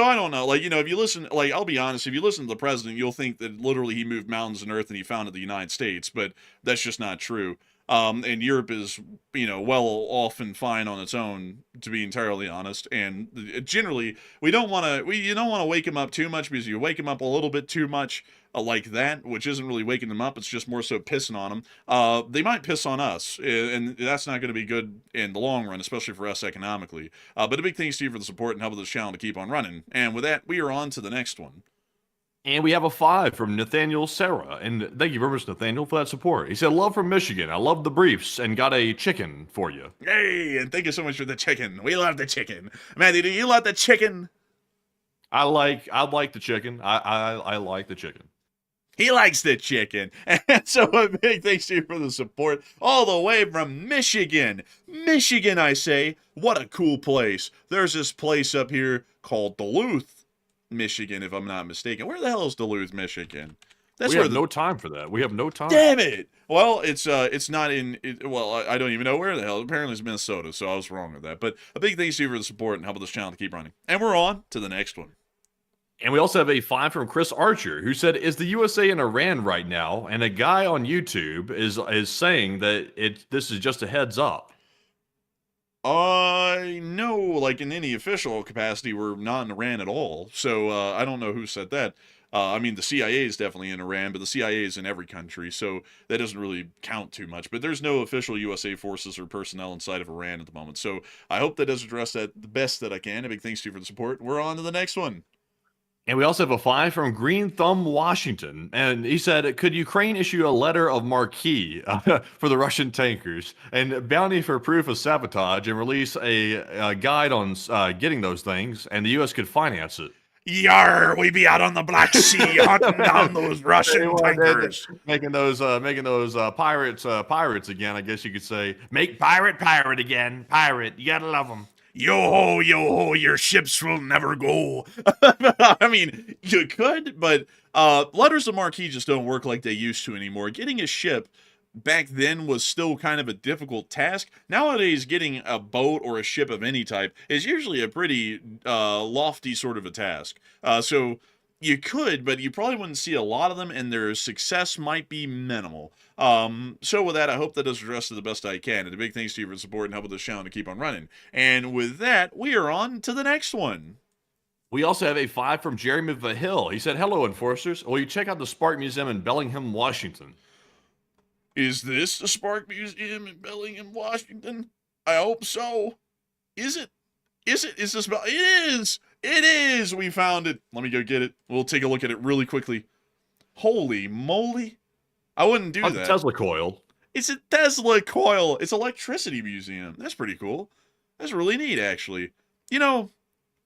I don't know. If you listen, I'll be honest, if you listen to the president, you'll think that literally he moved mountains and earth and he founded the United States, but that's just not true. And Europe is, well off and fine on its own, to be entirely honest. And generally, you don't want to wake him up too much, because you wake him up a little bit too much, like that, which isn't really waking them up. It's just more so pissing on them. They might piss on us, and that's not going to be good in the long run, especially for us economically. But a big thanks to you for the support and helping this channel to keep on running. And with that, we are on to the next one.
And we have a 5 from Nathaniel Sarah. And thank you very much, Nathaniel, for that support. He said, love from Michigan. I love the briefs and got a chicken for you.
Hey, and thank you so much for the chicken. We love the chicken. Matthew, do you love the chicken?
I like the chicken. I like the chicken.
He likes the chicken. And so a big thanks to you for the support all the way from Michigan. Michigan, I say. What a cool place. There's this place up here called Duluth, Michigan, if I'm not mistaken. Where the hell is Duluth, Michigan?
We have no time for that. We have no time.
Damn it! Well, it's not in. I don't even know where the hell. Apparently, it's Minnesota, so I was wrong with that. But a big thanks to you for the support and helping this channel to keep running. And we're on to the next one.
And we also have a 5 from Chris Archer, who said, is the USA in Iran right now? And a guy on YouTube is saying that this is just a heads up.
No, like in any official capacity, we're not in Iran at all. So I don't know who said that. I mean, the CIA is definitely in Iran, but the CIA is in every country, so that doesn't really count too much. But there's no official USA forces or personnel inside of Iran at the moment. So I hope that does address that the best that I can. A big thanks to you for the support. We're on to the next one.
And we also have a 5 from Green Thumb Washington. And he said, could Ukraine issue a letter of marque for the Russian tankers and bounty for proof of sabotage and release a guide on getting those things, and the U.S. could finance it?
Yar, we be out on the Black Sea hunting down those Russian tankers.
Making those pirates again, I guess you could say.
Make pirate again. Pirate. You gotta love them.
Yo ho, your ships will never go.
I mean, you could, but letters of marque just don't work like they used to anymore. Getting a ship back then was still kind of a difficult task. Nowadays, getting a boat or a ship of any type is usually a pretty lofty sort of a task. So You could, but you probably wouldn't see a lot of them, and their success might be minimal. So with that, I hope that does address it the best I can. And a big thanks to you for the support and help with the show and to keep on running. And with that, we are on to the next one.
We also have a 5 from Jeremy Vahill. He said, "Hello, enforcers. Will you check out the Spark Museum in Bellingham, Washington?"
Is this the Spark Museum in Bellingham, Washington? I hope so. Is it? Is it? Is this? It is! It is! We found it. Let me go get it. We'll take a look at it really quickly. Holy moly. I wouldn't do
Like
that.
the Tesla coil.
It's a Tesla coil. It's an electricity museum. That's pretty cool. That's really neat, actually. You know,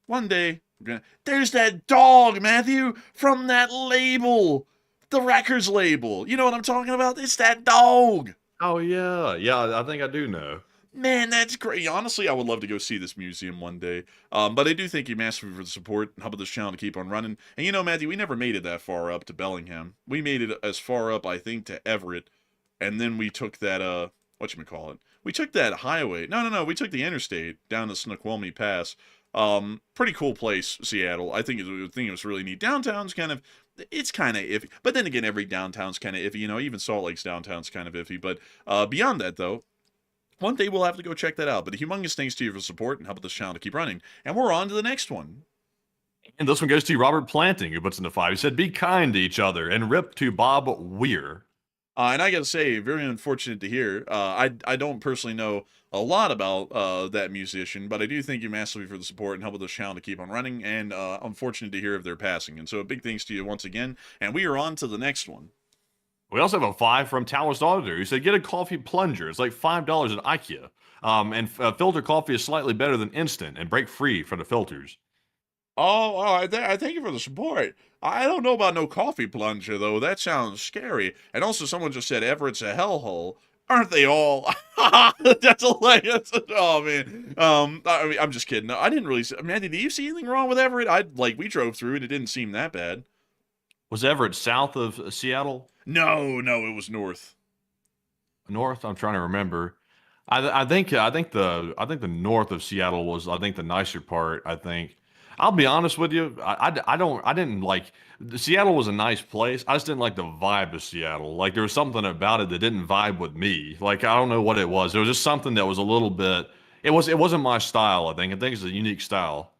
one day, there's that dog, Matthew, from that label. The Wreckers label. You know what I'm talking about? It's that dog.
Oh, yeah. Yeah, I think I do know.
Man, that's great. Honestly, I would love to go see this museum one day. But I do thank you massively for the support and helping this channel to keep on running. And you know, Matthew, we never made it that far up to Bellingham. We made it as far up, I think, to Everett. And then we took that, whatchamacallit? We took that highway. No. We took the interstate down to Snoqualmie Pass. Pretty cool place, Seattle. I think it was really neat. Downtown's kind of, it's kind of iffy. But then again, every downtown's kind of iffy. You know, even Salt Lake's downtown's kind of iffy. But beyond that, though, one day we'll have to go check that out. But a humongous thanks to you for support and helping this channel to keep running. And we're on to the next one.
And this one goes to Robert Planting, who puts in the 5. He said, "Be kind to each other," and rip to Bob Weir.
And I gotta say, very unfortunate to hear. I don't personally know a lot about that musician, but I do thank you massively for the support and helping this channel to keep on running. And unfortunate to hear of their passing. And so a big thanks to you once again. And we are on to the next one.
We also have a 5 from Taoist Auditor, who said, "Get a coffee plunger. It's like $5 at IKEA. And filter coffee is slightly better than instant, and break free from the filters."
I thank you for the support. I don't know about no coffee plunger, though. That sounds scary. And also, someone just said Everett's a hellhole. Aren't they all? That's hilarious. Oh, man. I mean, I'm just kidding. I didn't really see... Man, did you see anything wrong with Everett? We drove through and it didn't seem that bad.
Was Everett south of Seattle?
No, it was north.
North? I'm trying to remember. I think the north of Seattle was, I think, the nicer part, I think. I'll be honest with you. I didn't like, Seattle was a nice place. I just didn't like the vibe of Seattle. Like, there was something about it that didn't vibe with me. Like, I don't know what it was. There was just something that was a little bit, it wasn't my style, I think. I think it's a unique style.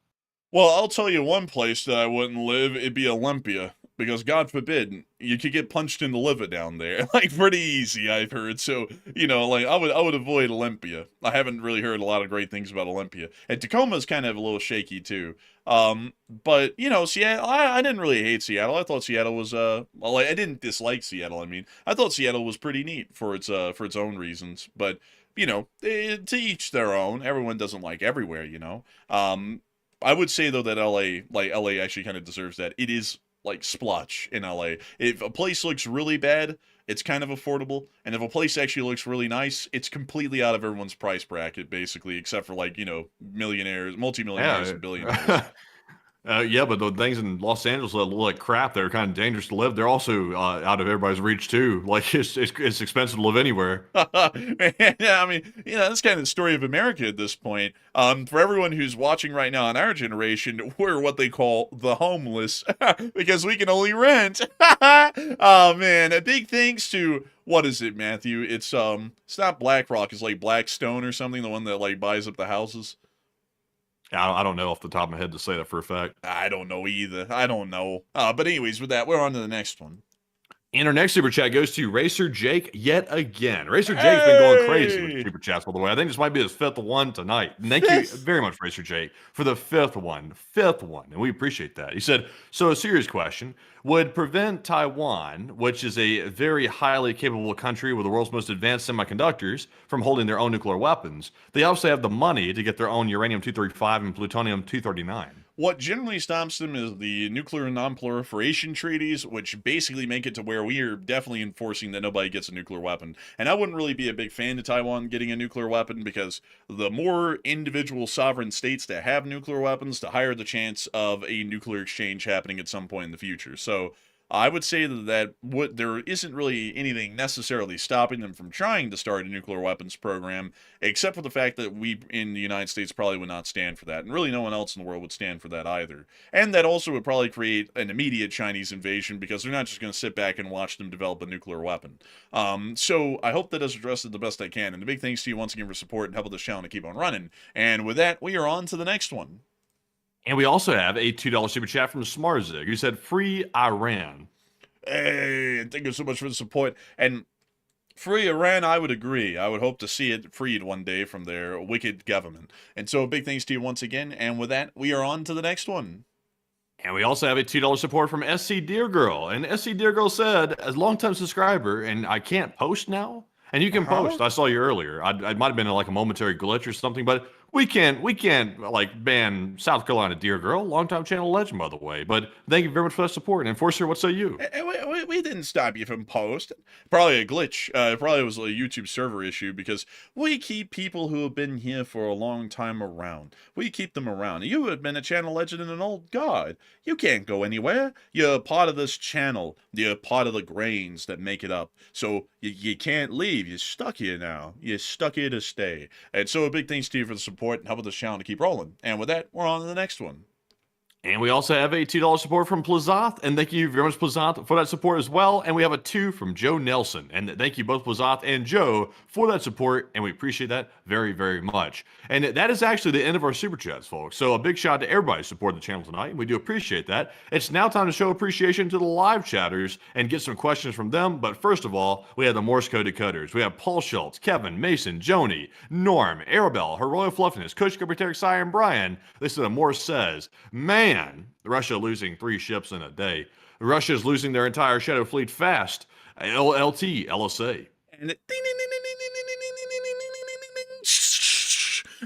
Well, I'll tell you one place that I wouldn't live. It'd be Olympia. Because God forbid, you could get punched in the liver down there. Like, pretty easy, I've heard. So, you know, like, I would avoid Olympia. I haven't really heard a lot of great things about Olympia. And Tacoma's kind of a little shaky, too. But, you know, Seattle, I didn't really hate Seattle. I thought Seattle was, well, I didn't dislike Seattle, I mean. I thought Seattle was pretty neat for its own reasons. But, you know, to each their own. Everyone doesn't like everywhere, you know. I would say, though, that LA actually kind of deserves that. It is like splotch in LA. If a place looks really bad, it's kind of affordable. And if a place actually looks really nice, it's completely out of everyone's price bracket, basically, except for, like, you know, millionaires, multimillionaires, and billionaires.
Yeah, but the things in Los Angeles that look like crap, they're kind of dangerous to live. They're also out of everybody's reach too. Like, it's expensive to live anywhere.
Yeah, I mean, you know, that's kind of the story of America at this point. For everyone who's watching right now in our generation, we're what they call the homeless because we can only rent. Oh man, a big thanks to, what is it, Matthew? It's not BlackRock, it's like Blackstone or something, the one that like buys up the houses.
I don't know off the top of my head to say that for a fact.
I don't know either. I don't know. But anyways, with that, we're on to the next one.
And our next super chat goes to Racer Jake yet again. Racer Jake's been going crazy with super chats, by the way. I think this might be his 5th one tonight. And thank you very much, Racer Jake, for the 5th one. 5th one. And we appreciate that. He said, "So a serious question. Would prevent Taiwan, which is a very highly capable country with the world's most advanced semiconductors, from holding their own nuclear weapons? They also have the money to get their own uranium-235 and plutonium-239.
What generally stops them is the nuclear non-proliferation treaties, which basically make it to where we are definitely enforcing that nobody gets a nuclear weapon. And I wouldn't really be a big fan of Taiwan getting a nuclear weapon because the more individual sovereign states that have nuclear weapons, the higher the chance of a nuclear exchange happening at some point in the future. So I would say that there isn't really anything necessarily stopping them from trying to start a nuclear weapons program, except for the fact that we in the United States probably would not stand for that, and really no one else in the world would stand for that either. And that also would probably create an immediate Chinese invasion because they're not just going to sit back and watch them develop a nuclear weapon. So I hope that has addressed it the best I can, and a big thanks to you once again for support and helping this channel to keep on running. And with that, we are on to the next one.
And we also have a $2 super chat from Smarzig, who said, "Free Iran."
Hey, and thank you so much for the support. And free Iran, I would agree. I would hope to see it freed one day from their wicked government. And so big thanks to you once again. And with that, we are on to the next one.
And we also have a $2 support from SC Dear Girl. And SC Dear Girl said, as a longtime subscriber, and I can't post now? And you can post. I saw you earlier. It might have been like a momentary glitch or something, but we can't like ban South Carolina Dear Girl, longtime channel legend, by the way. But thank you very much for that support. And Enforcer, what say you?
We didn't stop you from posting. Probably a glitch. Probably was a YouTube server issue because we keep people who have been here for a long time around. We keep them around. You have been a channel legend and an old god. You can't go anywhere. You're a part of this channel. You're a part of the grains that make it up. So you can't leave. You're stuck here now. You're stuck here to stay. And so a big thanks to you for the support and helping this channel to keep rolling. And with that, we're on to the next one.
And we also have a $2 support from Plazoth, and thank you very much, Plazoth, for that support as well. And we have a 2 from Joe Nelson, and thank you both, Plazoth and Joe, for that support, and we appreciate that very, very much. And that is actually the end of our Super Chats, folks. So a big shout out to everybody who supported the channel tonight, and we do appreciate that. It's now time to show appreciation to the live chatters and get some questions from them. But first of all, we have the Morse Code Decoders. We have Paul Schultz, Kevin, Mason, Joni, Norm, Arabelle, Her Royal Fluffiness, Coach Secretary Sire, and Brian. Listen to Morse says, man, Russia losing 3 ships in a day. Russia is losing their entire Shadow Fleet fast. LLT, LSA.
And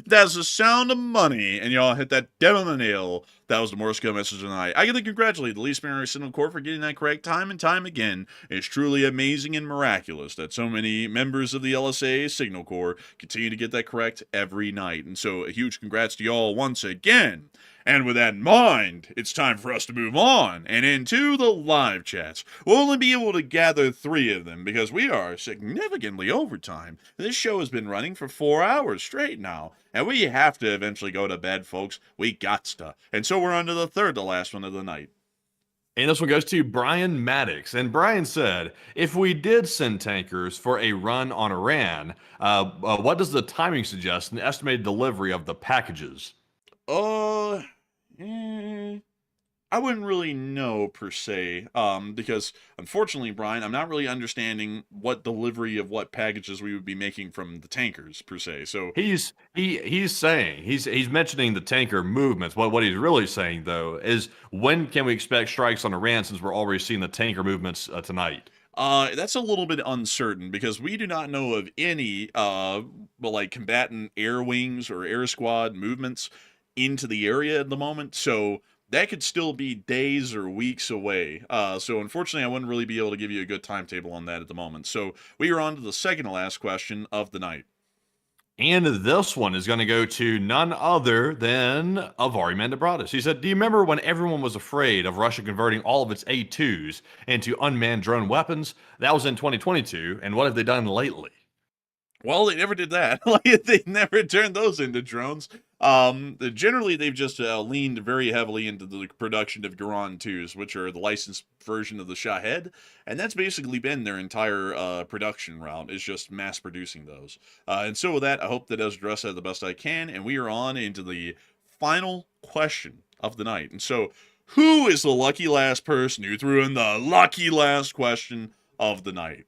that's the sound of money. And y'all hit that dead on the nail. That was the Morse code message tonight. I get to congratulate the Least Binary Signal Corps for getting that correct time and time again. It's truly amazing and miraculous that so many members of the LSA Signal Corps continue to get that correct every night. And so a huge congrats to y'all once again. And with that in mind, it's time for us to move on and into the live chats. We'll only be able to gather 3 of them because we are significantly over time. This show has been running for 4 hours straight now, and we have to eventually go to bed, folks. We gots to. And so we're on to the third to last one of the night.
And this one goes to Brian Maddox. And Brian said, if we did send tankers for a run on Iran, what does the timing suggest an estimated delivery of the packages?
I wouldn't really know per se, because unfortunately, Brian, I'm not really understanding what delivery of what packages we would be making from the tankers per se. So
he's saying he's mentioning the tanker movements. What he's really saying though is, when can we expect strikes on Iran, since we're already seeing the tanker movements tonight?
That's a little bit uncertain because we do not know of any like combatant air wings or air squad movements into the area at the moment. So that could still be days or weeks away. So unfortunately, I wouldn't really be able to give you a good timetable on that at the moment. So we are on to the second to last question of the night.
And this one is going to go to none other than Avari Mandabratis. He said, do you remember when everyone was afraid of Russia converting all of its A2s into unmanned drone weapons? That was in 2022. And what have they done lately?
Well, they never did that. They never turned those into drones. Generally, they've just leaned very heavily into the production of Garan 2s, which are the licensed version of the Shahed, and that's basically been their entire production route, is just mass producing those. And so with that, I hope that does address that the best I can, and we are on into the final question of the night. And so, who is the lucky last person who threw in the lucky last question of the night?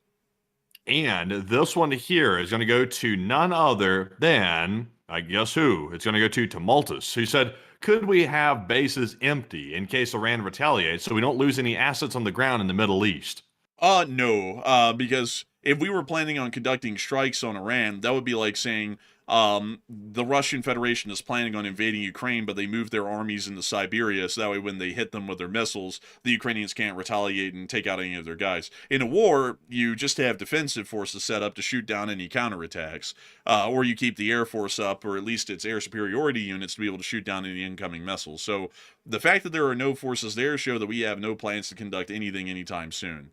And this one here is going to go to none other than, I guess who? It's going to go to Tumultus, who said, could we have bases empty in case Iran retaliates so we don't lose any assets on the ground in the Middle East?
No, because if we were planning on conducting strikes on Iran, that would be like saying, the Russian Federation is planning on invading Ukraine, but they moved their armies into Siberia, so that way when they hit them with their missiles, the Ukrainians can't retaliate and take out any of their guys. In a war, you just have defensive forces set up to shoot down any counterattacks, or you keep the Air Force up, or at least its air superiority units to be able to shoot down any incoming missiles. So the fact that there are no forces there show that we have no plans to conduct anything anytime soon.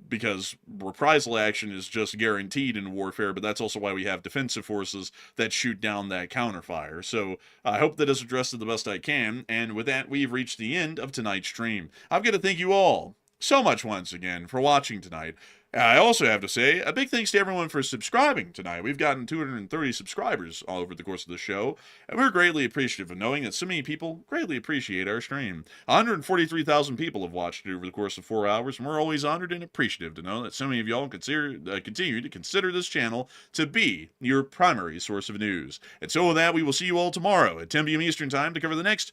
Because reprisal action is just guaranteed in warfare, but that's also why we have defensive forces that shoot down that counterfire. So I hope that is addressed the best I can, and with that, we've reached the end of tonight's stream. I've got to thank you all so much once again for watching tonight. I also have to say a big thanks to everyone for subscribing tonight. We've gotten 230 subscribers all over the course of the show, and we're greatly appreciative of knowing that so many people greatly appreciate our stream. 143,000 people have watched it over the course of 4 hours, and we're always honored and appreciative to know that so many of y'all continue to consider this channel to be your primary source of news. And so with that, we will see you all tomorrow at 10 p.m. Eastern Time to cover the next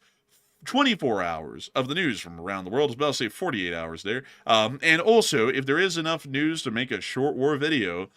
24 hours of the news from around the world. I was about to say 48 hours there. And also, if there is enough news to make a short war video,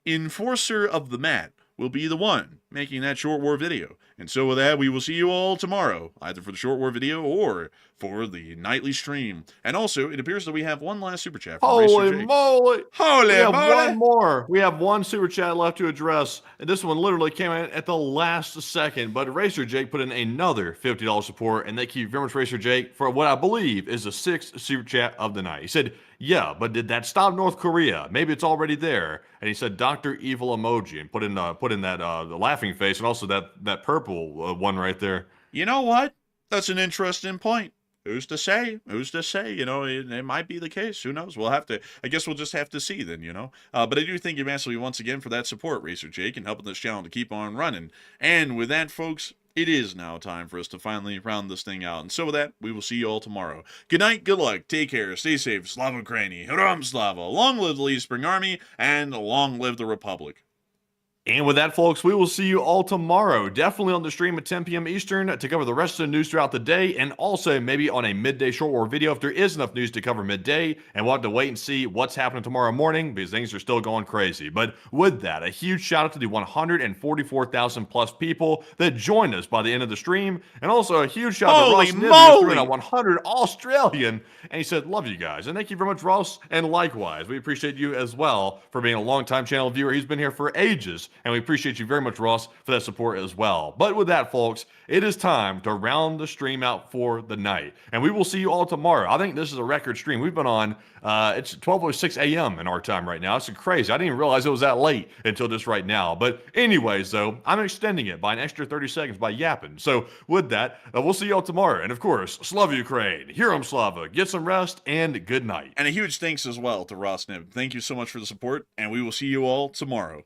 Enforcer of the Mat will be the one making that short war video. And so with that, we will see you all tomorrow, either for the short war video or for the nightly stream. And also, it appears that we have one last super chat from
Holy
Racer Jake.
moly!
Holy
We have
moly!
one more. We have one super chat left to address. And this one literally came in at the last second. But Racer Jake put in another $50 support. And thank you very much, Racer Jake, for what I believe is the 6th super chat of the night. He said, yeah, but did that stop North Korea? Maybe it's already there. And he said, Dr. Evil emoji, and put in that the laughing face and also that purple one right there.
You know what? That's an interesting point. Who's to say? Who's to say? You know, it might be the case. Who knows? I guess we'll just have to see then, you know. But I do thank you massively once again for that support, Racer Jake, and helping this channel to keep on running. And with that, folks, it is now time for us to finally round this thing out. And so with that, we will see you all tomorrow. Good night, good luck, take care, stay safe, Slava Ukraini, Heram Slava, long live the Lead Spring Army, and long live the Republic.
And with that, folks, we will see you all tomorrow, definitely on the stream at 10 p.m. Eastern to cover the rest of the news throughout the day, and also maybe on a midday short war video if there is enough news to cover midday, and we'll have to wait and see what's happening tomorrow morning because things are still going crazy. But with that, a huge shout out to the 144,000 plus people that joined us by the end of the stream, and also a huge shout out to Ross Niven, who's doing a 100 Australian, and he said, love you guys. And thank you very much, Ross, and likewise, we appreciate you as well for being a longtime channel viewer. He's been here for ages. And we appreciate you very much, Ross, for that support as well. But with that, folks, it is time to round the stream out for the night. And we will see you all tomorrow. I think this is a record stream. We've been on, it's 12:06 a.m. in our time right now. It's crazy. I didn't even realize it was that late until just right now. But anyways, though, I'm extending it by an extra 30 seconds by yapping. So with that, we'll see you all tomorrow. And of course, Slava Ukraine, Herom Slava, get some rest, and good night.
And a huge thanks as well to Ross Nib. Thank you so much for the support, and we will see you all tomorrow.